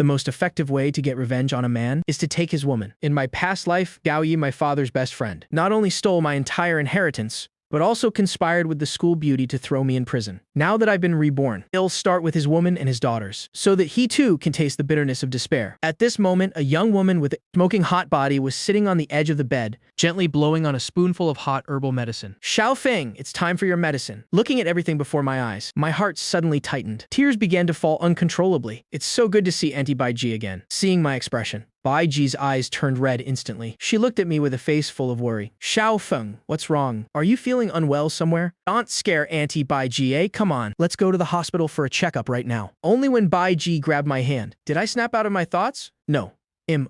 The most effective way to get revenge on a man is to take his woman. In my past life, Gao Yi, my father's best friend, not only stole my entire inheritance, but also conspired with the school beauty to throw me in prison. Now that I've been reborn, he'll start with his woman and his daughters, so that he too can taste the bitterness of despair. At this moment, a young woman with a smoking hot body was sitting on the edge of the bed, gently blowing on a spoonful of hot herbal medicine. Xiao Feng, it's time for your medicine. Looking at everything before my eyes, my heart suddenly tightened. Tears began to fall uncontrollably. It's so good to see Auntie Bai Ji again. Seeing my expression, Bai Ji's eyes turned red instantly. She looked at me with a face full of worry. Xiao Feng, what's wrong? Are you feeling unwell somewhere? Don't scare Auntie Bai Ji, eh? Come on, let's go to the hospital for a checkup right now. Only when Bai Ji grabbed my hand. Did I snap out of my thoughts? No.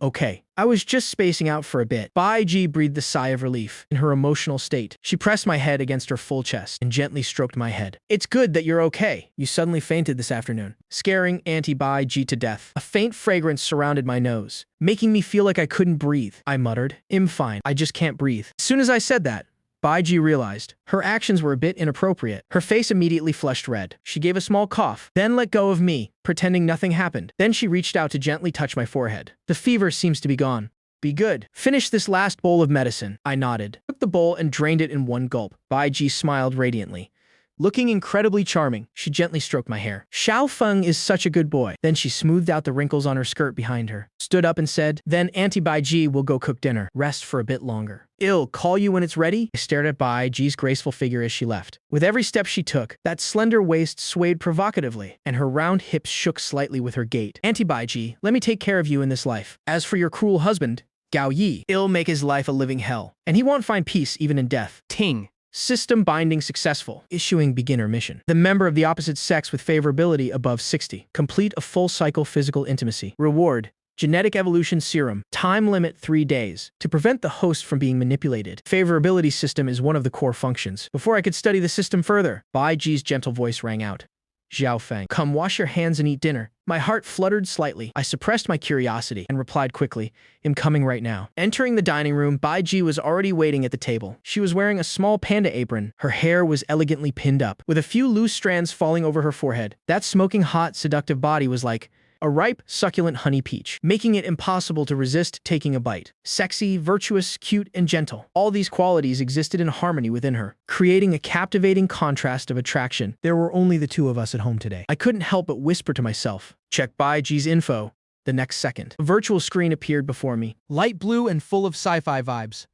Okay. I was just spacing out for a bit. Bai Ji breathed a sigh of relief. In her emotional state, she pressed my head against her full chest and gently stroked my head. It's good that you're okay. You suddenly fainted this afternoon, scaring Auntie Bai Ji to death. A faint fragrance surrounded my nose, making me feel like I couldn't breathe. I muttered, I'm fine. I just can't breathe. As soon as I said that, Bai Ji realized her actions were a bit inappropriate. Her face immediately flushed red. She gave a small cough, then let go of me, pretending nothing happened. Then she reached out to gently touch my forehead. The fever seems to be gone. Be good. Finish this last bowl of medicine. I nodded, took the bowl and drained it in one gulp. Bai Ji smiled radiantly. Looking incredibly charming, she gently stroked my hair. Xiao Feng is such a good boy. Then she smoothed out the wrinkles on her skirt behind her, stood up and said, then Auntie Bai Ji will go cook dinner. Rest for a bit longer. I'll call you when it's ready. I stared at Bai Ji's graceful figure as she left. With every step she took, that slender waist swayed provocatively, and her round hips shook slightly with her gait. Auntie Bai Ji, let me take care of you in this life. As for your cruel husband, Gao Yi, it'll make his life a living hell, and he won't find peace even in death. Ting. System binding successful. Issuing beginner mission. The member of the opposite sex with favorability above 60. Complete a full cycle physical intimacy. Reward. Genetic evolution serum. Time limit 3 days. To prevent the host from being manipulated. Favorability system is one of the core functions. Before I could study the system further, Bai Ji's gentle voice rang out. Xiao Feng, come wash your hands and eat dinner. My heart fluttered slightly. I suppressed my curiosity and replied quickly, I'm coming right now. Entering the dining room, Bai Ji was already waiting at the table. She was wearing a small panda apron. Her hair was elegantly pinned up, with a few loose strands falling over her forehead. That smoking hot, seductive body was like a ripe, succulent honey peach, making it impossible to resist taking a bite. Sexy, virtuous, cute, and gentle. All these qualities existed in harmony within her, creating a captivating contrast of attraction. There were only the two of us at home today. I couldn't help but whisper to myself, check Bai Ji's info. The next second, a virtual screen appeared before me. Light blue and full of sci-fi vibes.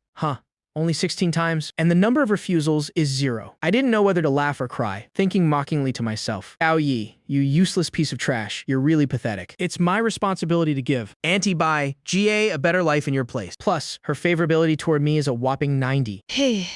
Only 16 times, and the number of refusals is 0. I didn't know whether to laugh or cry, thinking mockingly to myself, Gao Yi, you useless piece of trash, you're really pathetic. It's my responsibility to give Auntie Bai Ji a better life in your place. Plus, her favorability toward me is a whopping 90. Hey.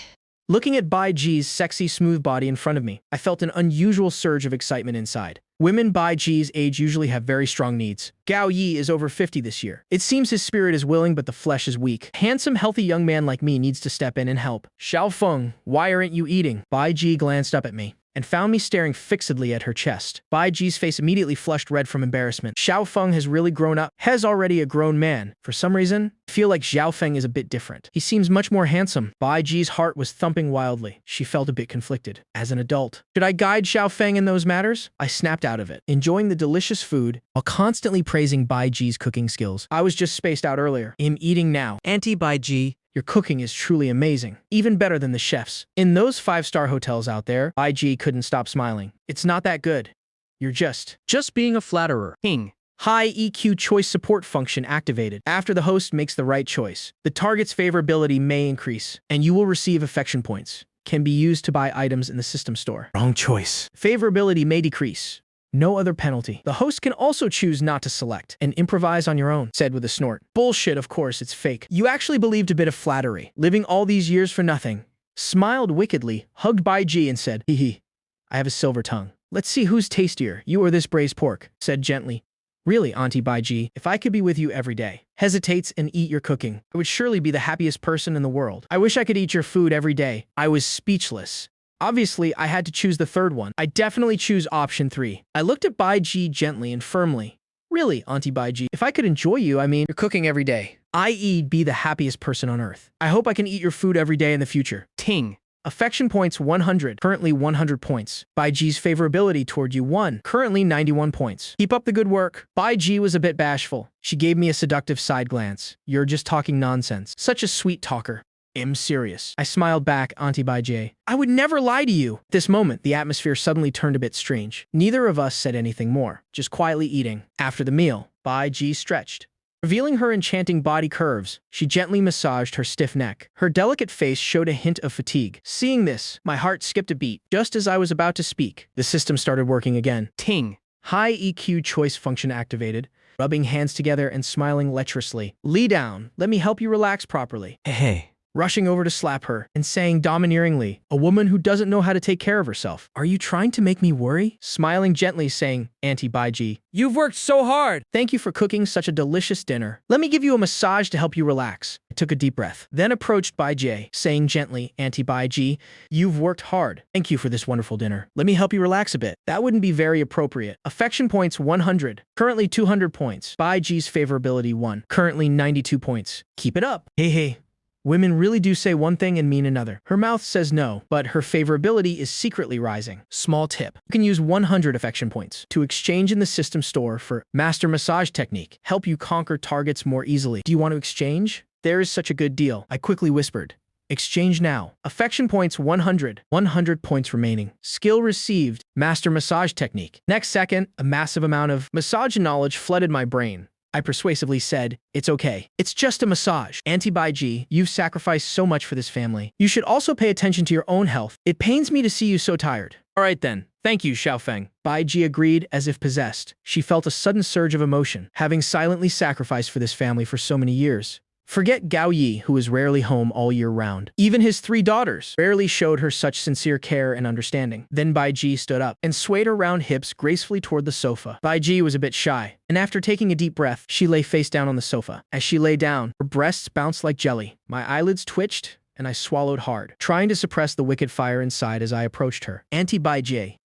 Looking at Bai Ji's sexy, smooth body in front of me, I felt an unusual surge of excitement inside. Women Bai Ji's age usually have very strong needs. Gao Yi is over 50 this year. It seems his spirit is willing, but the flesh is weak. A handsome, healthy young man like me needs to step in and help. Xiao Feng, why aren't you eating? Bai Ji glanced up at me and found me staring fixedly at her chest. Bai Ji's face immediately flushed red from embarrassment. Xiao Feng has really grown up, has already a grown man. For some reason, I feel like Xiao Feng is a bit different. He seems much more handsome. Bai Ji's heart was thumping wildly. She felt a bit conflicted. As an adult, should I guide Xiao Feng in those matters? I snapped out of it, enjoying the delicious food while constantly praising Bai Ji's cooking skills. I was just spaced out earlier. I'm eating now. Auntie Bai Ji, your cooking is truly amazing. Even better than the chefs. In those 5-star hotels out there, Bai Ji couldn't stop smiling. It's not that good. You're just being a flatterer. Ping. High EQ choice support function activated. After the host makes the right choice, the target's favorability may increase, and you will receive affection points. Can be used to buy items in the system store. Wrong choice. Favorability may decrease. No other penalty. The host can also choose not to select and improvise on your own, said with a snort. Bullshit, of course, it's fake. You actually believed a bit of flattery, living all these years for nothing. Smiled wickedly, hugged Bai Ji and said, hee, I have a silver tongue. Let's see who's tastier, you or this braised pork, said gently. Really, Auntie Bai Ji, if I could be with you every day, hesitates and eat your cooking, I would surely be the happiest person in the world. I wish I could eat your food every day. I was speechless. Obviously, I had to choose the third one. I definitely choose option 3. I looked at Bai Ji gently and firmly. Really, Auntie Bai Ji, if I could enjoy you, you're cooking every day, i.e. be the happiest person on earth. I hope I can eat your food every day in the future. Ting. Affection points 100, currently 100 points. Bai Ji's favorability toward you 1, currently 91 points. Keep up the good work. Bai Ji was a bit bashful. She gave me a seductive side glance. You're just talking nonsense. Such a sweet talker. I'm serious. I smiled back, Auntie Bai Ji. I would never lie to you. At this moment, the atmosphere suddenly turned a bit strange. Neither of us said anything more, just quietly eating. After the meal, Bai Ji stretched. Revealing her enchanting body curves, she gently massaged her stiff neck. Her delicate face showed a hint of fatigue. Seeing this, my heart skipped a beat. Just as I was about to speak, the system started working again. Ting. High EQ choice function activated, rubbing hands together and smiling lecherously. Lee down, let me help you relax properly. Hey. Rushing over to slap her and saying domineeringly, a woman who doesn't know how to take care of herself. Are you trying to make me worry? Smiling gently saying, Auntie Bai Ji, you've worked so hard. Thank you for cooking such a delicious dinner. Let me give you a massage to help you relax. I took a deep breath, then approached Bai Ji, saying gently, Auntie Bai Ji, you've worked hard. Thank you for this wonderful dinner. Let me help you relax a bit. That wouldn't be very appropriate. Affection points 100, currently 200 points. Bai Ji's favorability 1, currently 92 points. Keep it up. Hey. Women really do say one thing and mean another. Her mouth says no, but her favorability is secretly rising. Small tip. You can use 100 affection points to exchange in the system store for Master Massage Technique. Help you conquer targets more easily. Do you want to exchange? There is such a good deal. I quickly whispered. Exchange now. Affection points 100. 100 points remaining. Skill received. Master Massage Technique. Next second, a massive amount of massage knowledge flooded my brain. I persuasively said, it's okay. It's just a massage. Auntie Bai Ji, you've sacrificed so much for this family. You should also pay attention to your own health. It pains me to see you so tired. All right then. Thank you, Xiaofeng. Bai Ji agreed as if possessed. She felt a sudden surge of emotion, having silently sacrificed for this family for so many years. Forget Gao Yi, who was rarely home all year round. Even his 3 daughters rarely showed her such sincere care and understanding. Then Bai Ji stood up and swayed her round hips gracefully toward the sofa. Bai Ji was a bit shy, and after taking a deep breath, she lay face down on the sofa. As she lay down, her breasts bounced like jelly. My eyelids twitched, and I swallowed hard, trying to suppress the wicked fire inside as I approached her. Auntie Bai Ji.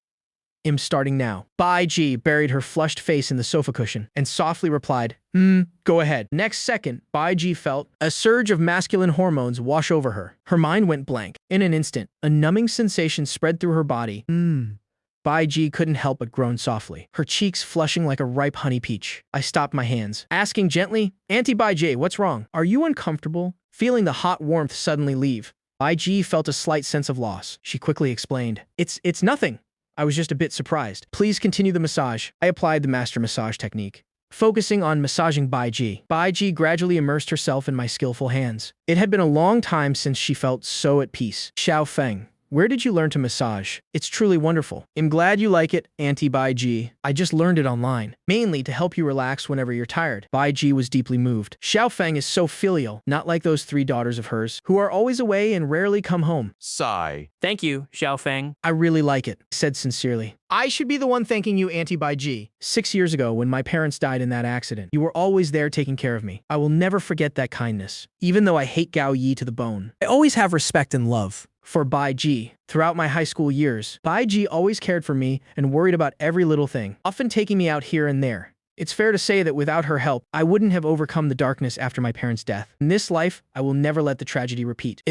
I'm starting now. Bai Ji buried her flushed face in the sofa cushion and softly replied, go ahead. Next second, Bai Ji felt a surge of masculine hormones wash over her. Her mind went blank. In an instant, a numbing sensation spread through her body. Bai Ji couldn't help but groan softly, her cheeks flushing like a ripe honey peach. I stopped my hands, asking gently, Auntie Bai Ji, what's wrong? Are you uncomfortable? Feeling the hot warmth suddenly leave, Bai Ji felt a slight sense of loss. She quickly explained, It's nothing. I was just a bit surprised. Please continue the massage. I applied the master massage technique, focusing on massaging Bai Ji. Bai Ji gradually immersed herself in my skillful hands. It had been a long time since she felt so at peace. Xiaofeng, where did you learn to massage? It's truly wonderful. I'm glad you like it, Auntie Bai Ji. I just learned it online, mainly to help you relax whenever you're tired. Bai Ji was deeply moved. Xiaofeng is so filial, not like those 3 daughters of hers, who are always away and rarely come home. Sigh. Thank you, Xiaofeng. I really like it, said sincerely. I should be the one thanking you, Auntie Bai Ji. 6 years ago, when my parents died in that accident, you were always there taking care of me. I will never forget that kindness, even though I hate Gao Yi to the bone. I always have respect and love for Bai Ji. Throughout my high school years, Bai Ji always cared for me and worried about every little thing, often taking me out here and there. It's fair to say that without her help, I wouldn't have overcome the darkness after my parents' death. In this life, I will never let the tragedy repeat.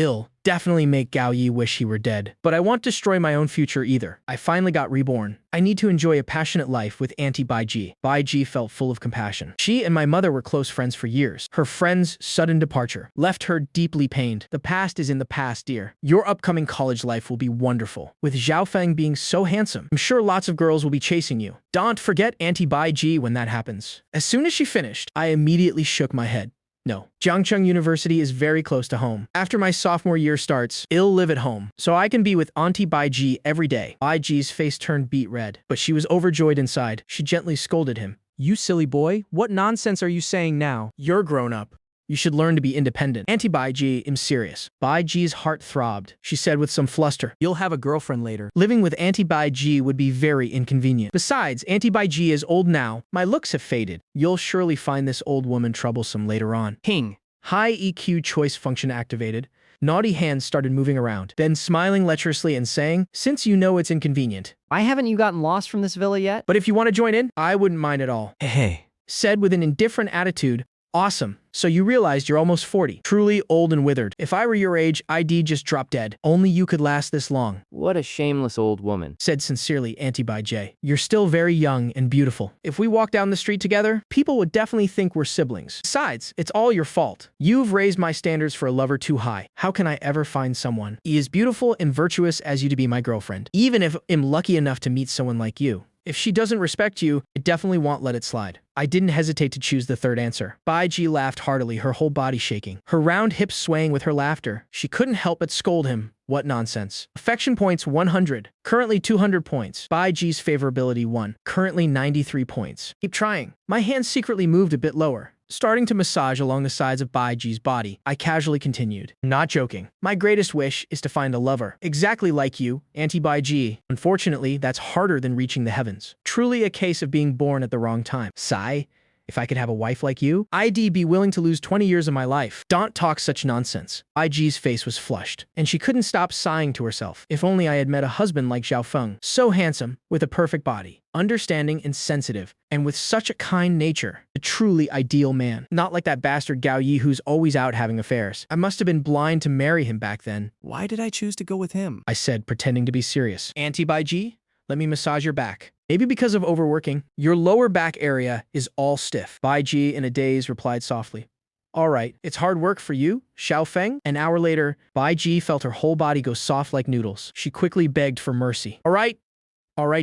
Definitely make Gao Yi wish he were dead. But I won't destroy my own future either. I finally got reborn. I need to enjoy a passionate life with Auntie Bai Ji. Bai Ji felt full of compassion. She and my mother were close friends for years. Her friend's sudden departure left her deeply pained. The past is in the past, dear. Your upcoming college life will be wonderful. With Xiaofeng being so handsome, I'm sure lots of girls will be chasing you. Don't forget Auntie Bai Ji when that happens. As soon as she finished, I immediately shook my head. No, Jiangcheng University is very close to home. After my sophomore year starts, I'll live at home, so I can be with Auntie Bai Ji every day. Bai Ji's face turned beet red, but she was overjoyed inside. She gently scolded him. You silly boy, what nonsense are you saying now? You're grown up. You should learn to be independent. Auntie Bai Ji, I'm serious. Bai Ji's heart throbbed. She said with some fluster, You'll have a girlfriend later. Living with Auntie Bai Ji would be very inconvenient. Besides, Auntie Bai Ji is old now. My looks have faded. You'll surely find this old woman troublesome later on. Hing. High EQ choice function activated. Naughty hands started moving around, then smiling lecherously and saying, Since you know it's inconvenient. Why haven't you gotten lost from this villa yet? But if you want to join in, I wouldn't mind at all. Hey. Said with an indifferent attitude, Awesome. So you realized you're almost 40. Truly old and withered. If I were your age, I'd just drop dead. Only you could last this long. What a shameless old woman, Said sincerely Auntie by J. You're still very young and beautiful. If we walk down the street together, people would definitely think we're siblings. Besides, it's all your fault. You've raised my standards for a lover too high. How can I ever find someone as beautiful and virtuous as you to be my girlfriend? Even if I'm lucky enough to meet someone like you. If she doesn't respect you, I definitely won't let it slide. I didn't hesitate to choose the third answer. Bai Ji laughed heartily, her whole body shaking, her round hips swaying with her laughter. She couldn't help but scold him. What nonsense. Affection points 100. Currently 200 points. Bai Ji's favorability 1. Currently 93 points. Keep trying. My hand secretly moved a bit lower. Starting to massage along the sides of Bai Ji's body, I casually continued. Not joking. My greatest wish is to find a lover. Exactly like you, Auntie Bai Ji. Unfortunately, that's harder than reaching the heavens. Truly a case of being born at the wrong time. Sigh. If I could have a wife like you, I'd be willing to lose 20 years of my life. Don't talk such nonsense. Bai Ji's face was flushed, and she couldn't stop sighing to herself. If only I had met a husband like Xiao Feng, so handsome, with a perfect body, understanding and sensitive, and with such a kind nature. A truly ideal man. Not like that bastard Gao Yi who's always out having affairs. I must have been blind to marry him back then. Why did I choose to go with him? I said, pretending to be serious. Auntie Bai Ji, let me massage your back. Maybe because of overworking, your lower back area is all stiff. Bai Ji, in a daze, replied softly. All right, it's hard work for you, Xiao Feng. An hour later, Bai Ji felt her whole body go soft like noodles. She quickly begged for mercy. All right,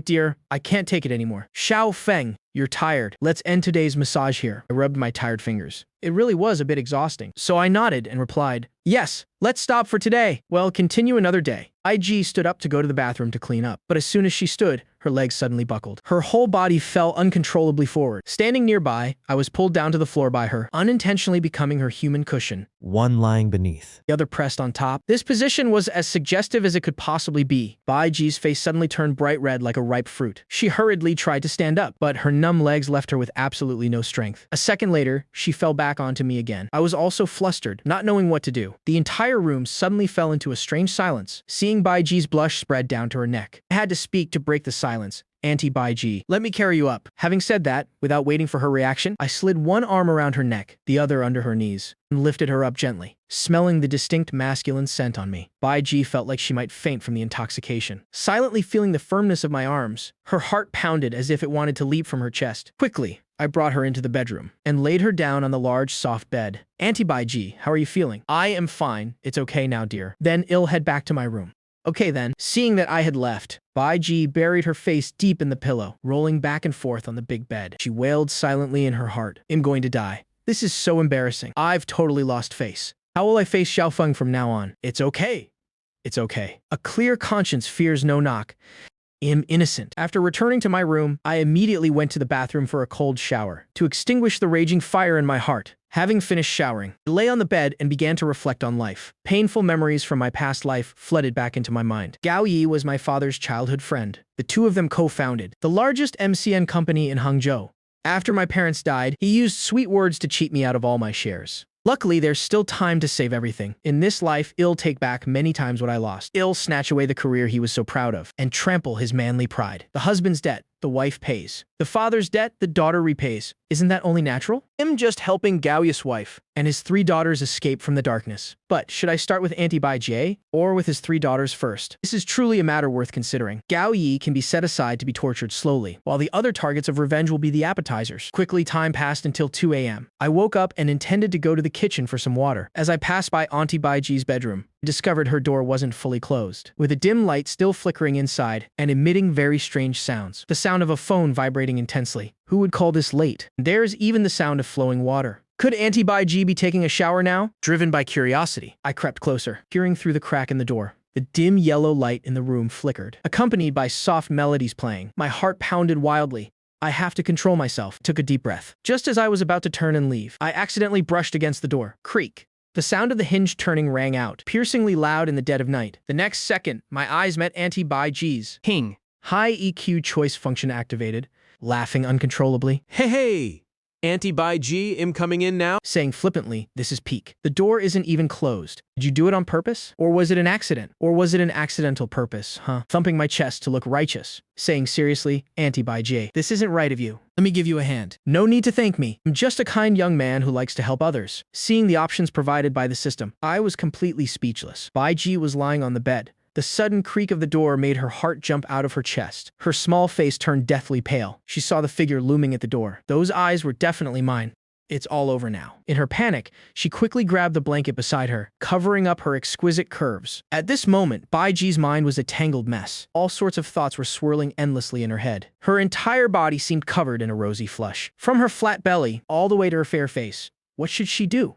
dear, I can't take it anymore. Xiao Feng, you're tired. Let's end today's massage here. I rubbed my tired fingers. It really was a bit exhausting. So I nodded and replied, yes, let's stop for today. Well, continue another day. IG stood up to go to the bathroom to clean up, but as soon as she stood, her legs suddenly buckled. Her whole body fell uncontrollably forward. Standing nearby, I was pulled down to the floor by her, unintentionally becoming her human cushion. One lying beneath. The other pressed on top. This position was as suggestive as it could possibly be. Bai Ji's face suddenly turned bright red like a ripe fruit. She hurriedly tried to stand up, but her numb legs left her with absolutely no strength. A second later, she fell back onto me again. I was also flustered, not knowing what to do. The entire room suddenly fell into a strange silence. Seeing Bai Ji's blush spread down to her neck, I had to speak to break the silence. Auntie Bai Ji, let me carry you up. Having said that, without waiting for her reaction, I slid one arm around her neck, the other under her knees, and lifted her up gently, smelling the distinct masculine scent on me. Bai Ji felt like she might faint from the intoxication. Silently feeling the firmness of my arms, her heart pounded as if it wanted to leap from her chest. Quickly, I brought her into the bedroom and laid her down on the large, soft bed. Auntie Bai Ji, how are you feeling? I am fine. It's okay now, dear. Then I'll head back to my room. Okay then. Seeing that I had left, Bai Ji buried her face deep in the pillow, rolling back and forth on the big bed. She wailed silently in her heart. I'm going to die. This is so embarrassing. I've totally lost face. How will I face Xiao Feng from now on? It's okay. It's okay. A clear conscience fears no knock. I'm innocent. After returning to my room, I immediately went to the bathroom for a cold shower to extinguish the raging fire in my heart. Having finished showering, I lay on the bed and began to reflect on life. Painful memories from my past life flooded back into my mind. Gao Yi was my father's childhood friend. The two of them co-founded the largest MCN company in Hangzhou. After my parents died, he used sweet words to cheat me out of all my shares. Luckily, there's still time to save everything. In this life, I'll take back many times what I lost. I'll snatch away the career he was so proud of and trample his manly pride. The husband's debt, the wife pays. The father's debt, the daughter repays. Isn't that only natural? I'm just helping Gao Yi's wife and his 3 daughters escape from the darkness. But should I start with Auntie Bai Ji or with his 3 daughters first? This is truly a matter worth considering. Gao Yi can be set aside to be tortured slowly, while the other targets of revenge will be the appetizers. Quickly, time passed until 2 a.m. I woke up and intended to go to the kitchen for some water. As I passed by Auntie Bai Ji's bedroom, I discovered her door wasn't fully closed, with a dim light still flickering inside and emitting very strange sounds. The sound of a phone vibrating intensely. Who would call this late? There's even the sound of flowing water. Could Auntie Bai Ji be taking a shower now? Driven by curiosity, I crept closer, peering through the crack in the door. The dim yellow light in the room flickered, accompanied by soft melodies playing. My heart pounded wildly. I have to control myself. Took a deep breath. Just as I was about to turn and leave, I accidentally brushed against the door. Creak. The sound of the hinge turning rang out, piercingly loud in the dead of night. The next second, my eyes met Auntie Bai Ji's. Ping. High EQ choice function activated, laughing uncontrollably. Hey! Auntie Bai Ji, am coming in now? saying flippantly, this is peak. The door isn't even closed. Did you do it on purpose? Or was it an accident? Or was it an accidental purpose, huh? Thumping my chest to look righteous, saying seriously, Auntie Bai Ji, this isn't right of you. Let me give you a hand. No need to thank me. I'm just a kind young man who likes to help others. Seeing the options provided by the system, I was completely speechless. Bai Ji was lying on the bed. The sudden creak of the door made her heart jump out of her chest. Her small face turned deathly pale. She saw the figure looming at the door. Those eyes were definitely mine. It's all over now. In her panic, she quickly grabbed the blanket beside her, covering up her exquisite curves. At this moment, Bai Ji's mind was a tangled mess. All sorts of thoughts were swirling endlessly in her head. Her entire body seemed covered in a rosy flush. From her flat belly, all the way to her fair face. What should she do?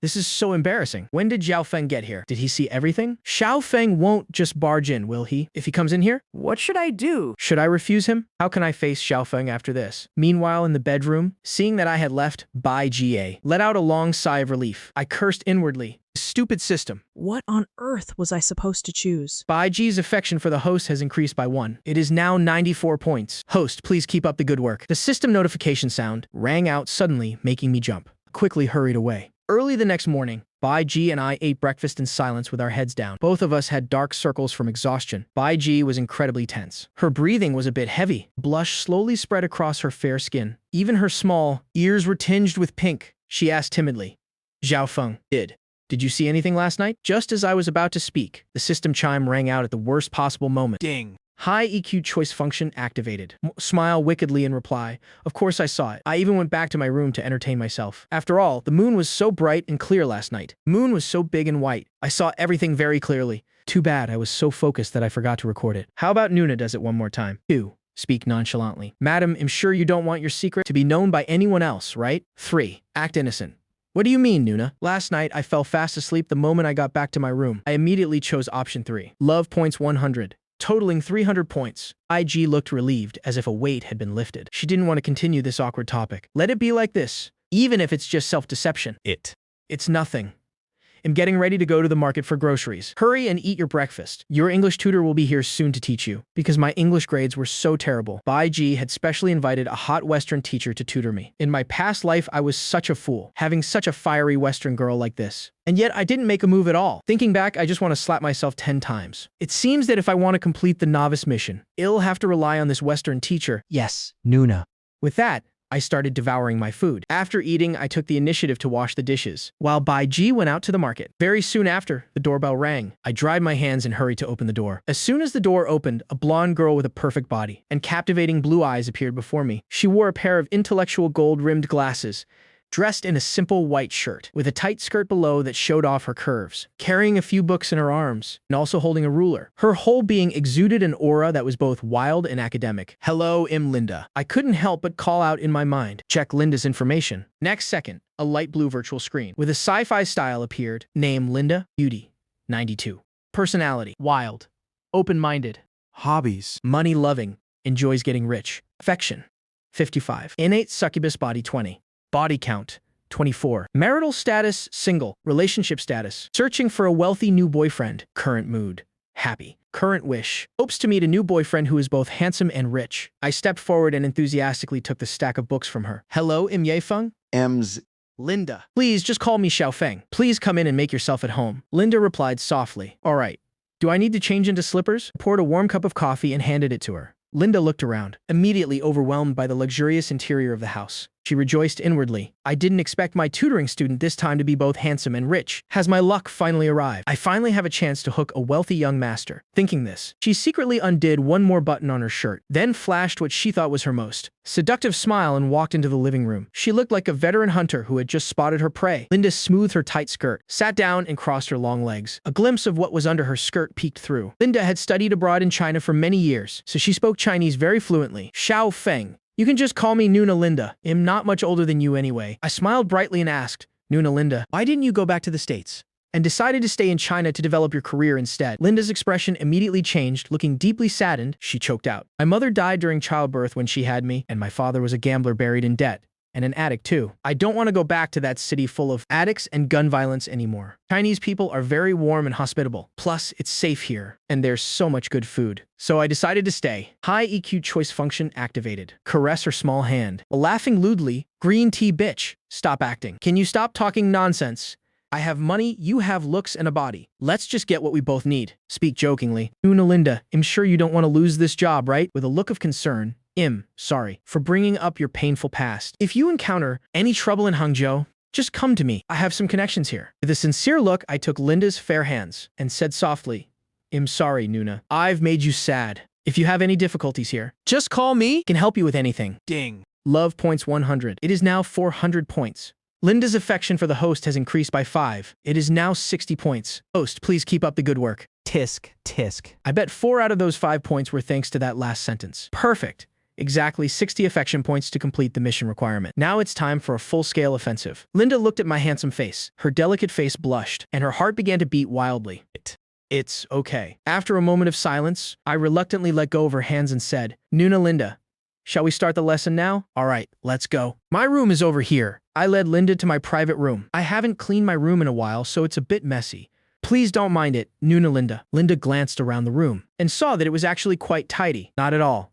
This is so embarrassing. When did Xiao Feng get here? Did he see everything? Xiao Feng won't just barge in, will he? If he comes in here? What should I do? Should I refuse him? How can I face Xiao Feng after this? Meanwhile, in the bedroom, seeing that I had left Bai Jie, let out a long sigh of relief. I cursed inwardly. Stupid system. What on earth was I supposed to choose? Bai Ji's affection for the host has increased by 1. It is now 94 points. Host, please keep up the good work. The system notification sound rang out suddenly, making me jump. Quickly hurried away. Early the next morning, Bai Ji and I ate breakfast in silence with our heads down. Both of us had dark circles from exhaustion. Bai Ji was incredibly tense. Her breathing was a bit heavy. Blush slowly spread across her fair skin. Even her small ears were tinged with pink. She asked timidly, Xiao Feng, did you see anything last night? Just as I was about to speak, the system chime rang out at the worst possible moment. Ding. High EQ choice function activated. Smile wickedly in reply. Of course I saw it. I even went back to my room to entertain myself. After all, the moon was so bright and clear last night. Moon was so big and white. I saw everything very clearly. Too bad I was so focused that I forgot to record it. How about Nuna does it one more time? 2. Speak nonchalantly. Madam, I'm sure you don't want your secret to be known by anyone else, right? 3. Act innocent. What do you mean, Nuna? Last night, I fell fast asleep the moment I got back to my room. I immediately chose option 3. Love points 100. Totaling 300 points. IG looked relieved, as if a weight had been lifted. She didn't want to continue this awkward topic. Let it be like this, even if it's just self-deception. It's nothing. I'm getting ready to go to the market for groceries. Hurry and eat your breakfast. Your English tutor will be here soon to teach you. Because my English grades were so terrible, Bai Ji had specially invited a hot Western teacher to tutor me. In my past life, I was such a fool, having such a fiery Western girl like this. And yet, I didn't make a move at all. Thinking back, I just want to slap myself 10 times. It seems that if I want to complete the novice mission, I'll have to rely on this Western teacher. Yes, Nuna. With that, I started devouring my food. After eating, I took the initiative to wash the dishes, while Bai Ji went out to the market. Very soon after, the doorbell rang. I dried my hands and hurried to open the door. As soon as the door opened, a blonde girl with a perfect body and captivating blue eyes appeared before me. She wore a pair of intellectual gold-rimmed glasses, dressed in a simple white shirt, with a tight skirt below that showed off her curves, carrying a few books in her arms, and also holding a ruler. Her whole being exuded an aura that was both wild and academic. Hello, I'm Linda. I couldn't help but call out in my mind. Check Linda's information. Next second, a light blue virtual screen with a sci-fi style appeared. Name Linda, beauty, 92. Personality, wild, open-minded. Hobbies. Money-loving, enjoys getting rich. Affection, 55. Innate succubus body, 20. Body count, 24. Marital status, single. Relationship status, searching for a wealthy new boyfriend. Current mood, happy. Current wish, hopes to meet a new boyfriend who is both handsome and rich. I stepped forward and enthusiastically took the stack of books from her. Hello, Im Ye Feng? M's. Linda. Please, just call me Xiao Feng. Please come in and make yourself at home. Linda replied softly. All right. Do I need to change into slippers? I poured a warm cup of coffee and handed it to her. Linda looked around, immediately overwhelmed by the luxurious interior of the house. She rejoiced inwardly. I didn't expect my tutoring student this time to be both handsome and rich. Has my luck finally arrived? I finally have a chance to hook a wealthy young master. Thinking this, she secretly undid one more button on her shirt, then flashed what she thought was her most seductive smile and walked into the living room. She looked like a veteran hunter who had just spotted her prey. Linda smoothed her tight skirt, sat down and crossed her long legs. A glimpse of what was under her skirt peeked through. Linda had studied abroad in China for many years, so she spoke Chinese very fluently. Xiao Feng. You can just call me Nuna Linda. I'm not much older than you anyway. I smiled brightly and asked, Nuna Linda, why didn't you go back to the States and decided to stay in China to develop your career instead? Linda's expression immediately changed. Looking deeply saddened, she choked out. My mother died during childbirth when she had me, and my father was a gambler buried in debt. And an addict too. I don't want to go back to that city full of addicts and gun violence anymore. Chinese people are very warm and hospitable. Plus, it's safe here, and there's so much good food. So I decided to stay. High EQ choice function activated. Caress her small hand. Laughing lewdly. Green tea bitch. Stop acting. Can you stop talking nonsense? I have money, you have looks and a body. Let's just get what we both need. Speak jokingly. Una Linda, I'm sure you don't want to lose this job, right? With a look of concern. Sorry for bringing up your painful past. If you encounter any trouble in Hangzhou, just come to me. I have some connections here. With a sincere look, I took Linda's fair hands and said softly, I'm sorry, Nuna. I've made you sad. If you have any difficulties here, Just call me. I can help you with anything. Ding. Love points 100. It is now 400 points. Linda's affection for the host has increased by 5. It is now 60 points. Host, please keep up the good work. Tisk, tisk. I bet 4 out of those 5 points were thanks to that last sentence. Perfect. Exactly 60 affection points to complete the mission requirement. Now it's time for a full-scale offensive. Linda looked at my handsome face. Her delicate face blushed, and her heart began to beat wildly. It's okay. After a moment of silence, I reluctantly let go of her hands and said, Nuna Linda, shall we start the lesson now? All right, let's go. My room is over here. I led Linda to my private room. I haven't cleaned my room in a while, so it's a bit messy. Please don't mind it, Nuna Linda. Linda glanced around the room and saw that it was actually quite tidy. Not at all.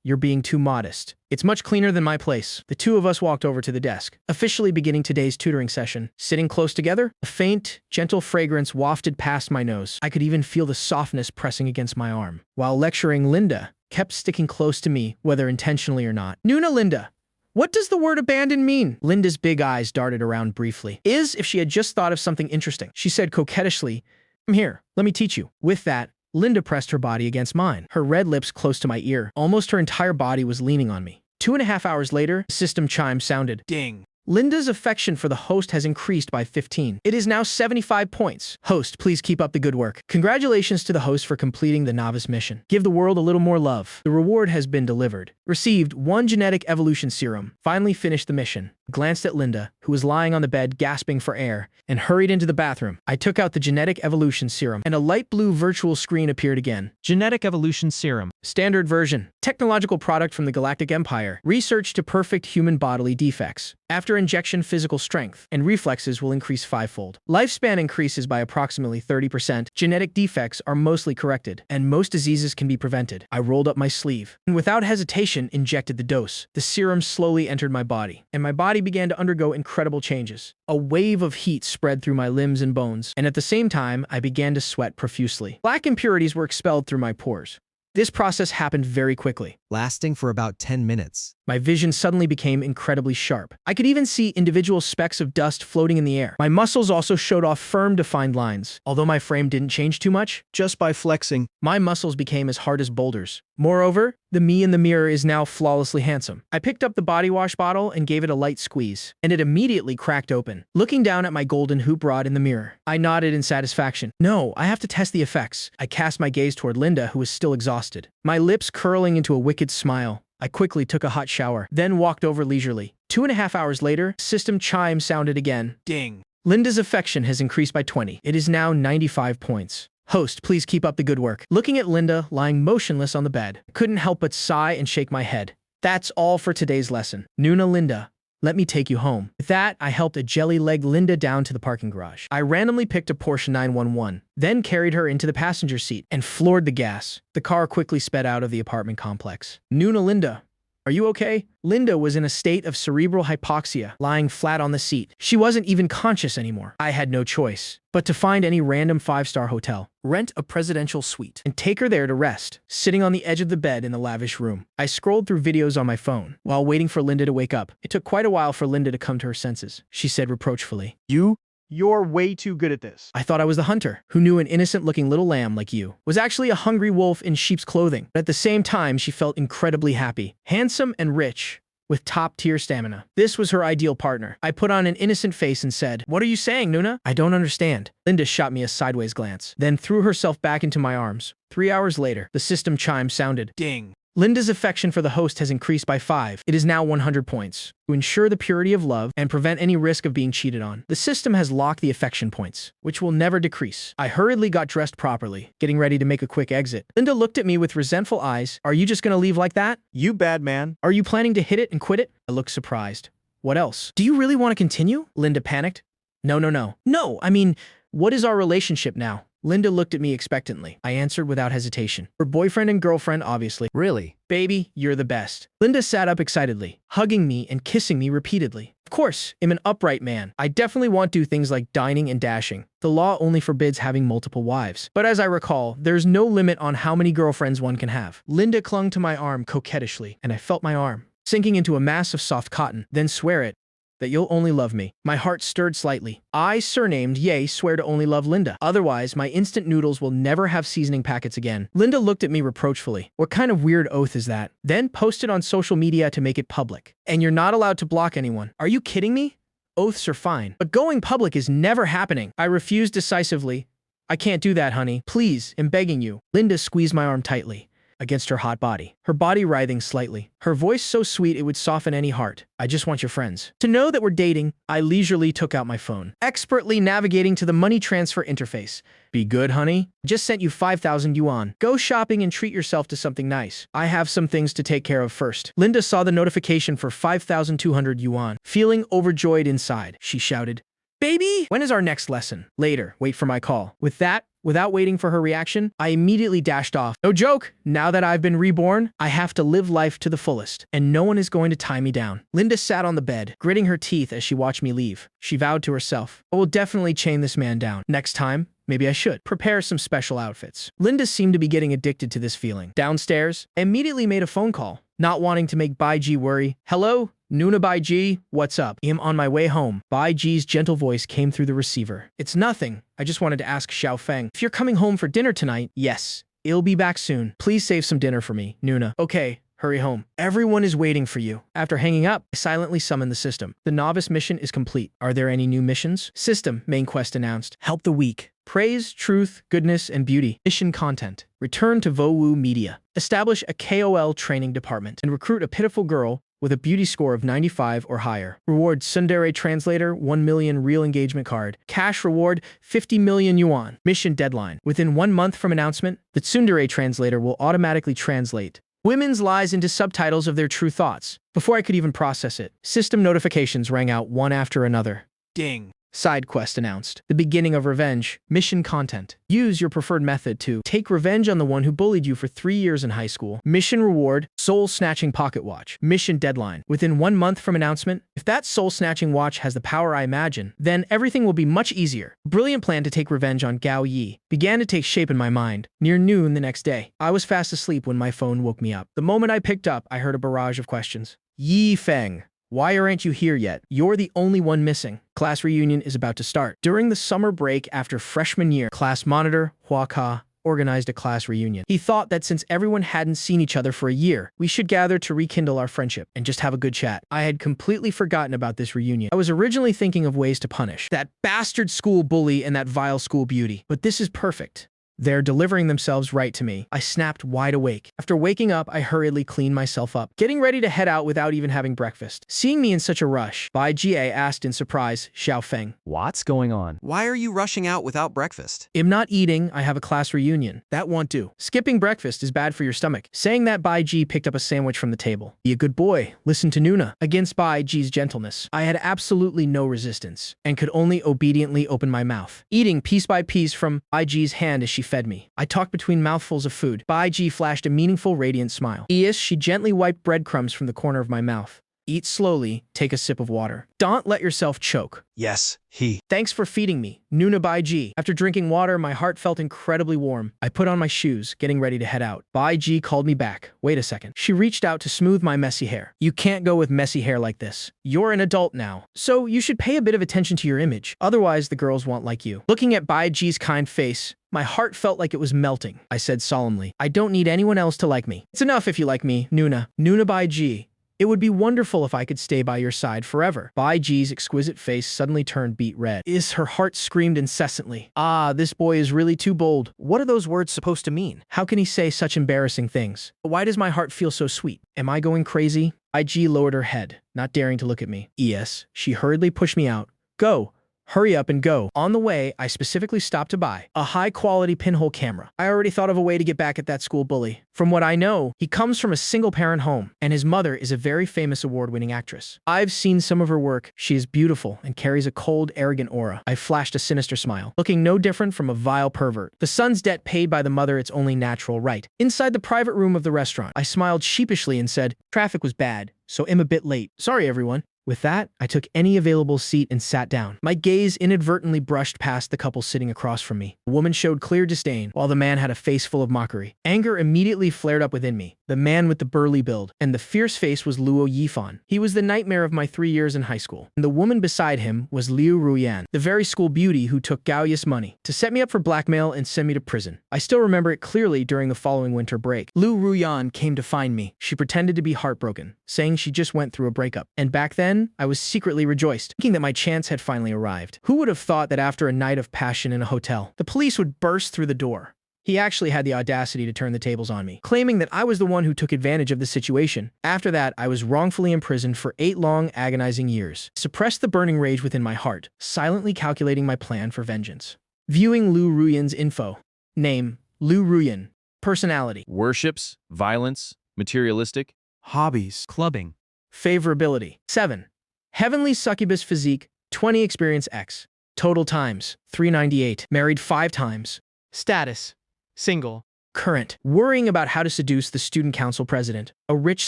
You're being too modest. It's much cleaner than my place. The two of us walked over to the desk, officially beginning today's tutoring session. Sitting close together, a faint, gentle fragrance wafted past my nose. I could even feel the softness pressing against my arm. While lecturing, Linda kept sticking close to me, whether intentionally or not. Nuna Linda, what does the word abandon mean? Linda's big eyes darted around briefly, as if she had just thought of something interesting. She said coquettishly, I'm here. Let me teach you. With that, Linda pressed her body against mine, her red lips close to my ear. Almost her entire body was leaning on me. 2.5 hours later, the system chime sounded. Ding. Linda's affection for the host has increased by 15. It is now 75 points. Host, please keep up the good work. Congratulations to the host for completing the novice mission. Give the world a little more love. The reward has been delivered. Received 1 genetic evolution serum. Finally finished the mission. Glanced at Linda, who was lying on the bed gasping for air, and hurried into the bathroom. I took out the genetic evolution serum, and a light blue virtual screen appeared again. Genetic evolution serum. Standard version. Technological product from the Galactic Empire. Research to perfect human bodily defects. After injection, physical strength and reflexes will increase 5-fold. Lifespan increases by approximately 30%. Genetic defects are mostly corrected, and most diseases can be prevented. I rolled up my sleeve, and without hesitation, injected the dose. The serum slowly entered my body, and my body began to undergo incredible changes. A wave of heat spread through my limbs and bones, and at the same time, I began to sweat profusely. Black impurities were expelled through my pores. This process happened very quickly, lasting for about 10 minutes. My vision suddenly became incredibly sharp. I could even see individual specks of dust floating in the air. My muscles also showed off firm, defined lines. Although my frame didn't change too much, Just by flexing. my muscles became as hard as boulders. Moreover, the me in the mirror is now flawlessly handsome. I picked up the body wash bottle and gave it a light squeeze, and it immediately cracked open. Looking down at my golden hoop rod in the mirror, I nodded in satisfaction. No, I have to test the effects. I cast my gaze toward Linda, who was still exhausted. My lips curling into a wicked smile. I quickly took a hot shower, then walked over leisurely. 2.5 hours later, system chime sounded again. Ding. Linda's affection has increased by 20. It is now 95 points. Host, please keep up the good work. Looking at Linda lying motionless on the bed, I couldn't help but sigh and shake my head. That's all for today's lesson. Nuna Linda, let me take you home. With that, I helped a jelly-legged Linda down to the parking garage. I randomly picked a Porsche 911, then carried her into the passenger seat and floored the gas. The car quickly sped out of the apartment complex. Nuna Linda, are you okay? Linda was in a state of cerebral hypoxia, lying flat on the seat. She wasn't even conscious anymore. I had no choice but to find any random 5-star hotel, rent a presidential suite, and take her there to rest, sitting on the edge of the bed in the lavish room. I scrolled through videos on my phone while waiting for Linda to wake up. It took quite a while for Linda to come to her senses. She said reproachfully, You're way too good at this. I thought I was the hunter, who knew an innocent-looking little lamb like you was actually a hungry wolf in sheep's clothing. But at the same time, she felt incredibly happy, handsome and rich, with top-tier stamina. This was her ideal partner. I put on an innocent face and said, What are you saying, Nuna? I don't understand. Linda shot me a sideways glance, then threw herself back into my arms. 3 hours later, the system chime sounded. Ding. Linda's affection for the host has increased by 5. It is now 100 points. To ensure the purity of love and prevent any risk of being cheated on, the system has locked the affection points, which will never decrease. I hurriedly got dressed properly, getting ready to make a quick exit. Linda looked at me with resentful eyes. Are you just gonna leave like that? You bad man. Are you planning to hit it and quit it? I looked surprised. What else? Do you really want to continue? Linda panicked. No, no, no. No, I mean, what is our relationship now? Linda looked at me expectantly. I answered without hesitation. We're boyfriend and girlfriend, obviously. Really? Baby, you're the best. Linda sat up excitedly, hugging me and kissing me repeatedly. Of course, I'm an upright man. I definitely won't do things like dining and dashing. The law only forbids having multiple wives. But as I recall, there's no limit on how many girlfriends one can have. Linda clung to my arm coquettishly, and I felt my arm sinking into a mass of soft cotton. Then swear it, that you'll only love me. My heart stirred slightly. I, surnamed Ye, swear to only love Linda. Otherwise, my instant noodles will never have seasoning packets again. Linda looked at me reproachfully. What kind of weird oath is that? Then posted on social media to make it public. And you're not allowed to block anyone. Are you kidding me? Oaths are fine, but going public is never happening. I refused decisively. I can't do that, honey. Please, I'm begging you. Linda squeezed my arm tightly against her hot body, her body writhing slightly. Her voice so sweet it would soften any heart. I just want your friends to know that we're dating. I leisurely took out my phone, expertly navigating to the money transfer interface. Be good, honey. Just sent you 5,000 yuan. Go shopping and treat yourself to something nice. I have some things to take care of first. Linda saw the notification for 5,200 yuan. Feeling overjoyed inside, she shouted, "Baby, when is our next lesson?" Later, wait for my call. With that, without waiting for her reaction, I immediately dashed off. No joke, now that I've been reborn, I have to live life to the fullest, and no one is going to tie me down. Linda sat on the bed, gritting her teeth as she watched me leave. She vowed to herself, I will definitely chain this man down. Next time, maybe I should prepare some special outfits. Linda seemed to be getting addicted to this feeling. Downstairs, I immediately made a phone call, not wanting to make Baiji worry. Hello? Nuna Baiji, what's up? I'm on my way home. Baiji's gentle voice came through the receiver. It's nothing. I just wanted to ask Xiao Feng if you're coming home for dinner tonight. Yes, I'll be back soon. Please save some dinner for me, Nuna. Okay, hurry home. Everyone is waiting for you. After hanging up, I silently summoned the system. The novice mission is complete. Are there any new missions? System, main quest announced. Help the weak. Praise, truth, goodness, and beauty. Mission content. Return to Vowu Media. Establish a KOL training department and recruit a pitiful girl with a beauty score of 95 or higher. Reward Tsundere Translator 1 million real engagement card. Cash reward 50 million yuan. Mission deadline. Within 1 month from announcement, the Tsundere Translator will automatically translate women's lies into subtitles of their true thoughts. Before I could even process it, system notifications rang out one after another. Ding. Side quest announced. The beginning of revenge. Mission content. Use your preferred method to take revenge on the one who bullied you for 3 years in high school. Mission reward. Soul-snatching pocket watch. Mission deadline. Within 1 month from announcement, if that soul-snatching watch has the power I imagine, then everything will be much easier. A brilliant plan to take revenge on Gao Yi began to take shape in my mind. Near noon the next day, I was fast asleep when my phone woke me up. The moment I picked up, I heard a barrage of questions. Yi Feng. Why aren't you here yet? You're the only one missing. Class reunion is about to start. During the summer break after freshman year, class monitor, Hua Ka, organized a class reunion. He thought that since everyone hadn't seen each other for a year, we should gather to rekindle our friendship and just have a good chat. I had completely forgotten about this reunion. I was originally thinking of ways to punish that bastard school bully and that vile school beauty, but this is perfect. They're delivering themselves right to me. I snapped wide awake. After waking up, I hurriedly cleaned myself up, getting ready to head out without even having breakfast. Seeing me in such a rush, Bai Jie asked in surprise, Xiao Feng. What's going on? Why are you rushing out without breakfast? I'm not eating, I have a class reunion. That won't do. Skipping breakfast is bad for your stomach. Saying that, Bai Ji picked up a sandwich from the table. Be a good boy. Listen to Nuna. Against Bai Ji's gentleness, I had absolutely no resistance and could only obediently open my mouth, eating piece by piece from Bai Ji's hand as she fed me. I talked between mouthfuls of food. Bai Ji flashed a meaningful, radiant smile. Yes, she gently wiped breadcrumbs from the corner of my mouth. Eat slowly, take a sip of water. Don't let yourself choke. Yes, he. Thanks for feeding me, Nuna Bai Ji. After drinking water, my heart felt incredibly warm. I put on my shoes, getting ready to head out. Bai Ji called me back. Wait a second. She reached out to smooth my messy hair. You can't go with messy hair like this. You're an adult now, so you should pay a bit of attention to your image. Otherwise, the girls won't like you. Looking at Bai Ji's kind face, my heart felt like it was melting. I said solemnly, I don't need anyone else to like me. It's enough if you like me, Nuna. Nuna Bai Ji. It would be wonderful if I could stay by your side forever. Bai Ji's exquisite face suddenly turned beet red. Her heart screamed incessantly. Ah, this boy is really too bold. What are those words supposed to mean? How can he say such embarrassing things? Why does my heart feel so sweet? Am I going crazy? Bai Ji lowered her head, not daring to look at me. Yes, she hurriedly pushed me out. Go. Hurry up and go. On the way, I specifically stopped to buy a high-quality pinhole camera. I already thought of a way to get back at that school bully. From what I know, he comes from a single-parent home, and his mother is a very famous award-winning actress. I've seen some of her work. She is beautiful and carries a cold, arrogant aura. I flashed a sinister smile, looking no different from a vile pervert. The son's debt paid by the mother, it's only natural, right? Inside the private room of the restaurant, I smiled sheepishly and said, "Traffic was bad, so I'm a bit late. Sorry, everyone." With that, I took any available seat and sat down. My gaze inadvertently brushed past the couple sitting across from me. The woman showed clear disdain, while the man had a face full of mockery. Anger immediately flared up within me. The man with the burly build and the fierce face was Luo Yifan. He was the nightmare of my 3 years in high school. And the woman beside him was Liu Ruyan, the very school beauty who took Gaoya's money to set me up for blackmail and send me to prison. I still remember it clearly during the following winter break. Liu Ruyan came to find me. She pretended to be heartbroken, saying she just went through a breakup. And back then, I was secretly rejoiced, thinking that my chance had finally arrived. Who would have thought that after a night of passion in a hotel, the police would burst through the door? He actually had the audacity to turn the tables on me, claiming that I was the one who took advantage of the situation. After that, I was wrongfully imprisoned for 8 long, agonizing years. I suppressed the burning rage within my heart, silently calculating my plan for vengeance. Viewing Liu Ruyan's info. Name, Liu Ruyan. Personality. Worships, violence, materialistic. Hobbies. Clubbing. Favorability. 7. Heavenly succubus physique, 20 experience X. Total times, 398. Married 5 times. Status. Single. Current. Worrying about how to seduce the student council president. A rich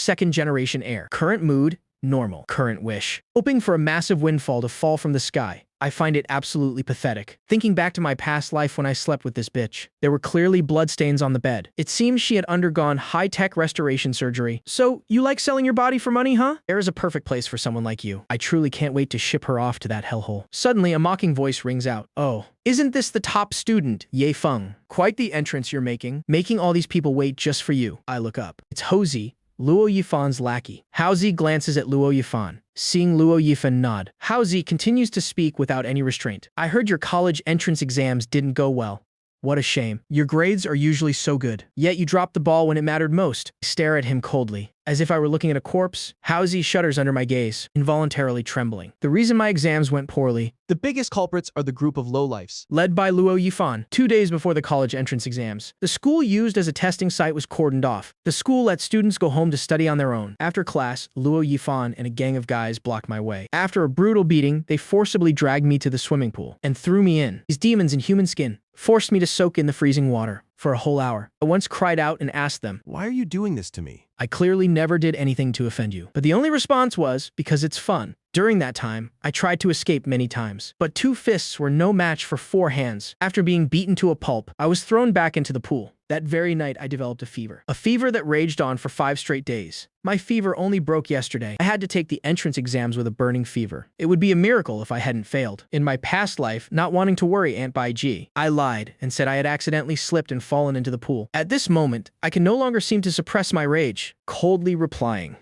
second-generation heir. Current mood, normal. Current wish. Hoping for a massive windfall to fall from the sky. I find it absolutely pathetic. Thinking back to my past life when I slept with this bitch, there were clearly bloodstains on the bed. It seems she had undergone high-tech restoration surgery. So, you like selling your body for money, huh? There is a perfect place for someone like you. I truly can't wait to ship her off to that hellhole. Suddenly, a mocking voice rings out. Oh, isn't this the top student, Ye Feng? Quite the entrance you're making all these people wait just for you. I look up. It's Houzi, Luo Yifan's lackey. Houzi glances at Luo Yifan, seeing Luo Yifan nod. Houzi continues to speak without any restraint. I heard your college entrance exams didn't go well. What a shame. Your grades are usually so good. Yet you dropped the ball when it mattered most. I stare at him coldly, as if I were looking at a corpse. Houzi shudders under my gaze, involuntarily trembling. The reason my exams went poorly, The biggest culprits are the group of lowlifes. led by Luo Yifan. 2 days before the college entrance exams, the school used as a testing site was cordoned off. The school let students go home to study on their own. After class, Luo Yifan and a gang of guys blocked my way. After a brutal beating, they forcibly dragged me to the swimming pool and threw me in. These demons in human skin forced me to soak in the freezing water for a whole hour. I once cried out and asked them, Why are you doing this to me? I clearly never did anything to offend you. But the only response was, because it's fun. During that time, I tried to escape many times, but 2 fists were no match for 4 hands. After being beaten to a pulp, I was thrown back into the pool. That very night, I developed a fever that raged on for 5 straight days. My fever only broke yesterday. I had to take the entrance exams with a burning fever. It would be a miracle if I hadn't failed. In my past life, not wanting to worry Aunt Bai Ji, I lied and said I had accidentally slipped and fallen into the pool. At this moment, I can no longer seem to suppress my rage, coldly replying,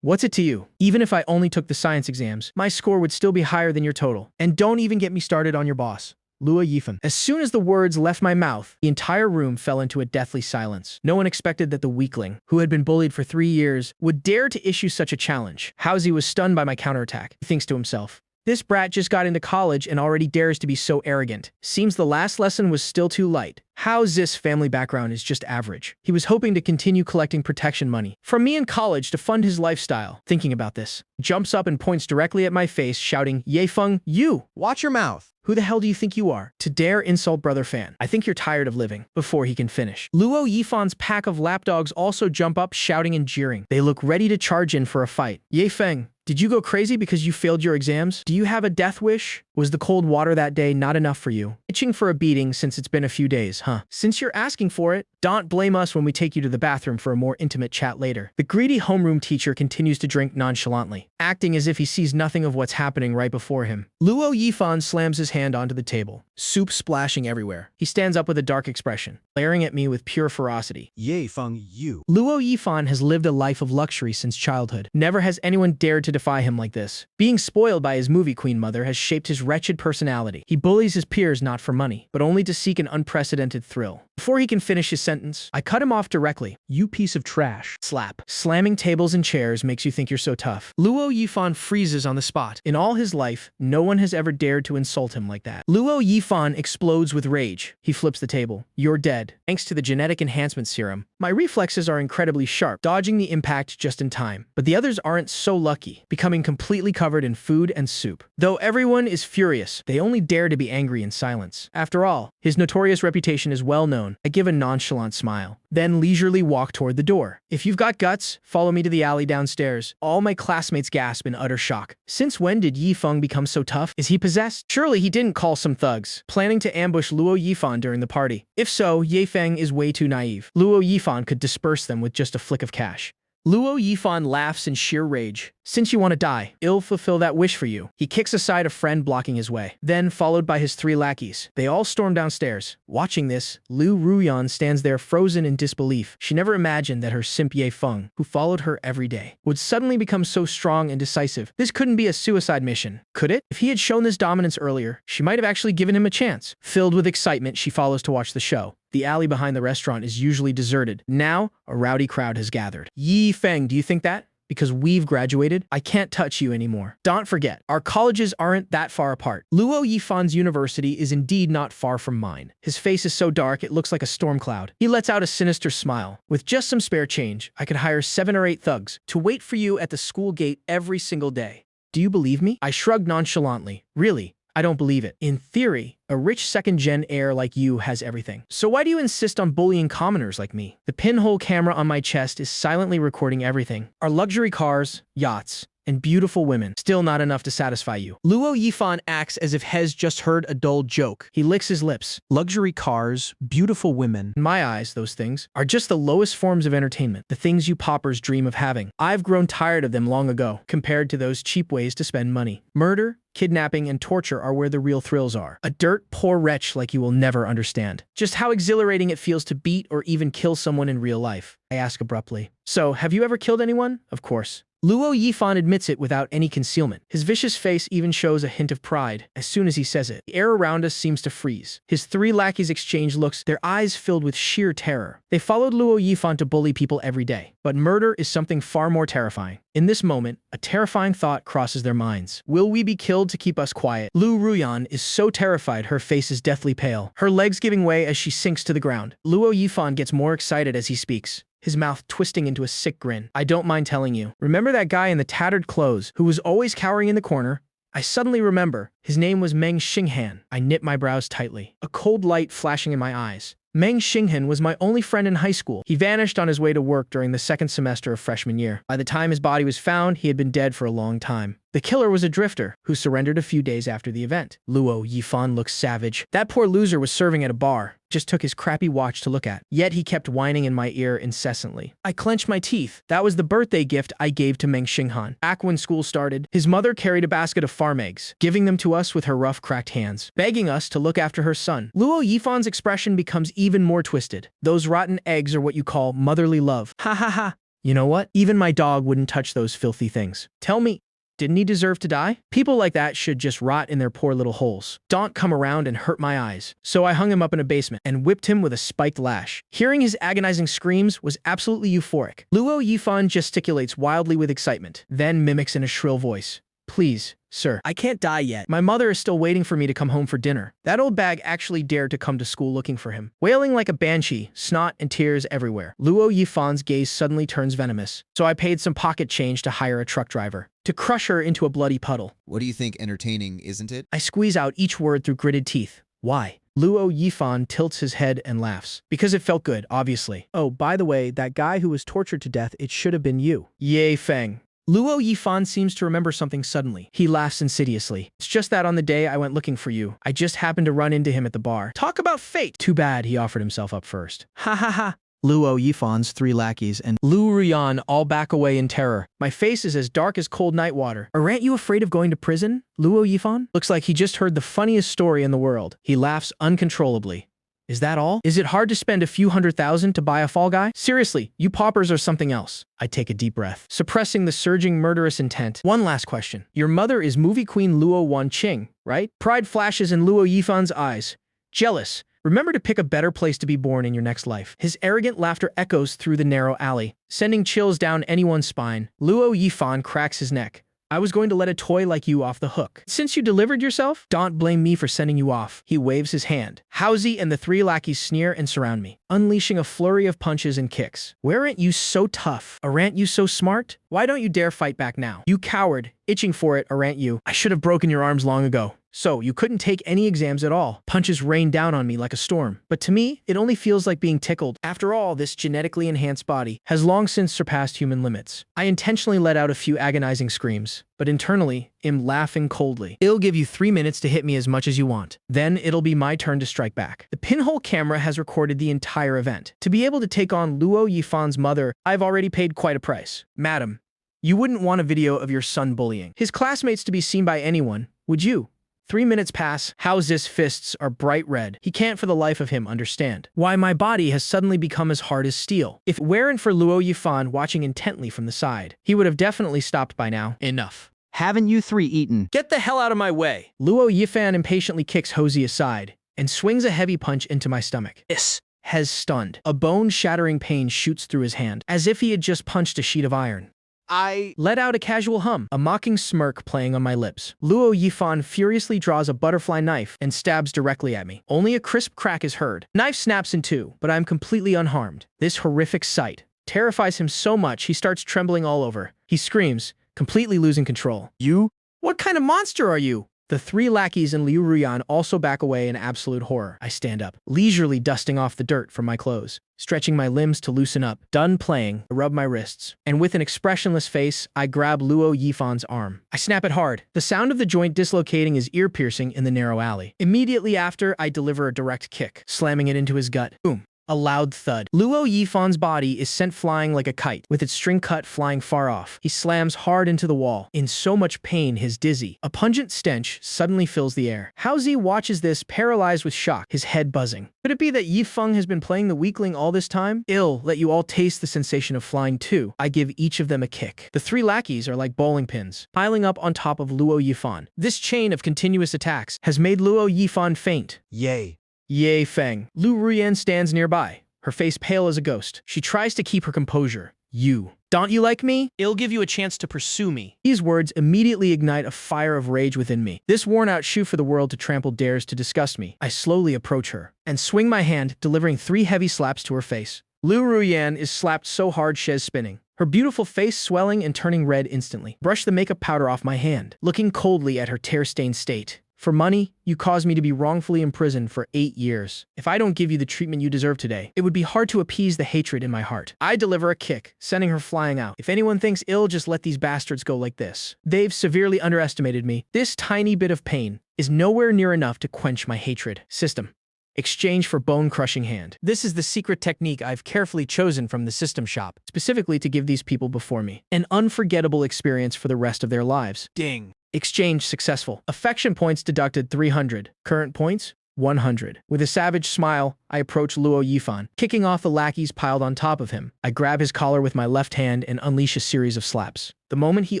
"What's it to you? Even if I only took the science exams, my score would still be higher than your total. And don't even get me started on your boss, Luo Yifan." As soon as the words left my mouth, the entire room fell into a deathly silence. No one expected that the weakling, who had been bullied for 3 years, would dare to issue such a challenge. Houzi was stunned by my counterattack. He thinks to himself, this brat just got into college and already dares to be so arrogant. Seems the last lesson was still too light. Houzi's family background is just average. He was hoping to continue collecting protection money from me in college to fund his lifestyle. Thinking about this, jumps up and points directly at my face, shouting, "Ye Feng, you! Watch your mouth. Who the hell do you think you are, to dare insult Brother Fan? I think you're tired of living," before he can finish. Luo Yifan's pack of lapdogs also jump up, shouting and jeering. They look ready to charge in for a fight. Ye Feng, did you go crazy because you failed your exams? Do you have a death wish? Was the cold water that day not enough for you? Itching for a beating since it's been a few days, huh? Since you're asking for it, don't blame us when we take you to the bathroom for a more intimate chat later. The greedy homeroom teacher continues to drink nonchalantly, acting as if he sees nothing of what's happening right before him. Luo Yifan slams his hand onto the table, soup splashing everywhere. He stands up with a dark expression, glaring at me with pure ferocity. Ye Feng, you. Luo Yifan has lived a life of luxury since childhood. Never has anyone dared to defy him like this. Being spoiled by his movie queen mother has shaped his wretched personality. He bullies his peers not for money, but only to seek an unprecedented thrill. Before he can finish his sentence, I cut him off directly. You piece of trash. Slap. Slamming tables and chairs makes you think you're so tough. Luo Yifan freezes on the spot. In all his life, no one has ever dared to insult him like that. Luo Yifan explodes with rage. He flips the table. You're dead. Thanks to the genetic enhancement serum, my reflexes are incredibly sharp, dodging the impact just in time. But the others aren't so lucky, becoming completely covered in food and soup. Though everyone is furious, they only dare to be angry in silence. After all, his notorious reputation is well known. I give a nonchalant smile, then leisurely walk toward the door. If you've got guts, follow me to the alley downstairs. All my classmates gasp in utter shock. Since when did Yi Feng become so tough? Is he possessed? Surely he didn't call some thugs, planning to ambush Luo Yifan during the party. If so, Ye Feng is way too naive. Luo Yifan could disperse them with just a flick of cash. Luo Yifan laughs in sheer rage. Since you want to die, I'll fulfill that wish for you. He kicks aside a friend blocking his way, then followed by his 3 lackeys. They all storm downstairs. Watching this, Lu Ruyan stands there frozen in disbelief. She never imagined that her simp Ye Feng, who followed her every day, would suddenly become so strong and decisive. This couldn't be a suicide mission, could it? If he had shown this dominance earlier, she might have actually given him a chance. Filled with excitement, she follows to watch the show. The alley behind the restaurant is usually deserted. Now, a rowdy crowd has gathered. Yi Feng, do you think that? Because we've graduated, I can't touch you anymore. Don't forget, our colleges aren't that far apart. Luo Yifan's university is indeed not far from mine. His face is so dark it looks like a storm cloud. He lets out a sinister smile. With just some spare change, I could hire 7 or 8 thugs to wait for you at the school gate every single day. Do you believe me? I shrugged nonchalantly. Really? I don't believe it. In theory, a rich second-gen heir like you has everything. So why do you insist on bullying commoners like me? The pinhole camera on my chest is silently recording everything. Our luxury cars, yachts, and beautiful women. Still not enough to satisfy you. Luo Yifan acts as if Hez just heard a dull joke. He licks his lips. Luxury cars, beautiful women. In my eyes, those things are just the lowest forms of entertainment, the things you paupers dream of having. I've grown tired of them long ago, compared to those cheap ways to spend money. Murder, kidnapping, and torture are where the real thrills are. A dirt poor wretch like you will never understand. Just how exhilarating it feels to beat or even kill someone in real life. I ask abruptly. So, have you ever killed anyone? Of course. Luo Yifan admits it without any concealment. His vicious face even shows a hint of pride as soon as he says it. The air around us seems to freeze. His 3 lackeys exchange looks, their eyes filled with sheer terror. They followed Luo Yifan to bully people every day. But murder is something far more terrifying. In this moment, a terrifying thought crosses their minds. Will we be killed to keep us quiet? Lu Ruyan is so terrified her face is deathly pale, her legs giving way as she sinks to the ground. Luo Yifan gets more excited as he speaks, his mouth twisting into a sick grin. I don't mind telling you. Remember that guy in the tattered clothes who was always cowering in the corner? I suddenly remember. His name was Meng Xinghan. I knit my brows tightly, a cold light flashing in my eyes. Meng Xinghan was my only friend in high school. He vanished on his way to work during the 2nd semester of freshman year. By the time his body was found, he had been dead for a long time. The killer was a drifter who surrendered a few days after the event. Luo Yifan looked savage. That poor loser was serving at a bar. Just took his crappy watch to look at. Yet he kept whining in my ear incessantly. I clenched my teeth. That was the birthday gift I gave to Meng Xinghan. Back when school started, his mother carried a basket of farm eggs, giving them to us with her rough, cracked hands, begging us to look after her son. Luo Yifan's expression becomes even more twisted. Those rotten eggs are what you call motherly love. Ha ha ha. You know what? Even my dog wouldn't touch those filthy things. Tell me, didn't he deserve to die? People like that should just rot in their poor little holes. Don't come around and hurt my eyes. So I hung him up in a basement and whipped him with a spiked lash. Hearing his agonizing screams was absolutely euphoric. Luo Yifan gesticulates wildly with excitement, then mimics in a shrill voice. Please, sir, I can't die yet. My mother is still waiting for me to come home for dinner. That old bag actually dared to come to school looking for him. Wailing like a banshee, snot and tears everywhere. Luo Yifan's gaze suddenly turns venomous. So I paid some pocket change to hire a truck driver to crush her into a bloody puddle. What do you think entertaining, isn't it? I squeeze out each word through gritted teeth. Why? Luo Yifan tilts his head and laughs. Because it felt good, obviously. Oh, by the way, that guy who was tortured to death, it should have been you. Ye Feng. Luo Yifan seems to remember something suddenly. He laughs insidiously. It's just that on the day I went looking for you, I just happened to run into him at the bar. Talk about fate! Too bad he offered himself up first. Ha ha ha. Luo Yifan's 3 lackeys and Lu Ruyan all back away in terror. My face is as dark as cold night water. Aren't you afraid of going to prison, Luo Yifan? Looks like he just heard the funniest story in the world. He laughs uncontrollably. Is that all? Is it hard to spend a few $100,000 to buy a fall guy? Seriously, you paupers are something else. I take a deep breath, suppressing the surging murderous intent. One last question. Your mother is movie queen Luo Wanqing, right? Pride flashes in Luo Yifan's eyes. Jealous. Remember to pick a better place to be born in your next life. His arrogant laughter echoes through the narrow alley, sending chills down anyone's spine. Luo Yifan cracks his neck. I was going to let a toy like you off the hook. Since you delivered yourself, don't blame me for sending you off. He waves his hand. Haozi and the three lackeys sneer and surround me, unleashing a flurry of punches and kicks. Weren't you so tough? Aren't you so smart? Why don't you dare fight back now? You coward, itching for it, aren't you? I should have broken your arms long ago. So, you couldn't take any exams at all. Punches rain down on me like a storm. But to me, it only feels like being tickled. After all, this genetically enhanced body has long since surpassed human limits. I intentionally let out a few agonizing screams, but internally, am laughing coldly. It'll give you 3 minutes to hit me as much as you want. Then, it'll be my turn to strike back. The pinhole camera has recorded the entire event. To be able to take on Luo Yifan's mother, I've already paid quite a price. Madam, you wouldn't want a video of your son bullying his classmates to be seen by anyone, would you? 3 minutes pass. Haozi's fists are bright red. He can't for the life of him understand why my body has suddenly become as hard as steel. If it weren't for Luo Yifan watching intently from the side, he would have definitely stopped by now. Enough. Haven't you three eaten? Get the hell out of my way. Luo Yifan impatiently kicks Haozi aside and swings a heavy punch into my stomach. This has stunned. A bone-shattering pain shoots through his hand, as if he had just punched a sheet of iron. I let out a casual hum, a mocking smirk playing on my lips. Luo Yifan furiously draws a butterfly knife and stabs directly at me. Only a crisp crack is heard. Knife snaps in two, but I'm completely unharmed. This horrific sight terrifies him so much he starts trembling all over. He screams, completely losing control. You? What kind of monster are you? The three lackeys and Liu Ruyan also back away in absolute horror. I stand up, leisurely dusting off the dirt from my clothes, stretching my limbs to loosen up. Done playing, I rub my wrists, and with an expressionless face, I grab Luo Yifan's arm. I snap it hard. The sound of the joint dislocating is ear-piercing in the narrow alley. Immediately after, I deliver a direct kick, slamming it into his gut. Boom. A loud thud. Luo Yifan's body is sent flying like a kite, with its string cut flying far off. He slams hard into the wall, in so much pain he's dizzy. A pungent stench suddenly fills the air. Haozi watches this, paralyzed with shock, his head buzzing. Could it be that Yifeng has been playing the weakling all this time? Ill, let you all taste the sensation of flying too. I give each of them a kick. The three lackeys are like bowling pins, piling up on top of Luo Yifan. This chain of continuous attacks has made Luo Yifan faint. Yay. Ye Feng. Lu Ruyan stands nearby, her face pale as a ghost. She tries to keep her composure. You. Don't you like me? It'll give you a chance to pursue me. These words immediately ignite a fire of rage within me. This worn-out shoe for the world to trample dares to disgust me. I slowly approach her and swing my hand, delivering 3 heavy slaps to her face. Lu Ruyan is slapped so hard she's spinning, her beautiful face swelling and turning red instantly. Brush the makeup powder off my hand, looking coldly at her tear-stained state. For money, you caused me to be wrongfully imprisoned for 8 years. If I don't give you the treatment you deserve today, it would be hard to appease the hatred in my heart. I deliver a kick, sending her flying out. If anyone thinks ill, just let these bastards go like this. They've severely underestimated me. This tiny bit of pain is nowhere near enough to quench my hatred. System. Exchange for bone-crushing hand. This is the secret technique I've carefully chosen from the system shop, specifically to give these people before me an unforgettable experience for the rest of their lives. Ding. Exchange successful. Affection points deducted 300. Current points 100. With a savage smile, I approach Luo Yifan, kicking off the lackeys piled on top of him. I grab his collar with my left hand and unleash a series of slaps. The moment he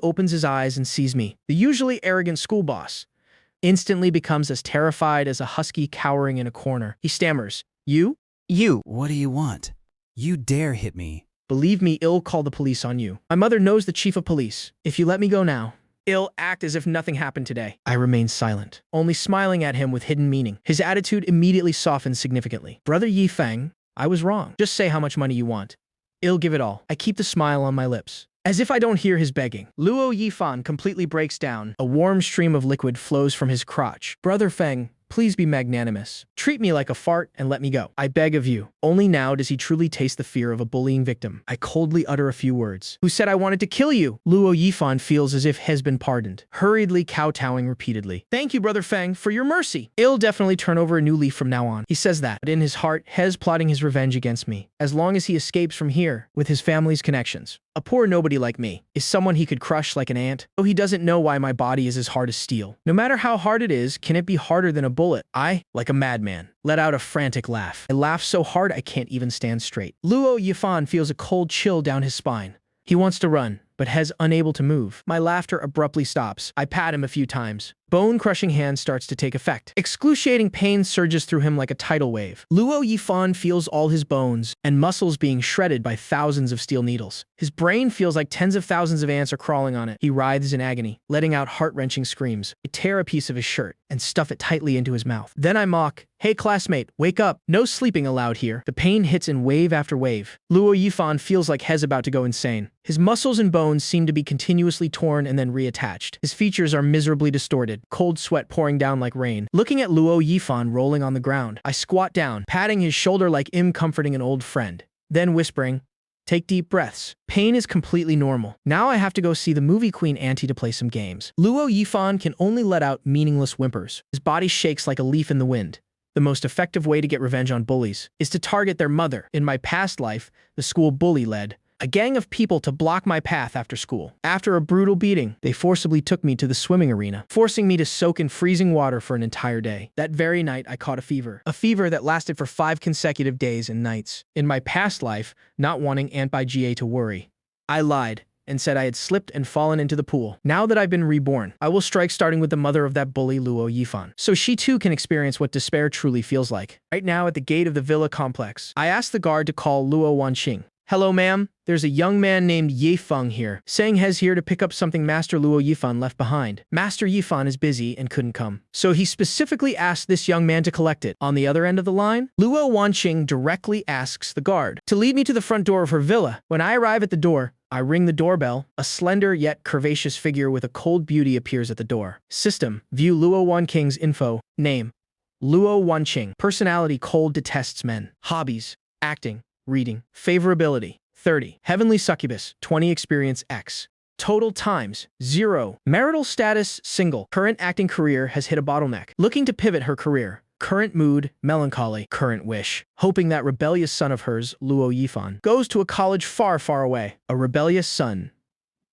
opens his eyes and sees me, the usually arrogant school boss instantly becomes as terrified as a husky cowering in a corner. He stammers, You? What do you want? You dare hit me. Believe me, I'll call the police on you. My mother knows the chief of police. If you let me go now, I'll act as if nothing happened today. I remain silent, only smiling at him with hidden meaning. His attitude immediately softens significantly. Brother Yifeng, I was wrong. Just say how much money you want. I'll give it all. I keep the smile on my lips, as if I don't hear his begging. Luo Yifan completely breaks down. A warm stream of liquid flows from his crotch. Brother Feng, please be magnanimous. Treat me like a fart and let me go. I beg of you. Only now does he truly taste the fear of a bullying victim. I coldly utter a few words. Who said I wanted to kill you? Luo Yifan feels as if has been pardoned, hurriedly kowtowing repeatedly. Thank you, Brother Feng, for your mercy. I'll definitely turn over a new leaf from now on. He says that, but in his heart, Hez plotting his revenge against me, as long as he escapes from here with his family's connections. A poor nobody like me is someone he could crush like an ant, though he doesn't know why my body is as hard as steel. No matter how hard it is, can it be harder than a bullet? I, like a madman, let out a frantic laugh. I laugh so hard I can't even stand straight. Luo Yifan feels a cold chill down his spine. He wants to run, but but Hez unable to move. My laughter abruptly stops. I pat him a few times. Bone-crushing hand starts to take effect. Excruciating pain surges through him like a tidal wave. Luo Yifan feels all his bones and muscles being shredded by thousands of steel needles. His brain feels like tens of thousands of ants are crawling on it. He writhes in agony, letting out heart-wrenching screams. I tear a piece of his shirt and stuff it tightly into his mouth. Then I mock, "Hey classmate, wake up. No sleeping allowed here." The pain hits in wave after wave. Luo Yifan feels like Hez about to go insane. His muscles and bones seem to be continuously torn and then reattached. His features are miserably distorted, cold sweat pouring down like rain. Looking at Luo Yifan rolling on the ground, I squat down, patting his shoulder like comforting an old friend. Then whispering, "Take deep breaths. Pain is completely normal. Now I have to go see the movie queen auntie to play some games." Luo Yifan can only let out meaningless whimpers. His body shakes like a leaf in the wind. The most effective way to get revenge on bullies is to target their mother. In my past life, the school bully led a gang of people to block my path after school. After a brutal beating, they forcibly took me to the swimming arena, forcing me to soak in freezing water for an entire day. That very night, I caught a fever that lasted for 5 consecutive days and nights. In my past life, not wanting Aunt Bai Jie to worry, I lied and said I had slipped and fallen into the pool. Now that I've been reborn, I will strike starting with the mother of that bully Luo Yifan, so she too can experience what despair truly feels like. Right now at the gate of the villa complex, I asked the guard to call Luo Wanqing. "Hello, ma'am. There's a young man named Ye Feng here, saying Hez here to pick up something Master Luo Yifan left behind. Master Yifan is busy and couldn't come, so he specifically asked this young man to collect it." On the other end of the line, Luo Wanqing directly asks the guard to lead me to the front door of her villa. When I arrive at the door, I ring the doorbell. A slender yet curvaceous figure with a cold beauty appears at the door. System: view Luo Wanqing's info. Name: Luo Wanqing. Personality: cold, detests men. Hobbies: acting, reading. Favorability: 30. Heavenly Succubus: 20. Experience X. Total times 0. Marital status: single. Current acting career has hit a bottleneck. Looking to pivot her career. Current mood: melancholy. Current wish: hoping that rebellious son of hers, Luo Yifan, goes to a college far, far away. A rebellious son.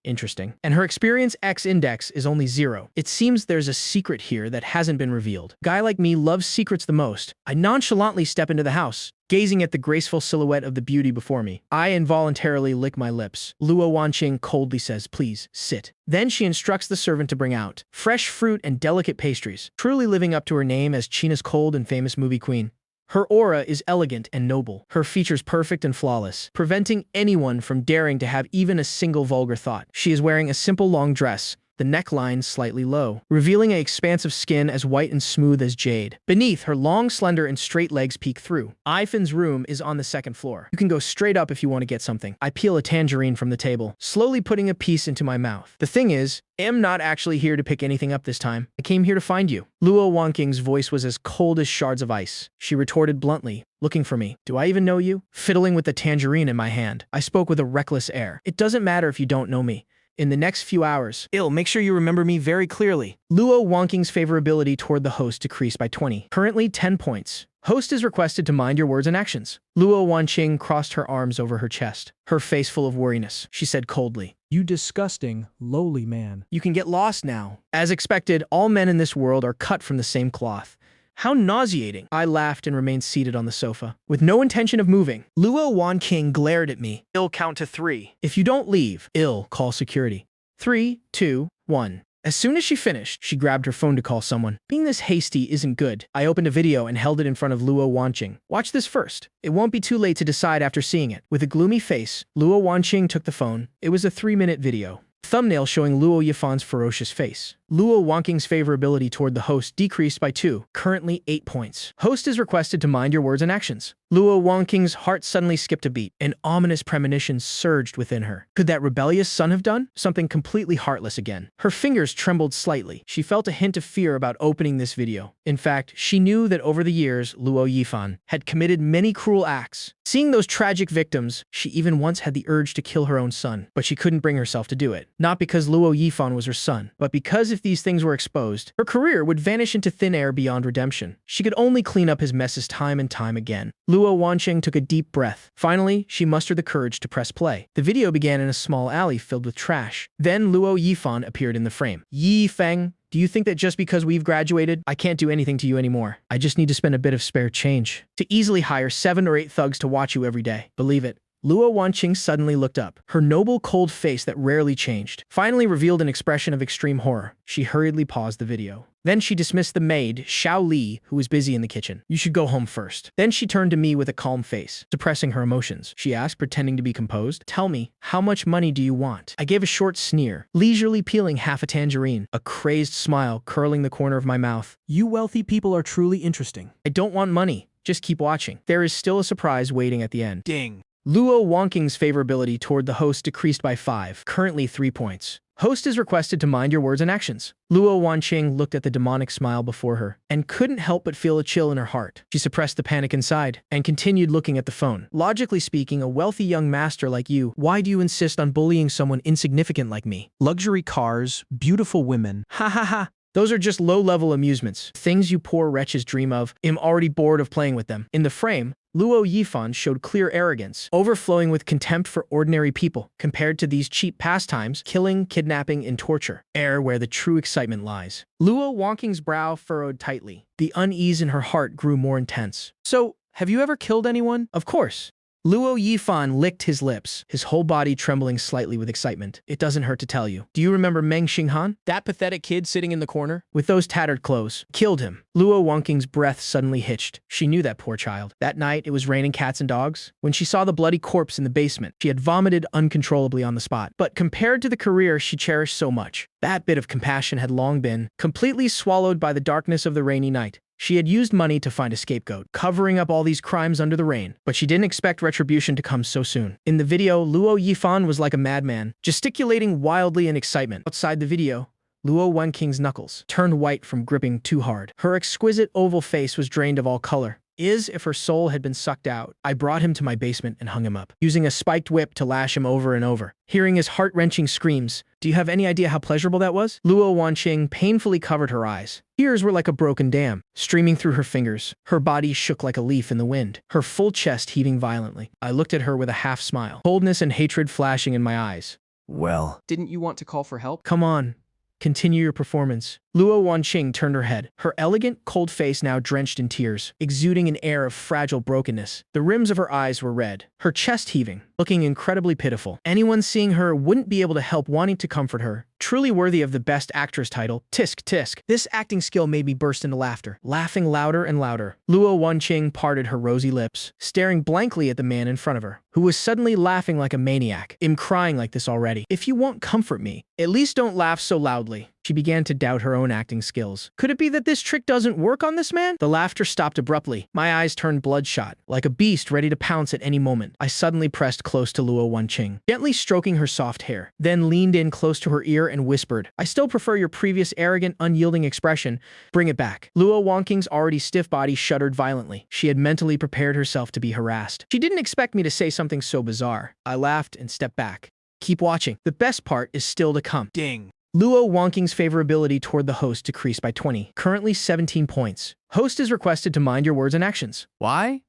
Interesting. And her experience X index is only 0. It seems there's a secret here that hasn't been revealed. Guy like me loves secrets the most. I nonchalantly step into the house, gazing at the graceful silhouette of the beauty before me. I involuntarily lick my lips. Luo Wanqing coldly says, "Please, sit." Then she instructs the servant to bring out fresh fruit and delicate pastries, truly living up to her name as China's cold and famous movie queen. Her aura is elegant and noble, her features perfect and flawless, preventing anyone from daring to have even a single vulgar thought. She is wearing a simple long dress, the neckline slightly low, revealing an expansive skin as white and smooth as jade. Beneath, her long, slender, and straight legs peek through. Ifan's room is on the 2nd floor. You can go straight up if you want to get something. I peel a tangerine from the table, slowly putting a piece into my mouth. The thing is, I'm not actually here to pick anything up this time. I came here to find you. Luo Wanqing's voice was as cold as shards of ice. She retorted bluntly, "Looking for me. Do I even know you?" Fiddling with the tangerine in my hand, I spoke with a reckless air. "It doesn't matter if you don't know me. In the next few hours, make sure you remember me very clearly." Luo Wanqing's favorability toward the host decreased by 20. Currently 10 points. Host is requested to mind your words and actions. Luo Wanqing crossed her arms over her chest, her face full of weariness. She said coldly, You disgusting, lowly man. "You can get lost now." As expected, all men in this world are cut from the same cloth. How nauseating. I laughed and remained seated on the sofa, with no intention of moving. Luo Wanqing glared at me. Count to 3. If you don't leave, call security. 3, 2, 1. As soon as she finished, she grabbed her phone to call someone. Being this hasty isn't good. I opened a video and held it in front of Luo Wanqing. "Watch this first. It won't be too late to decide after seeing it." With a gloomy face, Luo Wanqing took the phone. It was a 3-minute video. Thumbnail showing Luo Yifan's ferocious face. Luo Wanqing's favorability toward the host decreased by 2, currently 8 points. Host is requested to mind your words and actions. Luo Wanqing's heart suddenly skipped a beat. An ominous premonition surged within her. Could that rebellious son have done something completely heartless again? Her fingers trembled slightly. She felt a hint of fear about opening this video. In fact, she knew that over the years, Luo Yifan had committed many cruel acts. Seeing those tragic victims, she even once had the urge to kill her own son, but she couldn't bring herself to do it. Not because Luo Yifan was her son, but because if these things were exposed, her career would vanish into thin air beyond redemption. She could only clean up his messes time and time again. Luo Wanqing took a deep breath. Finally, she mustered the courage to press play. The video began in a small alley filled with trash. Then Luo Yifan appeared in the frame. "Yi Feng, do you think that just because we've graduated, I can't do anything to you anymore? I just need to spend a bit of spare change to easily hire 7 or 8 thugs to watch you every day. Believe it, Luo Wanqing suddenly looked up. Her noble, cold face that rarely changed finally revealed an expression of extreme horror. She hurriedly paused the video. Then she dismissed the maid, Xiao Li, who was busy in the kitchen. You should go home first. Then she turned to me with a calm face, suppressing her emotions. She asked, pretending to be composed, Tell me, how much money do you want? I gave a short sneer, leisurely peeling half a tangerine, a crazed smile curling the corner of my mouth. You wealthy people are truly interesting. I don't want money. Just keep watching. There is still a surprise waiting at the end. Ding. Luo Wanqing's favorability toward the host decreased by 5, currently 3 points. Host is requested to mind your words and actions. Luo Wanqing looked at the demonic smile before her and couldn't help but feel a chill in her heart. She suppressed the panic inside and continued looking at the phone. Logically speaking, a wealthy young master like you, why do you insist on bullying someone insignificant like me? luxury cars, beautiful women. Ha ha ha. Those are just low-level amusements, things you poor wretches dream of. I'm already bored of playing with them. In the frame, Luo Yifan showed clear arrogance, overflowing with contempt for ordinary people, compared to these cheap pastimes, killing, kidnapping, and torture. Where the true excitement lies. Luo Wanqing's brow furrowed tightly. The unease in her heart grew more intense. So, have you ever killed anyone? Of course. Luo Yifan licked his lips, his whole body trembling slightly with excitement. It doesn't hurt to tell you. Do you remember Meng Xinghan? That pathetic kid sitting in the corner? With those tattered clothes. Killed him. Luo Wanqing's breath suddenly hitched. She knew that poor child. That night, it was raining cats and dogs. When she saw the bloody corpse in the basement, she had vomited uncontrollably on the spot. But compared to the career she cherished so much, that bit of compassion had long been completely swallowed by the darkness of the rainy night. She had used money to find a scapegoat, covering up all these crimes under the rain, but she didn't expect retribution to come so soon. In the video, Luo Yifan was like a madman, gesticulating wildly in excitement. Outside the video, Luo Wanqing's knuckles turned white from gripping too hard. Her exquisite oval face was drained of all color. If her soul had been sucked out. I brought him to my basement and hung him up, using a spiked whip to lash him over and over. Hearing his heart-wrenching screams, do you have any idea how pleasurable that was? Luo Wanqing painfully covered her eyes. Tears were like a broken dam, streaming through her fingers. Her body shook like a leaf in the wind, her full chest heaving violently. I looked at her with a half-smile, coldness and hatred flashing in my eyes. Well, didn't you want to call for help? Come on. Continue your performance. Luo Wanqing turned her head, her elegant, cold face now drenched in tears, exuding an air of fragile brokenness. The rims of her eyes were red, her chest heaving, looking incredibly pitiful. Anyone seeing her wouldn't be able to help wanting to comfort her. Truly worthy of the Best Actress title, tisk tisk. This acting skill made me burst into laughter, laughing louder and louder. Luo Wanqing parted her rosy lips, staring blankly at the man in front of her, who was suddenly laughing like a maniac. I'm crying like this already. If you won't comfort me, at least don't laugh so loudly. She began to doubt her own acting skills. Could it be that this trick doesn't work on this man? The laughter stopped abruptly. My eyes turned bloodshot, like a beast ready to pounce at any moment. I suddenly pressed close to Luo Wanqing, gently stroking her soft hair, then leaned in close to her ear and whispered, I still prefer your previous arrogant, unyielding expression. Bring it back. Luo Wanqing's already stiff body shuddered violently. She had mentally prepared herself to be harassed. She didn't expect me to say something so bizarre. I laughed and stepped back. Keep watching. The best part is still to come. Ding. Luo Wanqing's favorability toward the host decreased by 20, currently 17 points. Host is requested to mind your words and actions. Why?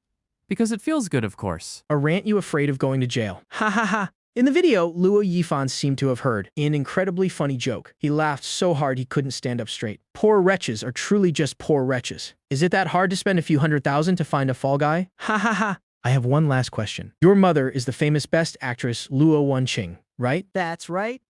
Because it feels good, of course. A rant you afraid of going to jail. Ha ha ha. In the video, Luo Yifan seemed to have heard an incredibly funny joke. He laughed so hard he couldn't stand up straight. Poor wretches are truly just poor wretches. Is it that hard to spend a few $100,000 to find a fall guy? Ha ha ha. I have one last question. Your mother is the famous Best Actress Luo Wanqing, right? That's right.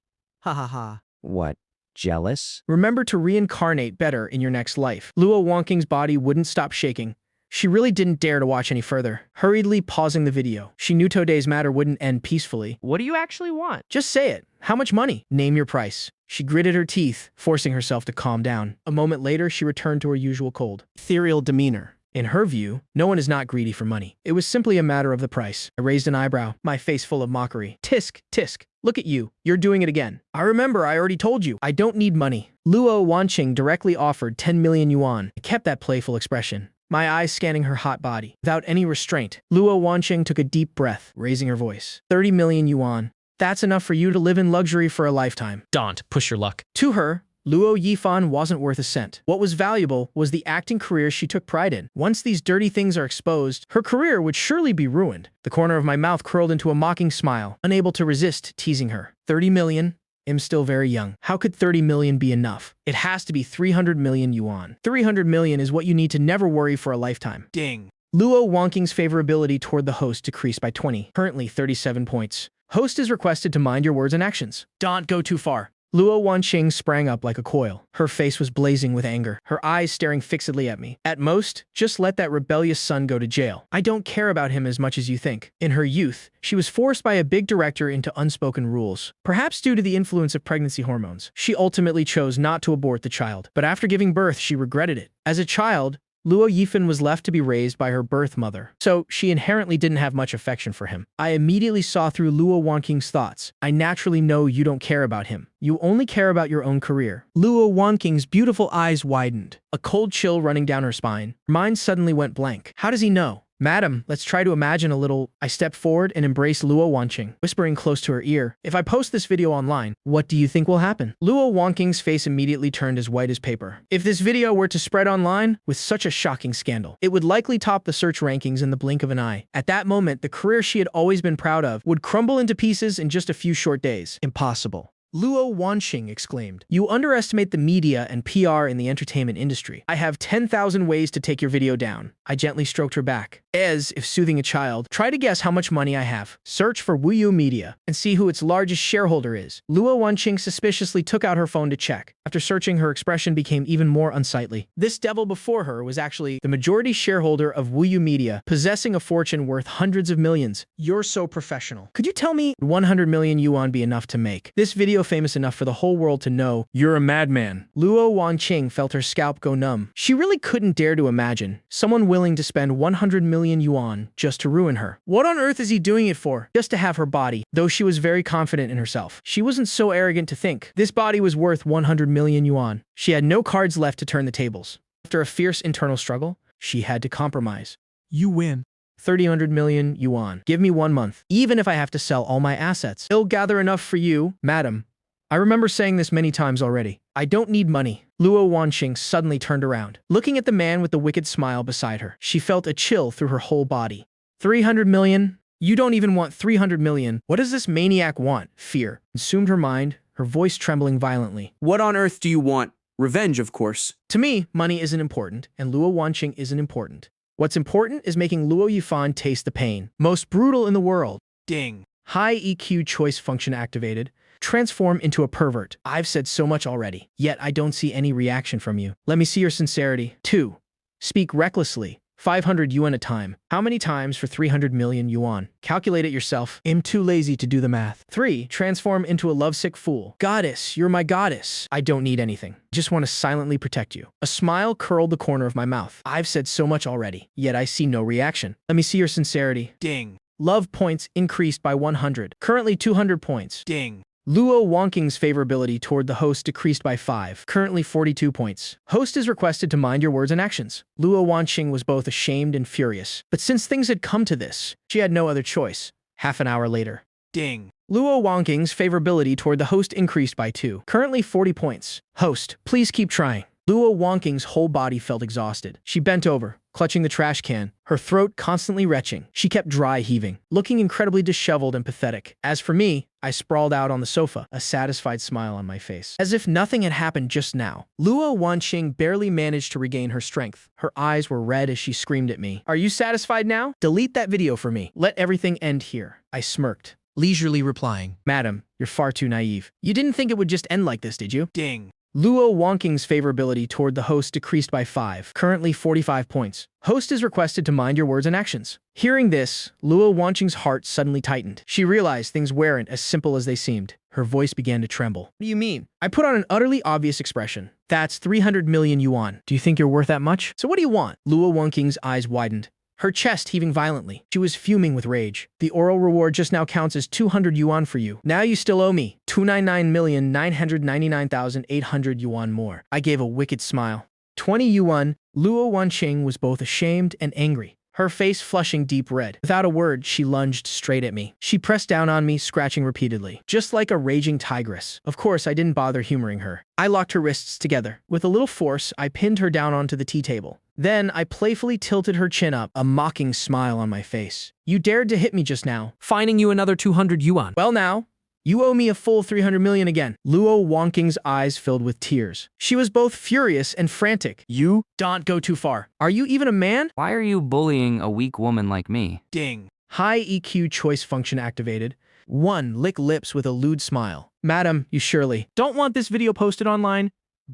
Ha ha ha. What? Jealous? Remember to reincarnate better in your next life. Luo Wanqing's body wouldn't stop shaking. She really didn't dare to watch any further, hurriedly pausing the video. She knew today's matter wouldn't end peacefully. What do you actually want? Just say it. How much money? Name your price. She gritted her teeth, forcing herself to calm down. A moment later, she returned to her usual cold, ethereal demeanor. In her view, no one is not greedy for money. It was simply a matter of the price. I raised an eyebrow, my face full of mockery. Tisk, tisk. Look at you. You're doing it again. I remember I already told you. I don't need money. Luo Wanqing directly offered 10 million yuan. I kept that playful expression, my eyes scanning her hot body. Without any restraint, Luo Wanqing took a deep breath, raising her voice. 30 million yuan. That's enough for you to live in luxury for a lifetime. Don't push your luck. To her, Luo Yifan wasn't worth a cent. What was valuable was the acting career she took pride in. Once these dirty things are exposed, her career would surely be ruined. The corner of my mouth curled into a mocking smile, unable to resist teasing her. 30 million? I'm still very young. How could 30 million be enough? It has to be 300 million yuan. 300 million is what you need to never worry for a lifetime. Ding. Luo Wonking's favorability toward the host decreased by 20, currently 37 points. Host is requested to mind your words and actions. Don't go too far. Luo Wanqing sprang up like a coil. Her face was blazing with anger, her eyes staring fixedly at me. At most, just let that rebellious son go to jail. I don't care about him as much as you think. In her youth, she was forced by a big director into unspoken rules. Perhaps due to the influence of pregnancy hormones, she ultimately chose not to abort the child. But after giving birth, she regretted it. As a child, Luo Yifan was left to be raised by her birth mother, so she inherently didn't have much affection for him. I immediately saw through Luo Wanking's thoughts. I naturally know you don't care about him. You only care about your own career. Luo Wanking's beautiful eyes widened. A cold chill running down her spine. Her mind suddenly went blank. How does he know? Madam, let's try to imagine a little. I stepped forward and embraced Luo Wanqing, whispering close to her ear. If I post this video online, what do you think will happen? Luo Wanking's face immediately turned as white as paper. If this video were to spread online with such a shocking scandal, it would likely top the search rankings in the blink of an eye. At that moment, the career she had always been proud of would crumble into pieces in just a few short days. Impossible. Luo Wanqing exclaimed. You underestimate the media and PR in the entertainment industry. I have 10,000 ways to take your video down. I gently stroked her back. As if soothing a child, try to guess how much money I have. Search for Wuyu Media and see who its largest shareholder is. Luo Wanqing suspiciously took out her phone to check. After searching, her expression became even more unsightly. This devil before her was actually the majority shareholder of Wuyu Media, possessing a fortune worth hundreds of millions. You're so professional. Could you tell me 100 million yuan be enough to make this video famous enough for the whole world to know you're a madman? Luo Wanqing felt her scalp go numb. She really couldn't dare to imagine someone willing to spend 100 million yuan just to ruin her. What on earth is he doing it for? Just to have her body. Though she was very confident in herself, she wasn't so arrogant to think this body was worth 100 million yuan. She had no cards left to turn the tables. After a fierce internal struggle, she had to compromise. You win. 300 million yuan. Give me 1 month, even if I have to sell all my assets. It'll gather enough for you, madam. I remember saying this many times already. I don't need money. Luo Wanqing suddenly turned around, looking at the man with the wicked smile beside her. She felt a chill through her whole body. 300 million? You don't even want 300 million. What does this maniac want? Fear consumed her mind, her voice trembling violently. What on earth do you want? Revenge, of course. To me, money isn't important, and Luo Wanqing isn't important. What's important is making Luo Yifan taste the pain. Most brutal in the world. Ding. High EQ choice function activated. Transform into a pervert. I've said so much already, yet I don't see any reaction from you. Let me see your sincerity. 2. Speak recklessly. 500 yuan a time. How many times for 300 million yuan? Calculate it yourself. I'm too lazy to do the math. 3. Transform into a lovesick fool. Goddess, you're my goddess. I don't need anything. Just want to silently protect you. A smile curled the corner of my mouth. I've said so much already, yet I see no reaction. Let me see your sincerity. Ding. Love points increased by 100. Currently 200 points. Ding. Luo Wanking's favorability toward the host decreased by 5, currently 42 points. Host is requested to mind your words and actions. Luo Wanqing was both ashamed and furious, but since things had come to this, she had no other choice. Half an hour later. Ding. Luo Wanking's favorability toward the host increased by 2, currently 40 points. Host, please keep trying. Luo Wanking's whole body felt exhausted. She bent over, clutching the trash can, her throat constantly retching. She kept dry heaving, looking incredibly disheveled and pathetic. As for me, I sprawled out on the sofa, a satisfied smile on my face. As if nothing had happened just now. Luo Wanqing barely managed to regain her strength. Her eyes were red as she screamed at me. Are you satisfied now? Delete that video for me. Let everything end here. I smirked, Leisurely replying. Madam, you're far too naive. You didn't think it would just end like this, did you? Ding. Luo Wanking's favorability toward the host decreased by 5, currently 45 points. Host is requested to mind your words and actions. Hearing this, Luo Wanqing's heart suddenly tightened. She realized things weren't as simple as they seemed. Her voice began to tremble. What do you mean? I put on an utterly obvious expression. That's 300 million yuan. Do you think you're worth that much? So what do you want? Luo Wanking's eyes widened, her chest heaving violently. She was fuming with rage. The oral reward just now counts as 200 yuan for you. Now you still owe me 299,999,800 yuan more. I gave a wicked smile. 20 yuan. Luo Wanqing was both ashamed and angry, her face flushing deep red. Without a word, she lunged straight at me. She pressed down on me, scratching repeatedly, just like a raging tigress. Of course, I didn't bother humoring her. I locked her wrists together. With a little force, I pinned her down onto the tea table. Then I playfully tilted her chin up, a mocking smile on my face. You dared to hit me just now. Fining you another 200 yuan. Well now, You owe me a full 300 million again. Luo Wangqing's eyes filled with tears. She was both furious and frantic. You Don't go too far. Are you even a man? Why are you bullying a weak woman like me? ding. High EQ choice function activated. 1. Lick lips with a lewd smile. Madam, you surely don't want this video posted online,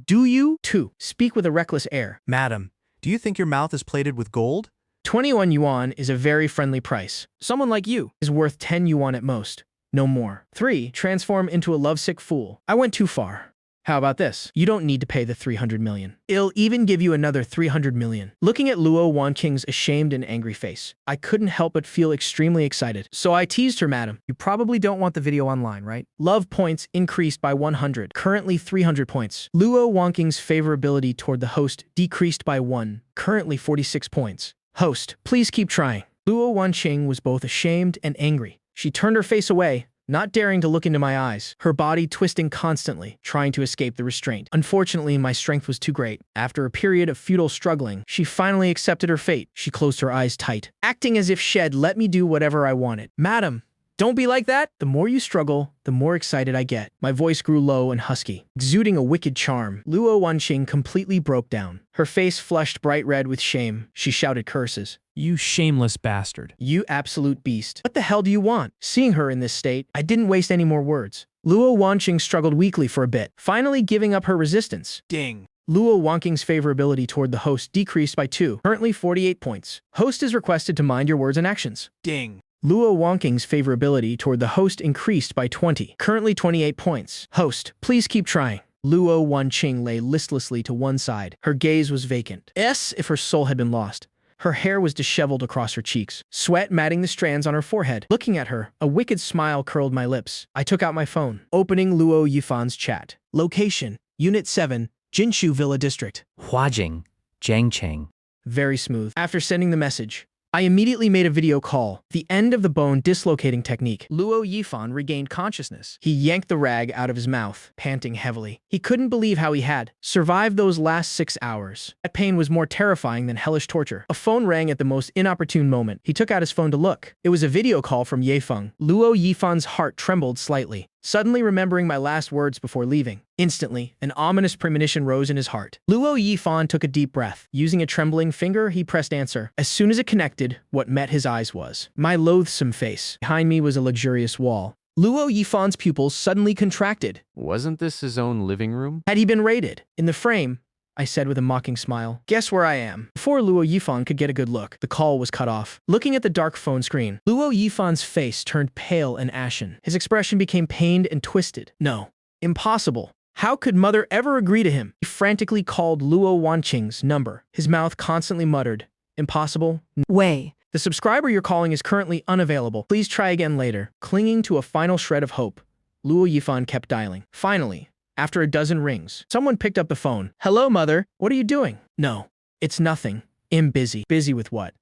do you? 2. Speak with a reckless air. Madam, do you think your mouth is plated with gold? 21 yuan is a very friendly price. Someone like you is worth 10 yuan at most. No more. 3. Transform into a lovesick fool. I went too far. How about this? You don't need to pay the 300 million. I'll even give you another 300 million. Looking at Luo Wangqing's ashamed and angry face, I couldn't help but feel extremely excited. So I teased her, madam. You probably don't want the video online, right? Love points increased by 100, currently 300 points. Luo Wangqing's favorability toward the host decreased by 1, currently 46 points. Host, please keep trying. Luo Wangqing was both ashamed and angry. She turned her face away, not daring to look into my eyes, her body twisting constantly, trying to escape the restraint. Unfortunately, my strength was too great. After a period of futile struggling, she finally accepted her fate. She closed her eyes tight, acting as if she'd let me do whatever I wanted. Madam, don't be like that. The more you struggle, the more excited I get. My voice grew low and husky, exuding a wicked charm. Luo Wangqing completely broke down. Her face flushed bright red with shame. She shouted curses. You shameless bastard. You absolute beast. What the hell do you want? Seeing her in this state, I didn't waste any more words. Luo Wangqing struggled weakly for a bit, finally giving up her resistance. Ding. Luo Wangqing's favorability toward the host decreased by 2, currently 48 points. Host is requested to mind your words and actions. Ding. Luo Wangqing's favorability toward the host increased by 20, currently 28 points. Host, please keep trying. Luo Wangqing lay listlessly to one side. Her gaze was vacant. If her soul had been lost. Her hair was disheveled across her cheeks, sweat matting the strands on her forehead. Looking at her, a wicked smile curled my lips. I took out my phone, opening Luo Yifan's chat. Location, Unit 7, Jinshu Villa District. Huajing, Jiangcheng. Very smooth. After sending the message, I immediately made a video call. The end of the bone dislocating technique. Luo Yifan regained consciousness. He yanked the rag out of his mouth, panting heavily. He couldn't believe how he had survived those last 6 hours. That pain was more terrifying than hellish torture. A phone rang at the most inopportune moment. He took out his phone to look. It was a video call from Yefeng. Luo Yifan's heart trembled slightly, suddenly remembering my last words before leaving. Instantly, an ominous premonition rose in his heart. Luo Yifan took a deep breath. Using a trembling finger, he pressed answer. As soon as it connected, what met his eyes was my loathsome face. Behind me was a luxurious wall. Luo Yifan's pupils suddenly contracted. Wasn't this his own living room? Had he been raided? In the frame, I said with a mocking smile. Guess where I am? Before Luo Yifan could get a good look, the call was cut off. Looking at the dark phone screen, Luo Yifan's face turned pale and ashen. His expression became pained and twisted. No. Impossible. How could mother ever agree to him? He frantically called Luo Wangqing's number. His mouth constantly muttered, impossible? Way. The subscriber you're calling is currently unavailable. Please try again later. Clinging to a final shred of hope, Luo Yifan kept dialing. Finally, after a dozen rings, someone picked up the phone. Hello, mother. What are you doing? No, it's nothing. I'm busy. Busy with what?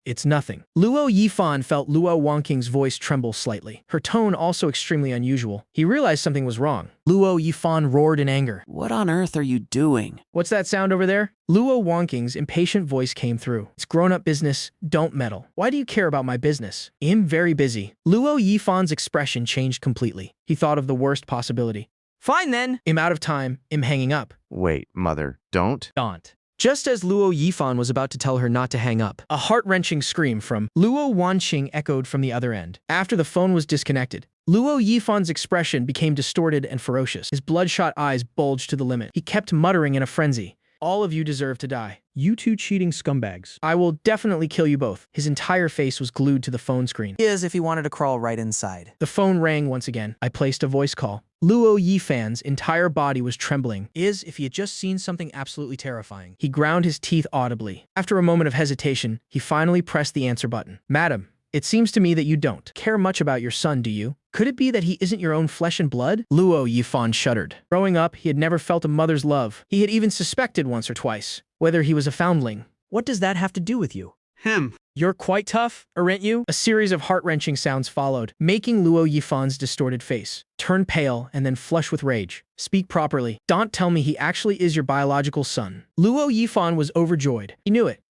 It's nothing. Luo Yifan felt Luo Wangqing's voice tremble slightly, her tone also extremely unusual. He realized something was wrong. Luo Yifan roared in anger. What on earth are you doing? What's that sound over there? Luo Wangqing's impatient voice came through. It's grown-up business. Don't meddle. Why do you care about my business? I'm very busy. Luo Yifan's expression changed completely. He thought of the worst possibility. Fine then. I'm out of time. I'm hanging up. Wait, mother, don't. Don't. Just as Luo Yifan was about to tell her not to hang up, a heart-wrenching scream from Luo Wangqing echoed from the other end. After the phone was disconnected, Luo Yifan's expression became distorted and ferocious. His bloodshot eyes bulged to the limit. He kept muttering in a frenzy. All of you deserve to die. You two cheating scumbags. I will definitely kill you both. His entire face was glued to the phone screen. As if he wanted to crawl right inside. The phone rang once again. I placed a voice call. Luo Yifan's entire body was trembling, as if he had just seen something absolutely terrifying. He ground his teeth audibly. After a moment of hesitation, he finally pressed the answer button. Madam, it seems to me that you don't care much about your son, do you? Could it be that he isn't your own flesh and blood? Luo Yifan shuddered. Growing up, he had never felt a mother's love. He had even suspected once or twice whether he was a foundling. What does that have to do with you? Him. You're quite tough, aren't you? A series of heart-wrenching sounds followed, making Luo Yifan's distorted face turn pale and then flush with rage. Speak properly. Don't tell me he actually is your biological son. Luo Yifan was overjoyed. He knew it.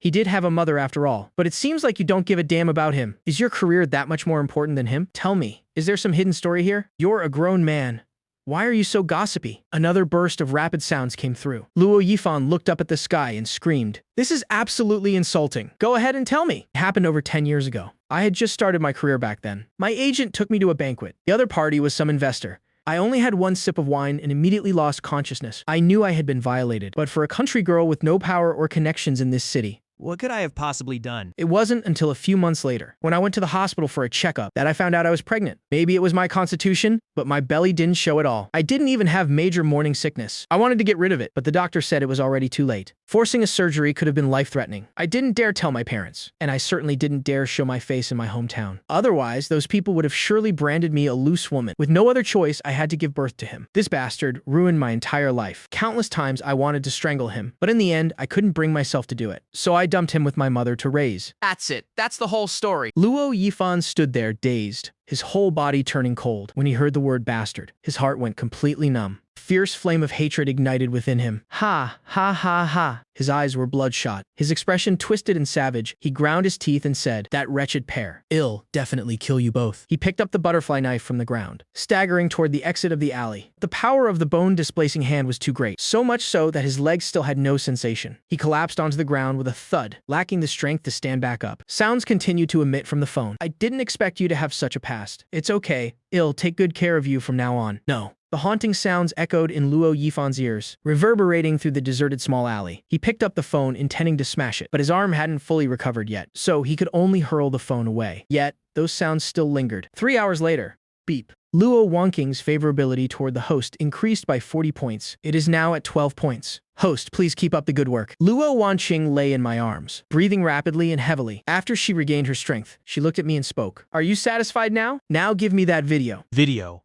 He did have a mother after all, but it seems like you don't give a damn about him. Is your career that much more important than him? Tell me, is there some hidden story here? You're a grown man. Why are you so gossipy? Another burst of rapid sounds came through. Luo Yifan looked up at the sky and screamed, "This is absolutely insulting. Go ahead and tell me." It happened over 10 years ago. I had just started my career back then. My agent took me to a banquet. The other party was some investor. I only had one sip of wine and immediately lost consciousness. I knew I had been violated, but for a country girl with no power or connections in this city, What could I have possibly done? it wasn't until a few months later, when I went to the hospital for a checkup, that I found out I was pregnant. Maybe it was my constitution, but my belly didn't show at all. I didn't even have major morning sickness. I wanted to get rid of it, but the doctor said it was already too late. Forcing a surgery could have been life-threatening. I didn't dare tell my parents, and I certainly didn't dare show my face in my hometown. Otherwise, those people would have surely branded me a loose woman. With no other choice, I had to give birth to him. This bastard ruined my entire life. Countless times I wanted to strangle him, but in the end, I couldn't bring myself to do it. So I dumped him with my mother to raise. That's it. That's the whole story. Luo Yifan stood there, dazed, his whole body turning cold. When he heard the word bastard, his heart went completely numb. Fierce flame of hatred ignited within him. Ha, ha, ha, ha. His eyes were bloodshot. His expression twisted and savage. He ground his teeth and said, "That wretched pair. I'll definitely kill you both." He picked up the butterfly knife from the ground, staggering toward the exit of the alley. The power of the bone-displacing hand was too great, so much so that his legs still had no sensation. He collapsed onto the ground with a thud, lacking the strength to stand back up. Sounds continued to emit from the phone. "I didn't expect you to have such a past. It's okay. I'll take good care of you from now on." No. The haunting sounds echoed in Luo Yifan's ears, reverberating through the deserted small alley. He picked up the phone, intending to smash it, but his arm hadn't fully recovered yet, so he could only hurl the phone away. Yet, those sounds still lingered. 3 hours later, beep. Luo Wangqing's favorability toward the host increased by 40 points. It is now at 12 points. "Host, please keep up the good work." Luo Wanqing lay in my arms, breathing rapidly and heavily. After she regained her strength, she looked at me and spoke. "Are you satisfied now? Now give me that video." Video.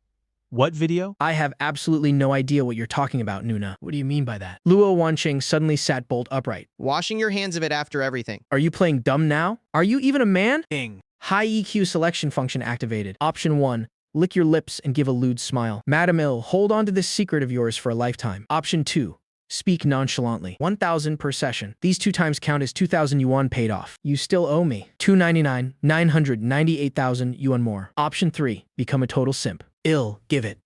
What video? "I have absolutely no idea what you're talking about, Nuna." "What do you mean by that?" Luo Wanqing suddenly sat bolt upright. Washing your hands of it after everything. "Are you playing dumb now? Are you even a man?" Ding. High EQ selection function activated. Option 1. Lick your lips and give a lewd smile. Madam Ill, hold on to this secret of yours for a lifetime. Option 2. Speak nonchalantly. 1,000 per session. These 2 times count as 2,000 yuan paid off. You still owe me. 299, 998,000 yuan more. Option 3. Become a total simp. I'll give it.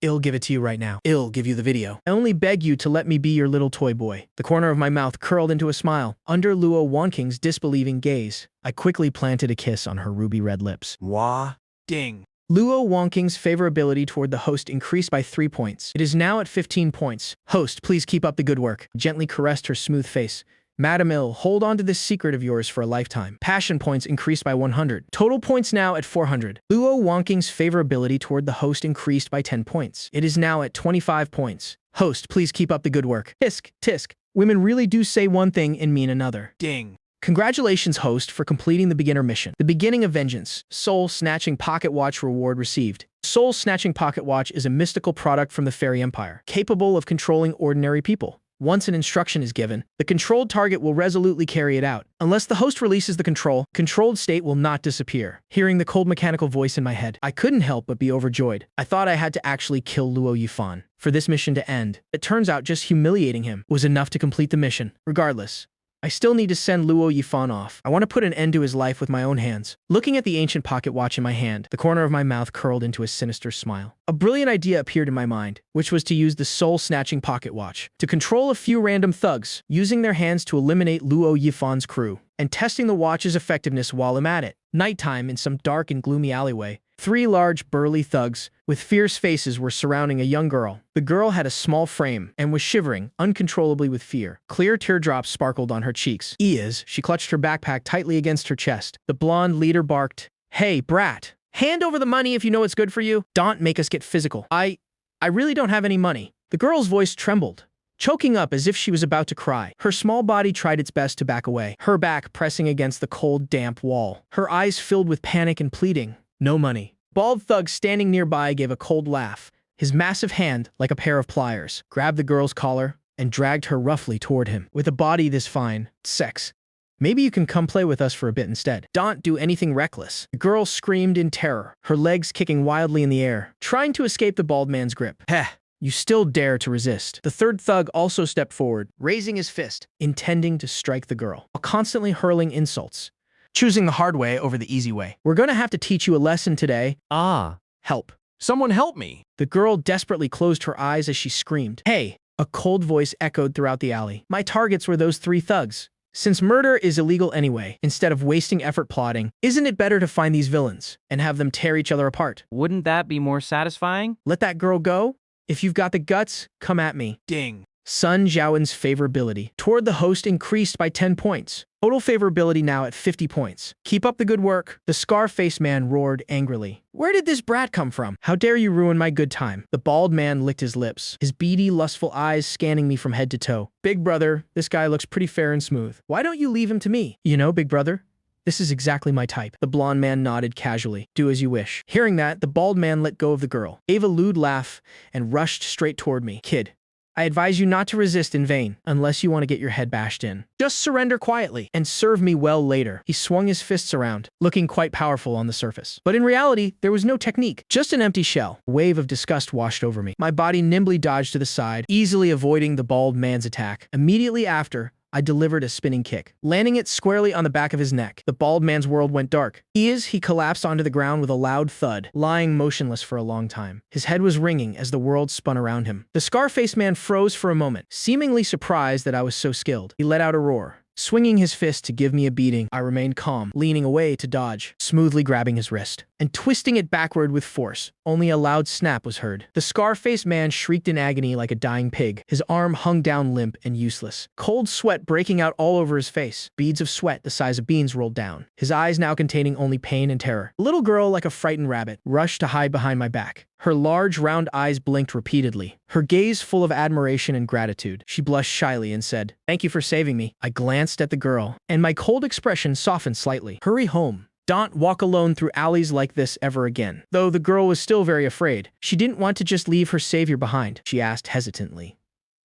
I'll give it to you right now. I'll give you the video. I only beg you to let me be your little toy boy. The corner of my mouth curled into a smile. Under Luo Wanqing's disbelieving gaze, I quickly planted a kiss on her ruby red lips. Wah. Ding. Luo Wanqing's favorability toward the host increased by 3 points. It is now at 15 points. "Host, please keep up the good work." Gently caressed her smooth face. "Madam Ill, hold on to this secret of yours for a lifetime." Passion points increased by 100. Total points now at 400. Luo Wanqing's favorability toward the host increased by 10 points. It is now at 25 points. "Host, please keep up the good work." Tisk, tisk. Women really do say one thing and mean another. Ding. Congratulations, host, for completing the beginner mission. The beginning of vengeance. Soul-snatching pocket watch reward received. Soul-snatching pocket watch is a mystical product from the Fairy Empire, capable of controlling ordinary people. Once an instruction is given, the controlled target will resolutely carry it out. Unless the host releases the controlled state will not disappear. Hearing the cold mechanical voice in my head, I couldn't help but be overjoyed. I thought I had to actually kill Luo Yifan for this mission to end. It turns out just humiliating him was enough to complete the mission. Regardless, I still need to send Luo Yifan off. I want to put an end to his life with my own hands. Looking at the ancient pocket watch in my hand, the corner of my mouth curled into a sinister smile. A brilliant idea appeared in my mind, which was to use the soul-snatching pocket watch to control a few random thugs, using their hands to eliminate Luo Yifan's crew, and testing the watch's effectiveness while I'm at it. Nighttime in some dark and gloomy alleyway. 3 large, burly thugs with fierce faces were surrounding a young girl. The girl had a small frame and was shivering uncontrollably with fear. Clear teardrops sparkled on her cheeks. She clutched her backpack tightly against her chest. The blonde leader barked, "Hey, brat, hand over the money if you know it's good for you. Don't make us get physical. I really don't have any money." The girl's voice trembled, choking up as if she was about to cry. Her small body tried its best to back away, her back pressing against the cold, damp wall. Her eyes filled with panic and pleading. "No money." Bald thug standing nearby gave a cold laugh. His massive hand, like a pair of pliers, grabbed the girl's collar and dragged her roughly toward him. "With a body this fine, sex, maybe you can come play with us for a bit instead. Don't do anything reckless." The girl screamed in terror, her legs kicking wildly in the air, trying to escape the bald man's grip. "Heh, You still dare to resist. The third thug also stepped forward, raising his fist, intending to strike the girl, while constantly hurling insults. Choosing the hard way over the easy way. We're gonna have to teach you a lesson today. Ah, Help. someone help me. The girl desperately closed her eyes as she screamed. Hey! A cold voice echoed throughout the alley. My targets were those three thugs. Since murder is illegal anyway, instead of wasting effort plotting, isn't it better to find these villains and have them tear each other apart? Wouldn't that be more satisfying? Let that girl go? If you've got the guts, come at me. Ding. Sun Zhaoen's favorability toward the host increased by 10 points. Total favorability now at 50 points. Keep up the good work. The scar-faced man roared angrily. Where did this brat come from? How dare you ruin my good time? The bald man licked his lips, his beady, lustful eyes scanning me from head to toe. Big brother, this guy looks pretty fair and smooth. Why don't you leave him to me? You know, big brother, this is exactly my type. The blonde man nodded casually. Do as you wish. Hearing that, the bald man let go of the girl, gave a lewd laugh, and rushed straight toward me. Kid, I advise you not to resist in vain, unless you want to get your head bashed in. Just surrender quietly, and serve me well later. He swung his fists around, looking quite powerful on the surface. But in reality, there was no technique, just an empty shell. A wave of disgust washed over me. My body nimbly dodged to the side, easily avoiding the bald man's attack. Immediately after, I delivered a spinning kick, landing it squarely on the back of his neck. The bald man's world went dark. He collapsed onto the ground with a loud thud, lying motionless for a long time. His head was ringing as the world spun around him. The scar-faced man froze for a moment, seemingly surprised that I was so skilled. He let out a roar. Swinging his fist to give me a beating, I remained calm, leaning away to dodge, smoothly grabbing his wrist, and twisting it backward with force. Only a loud snap was heard. The scar-faced man shrieked in agony like a dying pig. His arm hung down limp and useless. Cold sweat breaking out all over his face. Beads of sweat the size of beans rolled down, his eyes now containing only pain and terror. A little girl, like a frightened rabbit, rushed to hide behind my back. Her large, round eyes blinked repeatedly, her gaze full of admiration and gratitude. She blushed shyly and said, "Thank you for saving me." I glanced at the girl, and my cold expression softened slightly. Hurry home. Don't walk alone through alleys like this ever again. Though the girl was still very afraid, she didn't want to just leave her savior behind. She asked hesitantly,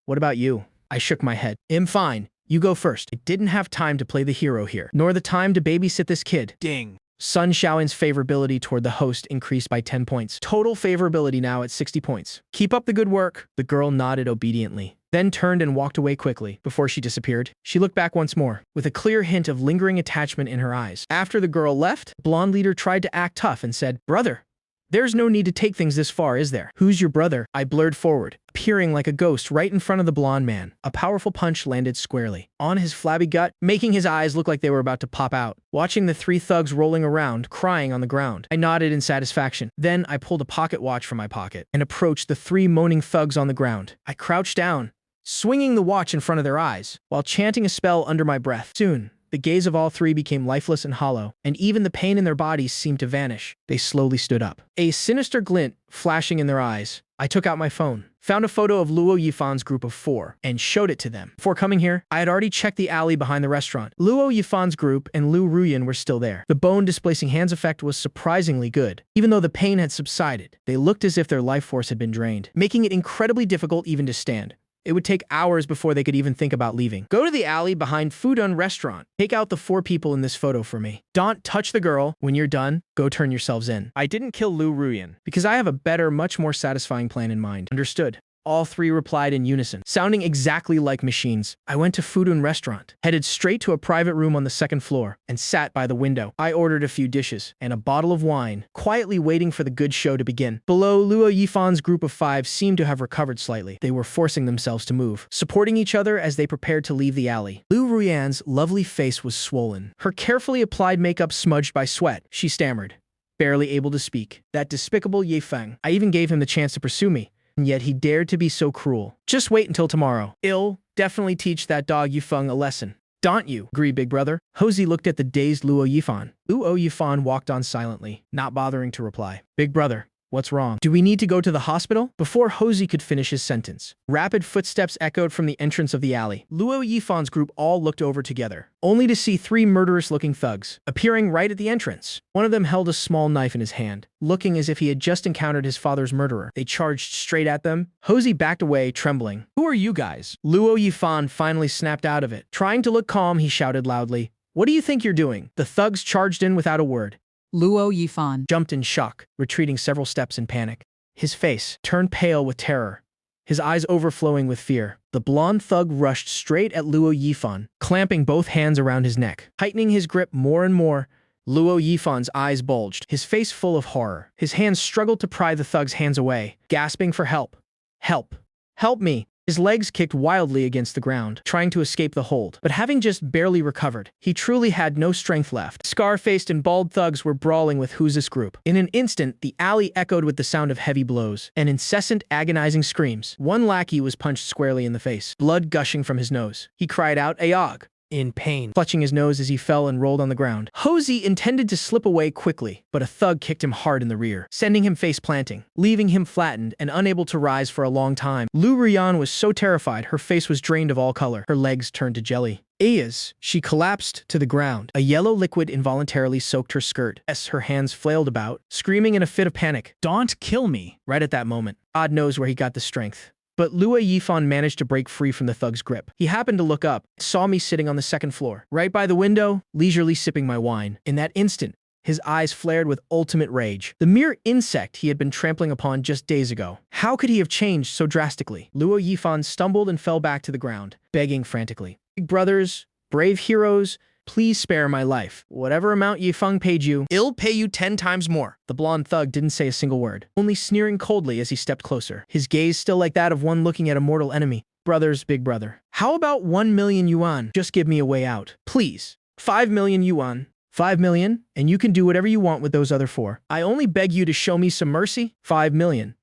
"What about you?" I shook my head. "I'm fine. You go first." I didn't have time to play the hero here, nor the time to babysit this kid. Ding. Sun Zhaoen's favorability toward the host increased by 10 points. Total favorability now at 60 points. Keep up the good work. The girl nodded obediently, then turned and walked away quickly. Before she disappeared, she looked back once more, with a clear hint of lingering attachment in her eyes. After the girl left, the blonde leader tried to act tough and said, "Brother, there's no need to take things this far, is there? Who's your brother?" I blurred forward, appearing like a ghost right in front of the blonde man. A powerful punch landed squarely on his flabby gut, making his eyes look like they were about to pop out. Watching the three thugs rolling around, crying on the ground, I nodded in satisfaction. Then I pulled a pocket watch from my pocket and approached the three moaning thugs on the ground. I crouched down, swinging the watch in front of their eyes, while chanting a spell under my breath. Soon, the gaze of all three became lifeless and hollow, and even the pain in their bodies seemed to vanish. They slowly stood up, a sinister glint flashing in their eyes. I took out my phone, found a photo of Luo Yifan's group of 4, and showed it to them. Before coming here, I had already checked the alley behind the restaurant. Luo Yifan's group and Lu Ruyan were still there. The bone-displacing hands effect was surprisingly good. Even though the pain had subsided, they looked as if their life force had been drained, making it incredibly difficult even to stand. It would take hours before they could even think about leaving. Go to the alley behind Fudun Restaurant. Take out the 4 people in this photo for me. Don't touch the girl. When you're done, go turn yourselves in. I didn't kill Lu Ruyan because I have a better, much more satisfying plan in mind. Understood. All 3 replied in unison, sounding exactly like machines. I went to Fudun Restaurant, headed straight to a private room on the 2nd floor, and sat by the window. I ordered a few dishes and a bottle of wine, quietly waiting for the good show to begin. Below, Luo Yifan's group of 5 seemed to have recovered slightly. They were forcing themselves to move, supporting each other as they prepared to leave the alley. Lu Ruyan's lovely face was swollen, her carefully applied makeup smudged by sweat. She stammered, barely able to speak. That despicable Yifeng. I even gave him the chance to pursue me, and yet he dared to be so cruel. Just wait until tomorrow. I'll definitely teach that dog Yifeng a lesson. Don't you? Agreed, big brother. Hosey looked at the dazed Luo Yifan. Luo Yifan walked on silently, not bothering to reply. Big brother, what's wrong? Do we need to go to the hospital? Before Hosey could finish his sentence, rapid footsteps echoed from the entrance of the alley. Luo Yifan's group all looked over together, only to see 3 murderous-looking thugs appearing right at the entrance. One of them held a small knife in his hand, looking as if he had just encountered his father's murderer. They charged straight at them. Hosey backed away, trembling. Who are you guys? Luo Yifan finally snapped out of it. Trying to look calm, he shouted loudly, "What do you think you're doing?" The thugs charged in without a word. Luo Yifan Jumped in shock, retreating several steps in panic. His face turned pale with terror, his eyes overflowing with fear. The blonde thug rushed straight at Luo Yifan, clamping both hands around his neck. Tightening his grip more and more, Luo Yifan's eyes bulged, his face full of horror. His hands struggled to pry the thug's hands away, gasping for help. Help! Help me! His legs kicked wildly against the ground, trying to escape the hold. But having just barely recovered, he truly had no strength left. Scar-faced and bald thugs were brawling with Huza's group. In an instant, the alley echoed with the sound of heavy blows and incessant, agonizing screams. One lackey was punched squarely in the face, blood gushing from his nose. He cried out, "Ayog!" in pain, clutching his nose as he fell and rolled on the ground. Hosey intended to slip away quickly, but a thug kicked him hard in the rear, sending him face-planting, leaving him flattened and unable to rise for a long time. Lu Ruyan was so terrified her face was drained of all color. Her legs turned to jelly. As she collapsed to the ground, a yellow liquid involuntarily soaked her skirt. As her hands flailed about, screaming in a fit of panic. Don't kill me. Right at that moment, God knows where he got the strength. But Luo Yifan managed to break free from the thug's grip. He happened to look up, saw me sitting on the second floor, right by the window, leisurely sipping my wine. In that instant, his eyes flared with ultimate rage. The mere insect he had been trampling upon just days ago. How could he have changed so drastically? Luo Yifan stumbled and fell back to the ground, begging frantically. Big brothers, brave heroes, please spare my life. Whatever amount Yifeng paid you, I'll pay you 10 times more. The blonde thug didn't say a single word, only sneering coldly as he stepped closer, his gaze still like that of one looking at a mortal enemy. Brothers, big brother. How about 1 million yuan? Just give me a way out. Please. 5 million yuan. 5 million, and you can do whatever you want with those other 4. I only beg you to show me some mercy. 5 million.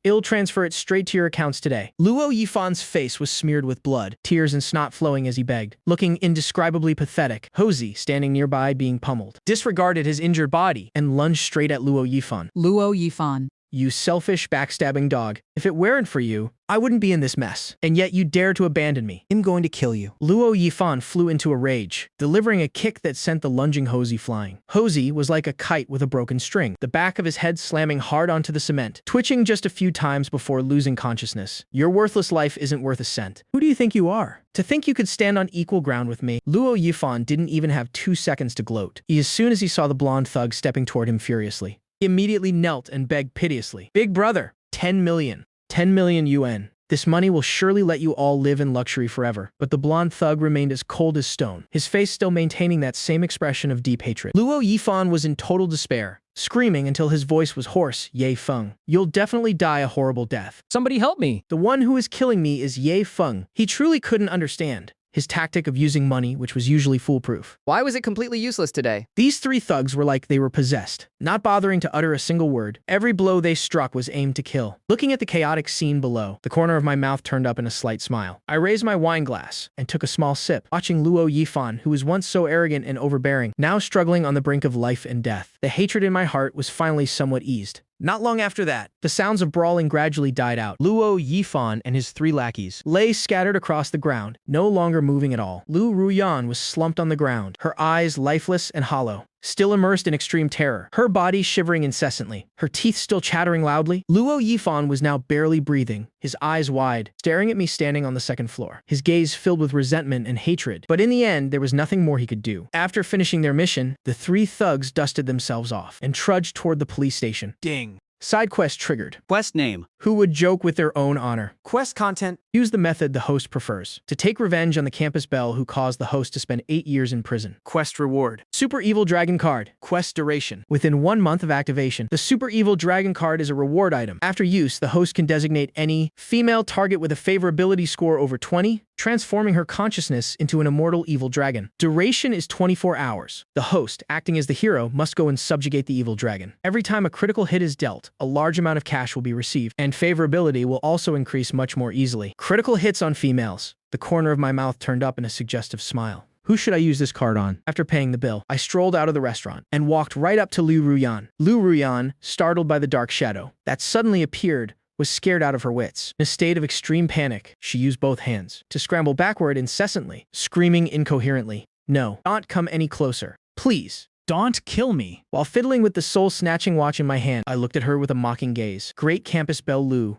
I'll transfer it straight to your accounts today. Luo Yifan's face was smeared with blood, tears and snot flowing as he begged, looking indescribably pathetic. Hosey, standing nearby being pummeled, disregarded his injured body and lunged straight at Luo Yifan. Luo Yifan. You selfish, backstabbing dog. If it weren't for you, I wouldn't be in this mess. And yet you dare to abandon me. I'm going to kill you. Luo Yifan flew into a rage, delivering a kick that sent the lunging Hosey flying. Hosey was like a kite with a broken string, the back of his head slamming hard onto the cement, twitching just a few times before losing consciousness. Your worthless life isn't worth a cent. Who do you think you are? To think you could stand on equal ground with me? Luo Yifan didn't even have 2 seconds to gloat. As soon as he saw the blonde thug stepping toward him furiously, he immediately knelt and begged piteously. Big brother, 10 million. 10 million yuan. This money will surely let you all live in luxury forever. But the blonde thug remained as cold as stone, his face still maintaining that same expression of deep hatred. Luo Yifan was in total despair, screaming until his voice was hoarse. Ye Feng, you'll definitely die a horrible death. Somebody help me. The one who is killing me is Ye Feng. He truly couldn't understand his tactic of using money, which was usually foolproof. Why was it completely useless today? These 3 thugs were like they were possessed, not bothering to utter a single word. Every blow they struck was aimed to kill. Looking at the chaotic scene below, the corner of my mouth turned up in a slight smile. I raised my wine glass and took a small sip, watching Luo Yifan, who was once so arrogant and overbearing, now struggling on the brink of life and death. The hatred in my heart was finally somewhat eased. Not long after that, the sounds of brawling gradually died out. Luo Yifan and his 3 lackeys lay scattered across the ground, no longer moving at all. Lu Ruyan was slumped on the ground, her eyes lifeless and hollow, still immersed in extreme terror, her body shivering incessantly, her teeth still chattering loudly. Luo Yifan was now barely breathing, his eyes wide, staring at me standing on the second floor, his gaze filled with resentment and hatred. But in the end, there was nothing more he could do. After finishing their mission, the 3 thugs dusted themselves off and trudged toward the police station. Ding. Side quest triggered. Quest name. Who would joke with their own honor? Quest content. Use the method the host prefers. To take revenge on the campus belle who caused the host to spend 8 years in prison. Quest reward. Super Evil Dragon card. Quest duration. Within 1 month of activation, the Super Evil Dragon card is a reward item. After use, the host can designate any female target with a favorability score over 20, transforming her consciousness into an immortal evil dragon. Duration is 24 hours. The host, acting as the hero, must go and subjugate the evil dragon. Every time a critical hit is dealt, a large amount of cash will be received, and favorability will also increase much more easily. Critical hits on females. The corner of my mouth turned up in a suggestive smile. Who should I use this card on? After paying the bill, I strolled out of the restaurant and walked right up to Lu Ruyan. Lu Ruyan, startled by the dark shadow that suddenly appeared, was scared out of her wits. In a state of extreme panic, she used both hands to scramble backward incessantly, screaming incoherently, "No, don't come any closer. Please. Don't kill me." While fiddling with the soul-snatching watch in my hand, I looked at her with a mocking gaze. Great campus belle Lu.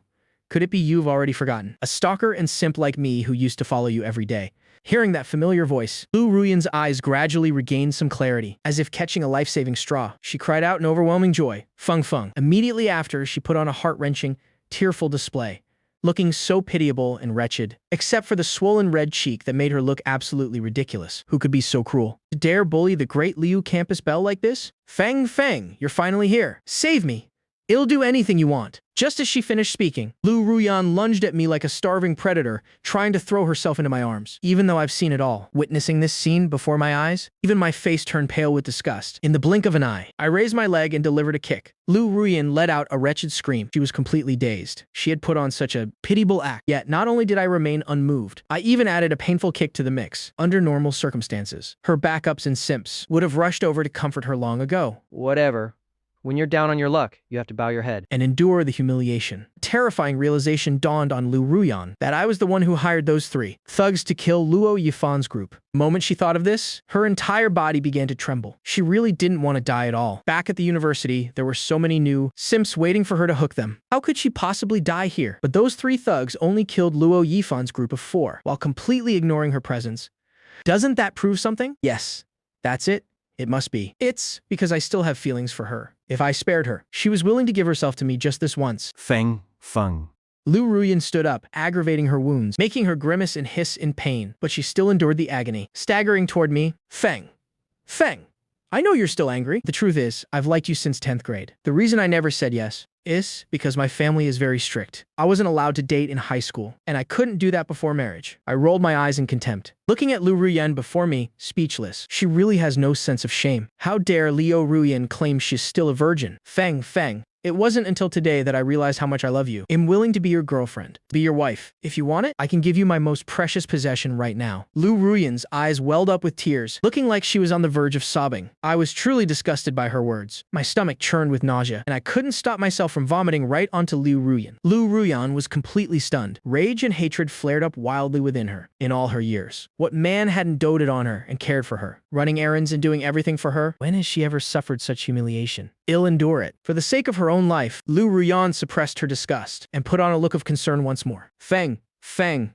Could it be you've already forgotten? A stalker and simp like me who used to follow you every day. Hearing that familiar voice, Lu Ruyan's eyes gradually regained some clarity, as if catching a life-saving straw. She cried out in overwhelming joy, "Feng Feng." Immediately after, she put on a heart-wrenching, tearful display. looking so pitiable and wretched, except for the swollen red cheek that made her look absolutely ridiculous. Who could be so cruel? To dare bully the great Liu campus belle like this? Feng Feng, you're finally here. Save me. It'll do anything you want. Just as she finished speaking, Lu Ruyan lunged at me like a starving predator, trying to throw herself into my arms. Even though I've seen it all, witnessing this scene before my eyes, even my face turned pale with disgust. In the blink of an eye, I raised my leg and delivered a kick. Lu Ruyan let out a wretched scream. She was completely dazed. She had put on such a pitiable act. Yet not only did I remain unmoved, I even added a painful kick to the mix. Under normal circumstances, her backups and simps would have rushed over to comfort her long ago. Whatever. When you're down on your luck, you have to bow your head. And endure the humiliation. A terrifying realization dawned on Lu Ruyan that I was the one who hired those three thugs to kill Luo Yifan's group. The moment she thought of this, her entire body began to tremble. She really didn't want to die at all. Back at the university, there were so many new simps waiting for her to hook them. How could she possibly die here? But those three thugs only killed Luo Yifan's group of 4, while completely ignoring her presence. Doesn't that prove something? Yes, that's it. It must be. It's because I still have feelings for her. If I spared her, she was willing to give herself to me just this once. Feng Feng. Lu Ruyan stood up, aggravating her wounds, making her grimace and hiss in pain, but she still endured the agony. Staggering toward me, Feng. Feng. I know you're still angry. The truth is, I've liked you since 10th grade. The reason I never said yes is because my family is very strict. I wasn't allowed to date in high school, and I couldn't do that before marriage. I rolled my eyes in contempt, looking at Lu Ruyan before me, speechless. She really has no sense of shame. How dare Liu Ruyan claim she's still a virgin? Feng Feng. It wasn't until today that I realized how much I love you. I'm willing to be your girlfriend, be your wife. If you want it, I can give you my most precious possession right now. Lu Ruyan's eyes welled up with tears, looking like she was on the verge of sobbing. I was truly disgusted by her words. My stomach churned with nausea, and I couldn't stop myself from vomiting right onto Liu Ruyan. Lu Ruyan was completely stunned. Rage and hatred flared up wildly within her. In all her years, what man hadn't doted on her and cared for her, running errands and doing everything for her? When has she ever suffered such humiliation? Ill endure it. For the sake of her own life, Lu Ruyan suppressed her disgust and put on a look of concern once more. Feng, Feng,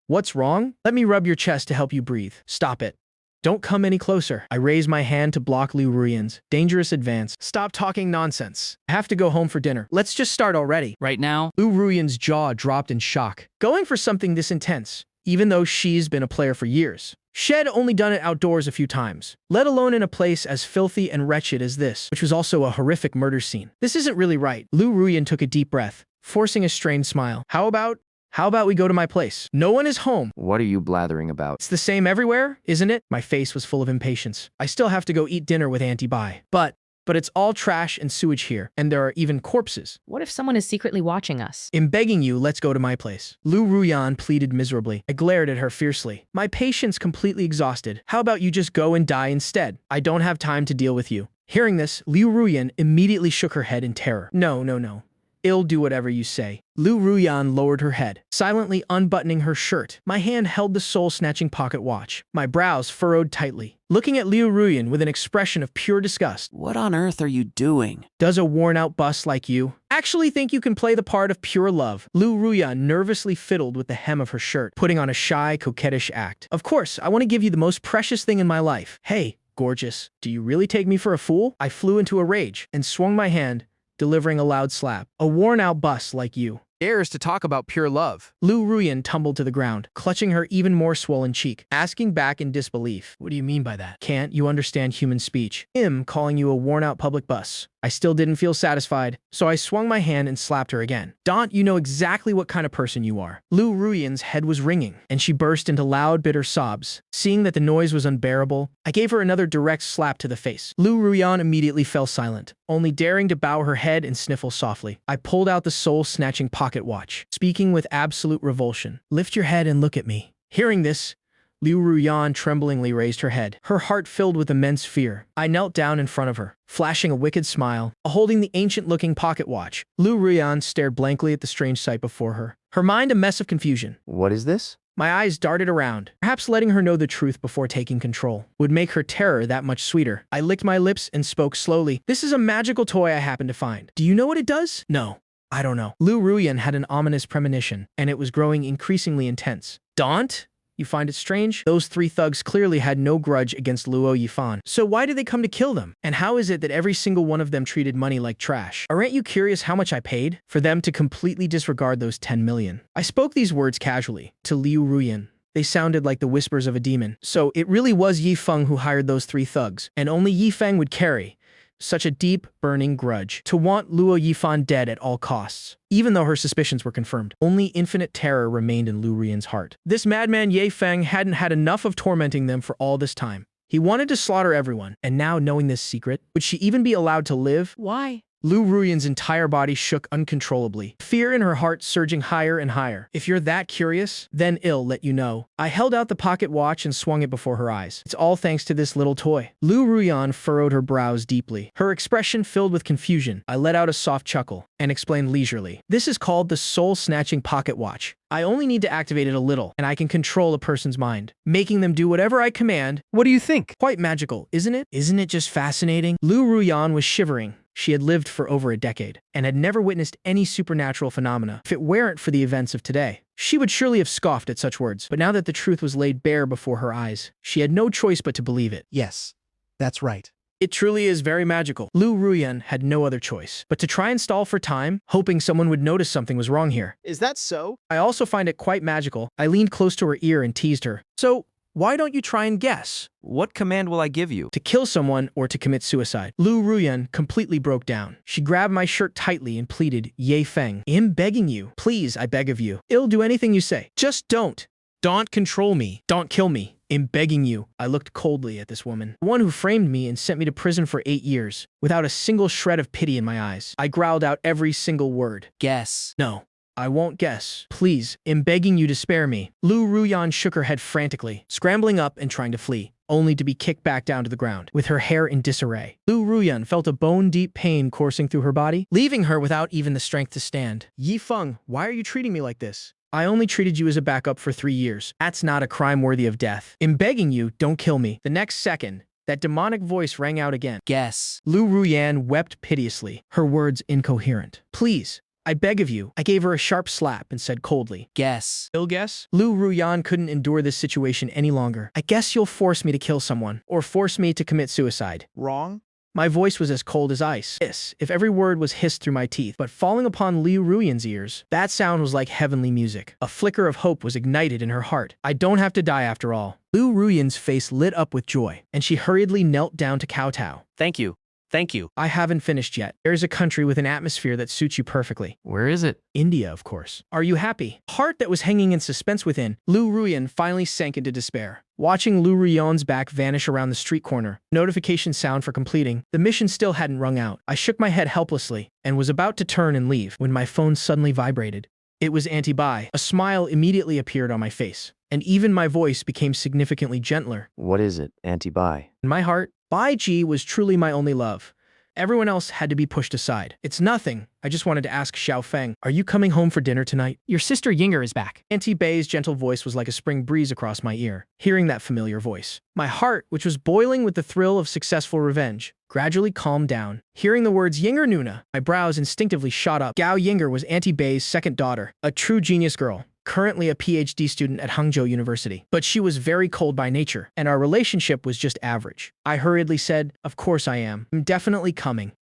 what's wrong? Let me rub your chest to help you breathe. Stop it. Don't come any closer. I raised my hand to block Lu Ruyan's dangerous advance. Stop talking nonsense. I have to go home for dinner. Let's just start already. Right now? Lu Ruyan's jaw dropped in shock. Going for something this intense, even though she's been a player for years. Shed only done it outdoors a few times, let alone in a place as filthy and wretched as this, which was also a horrific murder scene. This isn't really right. Lu Ruyan took a deep breath, forcing a strained smile. How about we go to my place? No one is home. What are you blathering about? It's the same everywhere, isn't it? My face was full of impatience. I still have to go eat dinner with Auntie Bai. But it's all trash and sewage here, and there are even corpses. What if someone is secretly watching us? I'm begging you, let's go to my place. Lu Ruyan pleaded miserably. I glared at her fiercely, my patience completely exhausted. How about you just go and die instead? I don't have time to deal with you. Hearing this, Liu Ruyan immediately shook her head in terror. No. I'll do whatever you say. Lu Ruyan lowered her head, silently unbuttoning her shirt. My hand held the soul-snatching pocket watch. My brows furrowed tightly, looking at Liu Ruyan with an expression of pure disgust. What on earth are you doing? Does a worn-out bust like you actually think you can play the part of pure love? Lu Ruyan nervously fiddled with the hem of her shirt, putting on a shy, coquettish act. Of course, I want to give you the most precious thing in my life. Hey, gorgeous, do you really take me for a fool? I flew into a rage and swung my hand, delivering a loud slap. A worn-out bust like you dares to talk about pure love. Lu Ruyan tumbled to the ground, clutching her even more swollen cheek, asking back in disbelief. What do you mean by that? Can't you understand human speech? Him calling you a worn-out public bus. I still didn't feel satisfied, so I swung my hand and slapped her again. Daunt, you know exactly what kind of person you are. Lu Ruyan's head was ringing, and she burst into loud, bitter sobs. Seeing that the noise was unbearable, I gave her another direct slap to the face. Lu Ruyan immediately fell silent, only daring to bow her head and sniffle softly. I pulled out the soul-snatching pocket watch, speaking with absolute revulsion. Lift your head and look at me. Hearing this, Liu Ruyan tremblingly raised her head, her heart filled with immense fear. I knelt down in front of her, flashing a wicked smile, holding the ancient-looking pocket watch. Liu Ruyan stared blankly at the strange sight before her, her mind a mess of confusion. What is this? My eyes darted around. Perhaps letting her know the truth before taking control would make her terror that much sweeter. I licked my lips and spoke slowly. This is a magical toy I happened to find. Do you know what it does? No, I don't know. Liu Ruyan had an ominous premonition, and it was growing increasingly intense. Daunt? You find it strange? Those three thugs clearly had no grudge against Luo Yifan. So why did they come to kill them? And how is it that every single one of them treated money like trash? Aren't you curious how much I paid for them to completely disregard those 10 million? I spoke these words casually to Liu Ruyan. They sounded like the whispers of a demon. So it really was Yi Feng who hired those three thugs, and only Yi Feng would carry such a deep, burning grudge to want Luo Yifan dead at all costs. Even though her suspicions were confirmed, only infinite terror remained in Lu Rian's heart. This madman Ye Feng hadn't had enough of tormenting them for all this time. He wanted to slaughter everyone, and now, knowing this secret, would she even be allowed to live? Why? Lu Ruyan's entire body shook uncontrollably, fear in her heart surging higher and higher. If you're that curious, then I'll let you know. I held out the pocket watch and swung it before her eyes. It's all thanks to this little toy. Lu Ruyan furrowed her brows deeply, her expression filled with confusion. I let out a soft chuckle and explained leisurely. This is called the soul-snatching pocket watch. I only need to activate it a little, and I can control a person's mind, making them do whatever I command. What do you think? Quite magical, isn't it? Isn't it just fascinating? Lu Ruyan was shivering. She had lived for over a decade and had never witnessed any supernatural phenomena. If it weren't for the events of today, she would surely have scoffed at such words. But now that the truth was laid bare before her eyes, she had no choice but to believe it. Yes, that's right. It truly is very magical. Lu Ruyan had no other choice but to try and stall for time, hoping someone would notice something was wrong here. Is that so? I also find it quite magical. I leaned close to her ear and teased her. So, why don't you try and guess? What command will I give you? To kill someone or to commit suicide. Lu Ruyan completely broke down. She grabbed my shirt tightly and pleaded, Ye Feng, I'm begging you. Please, I beg of you. I'll do anything you say. Just don't. Don't control me. Don't kill me. I'm begging you. I looked coldly at this woman, the one who framed me and sent me to prison for 8 years, without a single shred of pity in my eyes. I growled out every single word. Guess. No. I won't guess. Please, I'm begging you to spare me. Lu Ruyan shook her head frantically, scrambling up and trying to flee, only to be kicked back down to the ground, with her hair in disarray. Lu Ruyan felt a bone-deep pain coursing through her body, leaving her without even the strength to stand. Yi Feng, why are you treating me like this? I only treated you as a backup for 3 years. That's not a crime worthy of death. I'm begging you, don't kill me. The next second, that demonic voice rang out again. Guess. Lu Ruyan wept piteously, her words incoherent. Please. I beg of you. I gave her a sharp slap and said coldly, Guess. Ill guess? Lu Ruyan couldn't endure this situation any longer. I guess you'll force me to kill someone, or force me to commit suicide. Wrong? My voice was as cold as ice. Hiss, if every word was hissed through my teeth, but falling upon Liu Ruyan's ears, that sound was like heavenly music. A flicker of hope was ignited in her heart. I don't have to die after all. Liu Ruyan's face lit up with joy, and she hurriedly knelt down to kowtow. Thank you. Thank you. I haven't finished yet. There's a country with an atmosphere that suits you perfectly. Where is it? India, of course. Are you happy? Heart that was hanging in suspense within, Lu Ruyan finally sank into despair. Watching Lu Ruyan's back vanish around the street corner, notification sound for completing, the mission still hadn't rung out. I shook my head helplessly and was about to turn and leave when my phone suddenly vibrated. It was Auntie Bai. A smile immediately appeared on my face, and even my voice became significantly gentler. What is it, Auntie Bai? In my heart, Bai Ji was truly my only love. Everyone else had to be pushed aside. It's nothing. I just wanted to ask Xiao Feng, are you coming home for dinner tonight? Your sister Yinger is back. Auntie Bai's gentle voice was like a spring breeze across my ear, hearing that familiar voice. My heart, which was boiling with the thrill of successful revenge, gradually calmed down. Hearing the words Yinger Nuna, my brows instinctively shot up. Gao Yinger was Auntie Bai's second daughter, a true genius girl, currently a PhD student at Hangzhou University. But she was very cold by nature, and our relationship was just average. I hurriedly said, of course I am. I'm definitely coming.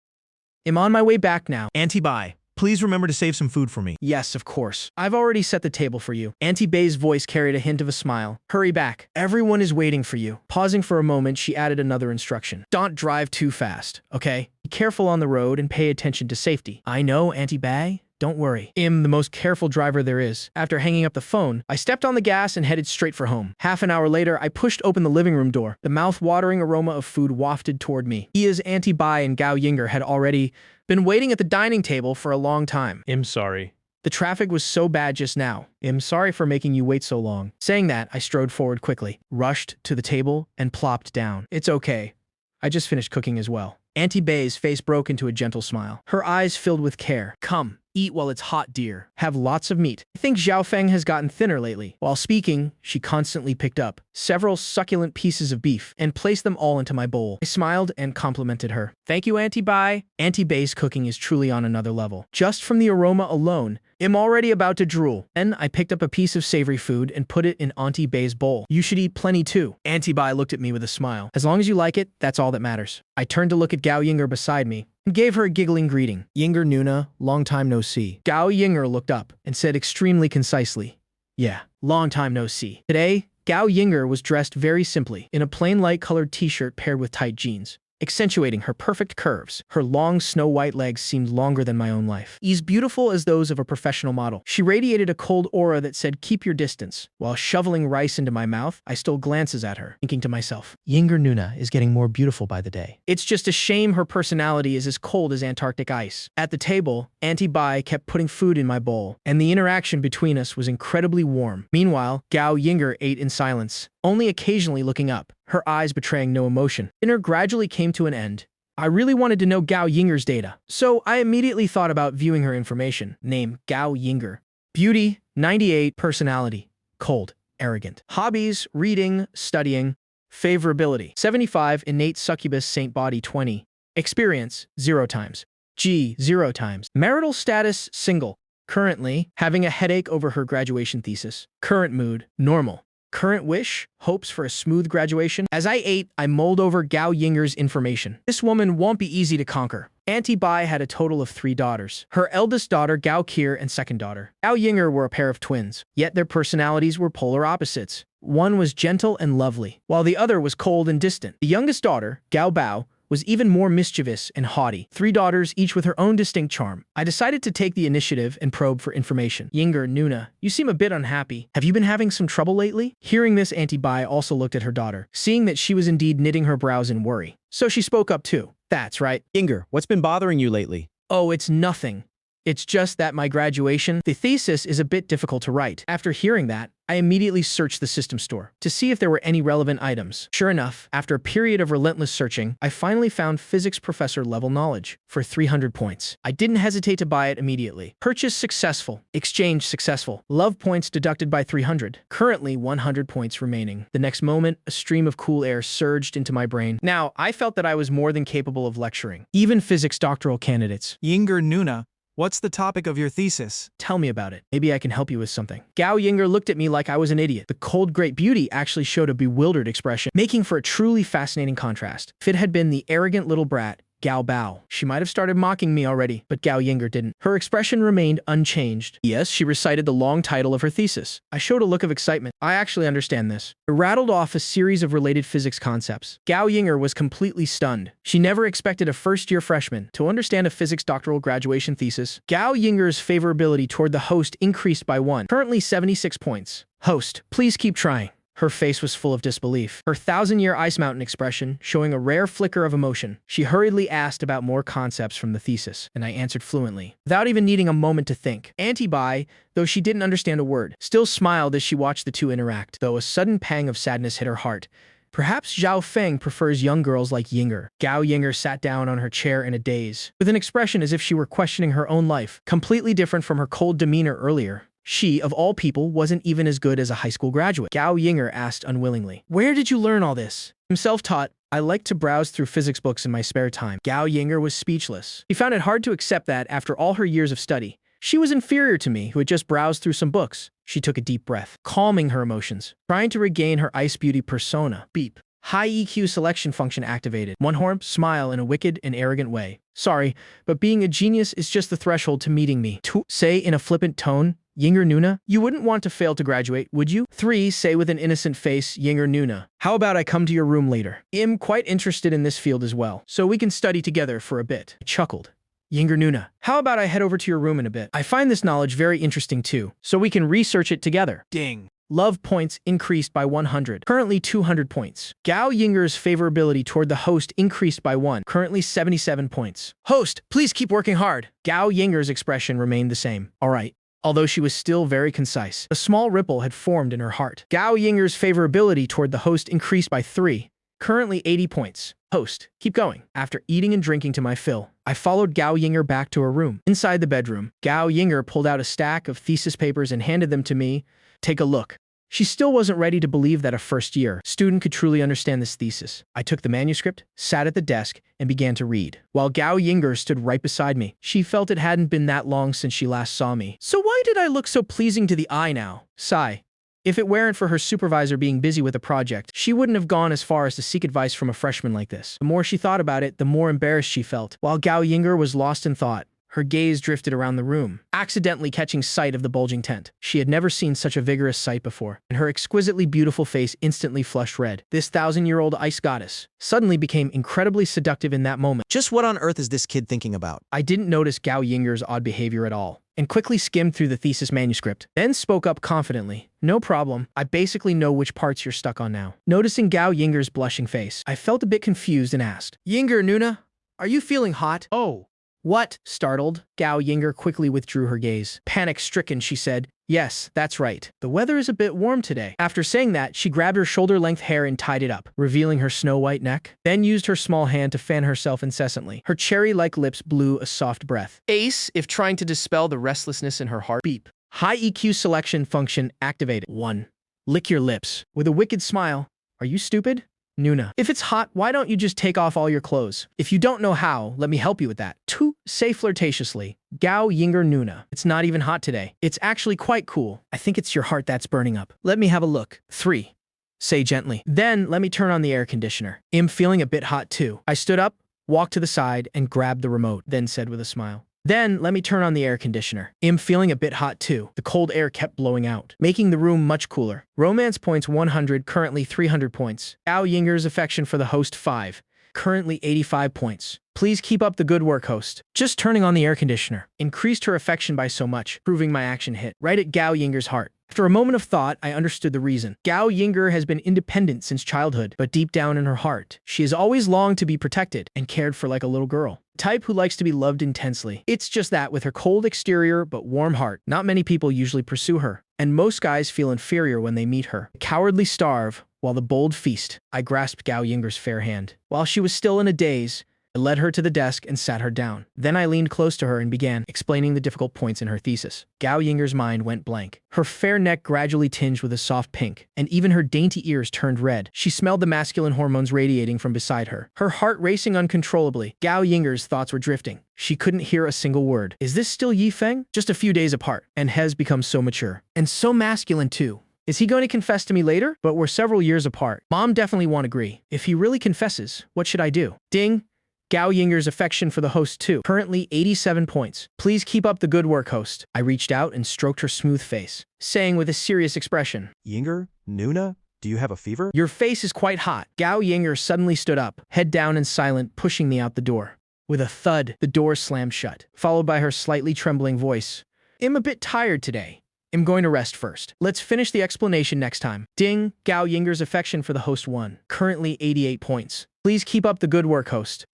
I'm on my way back now. Auntie Bai, please remember to save some food for me. Yes, of course. I've already set the table for you. Auntie Bai's voice carried a hint of a smile. Hurry back. Everyone is waiting for you. Pausing for a moment, she added another instruction. Don't drive too fast, okay? Be careful on the road and pay attention to safety. I know, Auntie Bai. Don't worry. I'm the most careful driver there is. After hanging up the phone, I stepped on the gas and headed straight for home. Half an hour later, I pushed open the living room door. The mouth-watering aroma of food wafted toward me. Ia's Auntie Bai and Gao Yinger had already been waiting at the dining table for a long time. I'm sorry. The traffic was so bad just now. I'm sorry for making you wait so long. Saying that, I strode forward quickly, rushed to the table, and plopped down. It's okay. I just finished cooking as well. Auntie Bai's face broke into a gentle smile. Her eyes filled with care. Come. Eat while it's hot, dear. Have lots of meat. I think Zhao Feng has gotten thinner lately. While speaking, she constantly picked up several succulent pieces of beef and placed them all into my bowl. I smiled and complimented her. Thank you, Auntie Bai. Auntie Bai's cooking is truly on another level. Just from the aroma alone, I'm already about to drool. Then I picked up a piece of savory food and put it in Auntie Bai's bowl. You should eat plenty too. Auntie Bai looked at me with a smile. As long as you like it, that's all that matters. I turned to look at Gao Yinger beside me and gave her a giggling greeting. Yinger Nuna, long time no see. Gao Yinger looked up and said extremely concisely, yeah, long time no see. Today, Gao Yinger was dressed very simply in a plain light-colored t-shirt paired with tight jeans, accentuating her perfect curves. Her long snow-white legs seemed longer than my own life, as beautiful as those of a professional model. She radiated a cold aura that said, keep your distance. While shoveling rice into my mouth, I stole glances at her, thinking to myself, Yinger Nuna is getting more beautiful by the day. It's just a shame her personality is as cold as Antarctic ice. At the table, Auntie Bai kept putting food in my bowl, and the interaction between us was incredibly warm. Meanwhile, Gao Yinger ate in silence, only occasionally looking up, her eyes betraying no emotion. Dinner gradually came to an end. I really wanted to know Gao Yinger's data, so I immediately thought about viewing her information. Name, Gao Yinger. Beauty, 98. Personality, cold, arrogant. Hobbies, reading, studying. Favorability, 75. Innate succubus saint body, 20. Experience, 0 times. G, 0 times. Marital status, single. Currently, having a headache over her graduation thesis. Current mood, normal. Current wish, hopes for a smooth graduation. As I ate, I mulled over Gao Yinger's information. This woman won't be easy to conquer. Auntie Bai had a total of 3 daughters. Her eldest daughter, Gao Kier, and second daughter, Gao Yinger, were a pair of twins. Yet their personalities were polar opposites. One was gentle and lovely, while the other was cold and distant. The youngest daughter, Gao Bao, was even more mischievous and haughty. 3 daughters, each with her own distinct charm. I decided to take the initiative and probe for information. Yinger Nuna, you seem a bit unhappy. Have you been having some trouble lately? Hearing this, Auntie Bai also looked at her daughter, seeing that she was indeed knitting her brows in worry. So she spoke up too. That's right. Yinger, what's been bothering you lately? Oh, it's nothing. It's just that my graduation, the thesis, is a bit difficult to write. After hearing that, I immediately searched the system store to see if there were any relevant items. Sure enough, after a period of relentless searching, I finally found physics professor level knowledge for 300 points. I didn't hesitate to buy it immediately. Purchase successful. Exchange successful. Love points deducted by 300. Currently 100 points remaining. The next moment, a stream of cool air surged into my brain. Now, I felt that I was more than capable of lecturing. Even physics doctoral candidates. Yinger Nuna, what's the topic of your thesis? Tell me about it. Maybe I can help you with something. Gao Yinger looked at me like I was an idiot. The cold great beauty actually showed a bewildered expression, making for a truly fascinating contrast. If it had been the arrogant little brat, Gao Bao, she might have started mocking me already, but Gao Yinger didn't. Her expression remained unchanged. Yes, she recited the long title of her thesis. I showed a look of excitement. I actually understand this. I rattled off a series of related physics concepts. Gao Yinger was completely stunned. She never expected a first-year freshman to understand a physics doctoral graduation thesis. Gao Yinger's favorability toward the host increased by 1, currently 76 points. Host, please keep trying. Her face was full of disbelief, her 1,000-year ice mountain expression showing a rare flicker of emotion. She hurriedly asked about more concepts from the thesis, and I answered fluently, without even needing a moment to think. Auntie Bai, though she didn't understand a word, still smiled as she watched the two interact, though a sudden pang of sadness hit her heart. Perhaps Zhao Feng prefers young girls like Yinger. Gao Yinger sat down on her chair in a daze, with an expression as if she were questioning her own life, completely different from her cold demeanor earlier. She, of all people, wasn't even as good as a high school graduate. Gao Yinger asked unwillingly, "Where did you learn all this?" I'm self-taught. I like to browse through physics books in my spare time. Gao Yinger was speechless. She found it hard to accept that, after all her years of study, she was inferior to me, who had just browsed through some books. She took a deep breath, calming her emotions, trying to regain her ice beauty persona. Beep. High EQ selection function activated. One horn smile in a wicked and arrogant way. Sorry, but being a genius is just the threshold to meeting me. 2. Say in a flippant tone, Yinger Nuna, you wouldn't want to fail to graduate, would you? 3. Say with an innocent face, Yinger Nuna, how about I come to your room later? I'm quite interested in this field as well, so we can study together for a bit. I chuckled. Yinger Nuna, how about I head over to your room in a bit? I find this knowledge very interesting too, so we can research it together. Ding. Love points increased by 100, currently 200 points. Gao Yinger's favorability toward the host increased by 1, currently 77 points. Host, please keep working hard. Gao Yinger's expression remained the same. All right. Although she was still very concise, a small ripple had formed in her heart. Gao Yinger's favorability toward the host increased by 3, currently 80 points. Host, keep going. After eating and drinking to my fill, I followed Gao Yinger back to her room. Inside the bedroom, Gao Yinger pulled out a stack of thesis papers and handed them to me. Take a look. She still wasn't ready to believe that a first-year student could truly understand this thesis. I took the manuscript, sat at the desk, and began to read, while Gao Yinger stood right beside me. She felt it hadn't been that long since she last saw me. So why did I look so pleasing to the eye now? Sigh. If it weren't for her supervisor being busy with a project, she wouldn't have gone as far as to seek advice from a freshman like this. The more she thought about it, the more embarrassed she felt. While Gao Yinger was lost in thought, her gaze drifted around the room, accidentally catching sight of the bulging tent. She had never seen such a vigorous sight before, and her exquisitely beautiful face instantly flushed red. This 1,000-year-old ice goddess suddenly became incredibly seductive in that moment. Just what on earth is this kid thinking about? I didn't notice Gao Yinger's odd behavior at all, and quickly skimmed through the thesis manuscript, then spoke up confidently. No problem, I basically know which parts you're stuck on now. Noticing Gao Yinger's blushing face, I felt a bit confused and asked, Yinger, Nuna, are you feeling hot? Oh, What? Startled, Gao Yinger quickly withdrew her gaze. Panic-stricken, she said, Yes, that's right. The weather is a bit warm today. After saying that, she grabbed her shoulder-length hair and tied it up, revealing her snow-white neck, then used her small hand to fan herself incessantly. Her cherry-like lips blew a soft breath. Ace, if trying to dispel the restlessness in her heart. Beep. High EQ selection function activated. 1. Lick your lips. With a wicked smile. Are you stupid? Nuna. If it's hot, why don't you just take off all your clothes? If you don't know how, let me help you with that. 2. Say flirtatiously. Gao Yinger Nuna. It's not even hot today. It's actually quite cool. I think it's your heart that's burning up. Let me have a look. 3. Say gently. Then let me turn on the air conditioner. I'm feeling a bit hot too. I stood up, walked to the side, and grabbed the remote, then said with a smile. Then, let me turn on the air conditioner. I'm feeling a bit hot too. The cold air kept blowing out, making the room much cooler. Romance points 100, currently 300 points. Gao Yinger's affection for the host 5, currently 85 points. Please keep up the good work, host. Just turning on the air conditioner increased her affection by so much, proving my action hit right at Gao Yinger's heart. After a moment of thought, I understood the reason. Gao Yinger has been independent since childhood, but deep down in her heart, she has always longed to be protected and cared for like a little girl. Type who likes to be loved intensely. It's just that with her cold exterior but warm heart, not many people usually pursue her, and most guys feel inferior when they meet her. The cowardly starve, while the bold feast. I grasped Gao Yinger's fair hand. While she was still in a daze, I led her to the desk and sat her down. Then I leaned close to her and began explaining the difficult points in her thesis. Gao Yinger's mind went blank. Her fair neck gradually tinged with a soft pink, and even her dainty ears turned red. She smelled the masculine hormones radiating from beside her, her heart racing uncontrollably. Gao Yinger's thoughts were drifting. She couldn't hear a single word. Is this still Yifeng? Just a few days apart, and has become so mature. And so masculine too. Is he going to confess to me later? But we're several years apart. Mom definitely won't agree. If he really confesses, what should I do? Ding! Gao Yinger's affection for the host too, currently 87 points. Please keep up the good work, host. I reached out and stroked her smooth face, saying with a serious expression, Yinger? Nuna? Do you have a fever? Your face is quite hot. Gao Yinger suddenly stood up, head down and silent, pushing me out the door. With a thud, the door slammed shut, followed by her slightly trembling voice. I'm a bit tired today. I'm going to rest first. Let's finish the explanation next time. Ding! Gao Yinger's affection for the host 1, currently 88 points. Please keep up the good work, host.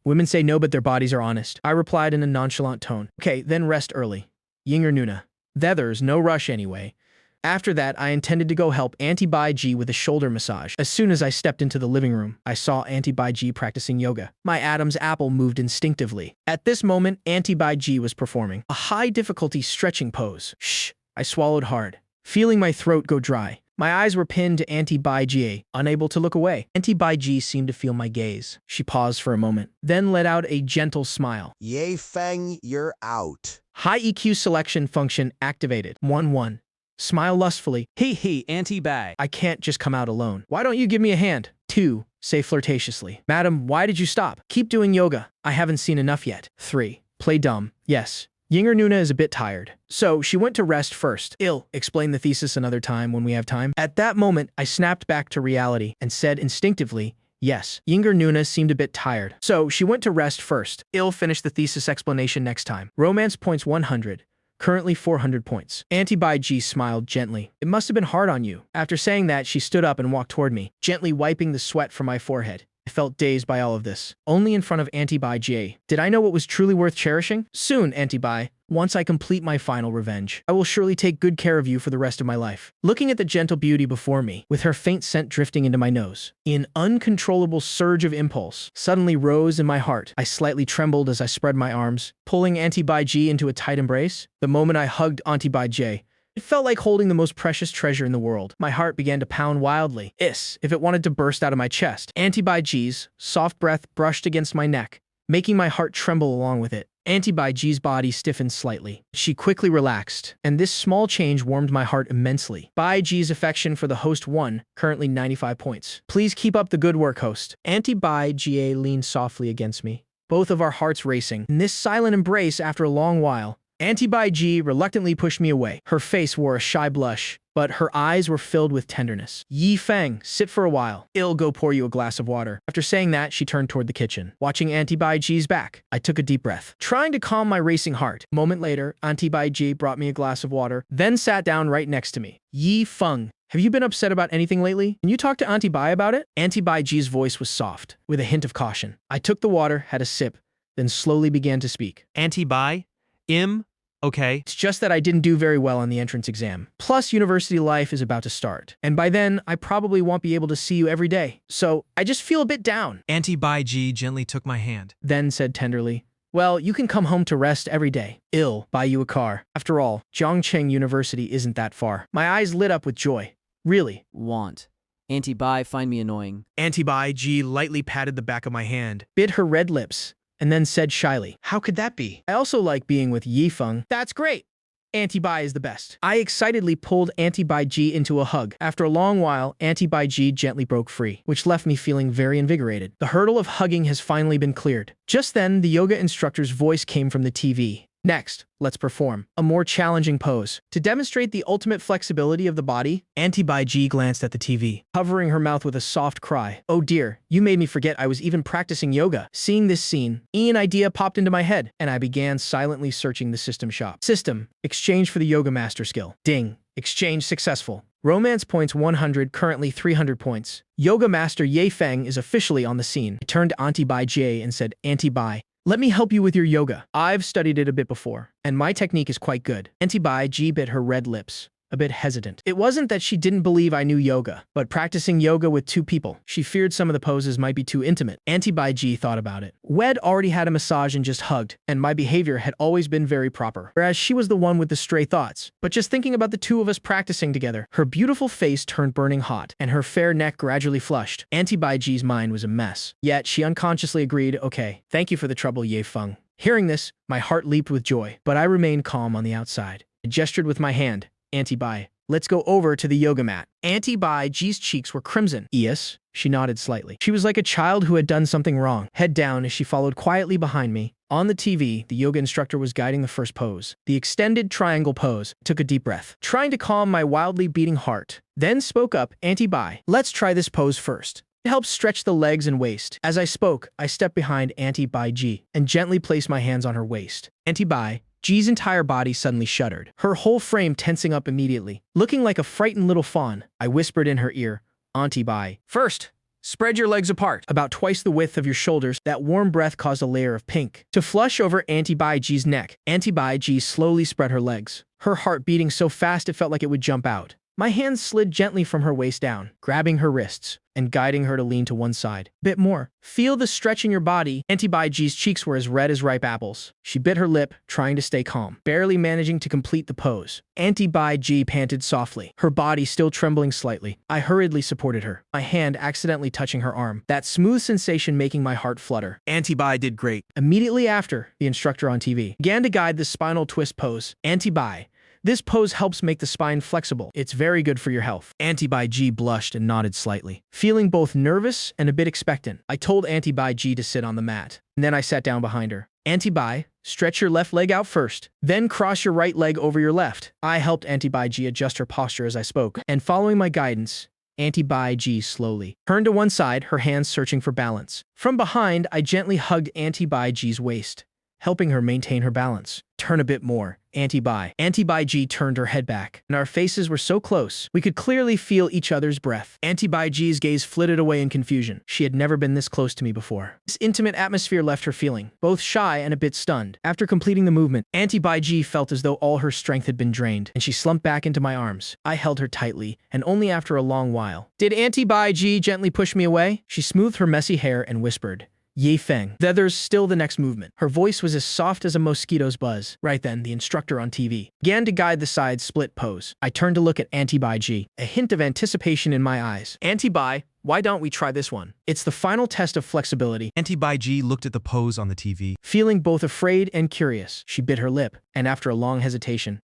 Women say no, but their bodies are honest. I replied in a nonchalant tone. Okay, then rest early. Yinger Nuna. There's no rush anyway. After that, I intended to go help Auntie Bai Ji with a shoulder massage. As soon as I stepped into the living room, I saw Auntie Bai Ji practicing yoga. My Adam's apple moved instinctively. At this moment, Auntie Bai Ji was performing a high-difficulty stretching pose. Shh! I swallowed hard, feeling my throat go dry. My eyes were pinned to Auntie Bai Ji, unable to look away. Auntie Bai Ji seemed to feel my gaze. She paused for a moment, then let out a gentle smile. Yay Feng, you're out. High EQ selection function activated. 1-1. Smile lustfully. Hey, Auntie Bai. I can't just come out alone. Why don't you give me a hand? 2. Say flirtatiously. Madam, why did you stop? Keep doing yoga. I haven't seen enough yet. 3. Play dumb. Yes. Yinger Nuna is a bit tired, so she went to rest first. Explain the thesis another time when we have time. At that moment, I snapped back to reality and said instinctively, yes. Yinger Nuna seemed a bit tired, so she went to rest first. Finish the thesis explanation next time. Romance points 100, currently 400 points. Auntie Bai Ji smiled gently. It must have been hard on you. After saying that, she stood up and walked toward me, gently wiping the sweat from my forehead. I felt dazed by all of this. Only in front of Auntie Bai Ji did I know what was truly worth cherishing. Soon, Auntie Bai, Once I complete my final revenge, I will surely take good care of you for the rest of my life. Looking at the gentle beauty before me, with her faint scent drifting into my nose, an uncontrollable surge of impulse suddenly rose in my heart. I slightly trembled as I spread my arms, pulling Auntie Bai Ji into a tight embrace. The moment I hugged Auntie Bai Ji, it felt like holding the most precious treasure in the world. My heart began to pound wildly, if it wanted to burst out of my chest. Auntie Bai Ji's soft breath brushed against my neck, making my heart tremble along with it. Auntie Bai Ji's body stiffened slightly. She quickly relaxed, and this small change warmed my heart immensely. Bai Ji's affection for the host won, currently 95 points. Please keep up the good work, host. Auntie Bai Ji leaned softly against me, both of our hearts racing. In this silent embrace, after a long while, Auntie Bai Ji reluctantly pushed me away. Her face wore a shy blush, but her eyes were filled with tenderness. Yi Feng, sit for a while. I'll go pour you a glass of water. After saying that, she turned toward the kitchen. Watching Auntie Bai Ji's back, I took a deep breath, trying to calm my racing heart. A moment later, Auntie Bai Ji brought me a glass of water, then sat down right next to me. Yi Feng, have you been upset about anything lately? Can you talk to Auntie Bai about it? Auntie Bai Ji's voice was soft, with a hint of caution. I took the water, had a sip, then slowly began to speak. Auntie Bai? Okay. It's just that I didn't do very well on the entrance exam. Plus, university life is about to start. And by then, I probably won't be able to see you every day. So, I just feel a bit down. Auntie Bai Ji gently took my hand. Then said tenderly, well, you can come home to rest every day. I'll buy you a car. After all, Zhongcheng University isn't that far. My eyes lit up with joy. Really. Want. Auntie Bai find me annoying. Auntie Bai Ji lightly patted the back of my hand. Bit her red lips, and then said shyly, how could that be? I also like being with Yi Feng. That's great. Auntie Bai is the best. I excitedly pulled Auntie Bai Ji into a hug. After a long while, Auntie Bai Ji gently broke free, which left me feeling very invigorated. The hurdle of hugging has finally been cleared. Just then, the yoga instructor's voice came from the TV. Next, let's perform a more challenging pose. To demonstrate the ultimate flexibility of the body, Auntie Bai Ji glanced at the TV, covering her mouth with a soft cry. Oh dear, you made me forget I was even practicing yoga. Seeing this scene, an idea popped into my head, and I began silently searching the system shop. System, exchange for the yoga master skill. Ding, exchange successful. Romance points 100, currently 300 points. Yoga master Ye Feng is officially on the scene. I turned to Auntie Bai Ji and said, Auntie Bai, let me help you with your yoga. I've studied it a bit before, and my technique is quite good. Auntie Bai Ji bit her red lips, a bit hesitant. It wasn't that she didn't believe I knew yoga, but practicing yoga with two people, she feared some of the poses might be too intimate. Auntie Bai Ji thought about it. Wed already had a massage and just hugged, and my behavior had always been very proper, whereas she was the one with the stray thoughts. But just thinking about the two of us practicing together, her beautiful face turned burning hot, and her fair neck gradually flushed. Auntie Bai Ji's mind was a mess. Yet she unconsciously agreed, okay, thank you for the trouble, Ye Feng. Hearing this, my heart leaped with joy, but I remained calm on the outside. I gestured with my hand. Auntie Bai, let's go over to the yoga mat. Auntie Bai Ji's cheeks were crimson. Yes, she nodded slightly. She was like a child who had done something wrong. Head down as she followed quietly behind me. On the TV, the yoga instructor was guiding the first pose, the extended triangle pose. I took a deep breath, trying to calm my wildly beating heart. Then spoke up, Auntie Bai, let's try this pose first. It helps stretch the legs and waist. As I spoke, I stepped behind Auntie Bai Ji and gently placed my hands on her waist. Auntie Bai Ji's entire body suddenly shuddered, her whole frame tensing up immediately. Looking like a frightened little fawn, I whispered in her ear, Auntie Bai, first, spread your legs apart, about twice the width of your shoulders. That warm breath caused a layer of pink to flush over Auntie Bai Ji's neck. Auntie Bai Ji slowly spread her legs, her heart beating so fast it felt like it would jump out. My hands slid gently from her waist down, grabbing her wrists and guiding her to lean to one side. Bit more. Feel the stretch in your body. Auntie Bai Ji's cheeks were as red as ripe apples. She bit her lip, trying to stay calm, barely managing to complete the pose. Auntie Bai Ji panted softly, her body still trembling slightly. I hurriedly supported her, my hand accidentally touching her arm, that smooth sensation making my heart flutter. Auntie Bai did great. Immediately after, the instructor on TV began to guide the spinal twist pose. Auntie Bai, this pose helps make the spine flexible. It's very good for your health. Auntie Bai Ji blushed and nodded slightly, feeling both nervous and a bit expectant. I told Auntie Bai Ji to sit on the mat, and then I sat down behind her. Auntie Bai, stretch your left leg out first, then cross your right leg over your left. I helped Auntie Bai Ji adjust her posture as I spoke, and following my guidance, Auntie Bai Ji slowly turned to one side, her hands searching for balance. From behind, I gently hugged Auntie Bai Ji's waist, helping her maintain her balance. Turn a bit more. Auntie Bai. Auntie Bai Ji turned her head back, and our faces were so close, we could clearly feel each other's breath. Auntie Bai Ji's gaze flitted away in confusion. She had never been this close to me before. This intimate atmosphere left her feeling both shy and a bit stunned. After completing the movement, Auntie Bai Ji felt as though all her strength had been drained, and she slumped back into my arms. I held her tightly, and only after a long while did Auntie Bai Ji gently push me away. She smoothed her messy hair and whispered, "Ye Feng." There's still the next movement. Her voice was as soft as a mosquito's buzz. Right then, the instructor on TV began to guide the side split pose. I turned to look at Auntie Bai Ji, a hint of anticipation in my eyes. Auntie Bai, why don't we try this one? It's the final test of flexibility. Auntie Bai Ji looked at the pose on the TV. Feeling both afraid and curious, she bit her lip, and after a long hesitation,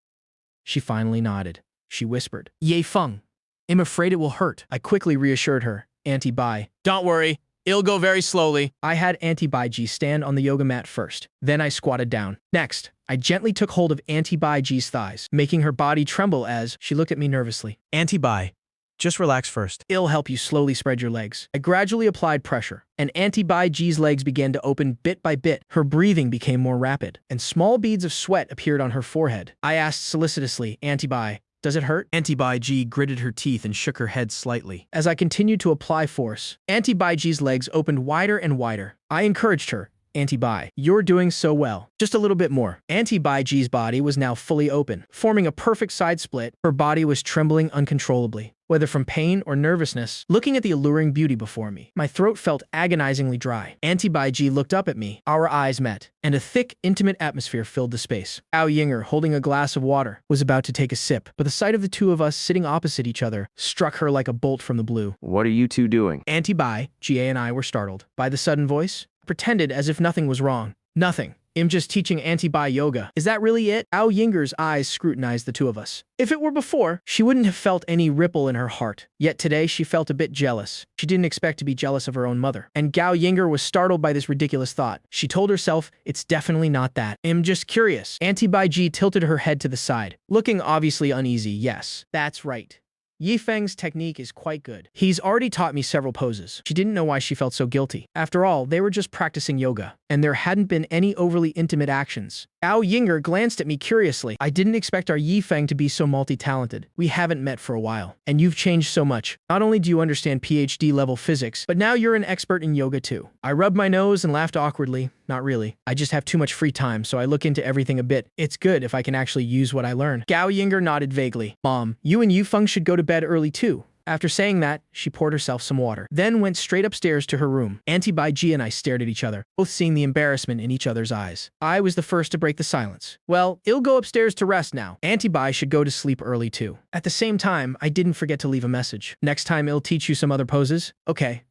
she finally nodded. She whispered, "Ye Feng, I'm afraid it will hurt." I quickly reassured her. Auntie Bai, don't worry. It'll go very slowly. I had Auntie Bai Ji stand on the yoga mat first. Then I squatted down. Next, I gently took hold of Auntie Bai Ji's thighs, making her body tremble as she looked at me nervously. Auntie Bai, just relax first. It'll help you slowly spread your legs. I gradually applied pressure, and Auntie Bai Ji's legs began to open bit by bit. Her breathing became more rapid, and small beads of sweat appeared on her forehead. I asked solicitously, Auntie Bai, does it hurt? Auntie Bai Ji gritted her teeth and shook her head slightly. As I continued to apply force, Auntie Bai Ji's legs opened wider and wider. I encouraged her. Auntie Bai, you're doing so well. Just a little bit more. Auntie Bai Ji's body was now fully open, forming a perfect side split. Her body was trembling uncontrollably, whether from pain or nervousness. Looking at the alluring beauty before me, my throat felt agonizingly dry. Auntie Bai Ji looked up at me. Our eyes met, and a thick, intimate atmosphere filled the space. Ao Yinger, holding a glass of water, was about to take a sip, but the sight of the two of us sitting opposite each other struck her like a bolt from the blue. What are you two doing? Auntie Bai, Jie and I were startled by the sudden voice. I pretended as if nothing was wrong. Nothing. I'm just teaching Auntie Bai yoga. Is that really it? Ao Yinger's eyes scrutinized the two of us. If it were before, she wouldn't have felt any ripple in her heart. Yet today, she felt a bit jealous. She didn't expect to be jealous of her own mother. And Gao Yinger was startled by this ridiculous thought. She told herself, it's definitely not that. I'm just curious. Auntie Bai Ji tilted her head to the side, looking obviously uneasy. Yes, that's right. Yi Feng's technique is quite good. He's already taught me several poses. She didn't know why she felt so guilty. After all, they were just practicing yoga, and there hadn't been any overly intimate actions. Ao Yinger glanced at me curiously. I didn't expect our Yi Feng to be so multi-talented. We haven't met for a while, and you've changed so much. Not only do you understand PhD-level physics, but now you're an expert in yoga too. I rubbed my nose and laughed awkwardly. Not really. I just have too much free time, so I look into everything a bit. It's good if I can actually use what I learn. Gao Yinger nodded vaguely. Mom, you and Yu Feng should go to bed early too. After saying that, she poured herself some water, then went straight upstairs to her room. Auntie Bai Ji and I stared at each other, both seeing the embarrassment in each other's eyes. I was the first to break the silence. Well, I'll go upstairs to rest now. Auntie Bai should go to sleep early too. At the same time, I didn't forget to leave a message. Next time I'll teach you some other poses. Okay.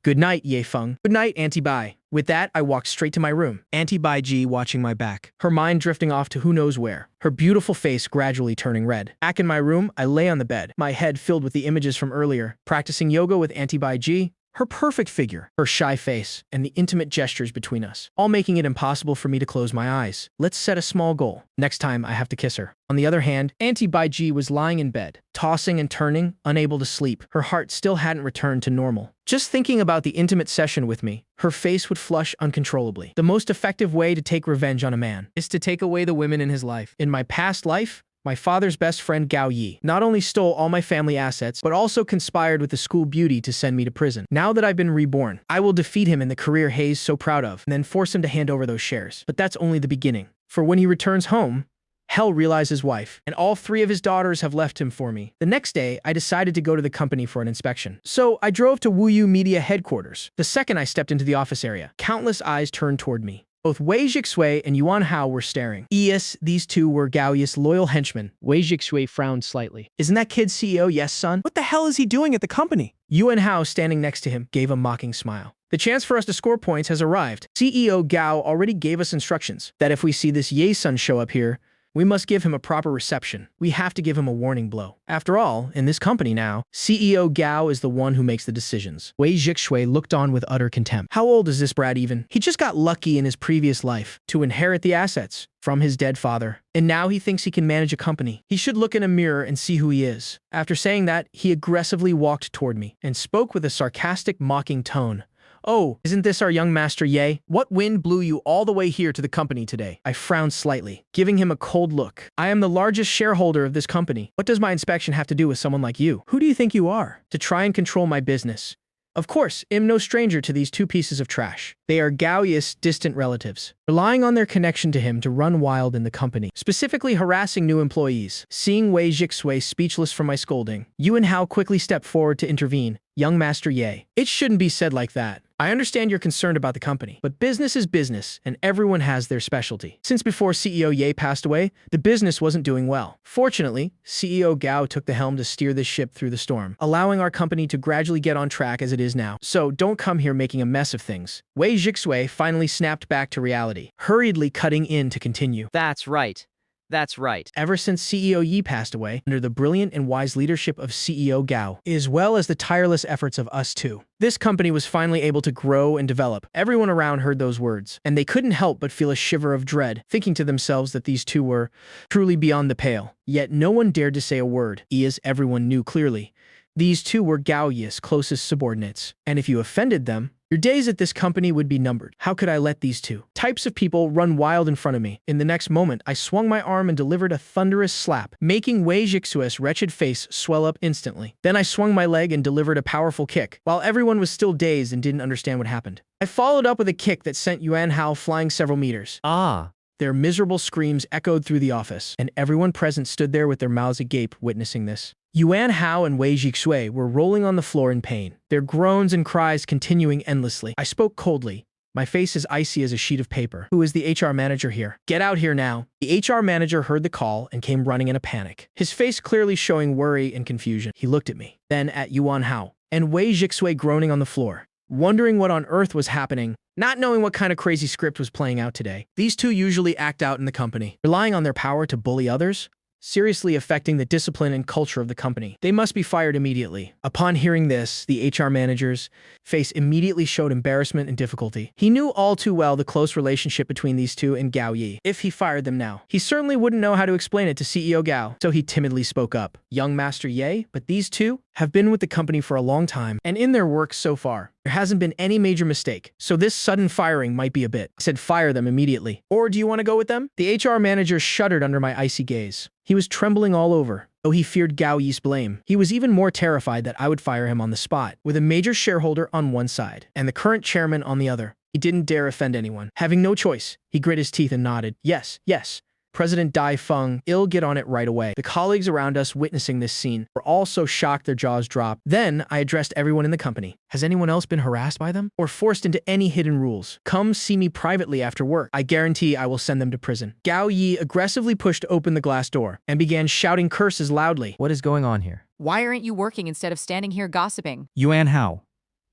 Good night, Ye Feng. Good night, Auntie Bai. With that, I walked straight to my room. Auntie Bai Ji watching my back, her mind drifting off to who knows where, her beautiful face gradually turning red. Back in my room, I lay on the bed, my head filled with the images from earlier, practicing yoga with Auntie Bai Ji, her perfect figure, her shy face, and the intimate gestures between us, all making it impossible for me to close my eyes. Let's set a small goal. Next time, I have to kiss her. On the other hand, Auntie Bai Ji was lying in bed, tossing and turning, unable to sleep. Her heart still hadn't returned to normal. Just thinking about the intimate session with me, her face would flush uncontrollably. The most effective way to take revenge on a man is to take away the women in his life. In my past life, my father's best friend Gao Yi not only stole all my family assets, but also conspired with the school beauty to send me to prison. Now that I've been reborn, I will defeat him in the career Hayes so proud of, and then force him to hand over those shares. But that's only the beginning. For when he returns home, Hell realized his wife, and all 3 of his daughters have left him for me. The next day, I decided to go to the company for an inspection. So I drove to Wuyu Media headquarters. The second I stepped into the office area, countless eyes turned toward me. Both Wei Jixue and Yuan Hao were staring. Yes, these two were Gao Yi's loyal henchmen. Wei Jixue frowned slightly. Isn't that kid CEO? Yes, son? What the hell is he doing at the company? Yuan Hao, standing next to him, gave a mocking smile. The chance for us to score points has arrived. CEO Gao already gave us instructions that if we see this Ye-sun show up here, we must give him a proper reception. We have to give him a warning blow. After all, in this company now, CEO Gao is the one who makes the decisions. Wei Jixue looked on with utter contempt. How old is this brat even? He just got lucky in his previous life to inherit the assets from his dead father. And now he thinks he can manage a company. He should look in a mirror and see who he is. After saying that, he aggressively walked toward me and spoke with a sarcastic, mocking tone. Oh, isn't this our young master Ye? What wind blew you all the way here to the company today? I frowned slightly, giving him a cold look. I am the largest shareholder of this company. What does my inspection have to do with someone like you? Who do you think you are? To try and control my business. Of course, I'm no stranger to these two pieces of trash. They are Gaoyi's distant relatives, relying on their connection to him to run wild in the company, specifically harassing new employees. Seeing Wei Jixue speechless from my scolding, Yuan Hao quickly stepped forward to intervene. Young Master Ye, it shouldn't be said like that. I understand you're concerned about the company, but business is business, and everyone has their specialty. Since before CEO Ye passed away, the business wasn't doing well. Fortunately, CEO Gao took the helm to steer this ship through the storm, allowing our company to gradually get on track as it is now. So don't come here making a mess of things. Wei Jixue finally snapped back to reality, hurriedly cutting in to continue. That's right. That's right. Ever since CEO Yi passed away, under the brilliant and wise leadership of CEO Gao, as well as the tireless efforts of us two, this company was finally able to grow and develop. Everyone around heard those words, and they couldn't help but feel a shiver of dread, thinking to themselves that these two were truly beyond the pale. Yet no one dared to say a word, as everyone knew clearly. These two were Gao Yi's closest subordinates, and if you offended them, your days at this company would be numbered. How could I let these two types of people run wild in front of me? In the next moment, I swung my arm and delivered a thunderous slap, making Wei Jixue's wretched face swell up instantly. Then I swung my leg and delivered a powerful kick, while everyone was still dazed and didn't understand what happened. I followed up with a kick that sent Yuan Hao flying several meters. Ah. Their miserable screams echoed through the office, and everyone present stood there with their mouths agape witnessing this. Yuan Hao and Wei Jixue were rolling on the floor in pain, their groans and cries continuing endlessly. I spoke coldly, my face as icy as a sheet of paper. Who is the HR manager here? Get out here now. The HR manager heard the call and came running in a panic, his face clearly showing worry and confusion. He looked at me, then at Yuan Hao, and Wei Jixue groaning on the floor, wondering what on earth was happening, not knowing what kind of crazy script was playing out today. These two usually act out in the company, relying on their power to bully others, seriously affecting the discipline and culture of the company. They must be fired immediately. Upon hearing this, the HR manager's face immediately showed embarrassment and difficulty. He knew all too well the close relationship between these two and Gao Yi. If he fired them now, he certainly wouldn't know how to explain it to CEO Gao, so he timidly spoke up. Young Master Ye, but these two have been with the company for a long time, and in their work so far, there hasn't been any major mistake, so this sudden firing might be a bit. I said fire them immediately. Or do you want to go with them? The HR manager shuddered under my icy gaze. He was trembling all over, though he feared Gao Yi's blame. He was even more terrified that I would fire him on the spot, with a major shareholder on one side, and the current chairman on the other. He didn't dare offend anyone. Having no choice, he grit his teeth and nodded. Yes, yes. President Dai Feng, I'll get on it right away. The colleagues around us witnessing this scene were all so shocked their jaws dropped. Then I addressed everyone in the company. Has anyone else been harassed by them? Or forced into any hidden rules? Come see me privately after work. I guarantee I will send them to prison. Gao Yi aggressively pushed open the glass door and began shouting curses loudly. What is going on here? Why aren't you working instead of standing here gossiping? Yuan Hao,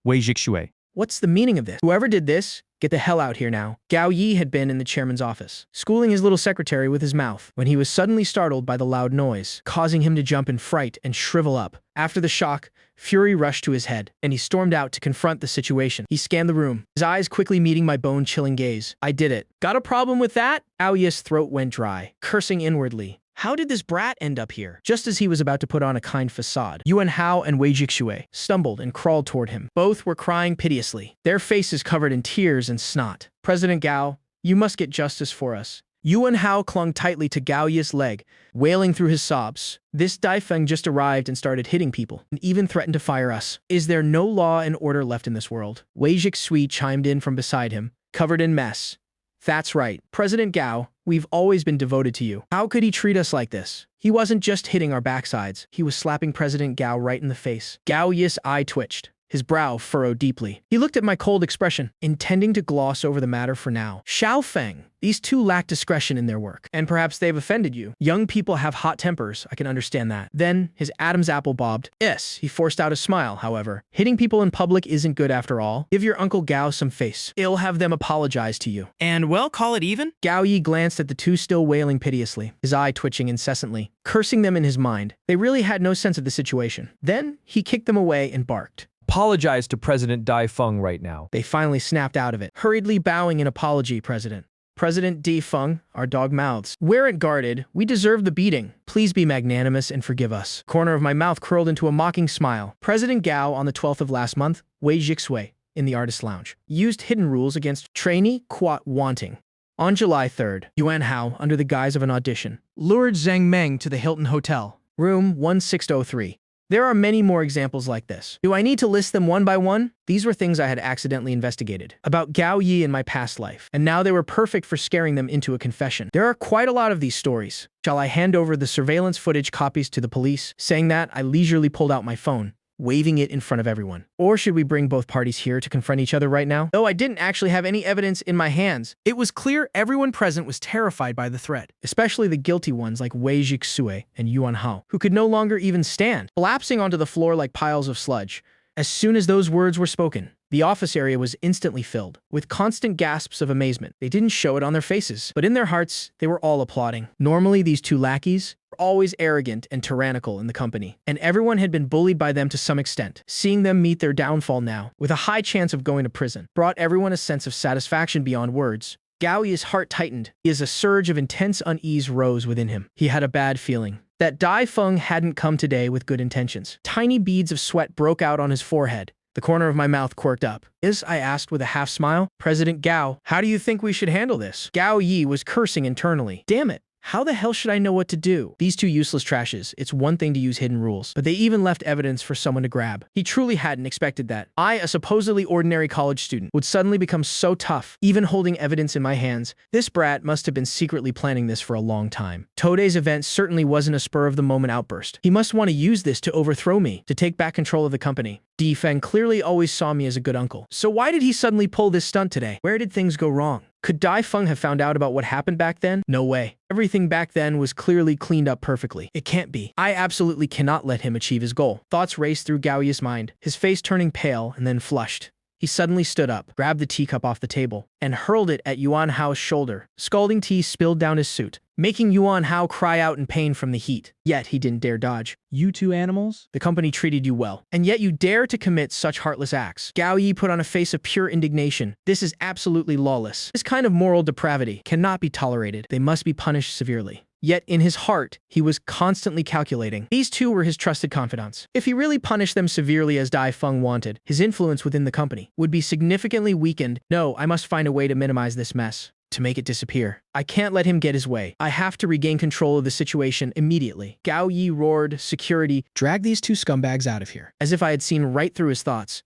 Wei Jixue. What's the meaning of this? Whoever did this, get the hell out here now. Gao Yi had been in the chairman's office, schooling his little secretary with his mouth, when he was suddenly startled by the loud noise, causing him to jump in fright and shrivel up. After the shock, fury rushed to his head, and he stormed out to confront the situation. He scanned the room, his eyes quickly meeting my bone-chilling gaze. I did it. Got a problem with that? Gao Yi's throat went dry, cursing inwardly. How did this brat end up here? Just as he was about to put on a kind facade, Yuan Hao and Wei Jixue stumbled and crawled toward him. Both were crying piteously, their faces covered in tears and snot. President Gao, you must get justice for us. Yuan Hao clung tightly to Gao Yi's leg, wailing through his sobs. This Dai Feng just arrived and started hitting people, and even threatened to fire us. Is there no law and order left in this world? Wei Jixue chimed in from beside him, covered in mess. That's right, President Gao, we've always been devoted to you. How could he treat us like this? He wasn't just hitting our backsides, he was slapping President Gao right in the face. Gao Yi's eye twitched, his brow furrowed deeply. He looked at my cold expression, intending to gloss over the matter for now. Xiao Feng, these two lack discretion in their work, and perhaps they've offended you. Young people have hot tempers, I can understand that. Then, his Adam's apple bobbed. Yes, he forced out a smile, however. Hitting people in public isn't good after all. Give your Uncle Gao some face. I'll have them apologize to you. And well, call it even? Gao Yi glanced at the two still wailing piteously, his eye twitching incessantly, cursing them in his mind. They really had no sense of the situation. Then, he kicked them away and barked. Apologize to President Dai Feng right now. They finally snapped out of it, hurriedly bowing in apology, President. President Di Feng, our dog mouths. Weren't guarded. We deserve the beating. Please be magnanimous and forgive us. Corner of my mouth curled into a mocking smile. President Gao on the 12th of last month, Wei Jixue, in the artist lounge. Used hidden rules against trainee quat wanting. On July 3rd, Yuan Hao, under the guise of an audition, Lured Zhang Meng to the Hilton Hotel. room 1603. There are many more examples like this. Do I need to list them one by one? These were things I had accidentally investigated about Gao Yi in my past life, and now they were perfect for scaring them into a confession. There are quite a lot of these stories. Shall I hand over the surveillance footage copies to the police? Saying that, I leisurely pulled out my phone, waving it in front of everyone. Or should we bring both parties here to confront each other right now? Though I didn't actually have any evidence in my hands, It was clear everyone present was terrified by the threat. especially the guilty ones like Wei Jixue and Yuan Hao, who could no longer even stand, collapsing onto the floor like piles of sludge. As soon as those words were spoken, the office area was instantly filled with constant gasps of amazement. They didn't show it on their faces, but in their hearts, they were all applauding. Normally, these two lackeys were always arrogant and tyrannical in the company, and everyone had been bullied by them to some extent. Seeing them meet their downfall now, with a high chance of going to prison, brought everyone a sense of satisfaction beyond words. Gao Yi's heart tightened, as a surge of intense unease rose within him. He had a bad feeling that Dai Feng hadn't come today with good intentions. Tiny beads of sweat broke out on his forehead. The corner of my mouth quirked up. I asked with a half-smile. President Gao, how do you think we should handle this? Gao Yi was cursing internally. Damn it. How the hell should I know what to do? These two useless trashes. It's one thing to use hidden rules, but they even left evidence for someone to grab. He truly hadn't expected that I, a supposedly ordinary college student, would suddenly become so tough, even holding evidence in my hands. This brat must have been secretly planning this for a long time. Today's event certainly wasn't a spur-of-the-moment outburst. He must want to use this to overthrow me, to take back control of the company. Di Feng clearly always saw me as a good uncle. So why did he suddenly pull this stunt today? Where did things go wrong? Could Dai Feng have found out about what happened back then? No way. Everything back then was clearly cleaned up perfectly. It can't be. I absolutely cannot let him achieve his goal. Thoughts raced through Gao Yi's mind, his face turning pale and then flushed. He suddenly stood up, grabbed the teacup off the table, and hurled it at Yuan Hao's shoulder. Scalding tea spilled down his suit, making Yuan Hao cry out in pain from the heat. Yet he didn't dare dodge. You two animals? The company treated you well, and yet you dare to commit such heartless acts. Gao Yi put on a face of pure indignation. This is absolutely lawless. This kind of moral depravity cannot be tolerated. They must be punished severely. Yet in his heart, he was constantly calculating. These two were his trusted confidants. If he really punished them severely as Dai Feng wanted, his influence within the company would be significantly weakened. No, I must find a way to minimize this mess, to make it disappear. I can't let him get his way. I have to regain control of the situation immediately. Gao Yi roared, security, drag these two scumbags out of here. As if I had seen right through his thoughts.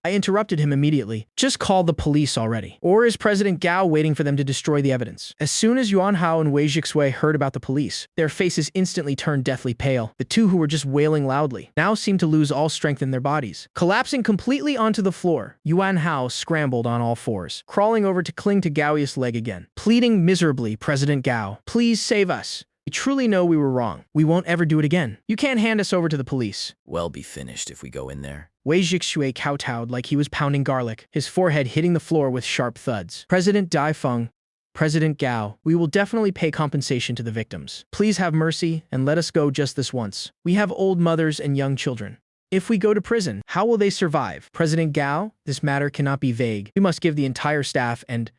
I interrupted him immediately. Just call the police already. Or is President Gao waiting for them to destroy the evidence? As soon as Yuan Hao and Wei Jixue heard about the police, their faces instantly turned deathly pale. The two who were just wailing loudly now seemed to lose all strength in their bodies. Collapsing completely onto the floor, Yuan Hao scrambled on all fours, crawling over to cling to Gao Yi's leg again, pleading miserably, President Gao, please save us. We truly know we were wrong. We won't ever do it again. You can't hand us over to the police. We'll be finished if we go in there. Wei Jixue kowtowed like he was pounding garlic, his forehead hitting the floor with sharp thuds. President Dai Feng, President Gao, we will definitely pay compensation to the victims. Please have mercy and let us go just this once. We have old mothers and young children. If we go to prison, how will they survive? President Gao, this matter cannot be vague. We must give the entire staff and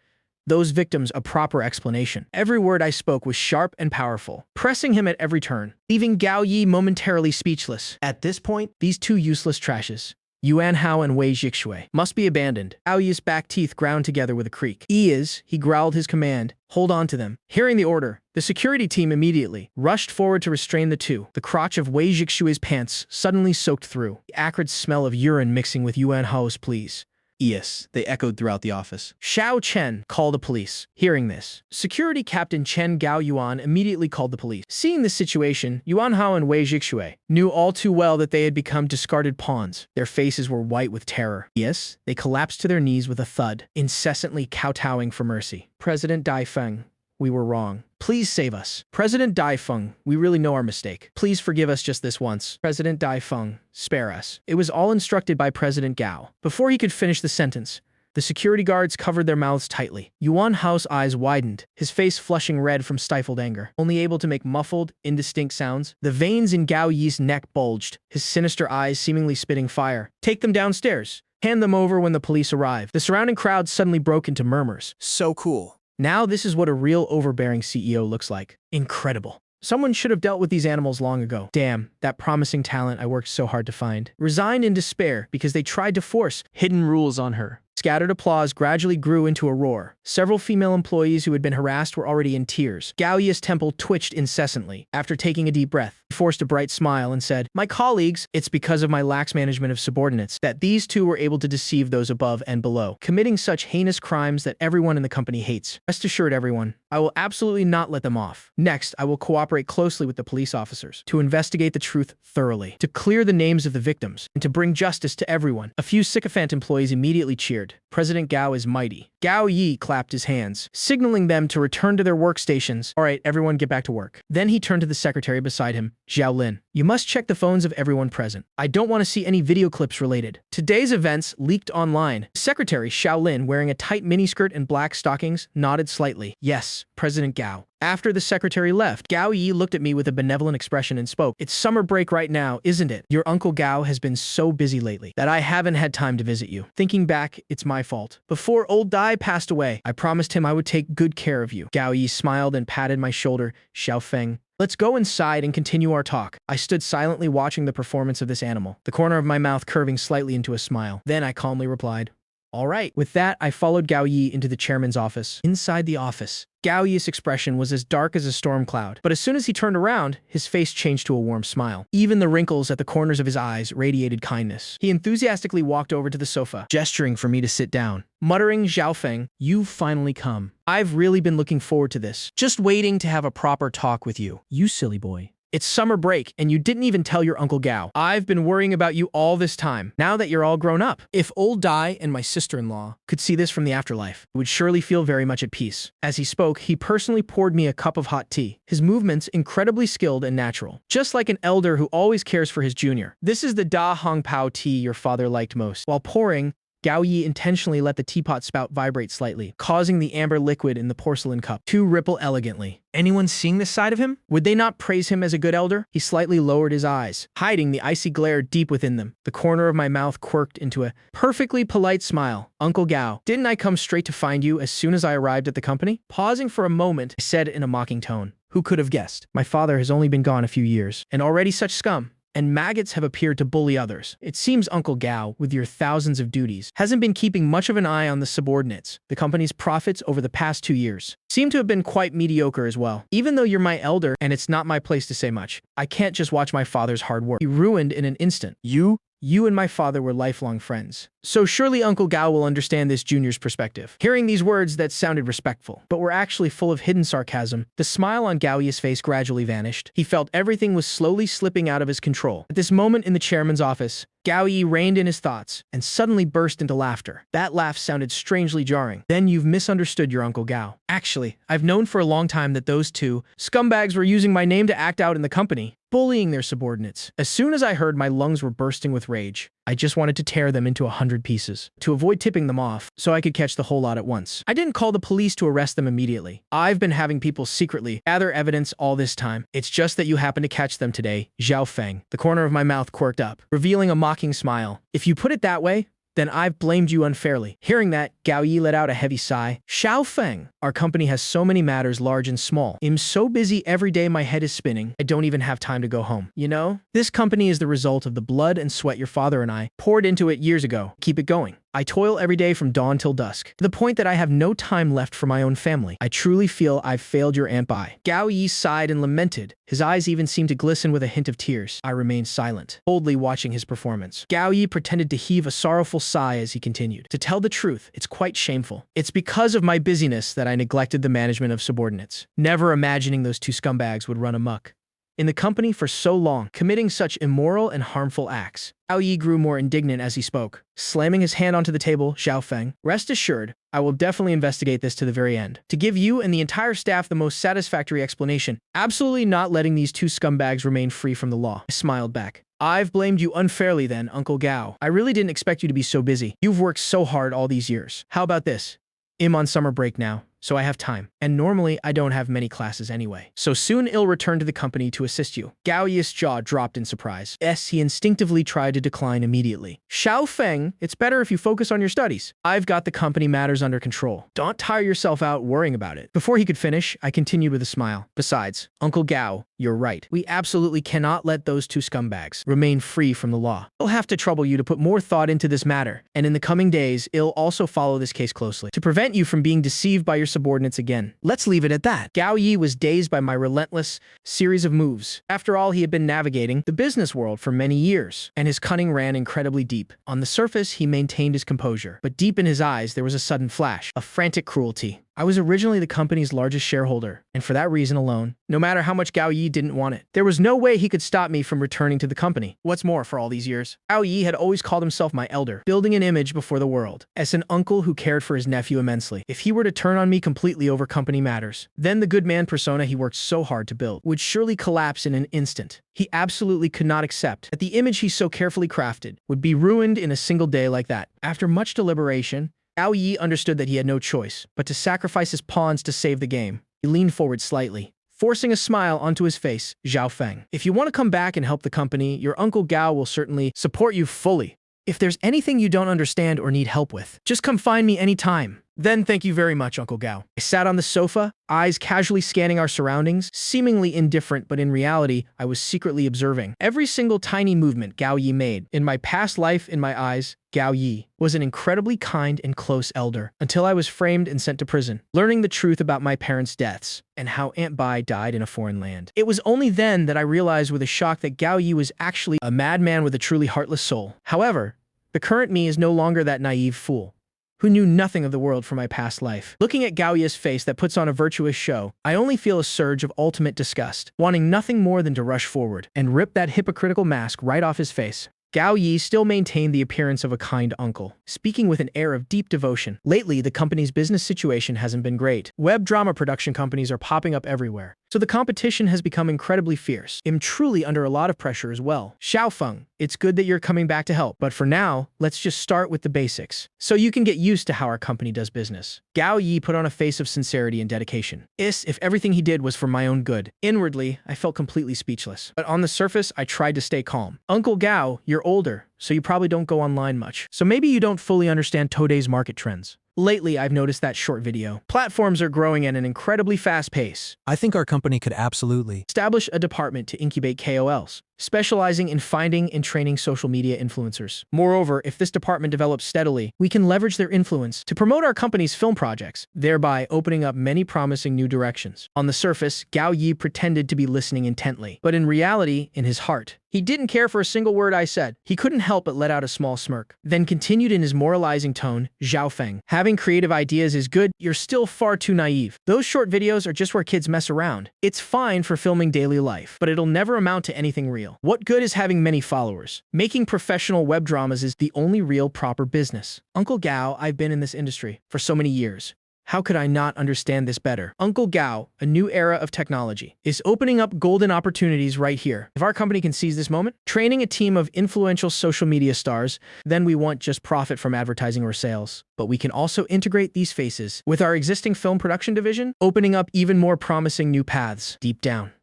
those victims a proper explanation. Every word I spoke was sharp and powerful, pressing him at every turn, leaving Gao Yi momentarily speechless. At this point, these two useless trashes, Yuan Hao and Wei Jixue, must be abandoned. Gao Yi's back teeth ground together with a creak. He growled his command, hold on to them. Hearing the order, the security team immediately rushed forward to restrain the two. The crotch of Wei Jixue's pants suddenly soaked through, the acrid smell of urine mixing with Yuan Hao's pleas. Yes, they echoed throughout the office. Xiao Chen called the police. Hearing this, Security Captain Chen Gao Yuan immediately called the police. Seeing this situation, Yuan Hao and Wei Jixue knew all too well that they had become discarded pawns. Their faces were white with terror. They collapsed to their knees with a thud, incessantly kowtowing for mercy. President Dai Feng, we were wrong. Please save us. President Dai Feng, we really know our mistake. Please forgive us just this once. President Dai Feng, spare us. It was all instructed by President Gao. Before he could finish the sentence, the security guards covered their mouths tightly. Yuan Hao's eyes widened, his face flushing red from stifled anger. Only able to make muffled, indistinct sounds, the veins in Gao Yi's neck bulged, his sinister eyes seemingly spitting fire. Take them downstairs. Hand them over when the police arrive. The surrounding crowd suddenly broke into murmurs. So cool. Now this is what a real overbearing CEO looks like. Incredible. Someone should have dealt with these animals long ago. Damn, that promising talent I worked so hard to find. Resigned in despair because they tried to force hidden rules on her. Scattered applause gradually grew into a roar. Several female employees who had been harassed were already in tears. Gao Yi's temple twitched incessantly. After taking a deep breath, he forced a bright smile and said, "My colleagues, it's because of my lax management of subordinates that these two were able to deceive those above and below, committing such heinous crimes that everyone in the company hates. Rest assured, everyone, I will absolutely not let them off. Next, I will cooperate closely with the police officers to investigate the truth thoroughly, to clear the names of the victims, and to bring justice to everyone." A few sycophant employees immediately cheered. President Gao is mighty. Gao Yi clapped his hands, signaling them to return to their workstations. All right, everyone get back to work. Then he turned to the secretary beside him, Zhao Lin. You must check the phones of everyone present. I don't want to see any video clips related. Today's events leaked online. Secretary Xiao Lin, wearing a tight miniskirt and black stockings, nodded slightly. Yes, President Gao. After the secretary left, Gao Yi looked at me with a benevolent expression and spoke. It's summer break right now, isn't it? Your Uncle Gao has been so busy lately that I haven't had time to visit you. Thinking back, it's my fault. Before old Dai passed away, I promised him I would take good care of you. Gao Yi smiled and patted my shoulder. Xiao Feng. Let's go inside and continue our talk. I stood silently watching the performance of this animal, the corner of my mouth curving slightly into a smile. Then I calmly replied, all right. With that, I followed Gao Yi into the chairman's office. Inside the office, Gao Yi's expression was as dark as a storm cloud, but as soon as he turned around, his face changed to a warm smile. Even the wrinkles at the corners of his eyes radiated kindness. He enthusiastically walked over to the sofa, gesturing for me to sit down. Muttering, Zhao Feng, you've finally come. I've really been looking forward to this. Just waiting to have a proper talk with you. You silly boy. It's summer break, and you didn't even tell your Uncle Gao. I've been worrying about you all this time, now that you're all grown up. If old Dai and my sister-in-law could see this from the afterlife, it would surely feel very much at peace. As he spoke, he personally poured me a cup of hot tea, his movements incredibly skilled and natural, just like an elder who always cares for his junior. This is the Da Hong Pao tea your father liked most. While pouring, Gao Yi intentionally let the teapot spout vibrate slightly, causing the amber liquid in the porcelain cup to ripple elegantly. Anyone seeing this side of him? Would they not praise him as a good elder? He slightly lowered his eyes, hiding the icy glare deep within them. The corner of my mouth quirked into a perfectly polite smile. Uncle Gao, didn't I come straight to find you as soon as I arrived at the company? Pausing for a moment, I said in a mocking tone, who could have guessed? My father has only been gone a few years, and already such scum and maggots have appeared to bully others. It seems Uncle Gao, with your thousands of duties, hasn't been keeping much of an eye on the subordinates. The company's profits over the past 2 years seem to have been quite mediocre as well. Even though you're my elder and it's not my place to say much, I can't just watch my father's hard work be ruined in an instant. You and my father were lifelong friends. So surely Uncle Gao will understand this junior's perspective. Hearing these words that sounded respectful, but were actually full of hidden sarcasm, the smile on Gao Yi's face gradually vanished. He felt everything was slowly slipping out of his control. At this moment in the chairman's office, Gao Yi reined in his thoughts and suddenly burst into laughter. That laugh sounded strangely jarring. Then you've misunderstood your Uncle Gao. Actually, I've known for a long time that those two scumbags were using my name to act out in the company, bullying their subordinates. As soon as I heard, my lungs were bursting with rage. I just wanted to tear them into 100 pieces, to avoid tipping them off, so I could catch the whole lot at once. I didn't call the police to arrest them immediately. I've been having people secretly gather evidence all this time. It's just that you happened to catch them today, Zhao Feng. The corner of my mouth quirked up, revealing a mocking smile. If you put it that way, then I've blamed you unfairly. Hearing that, Gao Yi let out a heavy sigh. Xiao Feng, our company has so many matters large and small. I'm so busy every day my head is spinning, I don't even have time to go home. You know, this company is the result of the blood and sweat your father and I poured into it years ago. Keep it going. I toil every day from dawn till dusk, to the point that I have no time left for my own family. I truly feel I've failed your Aunt Bai. Gao Yi sighed and lamented. His eyes even seemed to glisten with a hint of tears. I remained silent, coldly watching his performance. Gao Yi pretended to heave a sorrowful sigh as he continued. To tell the truth, it's quite shameful. It's because of my busyness that I neglected the management of subordinates, never imagining those two scumbags would run amok in the company for so long, committing such immoral and harmful acts. Gao Yi grew more indignant as he spoke. Slamming his hand onto the table, Xiao Feng, rest assured, I will definitely investigate this to the very end, to give you and the entire staff the most satisfactory explanation, absolutely not letting these two scumbags remain free from the law. I smiled back. I've blamed you unfairly then, Uncle Gao. I really didn't expect you to be so busy. You've worked so hard all these years. How about this? I'm on summer break now, so I have time. And normally, I don't have many classes anyway. So soon I'll return to the company to assist you. Gao Yi's jaw dropped in surprise. He instinctively tried to decline immediately. Xiao Feng, it's better if you focus on your studies. I've got the company matters under control. Don't tire yourself out worrying about it. Before he could finish, I continued with a smile. Besides, Uncle Gao, You're right. We absolutely cannot let those two scumbags remain free from the law. I'll have to trouble you to put more thought into this matter, and in the coming days, I'll also follow this case closely to prevent you from being deceived by your subordinates again. Let's leave it at that. Gao Yi was dazed by my relentless series of moves. After all, he had been navigating the business world for many years, and his cunning ran incredibly deep. On the surface, he maintained his composure, but deep in his eyes, there was a sudden flash of frantic cruelty. I was originally the company's largest shareholder, and for that reason alone, no matter how much Gao Yi didn't want it, there was no way he could stop me from returning to the company. What's more, for all these years, Gao Yi had always called himself my elder, building an image before the world, as an uncle who cared for his nephew immensely. If he were to turn on me completely over company matters, then the good man persona he worked so hard to build would surely collapse in an instant. He absolutely could not accept that the image he so carefully crafted would be ruined in a single day like that. After much deliberation, Gao Yi understood that he had no choice but to sacrifice his pawns to save the game. He leaned forward slightly, forcing a smile onto his face. Zhao Feng, if you want to come back and help the company, your Uncle Gao will certainly support you fully. If there's anything you don't understand or need help with, just come find me anytime. Then thank you very much, Uncle Gao. I sat on the sofa, eyes casually scanning our surroundings, seemingly indifferent, but in reality, I was secretly observing every single tiny movement Gao Yi made. In my past life, in my eyes, Gao Yi was an incredibly kind and close elder, until I was framed and sent to prison, learning the truth about my parents' deaths and how Aunt Bai died in a foreign land. It was only then that I realized with a shock that Gao Yi was actually a madman with a truly heartless soul. However, the current me is no longer that naive fool who knew nothing of the world from my past life. Looking at Gao Yi's face that puts on a virtuous show, I only feel a surge of ultimate disgust, wanting nothing more than to rush forward and rip that hypocritical mask right off his face. Gao Yi still maintained the appearance of a kind uncle, speaking with an air of deep devotion. Lately, the company's business situation hasn't been great. Web drama production companies are popping up everywhere, so the competition has become incredibly fierce. I'm truly under a lot of pressure as well. Xiao Feng, it's good that you're coming back to help, but for now, let's just start with the basics, so you can get used to how our company does business. Gao Yi put on a face of sincerity and dedication. If everything he did was for my own good. Inwardly, I felt completely speechless, but on the surface, I tried to stay calm. Uncle Gao, you're older, so you probably don't go online much, so maybe you don't fully understand today's market trends. Lately, I've noticed that short video platforms are growing at an incredibly fast pace. I think our company could absolutely establish a department to incubate KOLs, specializing in finding and training social media influencers. Moreover, if this department develops steadily, we can leverage their influence to promote our company's film projects, thereby opening up many promising new directions. On the surface, Gao Yi pretended to be listening intently, but in reality, in his heart, he didn't care for a single word I said. He couldn't help but let out a small smirk, then continued in his moralizing tone. Zhao Feng, having creative ideas is good, you're still far too naive. Those short videos are just where kids mess around. It's fine for filming daily life, but it'll never amount to anything real. What good is having many followers? Making professional web dramas is the only real proper business. Uncle Gao, I've been in this industry for so many years. How could I not understand this better? Uncle Gao, a new era of technology, is opening up golden opportunities right here. If our company can seize this moment, training a team of influential social media stars, then we won't just profit from advertising or sales, but we can also integrate these faces with our existing film production division, opening up even more promising new paths. Deep down,